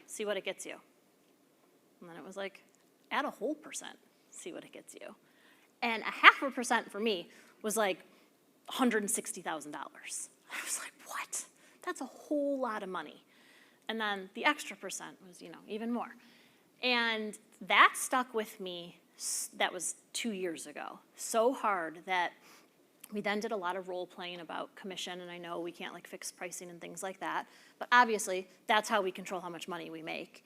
See what it gets you. And then it was like, add a whole percent, see what it gets you. And 0.5% for me was like $160,000. I was like, what? That's a whole lot of money. And then the extra percent was, even more. And that stuck with me, that was 2 years ago, so hard that we then did a lot of role playing about commission, and I know we can't like fix pricing and things like that, but obviously that's how we control how much money we make.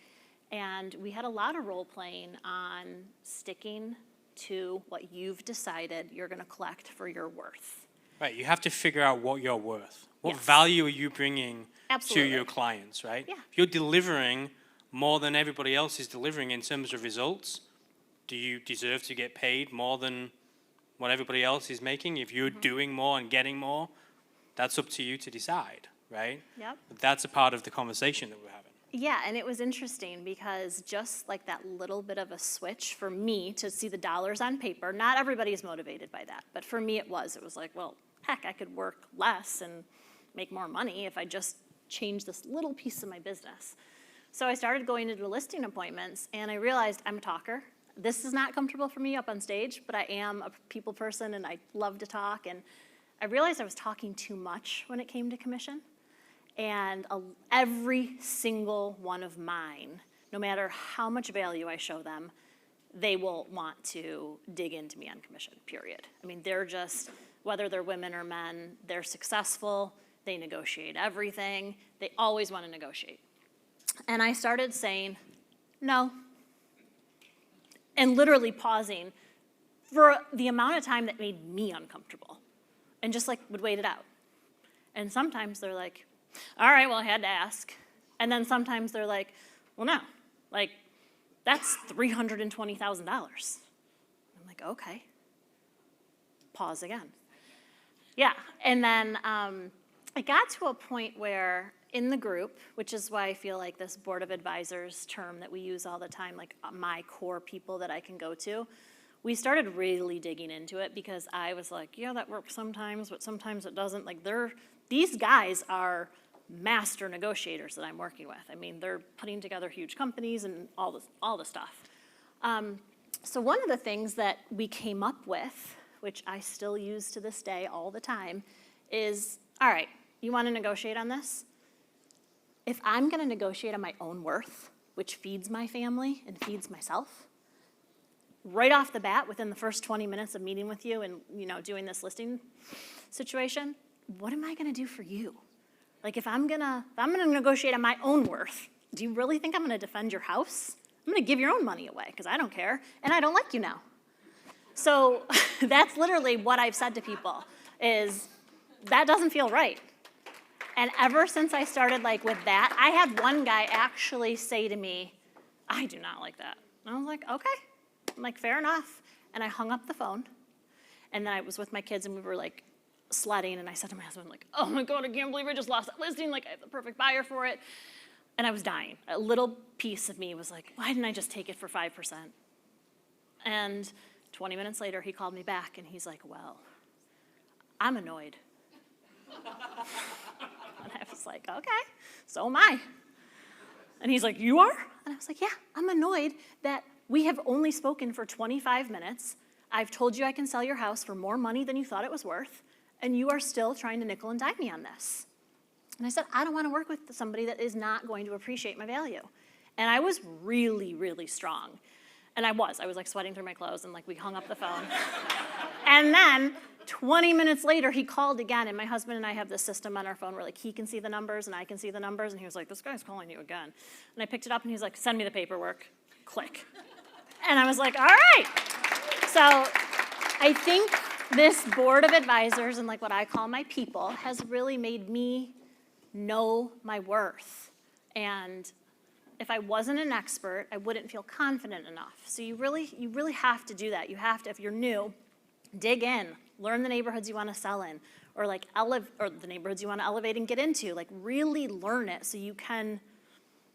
And we had a lot of role playing on sticking to what you've decided you're going to collect for your worth. Right, you have to figure out what you're worth. What Yes. value are you bringing Absolutely. to your clients, right? Yeah. If you're delivering more than everybody else is delivering in terms of results, do you deserve to get paid more than what everybody else is making? If you're doing more and getting more, that's up to you to decide, right? Yep. But that's a part of the conversation that we're having. Yeah, and it was interesting because just like that little bit of a switch for me to see the dollars on paper, not everybody is motivated by that, but for me it was like, well, heck, I could work less and make more money if I just changed this little piece of my business. So I started going into listing appointments and I realized I'm a talker. This is not comfortable for me up on stage, but I am a people person and I love to talk, and I realized I was talking too much when it came to commission. And every single one of mine, no matter how much value I show them, they will want to dig into me on commission, period. I mean, they're just, whether they're women or men, they're successful, they negotiate everything, they always want to negotiate. And I started saying, no, and literally pausing for the amount of time that made me uncomfortable, and just like would wait it out. And sometimes they're like, all right, well, I had to ask. And then sometimes they're like, well, no, like, that's $320,000. I'm like, okay. Pause again. Yeah, and then I got to a point where in the group, which is why I feel like this board of advisors term that we use all the time, like my core people that I can go to, we started really digging into it because I was like, yeah, that works sometimes, but sometimes it doesn't. Like these guys are master negotiators that I'm working with. I mean, they're putting together huge companies and all the stuff. So one of the things that we came up with, which I still use to this day all the time, is, all right, you want to negotiate on this? If I'm going to negotiate on my own worth, which feeds my family and feeds myself, right off the bat, within the first 20 minutes of meeting with you and doing this listing situation, what am I going to do for you? Like if I'm gonna negotiate on my own worth, do you really think I'm gonna defend your house? I'm gonna give your own money away because I don't care and I don't like you now. So that's literally what I've said to people is that doesn't feel right. And ever since I started like with that, I had one guy actually say to me, I do not like that. And I was like, okay. I'm like, fair enough. And I hung up the phone. And then I was with my kids and we were like sledding, and I said to my husband, like, oh my God, I can't believe I just lost that listing. Like, I have the perfect buyer for it. And I was dying. A little piece of me was like, why didn't I just take it for 5%? And 20 minutes later, he called me back, and he's like, well, I'm annoyed. And I was like, okay, so am I. And he's like, you are? And I was like, yeah, I'm annoyed that we have only spoken for 25 minutes. I've told you I can sell your house for more money than you thought it was worth, and you are still trying to nickel and dime me on this. And I said, I don't want to work with somebody that is not going to appreciate my value. And I was really, really strong. And I was like sweating through my clothes, and like we hung up the phone. And then 20 minutes later, he called again, and my husband and I have this system on our phone where like he can see the numbers and I can see the numbers, and he was like, this guy's calling you again. And I picked it up, and he's like, send me the paperwork. Click. And I was like, all right. So I think this board of advisors and like what I call my people has really made me know my worth. And if I wasn't an expert, I wouldn't feel confident enough. So you really have to do that. You have to, if you're new, dig in, learn the neighborhoods you want to sell in, or like or the neighborhoods you want to elevate and get into. Like really learn it so you can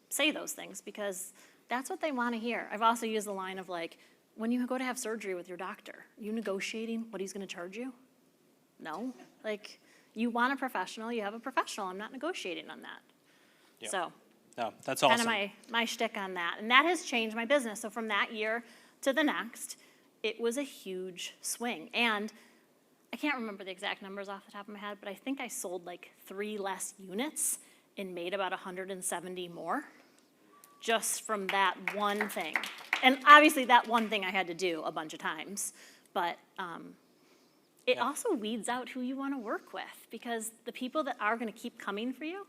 say those things, because that's what they want to hear. I've also used the line of like, when you go to have surgery with your doctor, are you negotiating what he's going to charge you? No. Like, you want a professional, you have a professional. I'm not negotiating on that. Yeah. So no, that's awesome. kind of my shtick on that. And that has changed my business. So from that year to the next, it was a huge swing. And I can't remember the exact numbers off the top of my head, but I think I sold like 3 less units and made about 170 more just from that one thing. And obviously that one thing I had to do a bunch of times, but it also weeds out who you want to work with, because the people that are going to keep coming for you,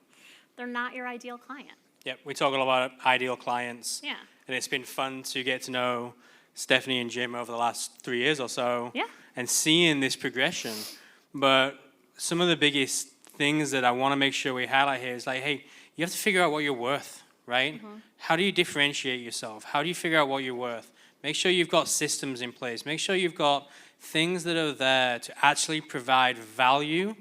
they're not your ideal client. Yep, we talk a lot about ideal clients. Yeah. And it's been fun to get to know Stephanie and Jim over the last 3 years or so. Yeah. And seeing this progression. But some of the biggest things that I want to make sure we highlight here is like, hey, you have to figure out what you're worth, right? How do you differentiate yourself? How do you figure out what you're worth? Make sure you've got systems in place. Make sure you've got things that are there to actually provide value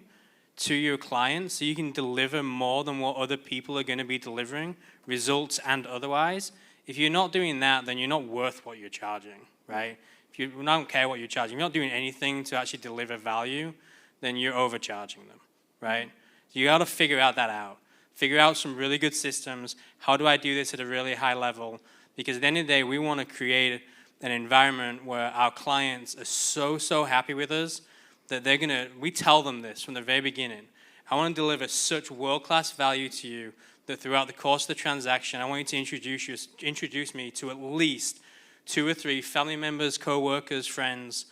to your clients so you can deliver more than what other people are going to be delivering, results and otherwise. If you're not doing that, then you're not worth what you're charging, right? If you don't care what you're charging, if you're not doing anything to actually deliver value, then you're overcharging them, right? So you got to figure out that out. Figure out some really good systems. How do I do this at a really high level? Because at the end of the day, we want to create an environment where our clients are so happy with us that they're going to, we tell them this from the very beginning. I want to deliver such world-class value to you that throughout the course of the transaction, I want you to introduce me to at least 2 or 3 family members, co-workers, friends.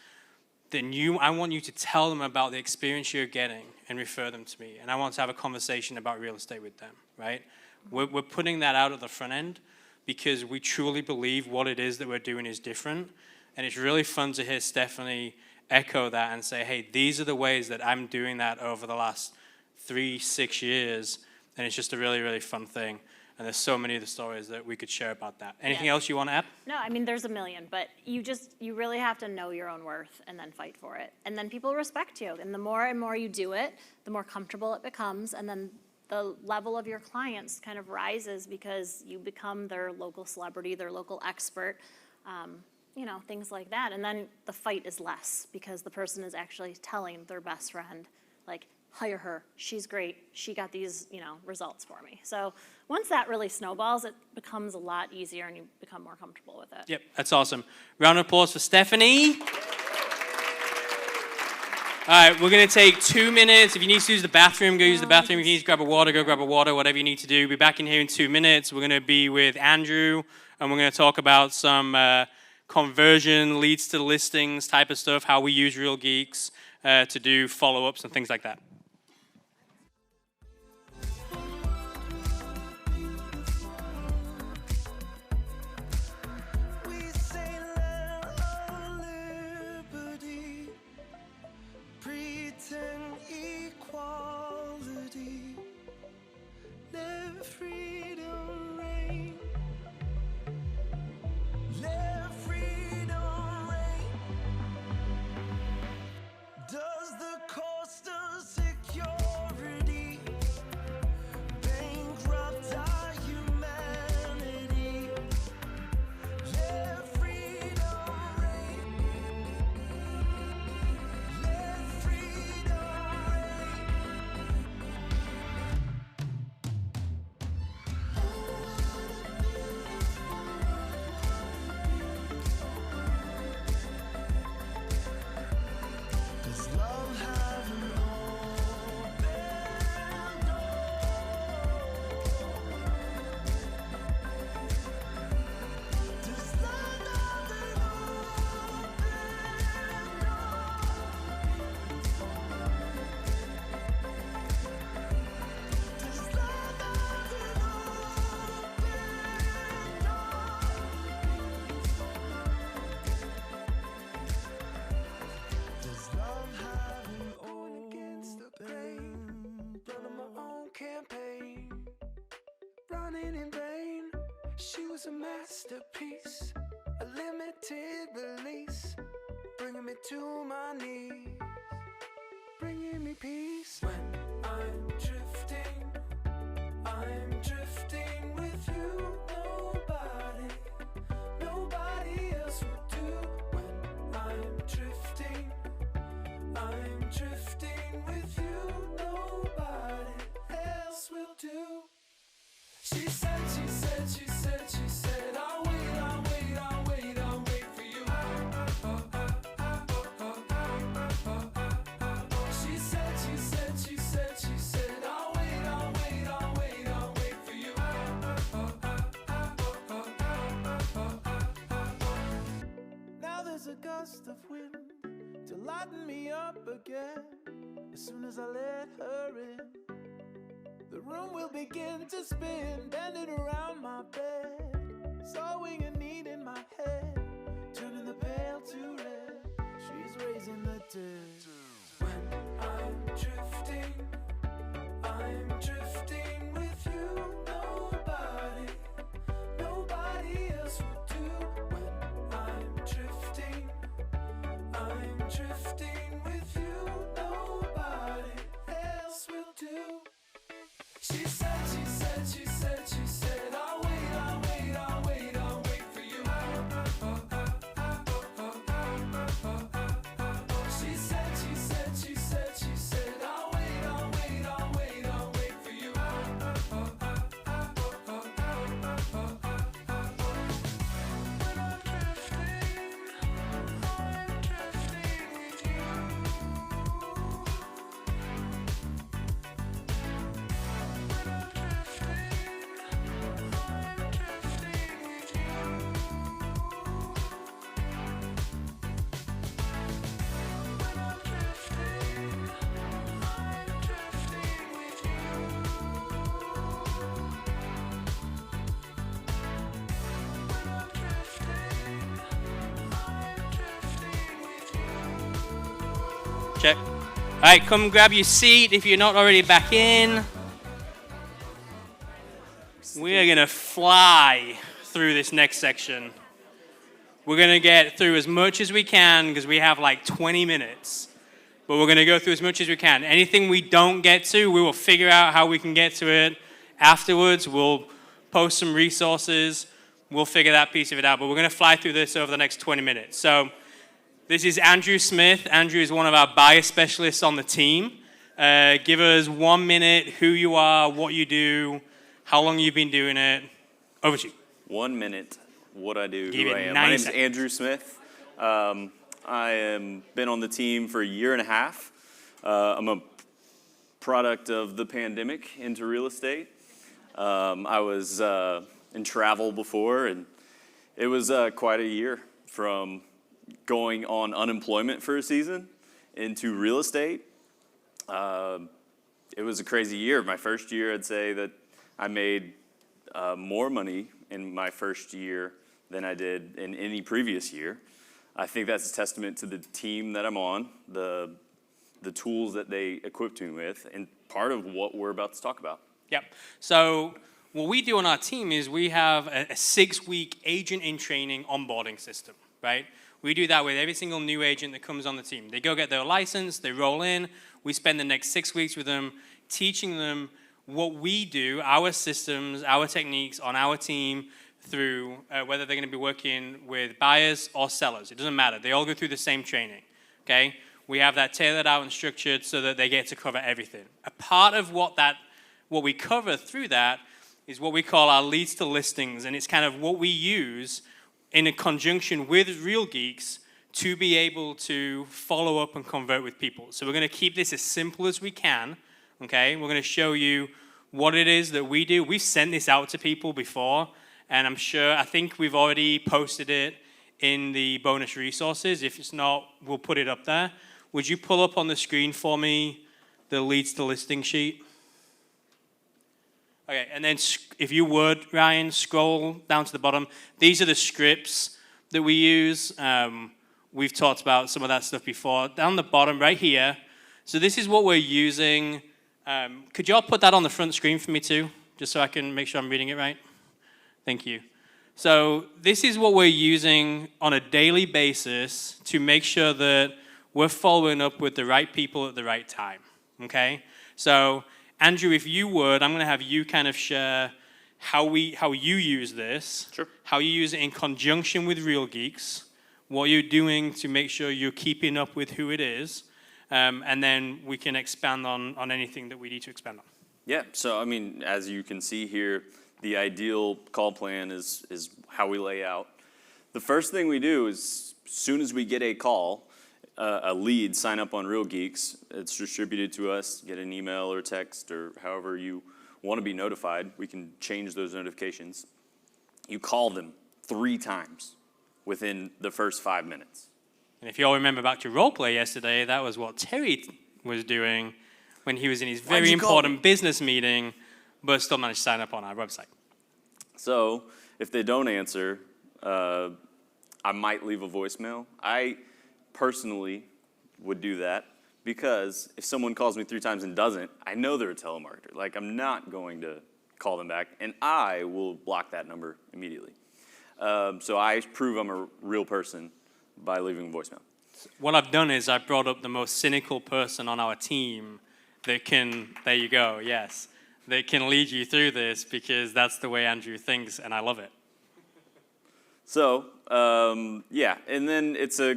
Then I want you to tell them about the experience you're getting and refer them to me. And I want to have a conversation about real estate with them, right? We're putting that out at the front end because we truly believe what it is that we're doing is different. And it's really fun to hear Stephanie echo that and say, hey, these are the ways that I'm doing that over the last 3-6 years. And it's just a really fun thing. And there's so many of the stories that we could share about that. Anything else you want to add? No, I mean, there's a million, but you really have to know your own worth and then fight for it. And then people respect you. And the more and more you do it, the more comfortable it becomes. And then the level of your clients kind of rises because you become their local celebrity, their local expert, things like that. And then the fight is less because the person is actually telling their best friend, like, hire her, she's great, she got these, results for me. So once that really snowballs, it becomes a lot easier and you become more comfortable with it. Yep, that's awesome. Round of applause for Stephanie. All right, we're going to take 2 minutes. If you need to use the bathroom, go use the bathroom. If you need to grab a water, go grab a water, whatever you need to do. We'll be back in here in 2 minutes. We're going to be with Andrew, and we're going to talk about some conversion, leads to listings type of stuff, how we use Real Geeks to do follow-ups and things like that. She was a masterpiece, a limited release, bringing me to my knees, bringing me peace. When I'm drifting with you. Nobody else will do. When I'm drifting with you. Nobody else will do. She said, I'll wait for you. She said, I'll wait for you. Now there's a gust of wind to lighten me up again. As soon as I let her in, the room will begin started to spin, bending around my bed, sewing a need in my head, turning the pale to red. She's raising the dead. When I'm drifting with you. Nobody else will do. When I'm drifting with you. Nobody else will do. She said, I'll wait for you. She said, I'll wait for you. When I'm drifting with you. Check. All right, come grab your seat if you're not already back in. We are going to fly through this next section. We're going to get through as much as we can because we have like 20 minutes. But we're going to go through as much as we can. Anything we don't get to, we will figure out how we can get to it afterwards. We'll post some resources. We'll figure that piece of it out. But we're going to fly through this over the next 20 minutes. So this is Andrew Smith. Andrew is one of our buyer specialists on the team. Give us 1 minute, who you are, what you do, how long you've been doing it. Over to you. 1 minute, what I do, Give who it I am. 90 My name's seconds. Andrew Smith. I am been on the team for a year and a half. I'm a product of the pandemic into real estate. I was in travel before, and it was quite a year from going on unemployment for a season into real estate. It was a crazy year. My first year, I'd say that I made more money in my first year than I did in any previous year. I think that's a testament to the team that I'm on, the tools that they equipped me with, and part of what we're about to talk about. Yep. So what we do on our team is we have a 6-week agent in training onboarding system, right? We do that with every single new agent that comes on the team. They go get their license, they roll in. We spend the next 6 weeks with them, teaching them what we do, our systems, our techniques on our team through whether they're going to be working with buyers or sellers. It doesn't matter. They all go through the same training, okay? We have that tailored out and structured so that they get to cover everything. A part of what we cover through that is what we call our leads to listings, and it's kind of what we use in a conjunction with Real Geeks to be able to follow up and convert with people. So we're going to keep this as simple as we can, okay? We're going to show you what it is that we do. We've sent this out to people before, and I think we've already posted it in the bonus resources. If it's not, we'll put it up there. Would you pull up on the screen for me the leads to listing sheet? Okay, and then if you would, Ryan, scroll down to the bottom. These are the scripts that we use. We've talked about some of that stuff before. Down the bottom right here. So this is what we're using. Could you all put that on the front screen for me too, just so I can make sure I'm reading it right? Thank you. So this is what we're using on a daily basis to make sure that we're following up with the right people at the right time, okay? So Andrew, if you would, I'm going to have you kind of share how you use this, sure. How you use it in conjunction with Real Geeks, what you're doing to make sure you're keeping up with who it is, and then we can expand on anything that we need to expand on. Yeah, so I mean, as you can see here, the ideal call plan is how we lay out. The first thing we do is, as soon as we get a call, a lead, sign up on Real Geeks. It's distributed to us, get an email or text or however you want to be notified. We can change those notifications. You call them 3 times within the first 5 minutes. And if you all remember back to roleplay yesterday, that was what Terry was doing when he was in his very important business meeting but still manage to sign up on our website. So if they don't answer, I might leave a voicemail. I personally would do that because if someone calls me 3 times and doesn't, I know they're a telemarketer. Like, I'm not going to call them back, and I will block that number immediately. So I prove I'm a real person by leaving a voicemail. What I've done is I've brought up the most cynical person on our team that can, there you go, yes, that can lead you through this because that's the way Andrew thinks, and I love it. So, yeah, and then it's a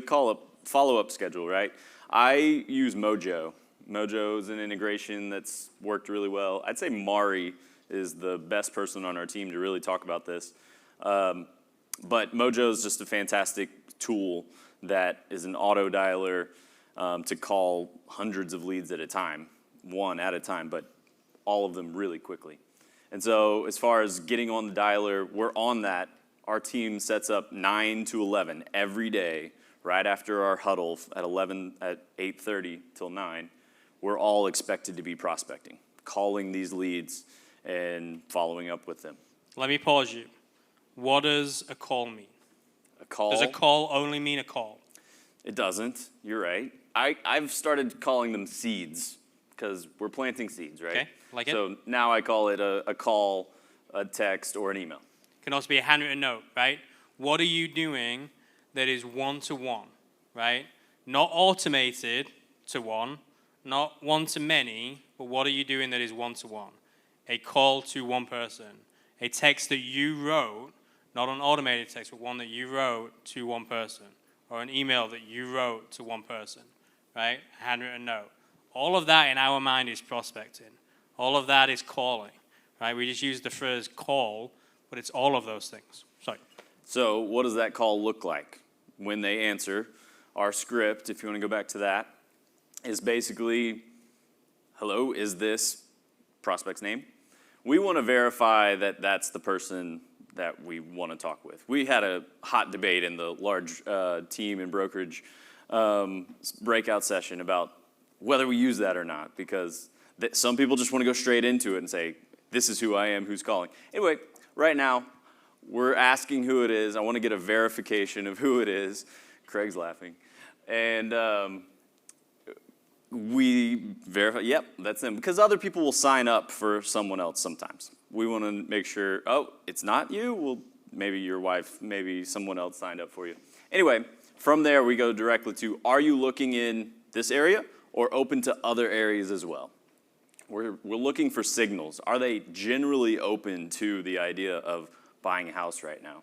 follow-up schedule, right? I use Mojo. Mojo is an integration that's worked really well. I'd say Mari is the best person on our team to really talk about this. But Mojo is just a fantastic tool that is an auto dialer to call hundreds of leads at a time, one at a time, but all of them really quickly. And so as far as getting on the dialer, we're on that. Our team sets up 9 to 11 every day, right after our huddle at 8:30 till 9. We're all expected to be prospecting, calling these leads and following up with them. Let me pause you. What does a call mean? A call? Does a call only mean a call? It doesn't. You're right. I've started calling them seeds because we're planting seeds, right? Okay, like it. So now I call it a call, a text, or an email. Can also be a handwritten note, right? What are you doing that is one-to-one, right? Not automated to one, not one-to-many, but what are you doing that is one-to-one? A call to one person, a text that you wrote, not an automated text, but one that you wrote to one person, or an email that you wrote to one person, right? A handwritten note. All of that in our mind is prospecting. All of that is calling, right? We just use the phrase call, but it's all of those things. Sorry. So what does that call look like? When they answer, our script, if you want to go back to that, is basically, hello, is this prospect's name? We want to verify that that's the person that we want to talk with. We had a hot debate in the large team and brokerage breakout session about whether we use that or not, because some people just want to go straight into it and say, this is who I am, who's calling. Anyway, right now, we're asking who it is. I want to get a verification of who it is. Craig's laughing. And we verify, yep, that's them. Because other people will sign up for someone else sometimes. We want to make sure, oh, it's not you? Well, maybe your wife, maybe someone else signed up for you. Anyway, from there we go directly to, are you looking in this area or open to other areas as well? We're looking for signals. Are they generally open to the idea of buying a house right now?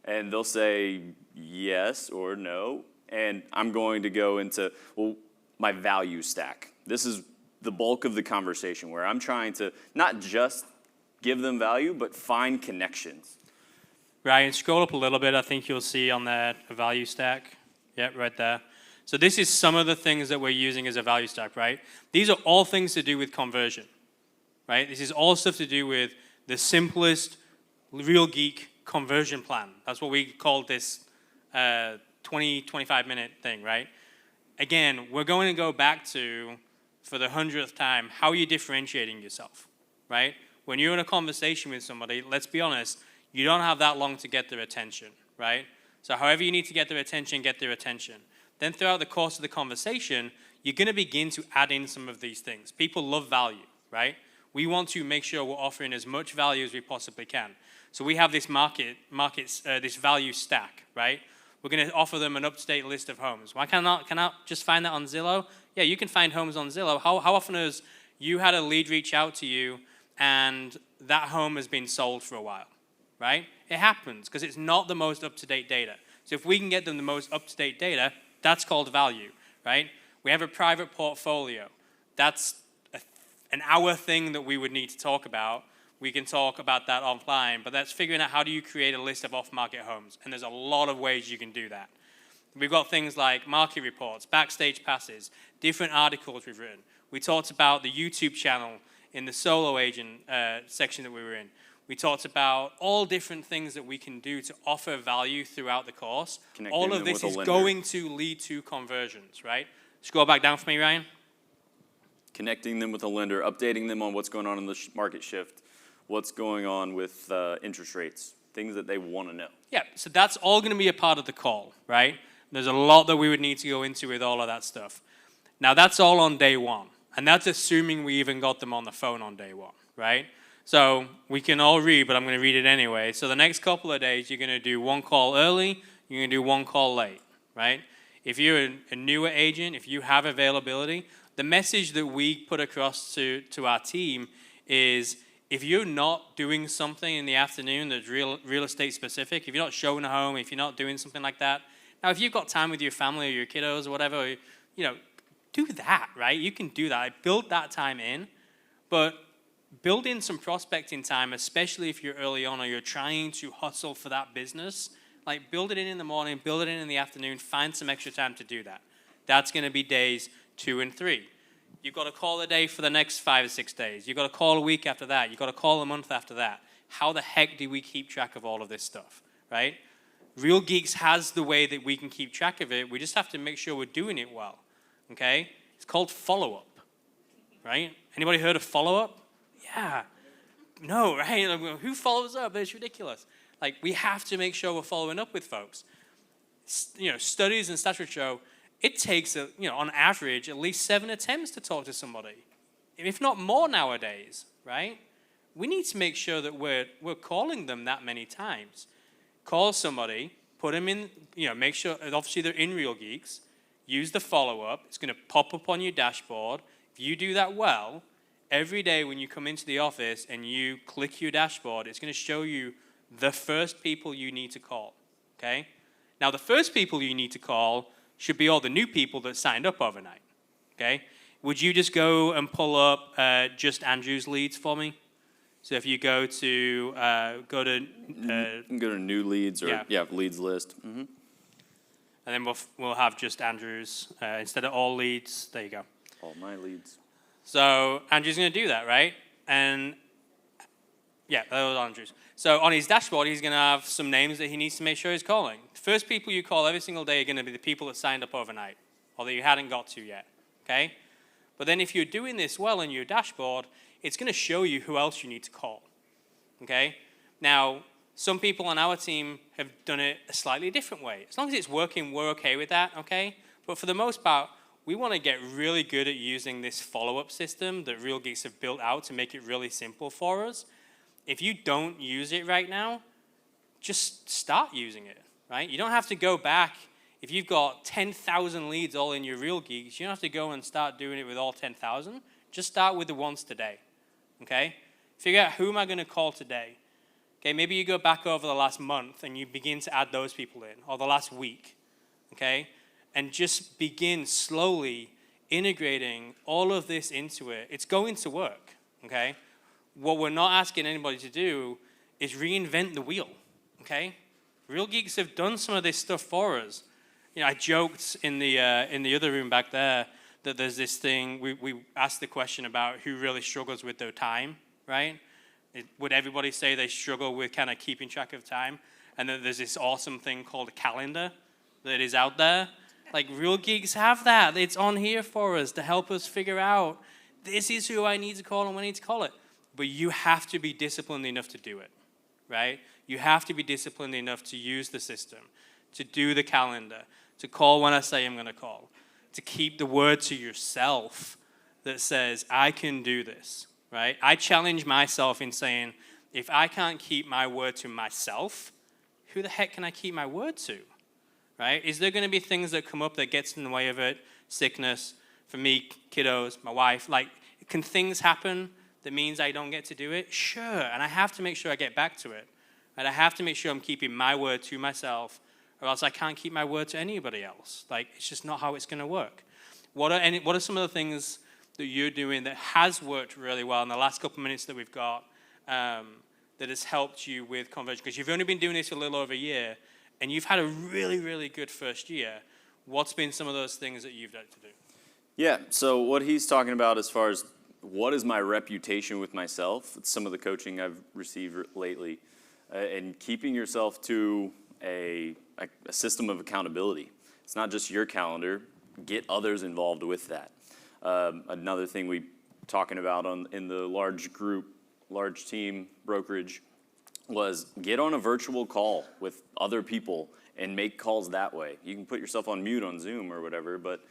And they'll say yes or no. And I'm going to go into, well, my value stack. This is the bulk of the conversation where I'm trying to not just give them value, but find connections. Ryan, scroll up a little bit. I think you'll see on that a value stack. Yep, right there. So this is some of the things that we're using as a value stack, right? These are all things to do with conversion, right? This is all stuff to do with the simplest Real Geek conversion plan. That's what we called this 25-minute thing, right? Again, we're going to go back to, for the 100th time, how are you differentiating yourself, right? When you're in a conversation with somebody, let's be honest, you don't have that long to get their attention, right? So however you need to get their attention, get their attention. Then throughout the course of the conversation, you're going to begin to add in some of these things. People love value, right? We want to make sure we're offering as much value as we possibly can. So we have this this value stack, right? We're going to offer them an up-to-date list of homes. Why can I just find that on Zillow? Yeah, you can find homes on Zillow. How often has you had a lead reach out to you and that home has been sold for a while, right? It happens because it's not the most up-to-date data. So if we can get them the most up-to-date data, that's called value, right? We have a private portfolio. That's an hour thing that we would need to talk about. We can talk about that offline, but that's figuring out how do you create a list of off-market homes. And there's a lot of ways you can do that. We've got things like market reports, backstage passes, different articles we've written. We talked about the YouTube channel in the solo agent section that we were in. We talked about all different things that we can do to offer value throughout the course. All of this is going to lead to conversions, right? Scroll back down for me, Ryan. Connecting them with a lender, updating them on what's going on in the market shift, what's going on with interest rates, things that they want to know. Yeah, so that's all going to be a part of the call, right? There's a lot that we would need to go into with all of that stuff. Now, that's all on day one, and that's assuming we even got them on the phone on day one, right? So we can all read, but I'm going to read it anyway. So the next couple of days, you're going to do one call early, you're going to do one call late, right? If you're a newer agent, if you have availability, the message that we put across to our team is if you're not doing something in the afternoon that's real estate specific, if you're not showing a home, if you're not doing something like that, now if you've got time with your family or your kiddos or whatever, you know, do that, right? You can do that. I build that time in, but build in some prospecting time, especially if you're early on or you're trying to hustle for that business. Like build it in the morning, build it in the afternoon, find some extra time to do that. That's going to be days 2 and 3. You've got to call a day for the next 5 or 6 days. You've got to call a week after that. You've got to call a month after that. How the heck do we keep track of all of this stuff, right? Real Geeks has the way that we can keep track of it. We just have to make sure we're doing it well, okay? It's called follow-up, right? Anybody heard of follow-up? Yeah. No, right? Like, who follows up? It's ridiculous. Like, we have to make sure we're following up with folks. You know, studies and stats show it takes, on average, at least 7 attempts to talk to somebody, if not more nowadays, right? We need to make sure that we're calling them that many times. Call somebody, put them in, make sure, obviously they're in Real Geeks, use the follow-up. It's going to pop up on your dashboard. If you do that well, every day when you come into the office and you click your dashboard, it's going to show you the first people you need to call, okay? Now, the first people you need to call should be all the new people that signed up overnight, okay? Would you just go and pull up just Andrew's leads for me? So if you go to Go to new leads or leads list. Mm-hmm. And then we'll have just Andrew's instead of all leads. There you go. All my leads. So Andrew's going to do that, right? And yeah, that was Andrew's. So on his dashboard, he's going to have some names that he needs to make sure he's calling. The first people you call every single day are going to be the people that signed up overnight or that you hadn't got to yet, okay? But then if you're doing this well in your dashboard, it's going to show you who else you need to call, okay? Now, some people on our team have done it a slightly different way. As long as it's working, we're okay with that, okay? But for the most part, we want to get really good at using this follow-up system that Real Geeks have built out to make it really simple for us. If you don't use it right now, just start using it, right? You don't have to go back. If you've got 10,000 leads all in your Real Geeks, you don't have to go and start doing it with all 10,000. Just start with the ones today, okay? Figure out who am I going to call today. Okay, maybe you go back over the last month and you begin to add those people in, or the last week, okay? And just begin slowly integrating all of this into it. It's going to work, okay? What we're not asking anybody to do is reinvent the wheel, okay? Real Geeks have done some of this stuff for us. I joked in the other room back there that there's this thing, we asked the question about who really struggles with their time, right? Would everybody say they struggle with kind of keeping track of time? And then there's this awesome thing called a calendar that is out there. Like, Real Geeks have that. It's on here for us to help us figure out this is who I need to call and when I need to call it. But you have to be disciplined enough to do it, right? You have to be disciplined enough to use the system, to do the calendar, to call when I say I'm going to call, to keep the word to yourself that says, I can do this, right? I challenge myself in saying, if I can't keep my word to myself, who the heck can I keep my word to, right? Is there going to be things that come up that gets in the way of it? Sickness, for me, kiddos, my wife, like, can things happen that means I don't get to do it? Sure, and I have to make sure I get back to it. And I have to make sure I'm keeping my word to myself, or else I can't keep my word to anybody else. Like, it's just not how it's going to work. What are some of the things that you're doing that has worked really well in the last couple of minutes that we've got that has helped you with conversion? Because you've only been doing this for a little over a year, and you've had a really, really good first year. What's been some of those things that you've done to do? Yeah, so what he's talking about as far as what is my reputation with myself, it's some of the coaching I've received lately, and keeping yourself to a system of accountability. It's not just your calendar. Get others involved with that. Another thing we talking about in the large group large team brokerage, was get on a virtual call with other people and make calls that way. You can put yourself on mute on Zoom or whatever, but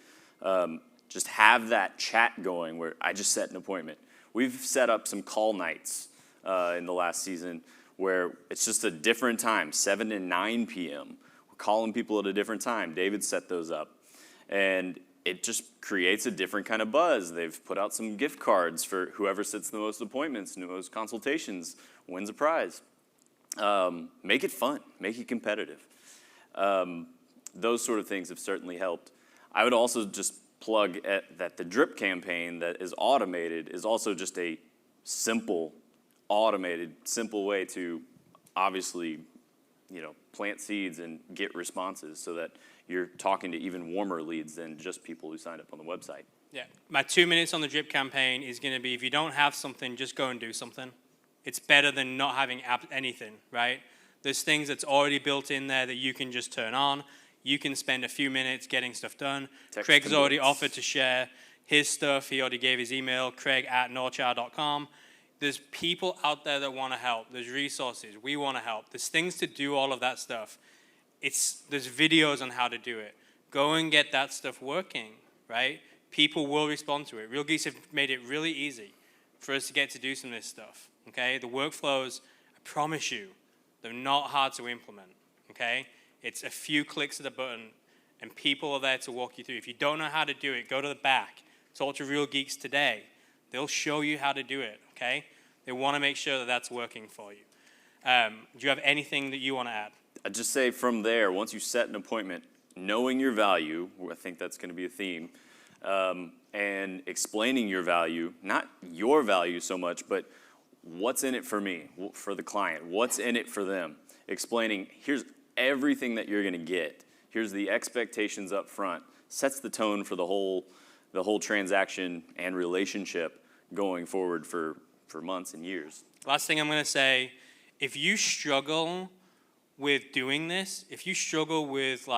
just have that chat going where I just set an appointment. We've set up some call nights in the last season where it's just a different time, 7 to 9 p.m. We're calling people at a different time. David set those up. And it just creates a different kind of buzz. They've put out some gift cards for whoever sits the most appointments, the most consultations, wins a prize. Make it fun, make it competitive. Those sort of things have certainly helped. I would also just plug that the drip campaign that is automated is also just a simple, automated, simple way to obviously, plant seeds and get responses so that you're talking to even warmer leads than just people who signed up on the website. Yeah, my 2 minutes on the drip campaign is going to be, if you don't have something, just go and do something. It's better than not having anything, right? There's things that's already built in there that you can just turn on. You can spend a few minutes getting stuff done. Craig's already offered to share his stuff. He already gave his email, craig@norchar.com. There's people out there that want to help. There's resources. We want to help. There's things to do all of that stuff. There's videos on how to do it. Go and get that stuff working, right? People will respond to it. Real Geeks have made it really easy for us to get to do some of this stuff, okay? The workflows, I promise you, they're not hard to implement, okay? It's a few clicks of the button, and people are there to walk you through. If you don't know how to do it, go to the back. Talk to Real Geeks today. They'll show you how to do it, okay? They want to make sure that that's working for you. Do you have anything that you want to add? I'd just say from there, once you set an appointment, knowing your value, I think that's going to be a theme, and explaining your value, not your value so much, but what's in it for me, for the client, what's in it for them. Explaining, here's everything that you're going to get. Here's the expectations up front. Sets the tone for the whole transaction and relationship going forward for months and years. Last thing I'm going to say, if you struggle with doing this, if you struggle with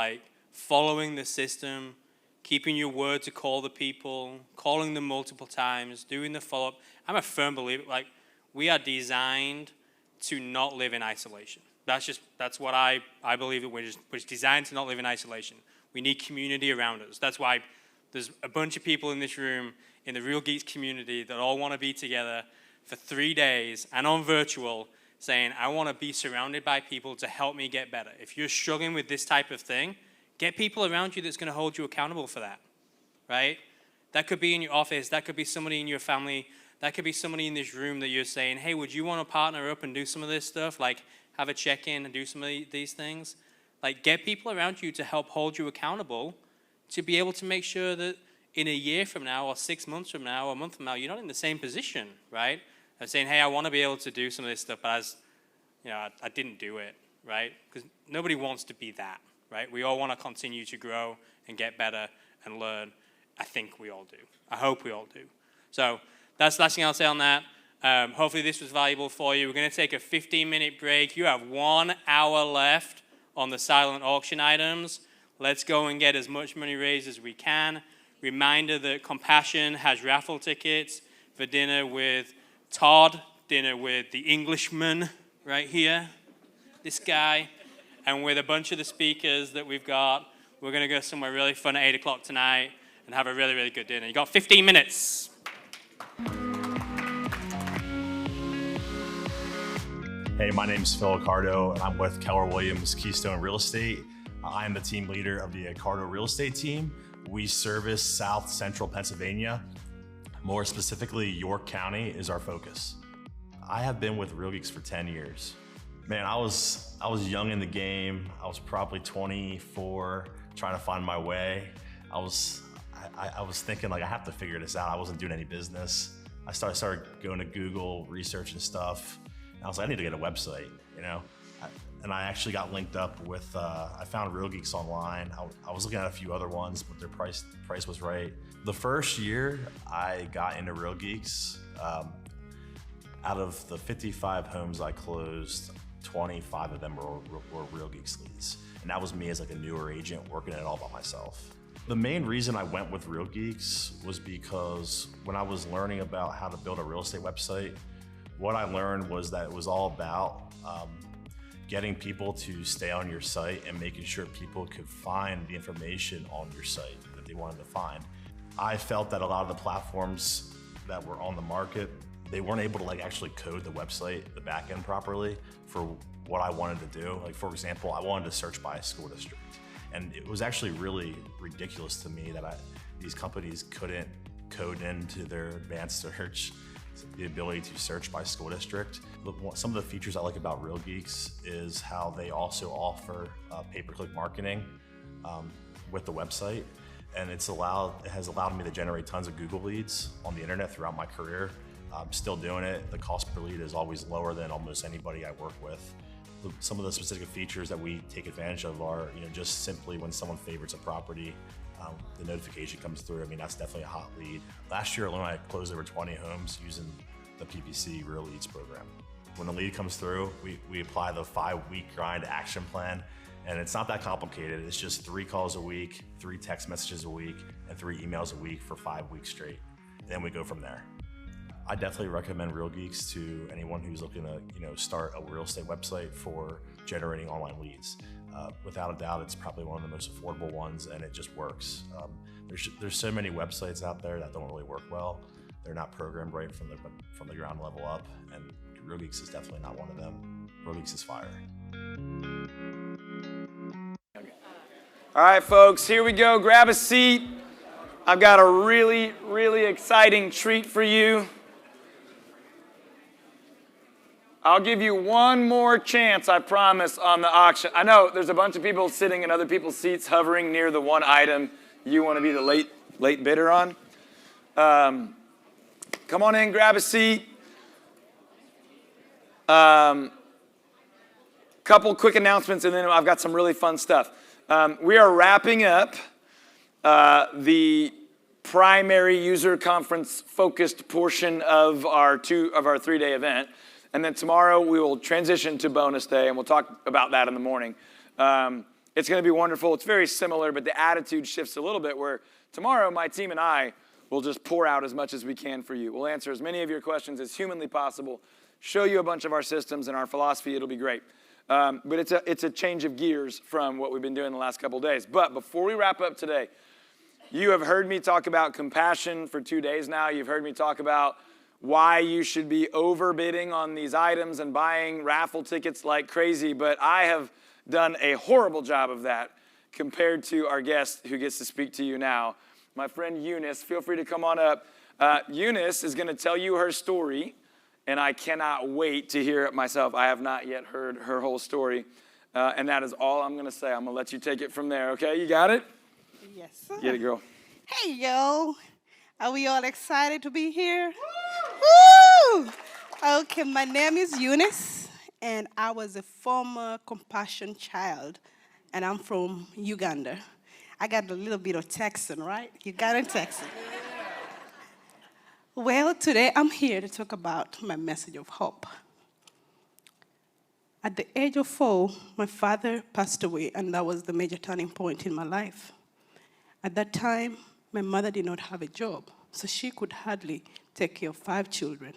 following the system, keeping your word to call the people, calling them multiple times, doing the follow-up, I'm a firm believer, we are designed to not live in isolation. That's what I believe that we're designed to not live in isolation. We need community around us. That's why there's a bunch of people in this room in the Real Geeks community that all want to be together for 3 days and on virtual saying, I want to be surrounded by people to help me get better. If you're struggling with this type of thing, get people around you that's going to hold you accountable for that, right? That could be in your office. That could be somebody in your family. That could be somebody in this room that you're saying, hey, would you want to partner up and do some of this stuff? Have a check-in and do some of these things. Get people around you to help hold you accountable to be able to make sure that in a year from now or 6 months from now or a month from now, you're not in the same position, right? Of saying, hey, I want to be able to do some of this stuff, but I didn't do it, right? Because nobody wants to be that, right? We all want to continue to grow and get better and learn. I think we all do. I hope we all do. So that's the last thing I'll say on that. Hopefully this was valuable for you. We're going to take a 15-minute break. You have 1 hour left on the silent auction items. Let's go and get as much money raised as we can. Reminder that Compassion has raffle tickets for dinner with Todd, dinner with the Englishman right here, this guy, and with a bunch of the speakers that we've got. We're going to go somewhere really fun at 8 o'clock tonight and have a really, really good dinner. You got 15 minutes. Hey, my name is Phil Accardo, and I'm with Keller Williams Keystone Real Estate. I am the team leader of the Accardo Real Estate team. We service South Central Pennsylvania. More specifically, York County is our focus. I have been with Real Geeks for 10 years. Man, I was young in the game. I was probably 24, trying to find my way. I was thinking I have to figure this out. I wasn't doing any business. I started going to Google, researching stuff. And I was like, I need to get a website, And I actually got linked up with, I found Real Geeks online. I was looking at a few other ones, but their price was right. The first year I got into Real Geeks, out of the 55 homes I closed, 25 of them were Real Geeks leads. And that was me as a newer agent working it all by myself. The main reason I went with Real Geeks was because when I was learning about how to build a real estate website, What I learned was that it was all about getting people to stay on your site and making sure people could find the information on your site that they wanted to find. I felt that a lot of the platforms that were on the market, they weren't able to like actually code the website, the back end properly for what I wanted to do. Like for example, I wanted to search by a school district. And it was actually really ridiculous to me that these companies couldn't code into their advanced search the ability to search by school district. Some of the features I like about RealGeeks is how they also offer pay-per-click marketing with the website. And it has allowed me to generate tons of Google leads on the internet throughout my career. I'm still doing it. The cost per lead is always lower than almost anybody I work with. Some of the specific features that we take advantage of are, just simply when someone favorites a property, the notification comes through. I mean, that's definitely a hot lead. Last year alone, I closed over 20 homes using the PPC Real Leads program. When the lead comes through, we apply the 5-week grind action plan, and it's not that complicated. It's just 3 calls a week, 3 text messages a week, and 3 emails a week for 5 weeks straight. Then we go from there. I definitely recommend RealGeeks to anyone who's looking to, start a real estate website for generating online leads. Without a doubt, it's probably one of the most affordable ones, and it just works. There's so many websites out there that don't really work well. They're not programmed right from the ground level up, and RealGeeks is definitely not one of them. RealGeeks is fire. All right, folks, here we go. Grab a seat. I've got a really, really exciting treat for you. I'll give you one more chance, I promise, on the auction. I know there's a bunch of people sitting in other people's seats hovering near the one item you want to be the late bidder on. Come on in, grab a seat. Couple quick announcements, and then I've got some really fun stuff. We are wrapping up the primary user conference focused portion of our 3-day event. And then tomorrow we will transition to bonus day, and we'll talk about that in the morning. It's going to be wonderful. It's very similar, but the attitude shifts a little bit where tomorrow my team and I will just pour out as much as we can for you. We'll answer as many of your questions as humanly possible, show you a bunch of our systems and our philosophy. It'll be great. But it's a change of gears from what we've been doing the last couple of days. But before we wrap up today, you have heard me talk about compassion for 2 days now. You've heard me talk about why you should be overbidding on these items and buying raffle tickets like crazy, but I have done a horrible job of that compared to our guest who gets to speak to you now. My friend Eunice, feel free to come on up. Eunice is going to tell you her story, and I cannot wait to hear it myself. I have not yet heard her whole story, and that is all I'm going to say. I'm going to let you take it from there, okay? You got it? Yes, sir. Get it, girl. Hey, yo. Are we all excited to be here? Woo! Okay, my name is Eunice, and I was a former compassion child, and I'm from Uganda. I got a little bit of Texan, right? Ugandan Texan. Well, today I'm here to talk about my message of hope. At the age of 4, my father passed away, and that was the major turning point in my life. At that time, my mother did not have a job, so she could hardly take care of 5 children.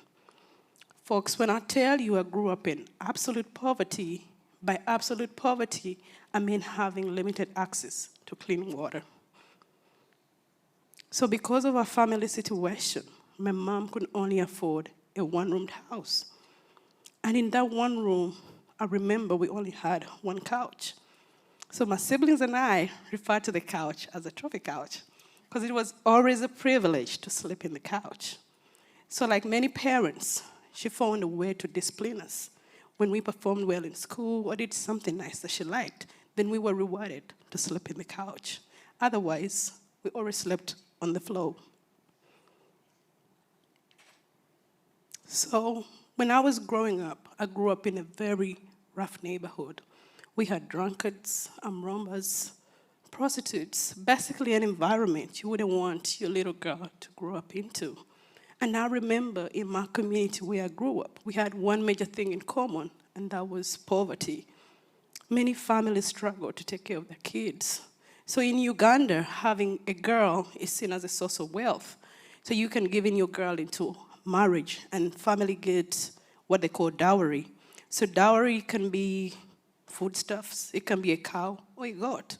Folks, when I tell you I grew up in absolute poverty, by absolute poverty, I mean having limited access to clean water. So because of our family situation, my mom could only afford a 1-roomed house. And in that 1 room, I remember we only had 1 couch. So my siblings and I referred to the couch as a trophy couch, because it was always a privilege to sleep in the couch. So like many parents, she found a way to discipline us. When we performed well in school or did something nice that she liked, then we were rewarded to sleep in the couch. Otherwise, we always slept on the floor. So when I was growing up, I grew up in a very rough neighborhood. We had drunkards, robbers, prostitutes, basically an environment you wouldn't want your little girl to grow up into. And I remember in my community where I grew up, we had one major thing in common, and that was poverty. Many families struggle to take care of their kids. So in Uganda, having a girl is seen as a source of wealth. So you can give in your girl into marriage, and family gets what they call dowry. So dowry can be foodstuffs, it can be a cow or a goat.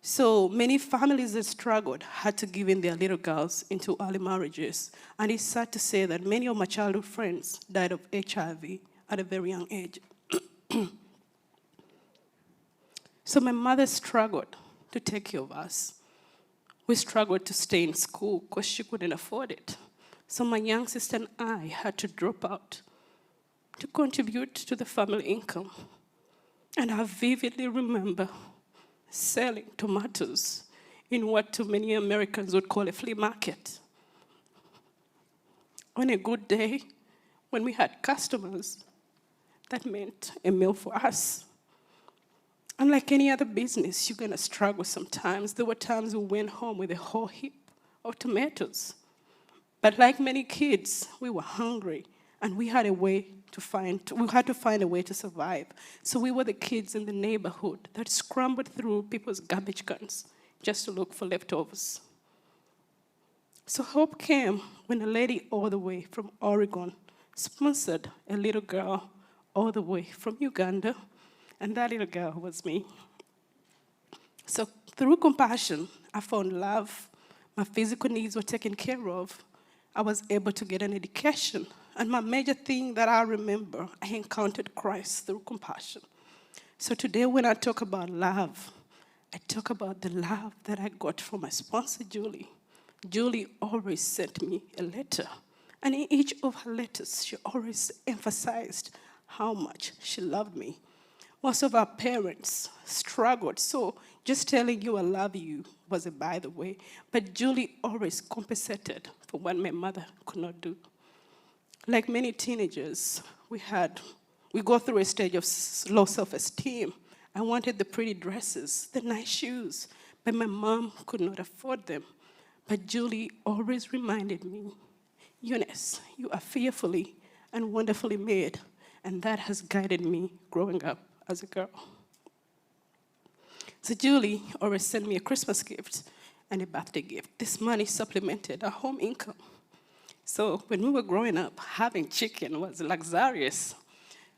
So many families that struggled had to give in their little girls into early marriages. And it's sad to say that many of my childhood friends died of HIV at a very young age. So my mother struggled to take care of us. We struggled to stay in school because she couldn't afford it. So my young sister and I had to drop out to contribute to the family income. And I vividly remember selling tomatoes in what too many Americans would call a flea market. On a good day, when we had customers, that meant a meal for us. Unlike any other business, you're going to struggle sometimes. There were times we went home with a whole heap of tomatoes. But like many kids, we were hungry, and we had to find a way to survive. So we were the kids in the neighborhood that scrambled through people's garbage cans just to look for leftovers. So hope came when a lady all the way from Oregon sponsored a little girl all the way from Uganda, and that little girl was me. So through compassion, I found love. My physical needs were taken care of. I was able to get an education. And my major thing that I remember, I encountered Christ through compassion. So today when I talk about love, I talk about the love that I got from my sponsor, Julie. Julie always sent me a letter. And in each of her letters, she always emphasized how much she loved me. Most of our parents struggled, so just telling you I love you was a by the way. But Julie always compensated for what my mother could not do. Like many teenagers, we go through a stage of low self-esteem. I wanted the pretty dresses, the nice shoes, but my mom could not afford them. But Julie always reminded me, Eunice, you are fearfully and wonderfully made, and that has guided me growing up as a girl. So Julie always sent me a Christmas gift and a birthday gift. This money supplemented our home income. So when we were growing up, having chicken was luxurious.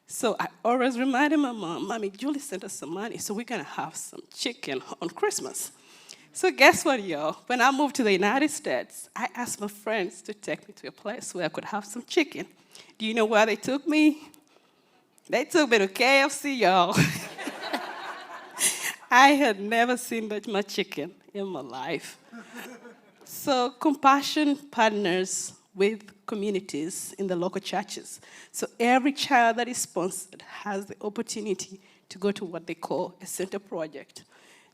So I always reminded my mom, Mommy, Julie sent us some money, so we're gonna have some chicken on Christmas. So guess what, y'all? When I moved to the United States, I asked my friends to take me to a place where I could have some chicken. Do you know where they took me? They took me to KFC, y'all. I had never seen that much chicken in my life. So compassion partners with communities in the local churches. So every child that is sponsored has the opportunity to go to what they call a center project.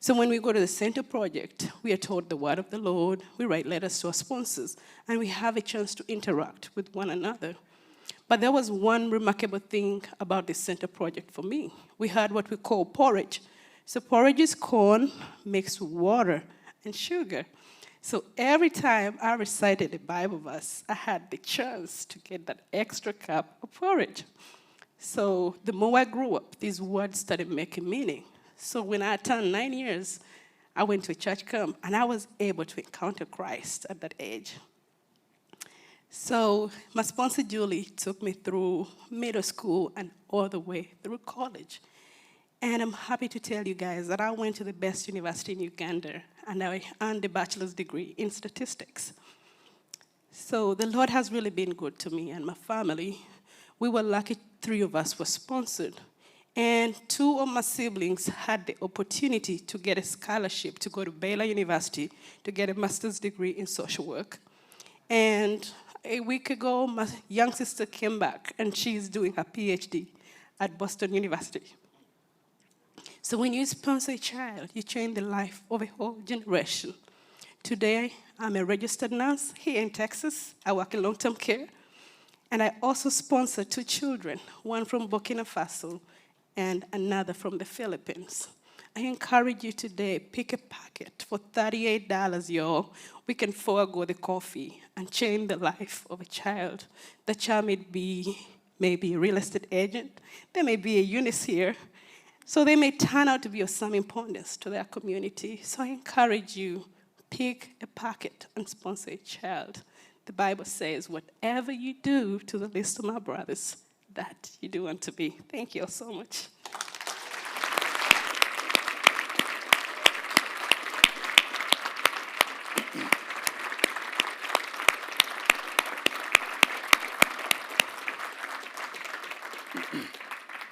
So when we go to the center project, we are taught the word of the Lord, we write letters to our sponsors, and we have a chance to interact with one another. But there was one remarkable thing about this center project for me. We had what we call porridge. So porridge is corn mixed with water and sugar. So every time I recited the Bible verse, I had the chance to get that extra cup of porridge. So the more I grew up, these words started making meaning. So when I turned 9 years, I went to a church camp, and I was able to encounter Christ at that age. So my sponsor, Julie, took me through middle school and all the way through college. And I'm happy to tell you guys that I went to the best university in Uganda, and I earned a bachelor's degree in statistics. So the Lord has really been good to me and my family. We were lucky 3 of us were sponsored. And 2 of my siblings had the opportunity to get a scholarship to go to Baylor University to get a master's degree in social work. And a week ago, my young sister came back, and she's doing her PhD at Boston University. So when you sponsor a child, you change the life of a whole generation. Today, I'm a registered nurse here in Texas. I work in long-term care. And I also sponsor 2 children, one from Burkina Faso and another from the Philippines. I encourage you today, pick a packet for $38, y'all. We can forego the coffee and change the life of a child. The child may be maybe a real estate agent. There may be a Eunice here. So they may turn out to be of some importance to their community. So I encourage you, pick a packet and sponsor a child. The Bible says, whatever you do to the least of my brothers, that you do unto me. Thank you so much.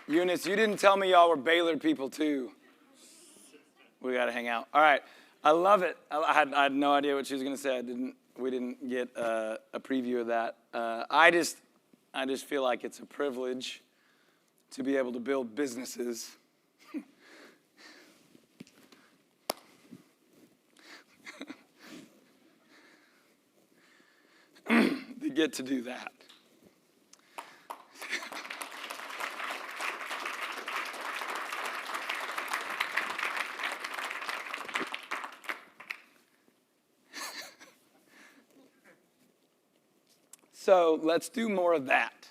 Eunice, you didn't tell me y'all were Baylor people too. We got to hang out. All right. I love it. I had no idea what she was going to say. We didn't get a preview of that. I just feel like it's a privilege to be able to build businesses that get to do that. So let's do more of that.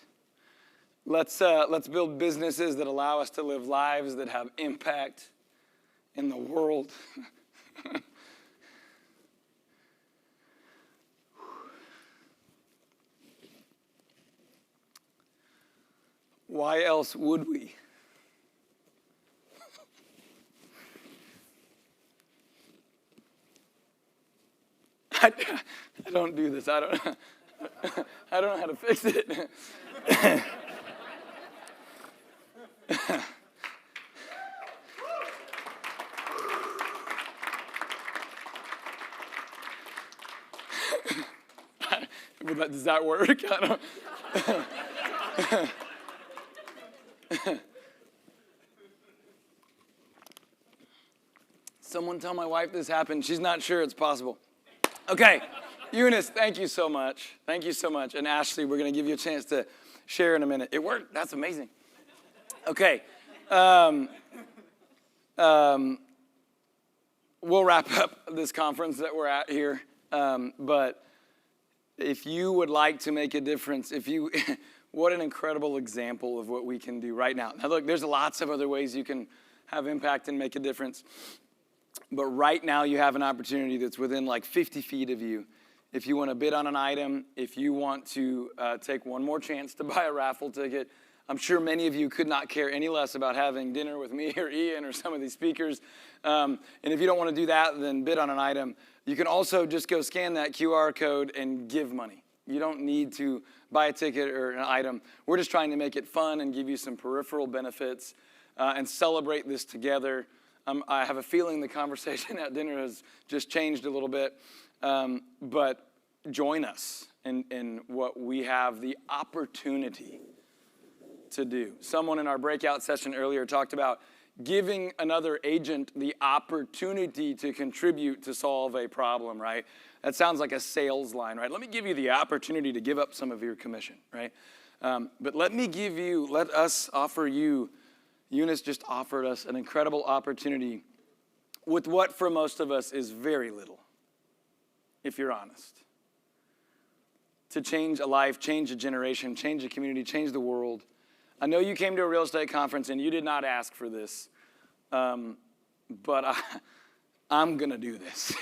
Let's build businesses that allow us to live lives that have impact in the world. Why else would we? I don't do this. I don't know how to fix it. Does that work? I don't. Someone tell my wife this happened. She's not sure it's possible. Okay. Eunice, thank you so much. Thank you so much. And Ashley, we're going to give you a chance to share in a minute. It worked. That's amazing. Okay. We'll wrap up this conference that we're at here. But if you would like to make a difference, what an incredible example of what we can do right now. Now, look, there's lots of other ways you can have impact and make a difference. But right now, you have an opportunity that's within like 50 feet of you. If you want to bid on an item, if you want to take one more chance to buy a raffle ticket, I'm sure many of you could not care any less about having dinner with me or Ian or some of these speakers. And if you don't want to do that, then bid on an item. You can also just go scan that QR code and give money. You don't need to buy a ticket or an item. We're just trying to make it fun and give you some peripheral benefits and celebrate this together. I have a feeling the conversation at dinner has just changed a little bit. But join us in what we have the opportunity to do. Someone in our breakout session earlier talked about giving another agent the opportunity to contribute to solve a problem, right? That sounds like a sales line, right? Let me give you the opportunity to give up some of your commission, right? But let us offer you, Eunice just offered us an incredible opportunity with what for most of us is very little, if you're honest. To change a life, change a generation, change a community, change the world. I know you came to a real estate conference and you did not ask for this, but I'm going to do this.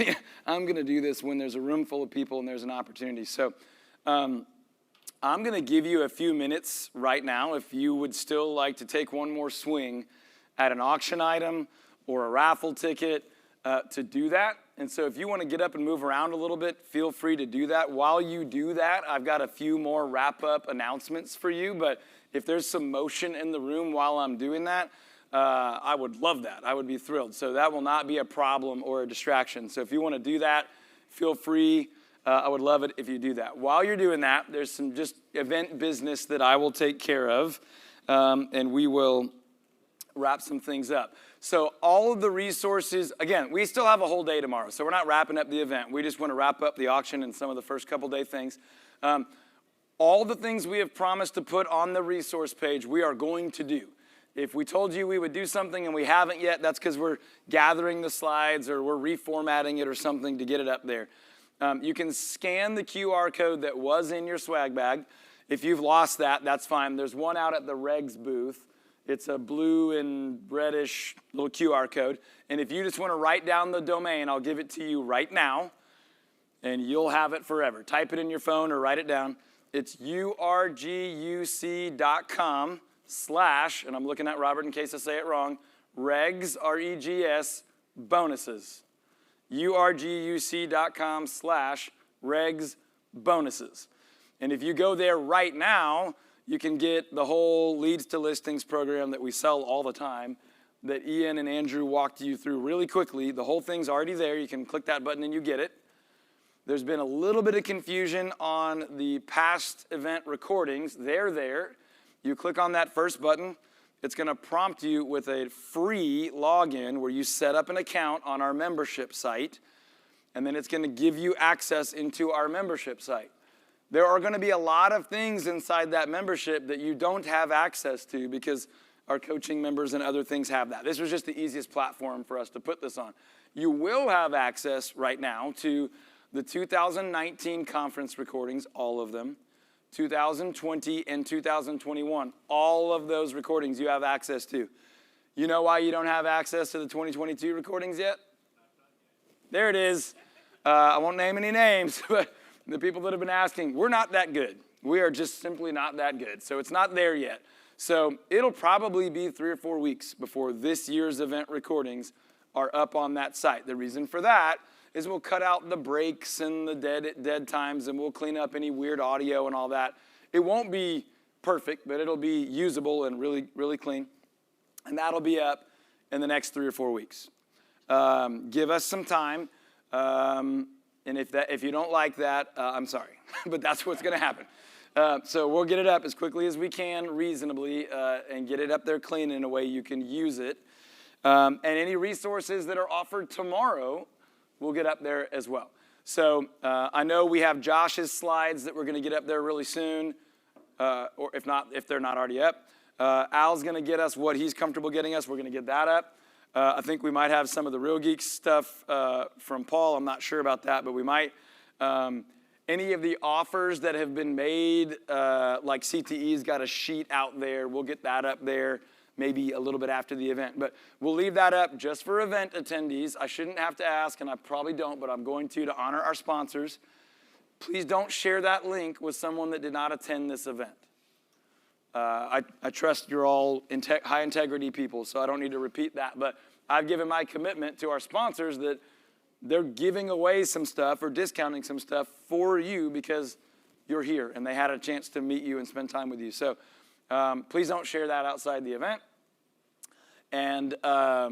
I'm going to do this when there's a room full of people and there's an opportunity. So I'm going to give you a few minutes right now if you would still like to take one more swing at an auction item or a raffle ticket to do that. And so if you want to get up and move around a little bit, feel free to do that. While you do that, I've got a few more wrap-up announcements for you. But if there's some motion in the room while I'm doing that, I would love that. I would be thrilled. So that will not be a problem or a distraction. So if you want to do that, feel free. I would love it if you do that. While you're doing that, there's some just event business that I will take care of, and we will wrap some things up. So all of the resources, again, we still have a whole day tomorrow, so we're not wrapping up the event. We just want to wrap up the auction and some of the first couple day things. All the things we have promised to put on the resource page, we are going to do. If we told you we would do something and we haven't yet, that's because we're gathering the slides or we're reformatting it or something to get it up there. You can scan the QR code that was in your swag bag. If you've lost that, that's fine. There's one out at the regs booth. It's a blue and reddish little QR code. And if you just want to write down the domain, I'll give it to you right now, and you'll have it forever. Type it in your phone or write it down. It's URGUC.com/ and I'm looking at Robert in case I say it wrong, regs, R-E-G-S, bonuses. URGUC.com/ regs bonuses. And if you go there right now, you can get the whole leads to listings program that we sell all the time that Ian and Andrew walked you through really quickly. The whole thing's already there. You can click that button and you get it. There's been a little bit of confusion on the past event recordings. They're there. You click on that first button. It's going to prompt you with a free login where you set up an account on our membership site, and then it's going to give you access into our membership site. There are going to be a lot of things inside that membership that you don't have access to because our coaching members and other things have that. This was just the easiest platform for us to put this on. You will have access right now to the 2019 conference recordings, all of them, 2020 and 2021, all of those recordings you have access to. You know why you don't have access to the 2022 recordings yet? There it is. I won't name any names, but the people that have been asking, we're not that good. We are just simply not that good. So it's not there yet. So it'll probably be 3 or 4 weeks before this year's event recordings are up on that site. The reason for that is we'll cut out the breaks and the dead times, and we'll clean up any weird audio and all that. It won't be perfect, but it'll be usable and really, really clean. And that'll be up in the next 3 or 4 weeks. Give us some time. And if you don't like that, I'm sorry, but that's what's going to happen. So we'll get it up as quickly as we can, reasonably, and get it up there clean in a way you can use it. And any resources that are offered tomorrow, we'll get up there as well. So I know we have Josh's slides that we're going to get up there really soon, or if they're not already up. Al's going to get us what he's comfortable getting us. We're going to get that up. I think we might have some of the Real Geeks stuff from Paul. I'm not sure about that, but we might. Any of the offers that have been made, like CTE's got a sheet out there. We'll get that up there maybe a little bit after the event. But we'll leave that up just for event attendees. I shouldn't have to ask, and I probably don't, but I'm going to honor our sponsors. Please don't share that link with someone that did not attend this event. I trust you're all high integrity people, so I don't need to repeat that. But I've given my commitment to our sponsors that they're giving away some stuff or discounting some stuff for you because you're here and they had a chance to meet you and spend time with you. So please don't share that outside the event. And I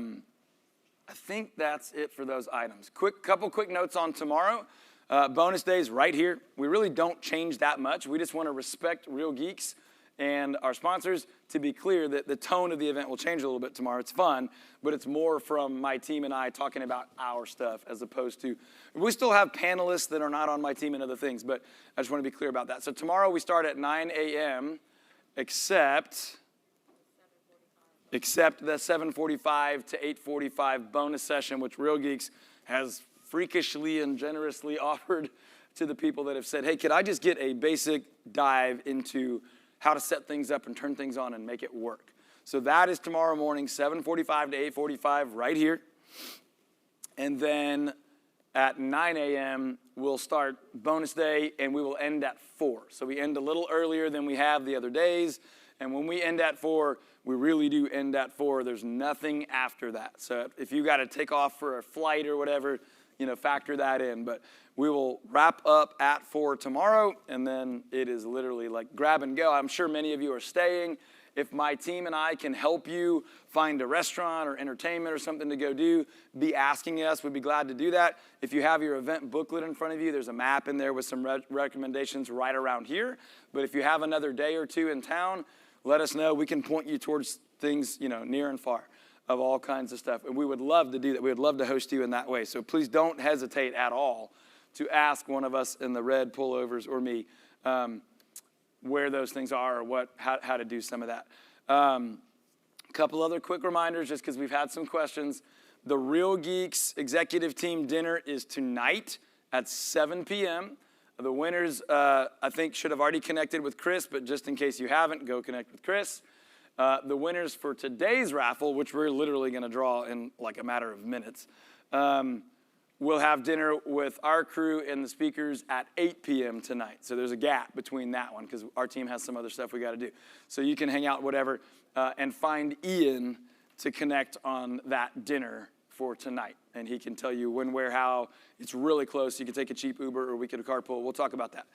think that's it for those items. Couple quick notes on tomorrow. Bonus days right here. We really don't change that much. We just want to respect Real Geeks and our sponsors. To be clear, that the tone of the event will change a little bit tomorrow. It's fun, but it's more from my team and I talking about our stuff as opposed to, we still have panelists that are not on my team and other things, but I just want to be clear about that. So tomorrow we start at 9 a.m. except the 7:45 to 8:45 bonus session, which Real Geeks has freakishly and generously offered to the people that have said, hey, could I just get a basic dive into how to set things up and turn things on and make it work. So that is tomorrow morning, 7:45 to 8:45 right here. And then at 9 a.m., we'll start bonus day, and we will end at 4. So we end a little earlier than we have the other days. And when we end at 4, we really do end at 4. There's nothing after that. So if you got to take off for a flight or whatever, factor that in. But we will wrap up at 4 tomorrow, and then it is literally like grab and go. I'm sure many of you are staying. If my team and I can help you find a restaurant or entertainment or something to go do, be asking us. We'd be glad to do that. If you have your event booklet in front of you, there's a map in there with some recommendations right around here. But if you have another day or two in town, let us know. We can point you towards things, near and far, of all kinds of stuff. And we would love to do that. We would love to host you in that way. So please don't hesitate at all to ask one of us in the red pullovers or me where those things are or how to do some of that. A couple other quick reminders just because we've had some questions. The Real Geeks executive team dinner is tonight at 7 p.m. The winners, I think, should have already connected with Chris, but just in case you haven't, go connect with Chris. The winners for today's raffle, which we're literally going to draw in like a matter of minutes, we'll have dinner with our crew and the speakers at 8 p.m. tonight. So there's a gap between that one because our team has some other stuff we got to do. So you can hang out, whatever, and find Ian to connect on that dinner for tonight. And he can tell you when, where, how. It's really close. You can take a cheap Uber or we could carpool. We'll talk about that.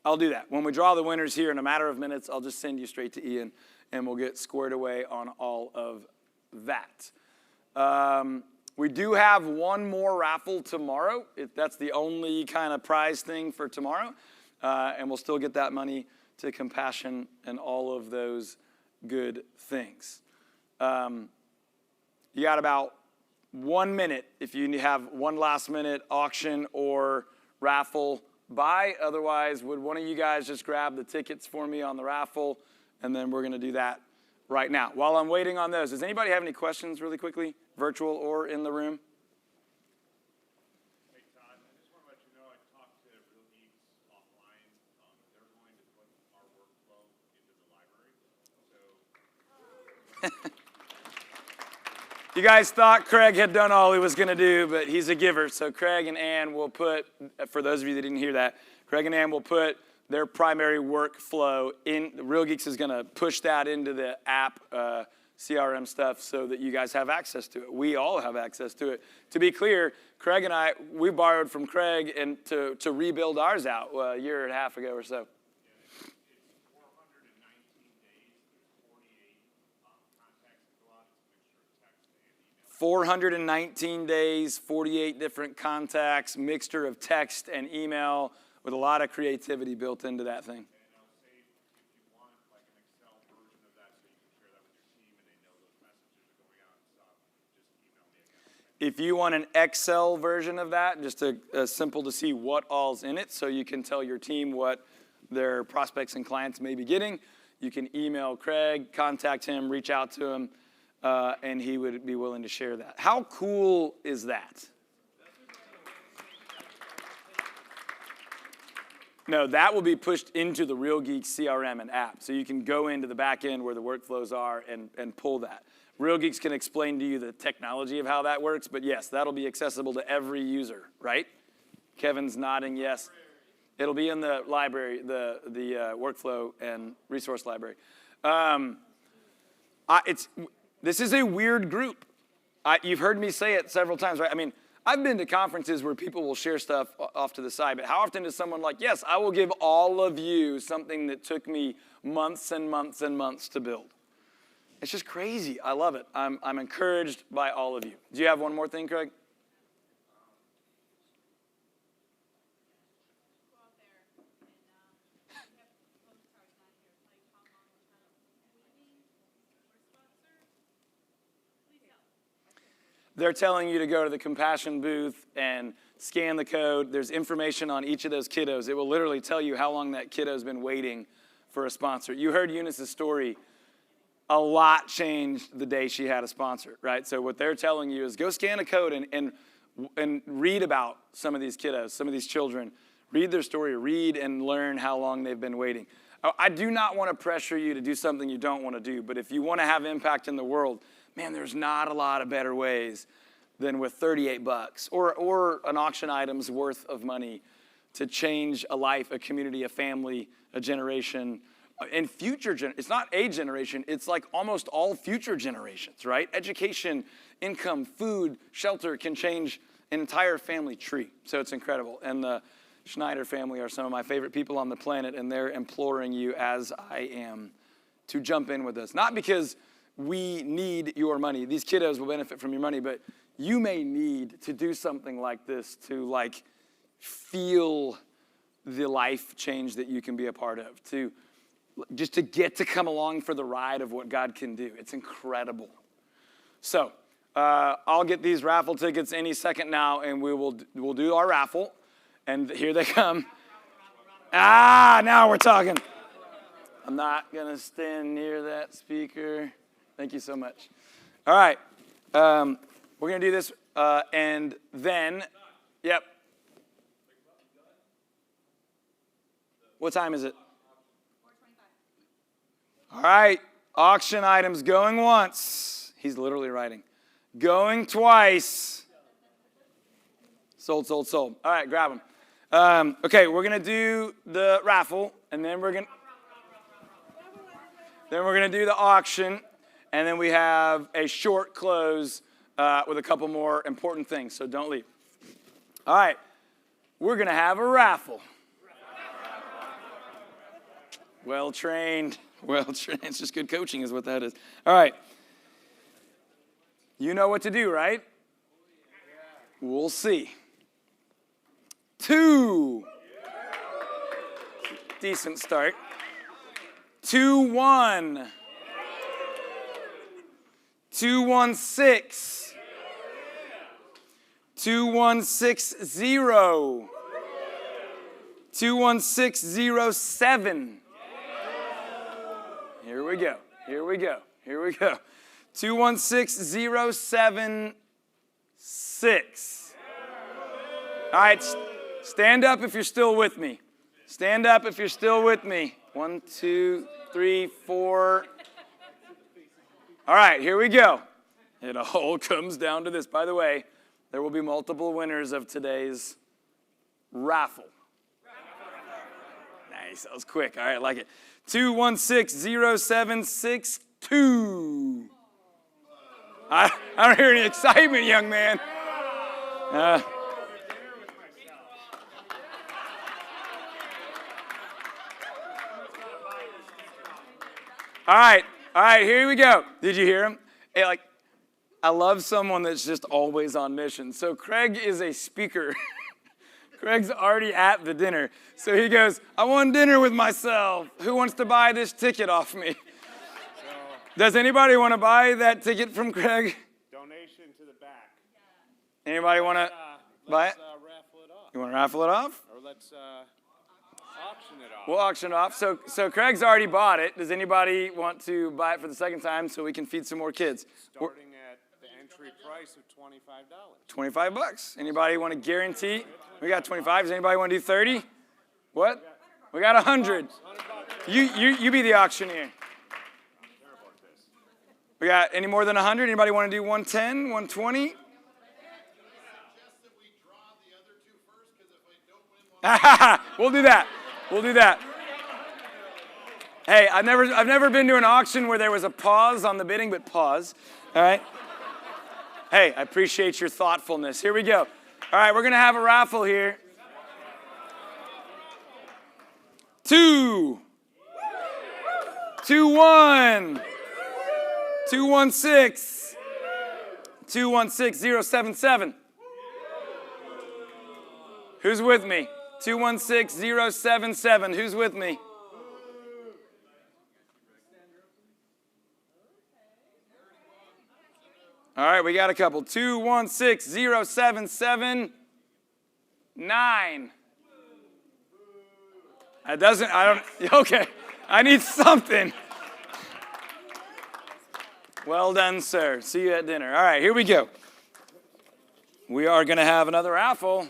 I'll do that. When we draw the winners here in a matter of minutes, I'll just send you straight to Ian, and we'll get squared away on all of that. We do have one more raffle tomorrow. That's the only kind of prize thing for tomorrow. And we'll still get that money to Compassion and all of those good things. You got about 1 minute if you have one last minute auction or raffle buy. Otherwise, would one of you guys just grab the tickets for me on the raffle? And then we're going to do that right now. While I'm waiting on those, does anybody have any questions really quickly, virtual or in the room? Hey, Todd, I just want to let you know I talked to Real Geeks offline. They're going to put our workflow into the library. So. You guys thought Craig had done all he was going to do, but he's a giver. So Craig and Ann will put, for those of you that didn't hear that, Craig and Ann will put their primary workflow in. Real Geeks is going to push that into the app CRM stuff so that you guys have access to it. We all have access to it. To be clear, Craig and I, we borrowed from Craig and to rebuild ours out a year and a half ago or so. 419 days, 48 different contacts, mixture of text and email with a lot of creativity built into that thing. If you want an Excel version of that, just a simple to see what all's in it so you can tell your team what their prospects and clients may be getting, you can email Craig, contact him, reach out to him, and he would be willing to share that. How cool is that? No, that will be pushed into the Real Geek CRM and app. So you can go into the back end where the workflows are and pull that. Real Geeks can explain to you the technology of how that works, but yes, that'll be accessible to every user, right? Kevin's nodding yes. It'll be in the library, the workflow and resource library. This is a weird group. You've heard me say it several times, right? I mean, I've been to conferences where people will share stuff off to the side, but how often is someone like, yes, I will give all of you something that took me months and months and months to build. It's just crazy. I love it. I'm encouraged by all of you. Do you have one more thing, Craig? They're telling you to go to the Compassion booth and scan the code. There's information on each of those kiddos. It will literally tell you how long that kiddo's been waiting for a sponsor. You heard Eunice's story. A lot changed the day she had a sponsor, right? So what they're telling you is go scan a code and read about some of these kiddos, some of these children. Read their story, read and learn how long they've been waiting. I do not want to pressure you to do something you don't want to do, but if you want to have impact in the world, man, there's not a lot of better ways than with $38 or an auction item's worth of money to change a life, a community, a family, a generation, and it's not a generation, it's like almost all future generations, right? Education, income, food, shelter can change an entire family tree. So it's incredible. And the Schneider family are some of my favorite people on the planet, and they're imploring you, as I am, to jump in with us. Not because we need your money. These kiddos will benefit from your money, but you may need to do something like this to feel the life change that you can be a part of, just to get to come along for the ride of what God can do. It's incredible. So I'll get these raffle tickets any second now, and we'll do our raffle. And here they come. Now we're talking. I'm not going to stand near that speaker. Thank you so much. All right. We're going to do this, and then, yep. What time is it? All right. Auction items going once. He's literally writing. Going twice. Sold, sold, sold. All right, grab them. Okay, we're gonna do the raffle, and then we're gonna do the auction, and then we have a short close with a couple more important things. So don't leave. All right, we're gonna have a raffle. Well trained. It's just good coaching, is what that is. All right. You know what to do, right? We'll see. 2. Decent start. 2-1. 2-1-6. 2-1-6-0. 2-1-6-0-7. Here we go. 2-1-6-0-7-6. All right, stand up if you're still with me. 1, 2, 3, 4. All right, here we go. It all comes down to this. By the way, there will be multiple winners of today's raffle. Nice, that was quick. All right, I like it. 2-1-6-0-7-6-2. I don't hear any excitement, young man. All right, here we go. Did you hear him? Hey, I love someone that's just always on mission. So Craig is a speaker. Craig's already at the dinner. So he goes, I want dinner with myself. Who wants to buy this ticket off me? Does anybody want to buy that ticket from Craig? Donation to the back. Anybody want to buy it? Raffle it off. You want to raffle it off? Or let's auction it off. We'll auction it off. So Craig's already bought it. Does anybody want to buy it for the second time so we can feed some more kids? Starting at the entry price of $25. $25. Anybody want to guarantee? We got 25. Does anybody want to do 30? What? We got 100. You be the auctioneer. We got any more than 100? Anybody want to do 110, 120? We'll do that. Hey, I've never been to an auction where there was a pause on the bidding, but pause. All right? Hey, I appreciate your thoughtfulness. Here we go. All right, we're going to have a raffle here. 2. 2-1. 2-1-6. 2-1-6-0-7-7. Who's with me? 2-1-6-0-7-7. Who's with me? All right, we got a couple. 2-1-6-0-7-7-9. Okay, I need something. Well done, sir. See you at dinner. All right, here we go. We are going to have another raffle.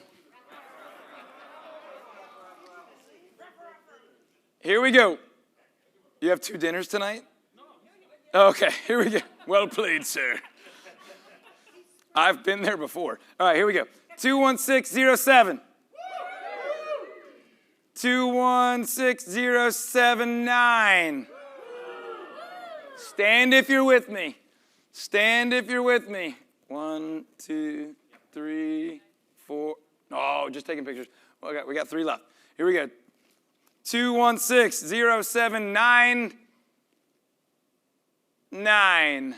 Here we go. You have 2 dinners tonight? Okay, here we go. Well played, sir. I've been there before. All right, here we go. 2-1-6-0-7. 2-1-6-0-7-9. Stand if you're with me. 1, 2, 3, 4. Oh, just taking pictures. We got 3 left. Here we go. 2-1-6-0-7-9. 9.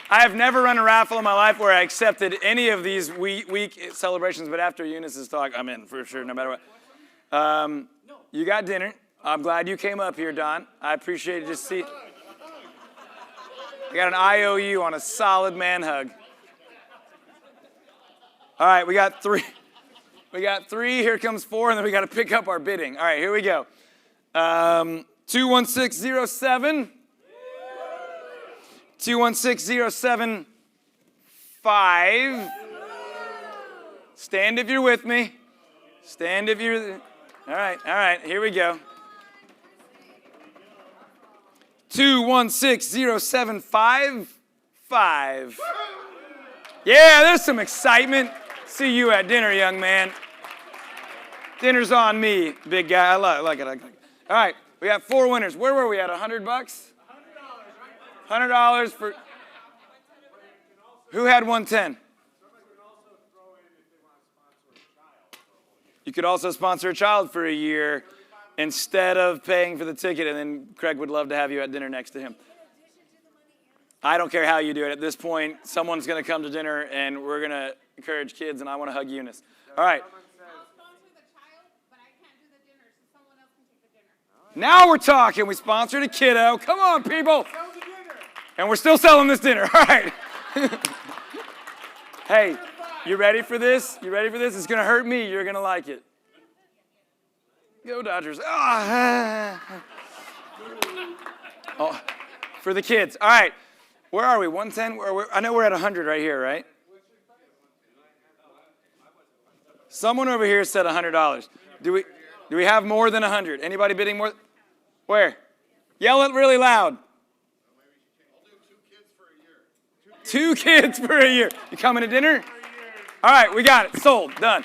I have never run a raffle in my life where I accepted any of these week celebrations, but after Eunice's talk, I'm in for sure, no matter what. You got dinner. I'm glad you came up here, Don. I appreciate it. Just see. I got an IOU on a solid man hug. All right, we got 3. We got 3. Here comes 4, and then we got to pick up our bidding. All right, here we go. 2-1-6-0-7. 2-1-6-0-7-5. Stand if you're with me. All right, here we go. 216-0755. Yeah, there's some excitement. See you at dinner, young man. Dinner's on me, big guy. I like it. All right, we got 4 winners. Where were we at? $100? $100 for. Who had 110? You could also sponsor a child for a year instead of paying for the ticket, and then Craig would love to have you at dinner next to him. I don't care how you do it. At this point, someone's going to come to dinner, and we're going to encourage kids, and I want to hug Eunice. All right. Now we're talking. We sponsored a kiddo. Come on, people. And we're still selling this dinner. All right. Hey, you ready for this? You ready for this? It's going to hurt me. You're going to like it. Go Dodgers. Oh, for the kids. All right. Where are we? 110? I know we're at 100 right here, right? Someone over here said $100. Do we have more than 100? Anybody bidding more? Where? Yell it really loud. 2 kids for a year. You coming to dinner? All right, we got it. Sold. Done.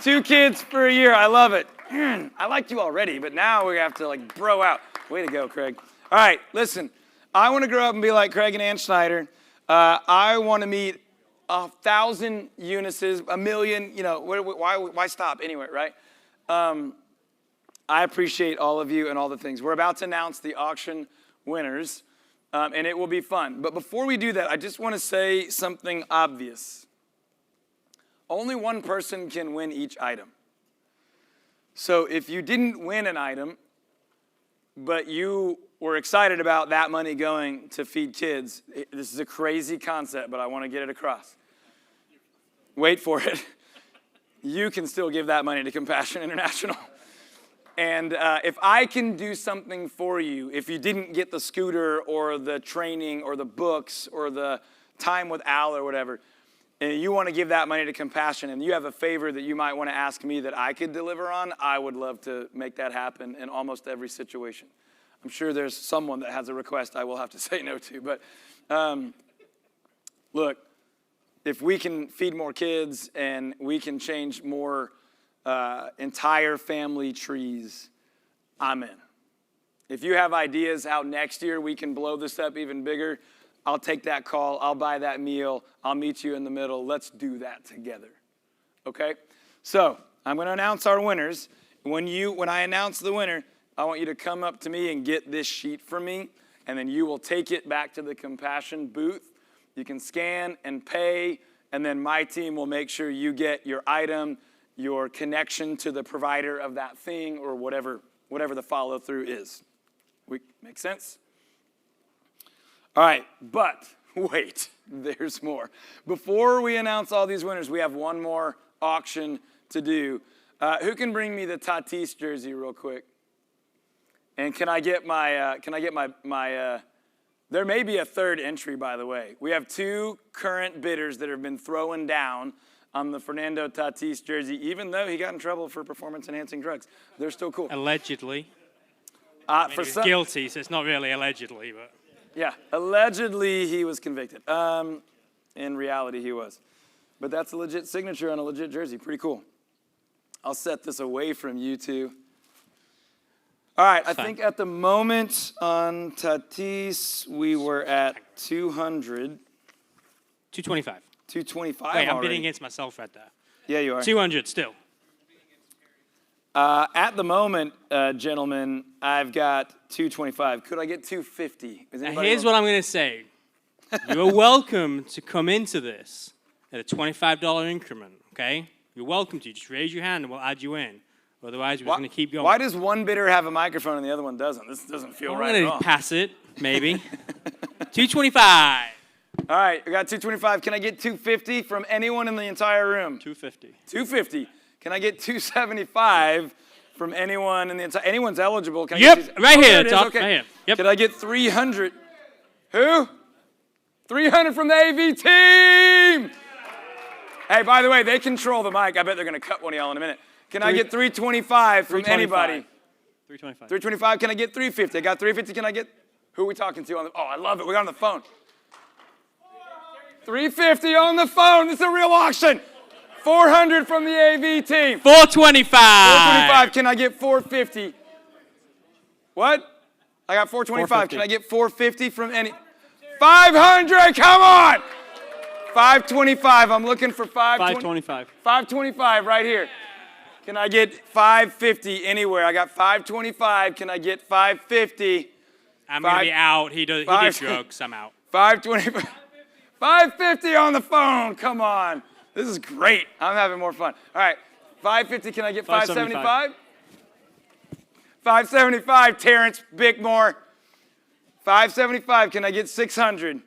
2 kids for a year. I love it. I liked you already, but now we have to bro out. Way to go, Craig. All right, listen. I want to grow up and be like Craig and Ann Schneider. I want to meet 1,000 Eunices, 1 million. Why stop anywhere, right? I appreciate all of you and all the things. We're about to announce the auction winners, and it will be fun. But before we do that, I just want to say something obvious. Only one person can win each item. So if you didn't win an item, but you were excited about that money going to feed kids, this is a crazy concept, but I want to get it across. Wait for it. You can still give that money to Compassion International. And if I can do something for you, if you didn't get the scooter or the training or the books or the time with Al or whatever, and you want to give that money to Compassion and you have a favor that you might want to ask me that I could deliver on, I would love to make that happen in almost every situation. I'm sure there's someone that has a request I will have to say no to. But look, if we can feed more kids and we can change more entire family trees, I'm in. If you have ideas how next year we can blow this up even bigger, I'll take that call. I'll buy that meal. I'll meet you in the middle. Let's do that together. Okay? So I'm going to announce our winners. When I announce the winner, I want you to come up to me and get this sheet from me, and then you will take it back to the Compassion booth. You can scan and pay, and then my team will make sure you get your item, your connection to the provider of that thing, or whatever the follow-through is. Make sense? All right, but wait, there's more. Before we announce all these winners, we have one more auction to do. Who can bring me the Tatis jersey real quick? And can I get my there may be a third entry, by the way. We have 2 current bidders that have been throwing down on the Fernando Tatis jersey, even though he got in trouble for performance-enhancing drugs. They're still cool. Allegedly. He was guilty, so it's not really allegedly, but. Yeah, allegedly he was convicted. In reality, he was. But that's a legit signature on a legit jersey. Pretty cool. I'll set this away from you two. All right, I think at the moment on Tatis, we were at 200. 225. 225 Wait, I'm already. bidding against myself right there. Yeah, you are. 200 still. At the moment, gentlemen, I've got 225. Could I get 250? Now here's what I'm going to say. You're welcome to come into this at a $25 increment, okay? You're welcome to. Just raise your hand and we'll add you in. Otherwise, we're going to keep going. Why does one bidder have a microphone and the other one doesn't? This doesn't feel right at all. I'm going to pass it, maybe. 225. All right, we got 225. Can I get 250 from anyone in the entire room? 250. 250. Can I get 275 from anyone in the entire? Anyone's eligible. Can I Yep, get right here, it is. Todd. Okay. Right here. Yep. Can I get 300? Who? 300 from the AV team. Hey, by the way, they control the mic. I bet they're going to cut one of y'all in a minute. Can I get 325 from anybody? 325. 325. Can I get 350? I got 350. Can I get Who are we talking to on the, I love it. We got on the phone. 350 on the phone. This is a real auction. 400 from the AV team. 425. 425. Can I get 450? What? I got 425. Can I get 450 from any? 500. Come on. 525. I'm looking for 525. 525 right here. Can I get 550 anywhere? I got 525. Can I get 550? I'm going to be out. He did drugs. I'm out. 525. 550 on the phone. Come on. This is great. I'm having more fun. All right. 550. Can I get 575? 575. Terrence Bickmore. 575. Can I get 600?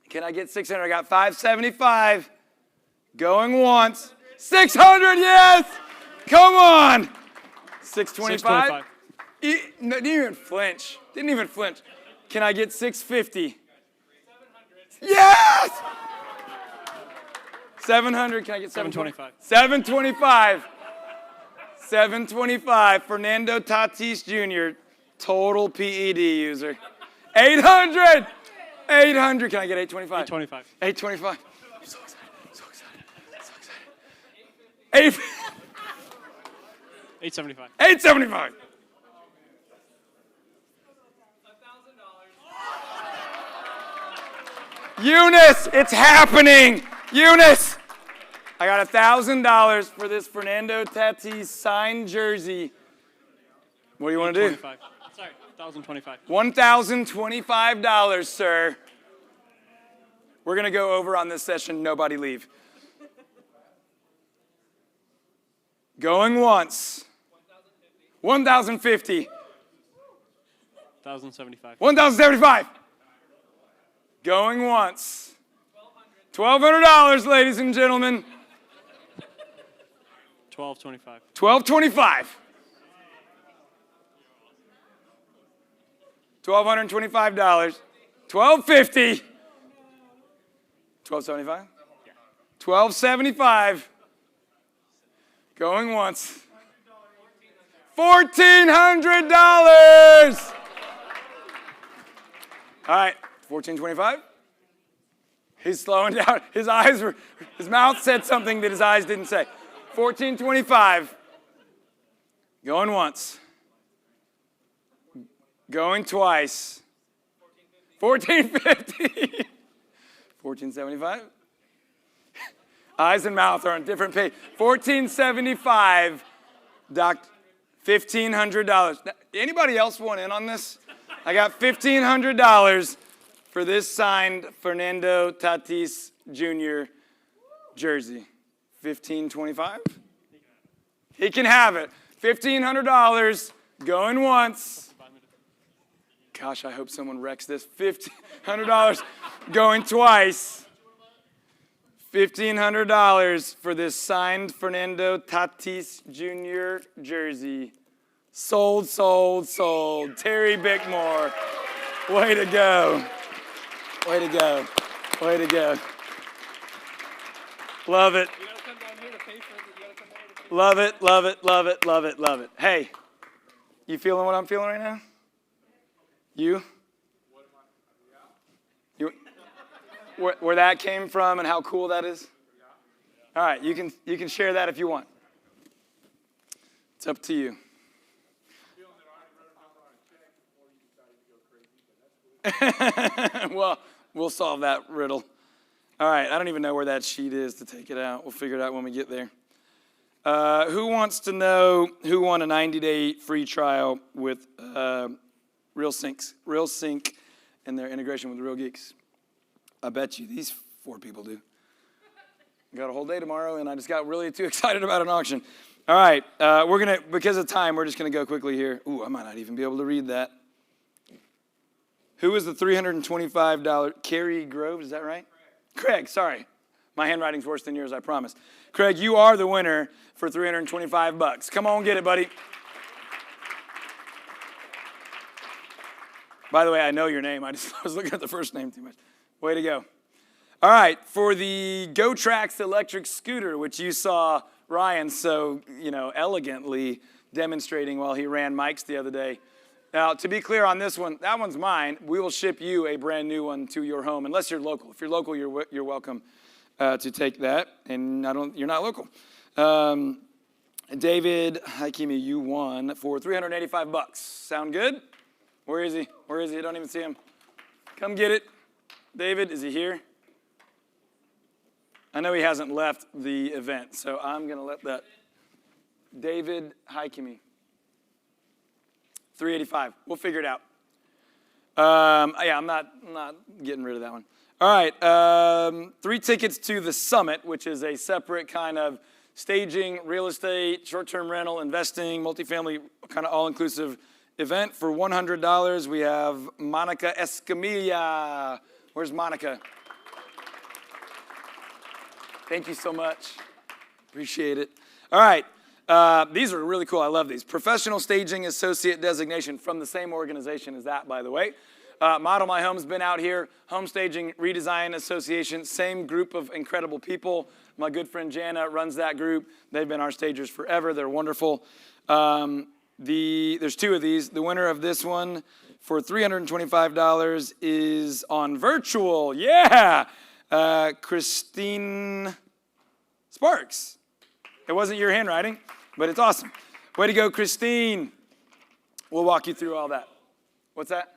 Can I get 600? I got 575. Going once. 600. Yes. Come on. 625. Didn't even flinch. Didn't even flinch. Can I get 650? Yes! 700. Can I get 725? 725. 725. Fernando Tatis Jr., total PED user. 800. 800. Can I get 825? 825. 825. I'm so excited. So excited. So excited. 875. 875. Eunice, it's happening. Eunice, I got $1,000 for this Fernando Tatis signed jersey. What do you want to do? Sorry, $1,025. $1,025, sir. We're going to go over on this session. Nobody leave. Going once. 1,050. 1,075. 1,075. Going once. $1,200, ladies and gentlemen. 1,225. 1,225. $1,225. 1,250. 1,275. 1,275. Going once. $1,400. All right. 1425. He's slowing down. His mouth said something that his eyes didn't say. 1425. Going once. Going twice. 1450. 1475. Eyes and mouth are on different page. 1475. $1,500. Anybody else want in on this? I got $1,500 for this signed Fernando Tatis Jr. jersey. 1525. He can have it. $1,500 going once. Gosh, I hope someone wrecks this. $1,500 going twice. $1,500 for this signed Fernando Tatis Jr. jersey. Sold, sold, sold. Terry Bickmore. Way to go. Way to go. Way to go. Love it. Love it, love it, love it, love it, love it. Hey, you feeling what I'm feeling right now? You? Where that came from and how cool that is? All right, you can share that if you want. It's up to you. Well, we'll solve that riddle. All right, I don't even know where that sheet is to take it out. We'll figure it out when we get there. Who wants to know who won a 90-day free trial with Real Sync and their integration with Real Geeks? I bet you these 4 people do. Got a whole day tomorrow, and I just got really too excited about an auction. All right, because of time, we're just gonna go quickly here. Ooh, I might not even be able to read that. Who is the $325 Carrie Groves? Is that right? Craig, sorry. My handwriting's worse than yours, I promise. Craig, you are the winner for $325. Come on, get it, buddy. By the way, I know your name. I was looking at the first name too much. Way to go. All right, for the GoTrax electric scooter, which you saw Ryan so, elegantly demonstrating while he ran Mike's the other day. Now, to be clear on this one, that one's mine. We will ship you a brand new one to your home, unless you're local. If you're local, you're welcome to take that, and you're not local. David Hakimi, you won for $385. Sound good? Where is he? Where is he? I don't even see him. Come get it. David, is he here? I know he hasn't left the event, so I'm going to let that. David Hakimi. $385. We'll figure it out. Yeah, I'm not getting rid of that one. All right, 3 tickets to the Summit, which is a separate kind of staging, real estate, short-term rental, investing, multifamily, kind of all-inclusive event for $100. We have Monica Escamilla. Where's Monica? Thank you so much. Appreciate it. All right. These are really cool. I love these. Professional Staging Associate Designation from the same organization as that, by the way. Model My Home's been out here. Home Staging Redesign Association, same group of incredible people. My good friend Jana runs that group. They've been our stagers forever. They're wonderful. There's 2 of these. The winner of this one for $325 is on virtual. Yeah! Christine Sparks. It wasn't your handwriting, but it's awesome. Way to go, Christine. We'll walk you through all that. What's that?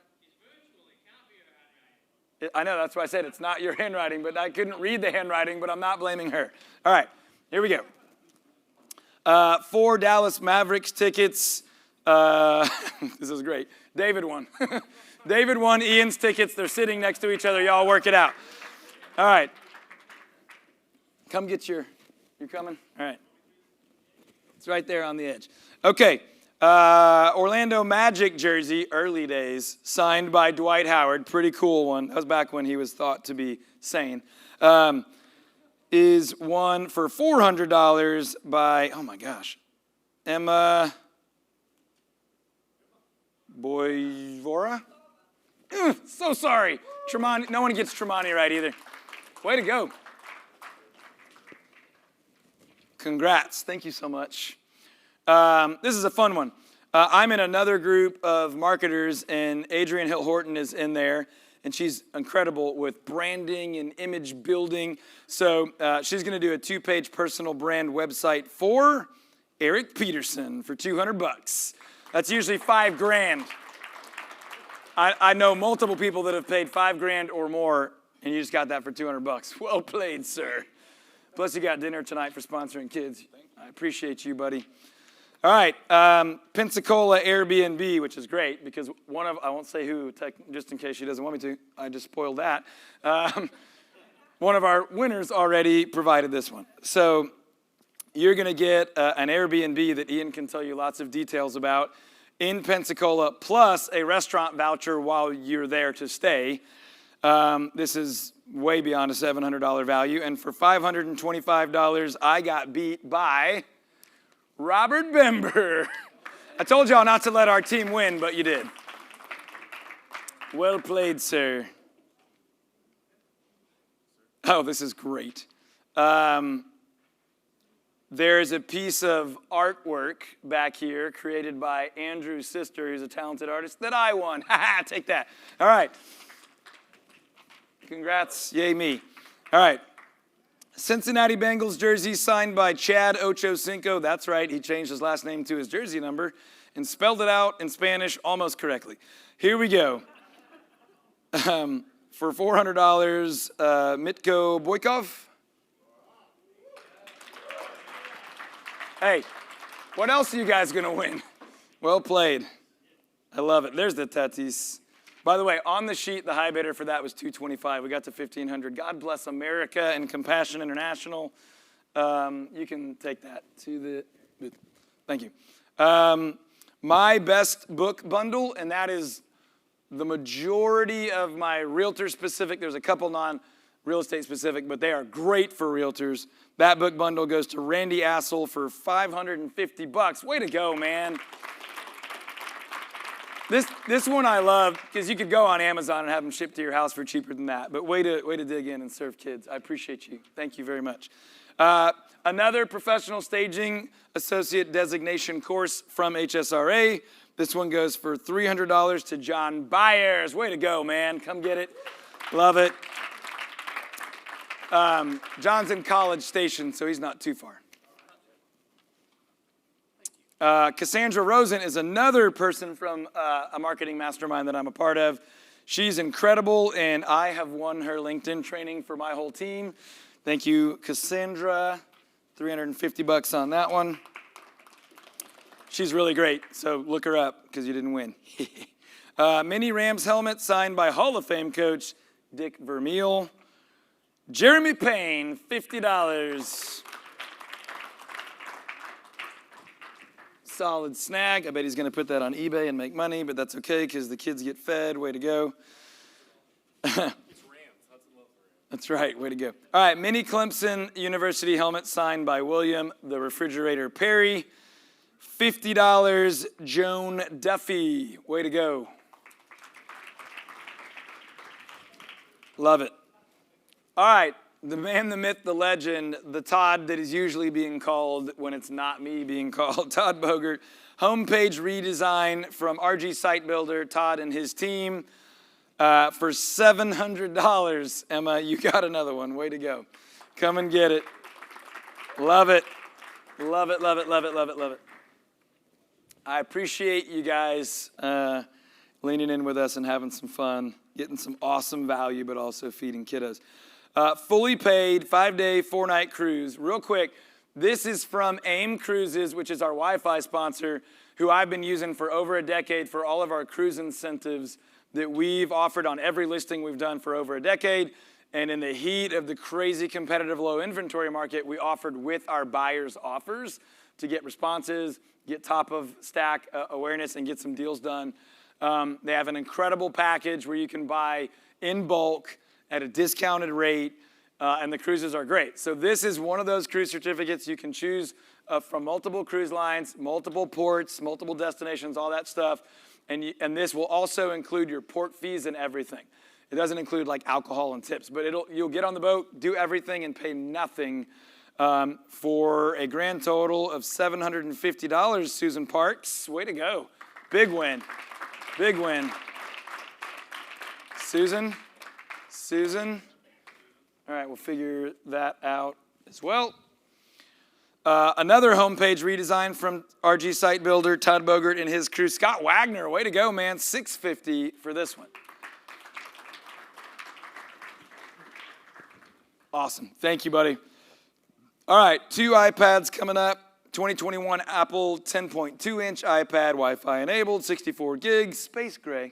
I know, that's why I said it's not your handwriting, but I couldn't read the handwriting, but I'm not blaming her. All right, here we go. 4 Dallas Mavericks tickets. This is great. David won. David won Ian's tickets. They're sitting next to each other. Y'all work it out. All right. Come get you coming? All right. It's right there on the edge. Okay. Orlando Magic jersey, early days, signed by Dwight Howard. Pretty cool one. That was back when he was thought to be sane. Is won for $400 by, oh my gosh, Emma Boivora? So sorry. Tramonte, no one gets Tramonte right either. Way to go. Congrats. Thank you so much. This is a fun one. I'm in another group of marketers, and Adrienne Hill-Horton is in there, and she's incredible with branding and image building. So she's going to do a 2-page personal brand website for Eric Peterson for $200. That's usually $5,000. I know multiple people that have paid $5,000 or more, and you just got that for $200. Well played, sir. Plus, you got dinner tonight for sponsoring kids. I appreciate you, buddy. All right, Pensacola Airbnb, which is great because I won't say who, just in case she doesn't want me to. I just spoiled that. One of our winners already provided this one. So you're going to get an Airbnb that Ian can tell you lots of details about in Pensacola, plus a restaurant voucher while you're there to stay. This is way beyond a $700 value. And for $525, I got beat by Robert Bember. I told y'all not to let our team win, but you did. Well played, sir. Oh, this is great. There's a piece of artwork back here created by Andrew's sister, who's a talented artist, that I won. Ha take that. All right. Congrats. Yay me. All right. Cincinnati Bengals jersey signed by Chad Ochocinco. That's right. He changed his last name to his jersey number and spelled it out in Spanish almost correctly. Here we go. For $400, Mitko Boykov. Hey, what else are you guys going to win? Well played. I love it. There's the Tatis. By the way, on the sheet, the high bidder for that was $225. We got to $1,500. God bless America and Compassion International. You can take that to the booth. Thank you. My best book bundle, and that is the majority of my realtor specific. There's a couple non-real estate specific, but they are great for realtors. That book bundle goes to Randy Assel for $550. Way to go, man. This one I love because you could go on Amazon and have them shipped to your house for cheaper than that. But way to dig in and serve kids. I appreciate you. Thank you very much. Another professional staging associate designation course from HSRA. This one goes for $300 to John Byers. Way to go, man. Come get it. Love it. John's in College Station, so he's not too far. Cassandra Rosen is another person from a marketing mastermind that I'm a part of. She's incredible, and I have won her LinkedIn training for my whole team. Thank you, Cassandra. $350 on that one. She's really great, so look her up because you didn't win. Mini Rams helmet signed by Hall of Fame coach Dick Vermeil. Jeremy Payne, $50. Solid snag. I bet he's going to put that on eBay and make money, but that's okay because the kids get fed. Way to go. That's right. Way to go. All right. Mini Clemson University helmet signed by William the Refrigerator Perry. $50. Joan Duffy. Way to go. Love it. All right. The man, the myth, the legend, the Todd that is usually being called when it's not me being called, Todd Bogert. Homepage redesign from RG Site Builder, Todd and his team, for $700. Emma, you got another one. Way to go. Come and get it. Love it. Love it, love it, love it, love it, love it. I appreciate you guys leaning in with us and having some fun, getting some awesome value, but also feeding kiddos. Fully paid, 5-day, 4-night cruise. Real quick, this is from AIM Cruises, which is our Wi-Fi sponsor, who I've been using for over a decade for all of our cruise incentives that we've offered on every listing we've done for over a decade. And in the heat of the crazy competitive low inventory market, we offered with our buyers offers to get responses, get top of stack awareness, and get some deals done. They have an incredible package where you can buy in bulk at a discounted rate, and the cruises are great. So this is one of those cruise certificates you can choose from multiple cruise lines, multiple ports, multiple destinations, all that stuff. And this will also include your port fees and everything. It doesn't include like alcohol and tips, but you'll get on the boat, do everything, and pay nothing for a grand total of $750. Susan Parks, way to go. Big win. Big win. Susan. All right, we'll figure that out as well. Another homepage redesign from RG Site Builder, Todd Bogert and his crew. Scott Wagner, way to go, man. $650 for this one. Awesome. Thank you, buddy. All right, 2 iPads coming up. 2021 Apple 10.2-inch iPad, Wi-Fi enabled, 64 gigs, space gray.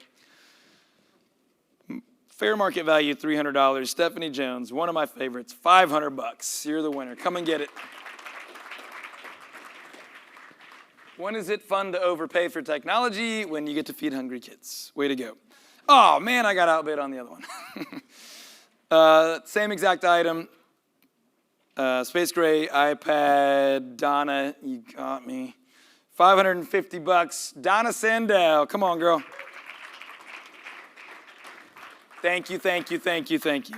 Fair market value, $300. Stephanie Jones, one of my favorites, $500. You're the winner. Come and get it. When is it fun to overpay for technology? When you get to feed hungry kids. Way to go. Oh, man, I got outbid on the other one. Same exact item. Space gray, iPad, Donna, you got me. $550. Donna Sandell, come on, girl. Thank you, thank you, thank you, thank you.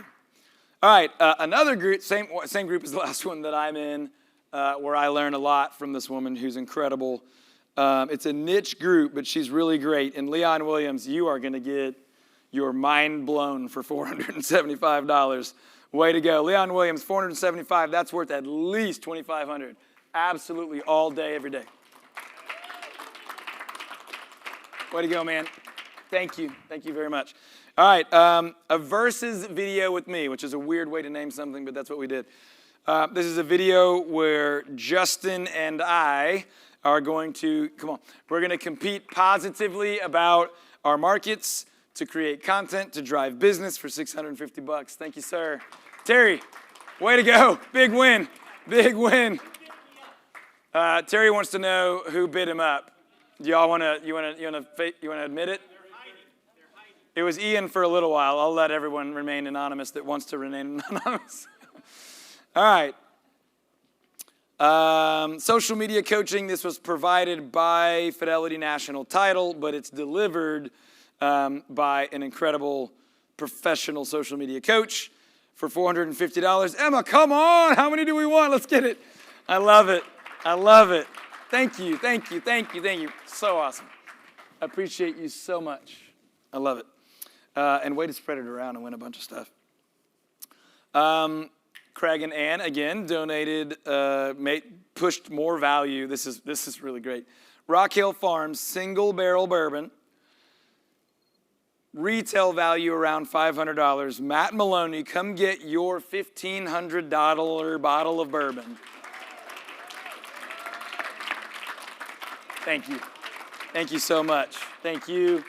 All right, another group, same group as the last one that I'm in, where I learn a lot from this woman who's incredible. It's a niche group, but she's really great. And Leon Williams, you are going to get your mind blown for $475. Way to go. Leon Williams, $475. That's worth at least $2,500. Absolutely all day, every day. Way to go, man. Thank you. Thank you very much. All right, a versus video with me, which is a weird way to name something, but that's what we did. This is a video where Justin and I are going to, we're going to compete positively about our markets to create content, to drive business for $650. Thank you, sir. Terry, way to go. Big win. Big win. Terry wants to know who bid him up. Do y'all want to admit it? It was Ian for a little while. I'll let everyone remain anonymous that wants to remain anonymous. All right. Social media coaching. This was provided by Fidelity National Title, but it's delivered by an incredible professional social media coach for $450. Emma, come on. How many do we want? Let's get it. I love it. I love it. Thank you. Thank you. Thank you. Thank you. So awesome. I appreciate you so much. I love it. And way to spread it around and win a bunch of stuff. Craig and Ann, again, donated, pushed more value. This is really great. Rock Hill Farms, single barrel bourbon. Retail value around $500. Matt Maloney, come get your $1,500 bottle of bourbon. Thank you. Thank you so much. Thank you.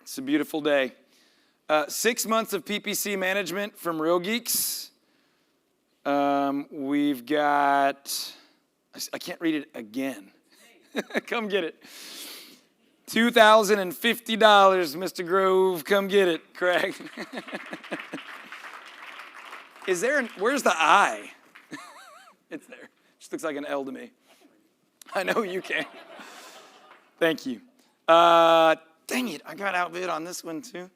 It's a beautiful day. 6 months of PPC management from Real Geeks. We've got, I can't read it again. Come get it. $2,050, Mr. Grove. Come get it, Craig. Where's the I? It's there. Just looks like an L to me. I know you can. Thank you. Dang it, I got outbid on this one too.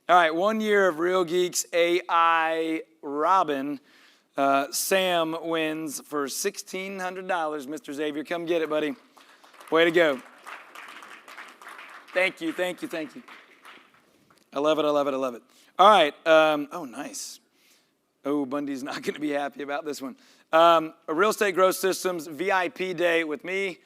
All right, 1 year of Real Geeks AI Robin. Sam wins for $1,600. Mr. Xavier, come get it, buddy. Way to go. Thank you, thank you, thank you. I love it, I love it, I love it. All right, oh, nice. Oh, Bundy's not going to be happy about this one. A Real Estate Growth Systems VIP day with me.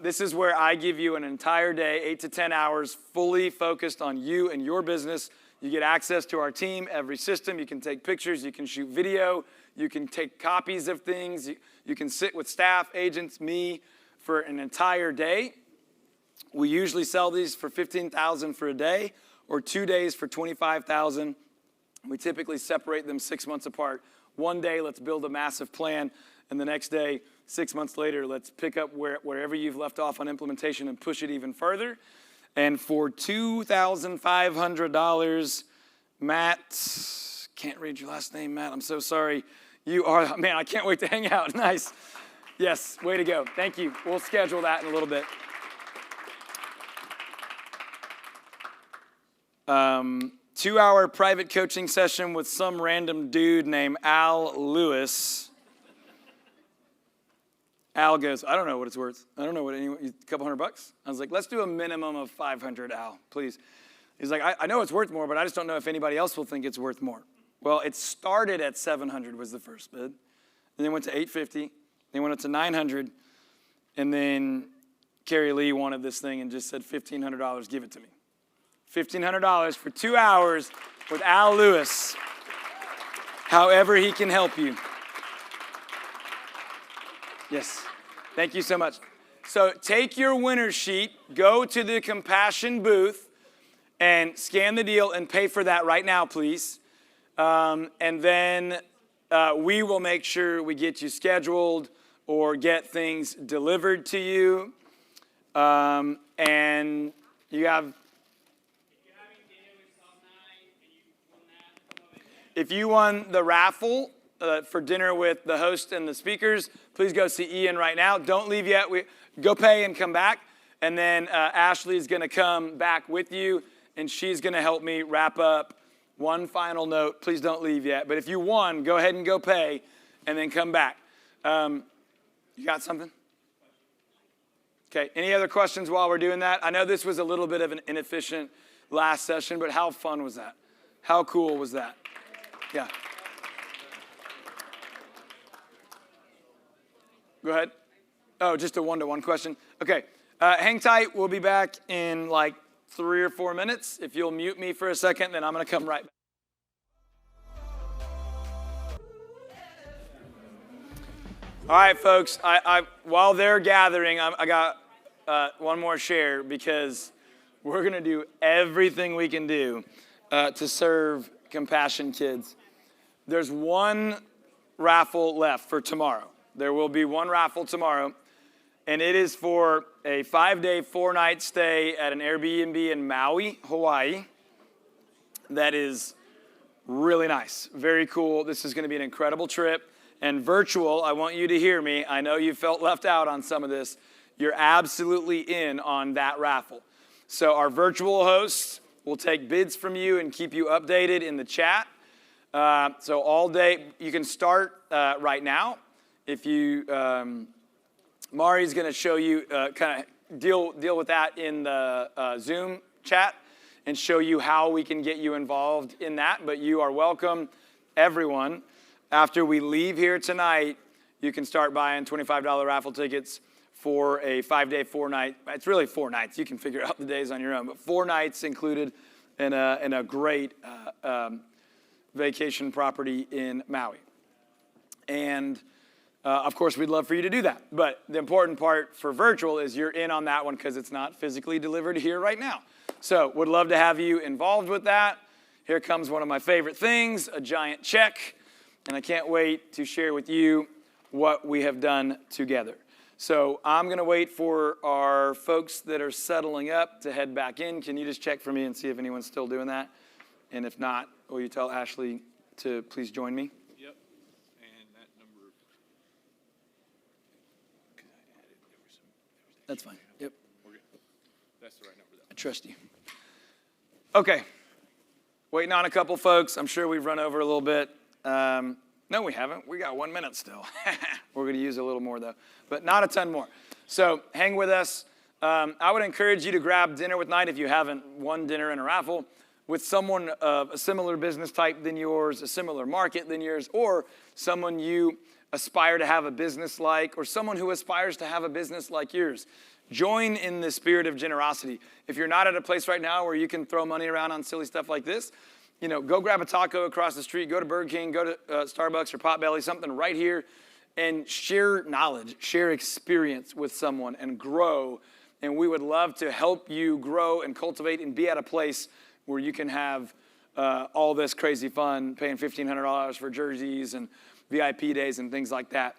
This is where I give you an entire day, 8 to 10 hours, fully focused on you and your business. You get access to our team, every system. You can take pictures, you can shoot video, you can take copies of things. You can sit with staff, agents, me for an entire day. We usually sell these for $15,000 for a day or 2 days for $25,000. We typically separate them 6 months apart. One day, let's build a massive plan, and the next day, 6 months later, let's pick up wherever you've left off on implementation and push it even further. And for $2,500, Matt, can't read your last name, Matt, I'm so sorry. You are, man, I can't wait to hang out. Nice. Yes, way to go. Thank you. We'll schedule that in a little bit. 2-hour private coaching session with some random dude named Al Lewis. Al goes, I don't know what it's worth. I don't know what a couple $100. I was like, let's do a minimum of 500, Al, please. He's like, I know it's worth more, but I just don't know if anybody else will think it's worth more. Well, it started at 700 was the first bid. And then went to 850. Then went up to 900. And then Carrie Lee wanted this thing and just said $1,500, give it to me. $1,500 for 2 hours with Al Lewis. However he can help you. Yes, thank you so much. So take your winner sheet, go to the Compassion booth, and scan the deal and pay for that right now, please. And then we will make sure we get you scheduled or get things delivered to you. And you have... If you won the raffle for dinner with the host and the speakers, please go see Ian right now. Don't leave yet. Go pay and come back. And then Ashley's going to come back with you, and she's going to help me wrap up. One final note. Please don't leave yet. But if you won, go ahead and go pay and then come back. You got something? Okay. Any other questions while we're doing that? I know this was a little bit of an inefficient last session, but how fun was that? How cool was that? Yeah. Go ahead. Oh, just a one-to-one question. Okay. Hang tight. We'll be back in like 3 or 4 minutes. If you'll mute me for a second, then I'm going to come right back. All right, folks. While they're gathering, I got one more share because we're going to do everything we can do to serve Compassion kids. There's one raffle left for tomorrow. There will be one raffle tomorrow, and it is for a 5-day, 4-night stay at an Airbnb in Maui, Hawaii. That is really nice, very cool. This is going to be an incredible trip. And virtual, I want you to hear me. I know you felt left out on some of this. You're absolutely in on that raffle. So our virtual hosts will take bids from you and keep you updated in the chat. So all day, you can start right now. If you, Mari's going to show you kind of deal with that in the Zoom chat and show you how we can get you involved in that. But you are welcome, everyone. After we leave here tonight, you can start buying $25 raffle tickets for a 5-day, 4-night. It's really 4 nights. You can figure out the days on your own, but 4 nights included in a great vacation property in Maui. And of course, we'd love for you to do that. But the important part for virtual is you're in on that one because it's not physically delivered here right now. So would love to have you involved with that. Here comes one of my favorite things, a giant check. And I can't wait to share with you what we have done together. So I'm going to wait for our folks that are settling up to head back in. Can you just check for me and see if anyone's still doing that? And if not, will you tell Ashley to please join me? Yep. And that number. That's fine. Yep. We're good. That's the right number, though. I trust you. Okay. Waiting on a couple folks. I'm sure we've run over a little bit. No, we haven't. We got 1 minute still. We're going to use a little more, though, but not a ton more. So hang with us. I would encourage you to grab dinner with Night if you haven't won dinner in a raffle with someone of a similar business type than yours, a similar market than yours, or someone you aspire to have a business like, or someone who aspires to have a business like yours. Join in the spirit of generosity. If you're not at a place right now where you can throw money around on silly stuff like this, go grab a taco across the street, go to Burger King, go to Starbucks or Potbelly, something right here, and share knowledge, share experience with someone and grow. And we would love to help you grow and cultivate and be at a place where you can have all this crazy fun, paying $1,500 for jerseys and VIP days and things like that.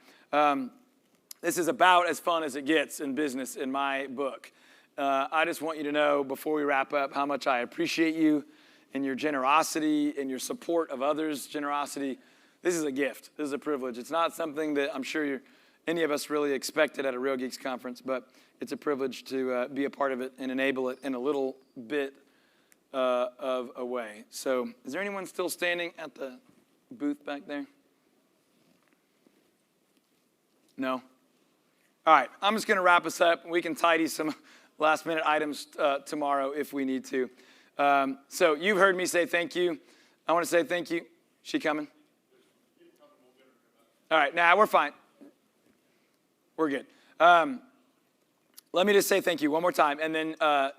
This is about as fun as it gets in business in my book. I just want you to know before we wrap up how much I appreciate you and your generosity and your support of others' generosity. This is a gift. This is a privilege. It's not something that I'm sure any of us really expected at a Real Geeks conference, but it's a privilege to be a part of it and enable it in a little bit of a way. So is there anyone still standing at the booth back there? No? All right, I'm just going to wrap us up. We can tidy some last-minute items tomorrow if we need to. So you've heard me say thank you. I want to say thank you. She coming? All right, we're fine. We're good. Let me just say thank you one more time and then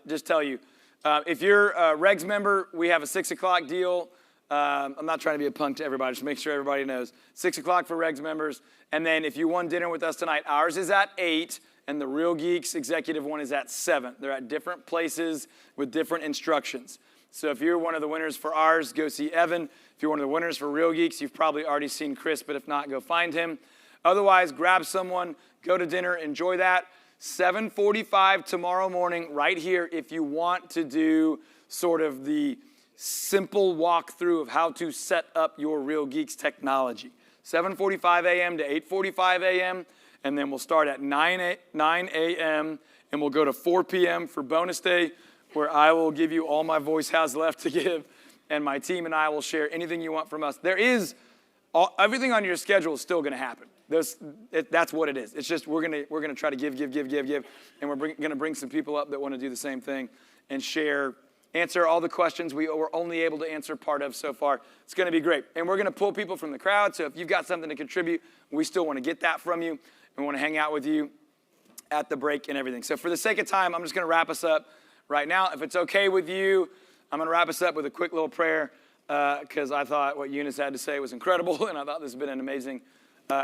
just tell you. If you're a Regs member, we have a 6 o'clock deal. I'm not trying to be a punk to everybody, just make sure everybody knows. 6 o'clock for Regs members. And then if you won dinner with us tonight, ours is at 8. And the Real Geeks executive one is at 7. They're at different places with different instructions. So if you're one of the winners for ours, go see Evan. If you're one of the winners for Real Geeks, you've probably already seen Chris, but if not, go find him. Otherwise, grab someone, go to dinner, enjoy that. 7:45 tomorrow morning right here if you want to do sort of the simple walkthrough of how to set up your Real Geeks technology. 7:45 a.m. to 8:45 a.m., and then we'll start at 9 a.m., and we'll go to 4 p.m. for bonus day, where I will give you all my voice has left to give, and my team and I will share anything you want from us. Everything on your schedule is still going to happen. That's what it is. It's just we're gonna try to give, and we're going to bring some people up that want to do the same thing and answer all the questions we were only able to answer part of so far. It's going to be great, and we're going to pull people from the crowd. So if you've got something to contribute, we still want to get that from you. We want to hang out with you at the break and everything. So for the sake of time, I'm just going to wrap us up right now. If it's okay with you, I'm going to wrap us up with a quick little prayer because I thought what Eunice had to say was incredible, and I thought this has been an amazing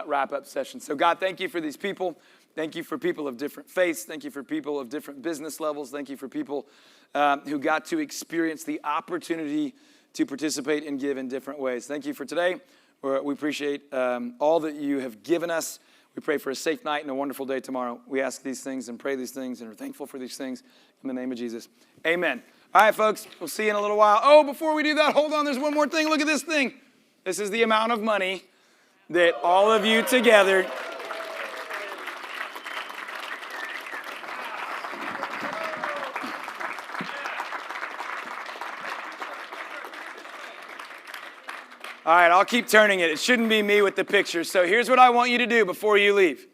wrap-up session. So God, thank you for these people. Thank you for people of different faiths. Thank you for people of different business levels. Thank you for people who got to experience the opportunity to participate and give in different ways. Thank you for today. We appreciate all that you have given us. We pray for a safe night and a wonderful day tomorrow. We ask these things and pray these things and are thankful for these things in the name of Jesus. Amen. All right, folks, we'll see you in a little while. Oh, before we do that, hold on. There's one more thing. Look at this thing. This is the amount of money that all of you together All right, I'll keep turning it. It shouldn't be me with the picture. So here's what I want you to do before you leave.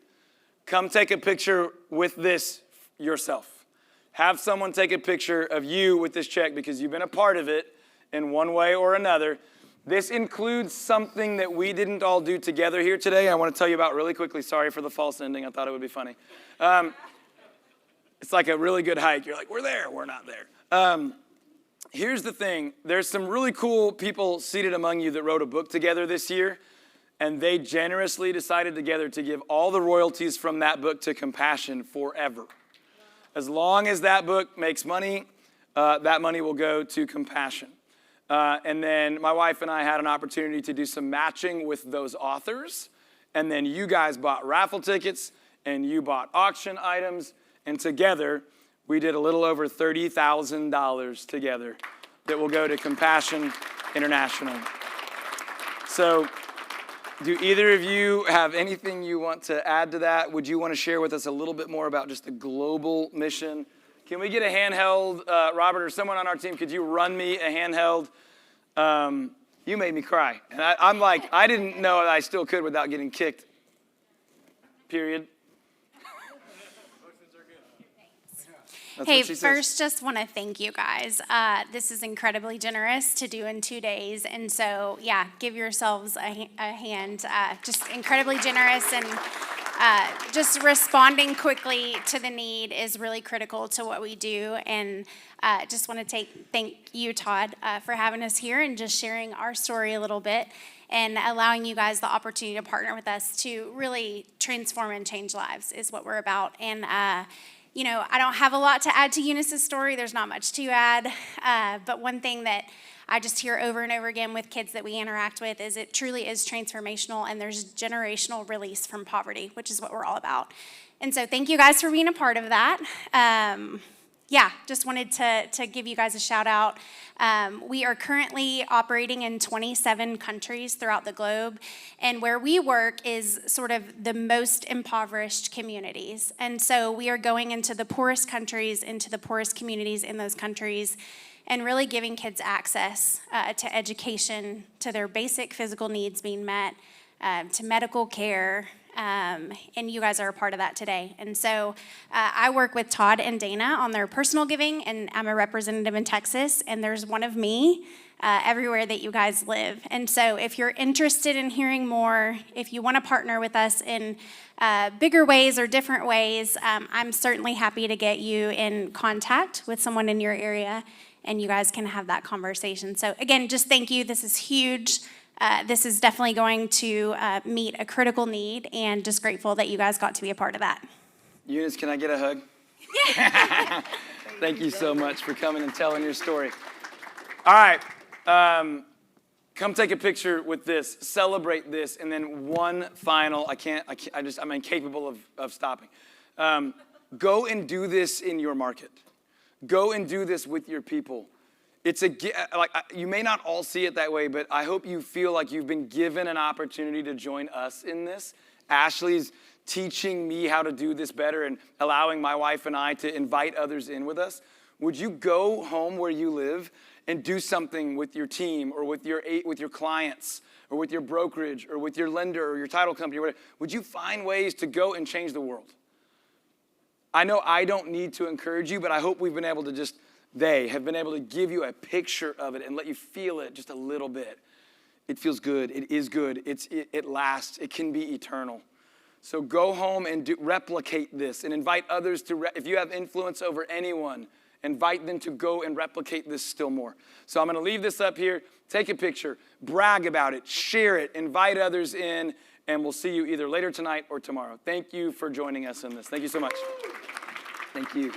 Come take a picture with this yourself. Have someone take a picture of you with this check because you've been a part of it in one way or another. This includes something that we didn't all do together here today. I want to tell you about really quickly. Sorry for the false ending. I thought it would be funny. It's like a really good hike. You're like, we're there. We're not there. Here's the thing. There's some really cool people seated among you that wrote a book together this year, and they generously decided together to give all the royalties from that book to Compassion forever. As long as that book makes money, that money will go to Compassion. And then my wife and I had an opportunity to do some matching with those authors. And then you guys bought raffle tickets and you bought auction items. And together, we did a little over $30,000 together that will go to Compassion International. So do either of you have anything you want to add to that? Would you want to share with us a little bit more about just the global mission? Can we get a handheld, Robert, or someone on our team, could you run me a handheld? You made me cry. And I'm like, I didn't know I still could without getting kicked. Period. That's Hey, what she says. first, just want to thank you guys. This is incredibly generous to do in 2 days. And so, yeah, give yourselves a hand. Just incredibly generous, and just responding quickly to the need is really critical to what we do. And just want to thank you, Todd, for having us here and just sharing our story a little bit and allowing you guys the opportunity to partner with us to really transform and change lives is what we're about. And you know, I don't have a lot to add to Eunice's story. There's not much to add. But one thing that I just hear over and over again with kids that we interact with is it truly is transformational, and there's generational release from poverty, which is what we're all about. And so thank you guys for being a part of that. Yeah, just wanted to give you guys a shout out. We are currently operating in 27 countries throughout the globe, and where we work is sort of the most impoverished communities. And so we are going into the poorest countries, into the poorest communities in those countries, and really giving kids access to education, to their basic physical needs being met, to medical care. And you guys are a part of that today. And so I work with Todd and Dana on their personal giving, and I'm a representative in Texas, and there's one of me everywhere that you guys live. And so if you're interested in hearing more, if you want to partner with us in bigger ways or different ways, I'm certainly happy to get you in contact with someone in your area, and you guys can have that conversation. So again, just thank you. This is huge. This is definitely going to meet a critical need, and just grateful that you guys got to be a part of that. Eunice, can I get a hug? Yeah. Thank you so much for coming and telling your story. All right, come take a picture with this, celebrate this, and then one final, I'm incapable of stopping. Go and do this in your market. Go and do this with your people. It's you may not all see it that way, but I hope you feel like you've been given an opportunity to join us in this. Ashley's teaching me how to do this better and allowing my wife and I to invite others in with us. Would you go home where you live and do something with your team or with your clients or with your brokerage or with your lender or your title company or whatever? Would you find ways to go and change the world? I know I don't need to encourage you, but I hope we've been able to they have been able to give you a picture of it and let you feel it just a little bit. It feels good. It is good. It lasts. It can be eternal. So go home and replicate this and invite others to, if you have influence over anyone, invite them to go and replicate this still more. So I'm going to leave this up here. Take a picture. Brag about it. Share it. Invite others in. And we'll see you either later tonight or tomorrow. Thank you for joining us in this. Thank you so much. Thank you.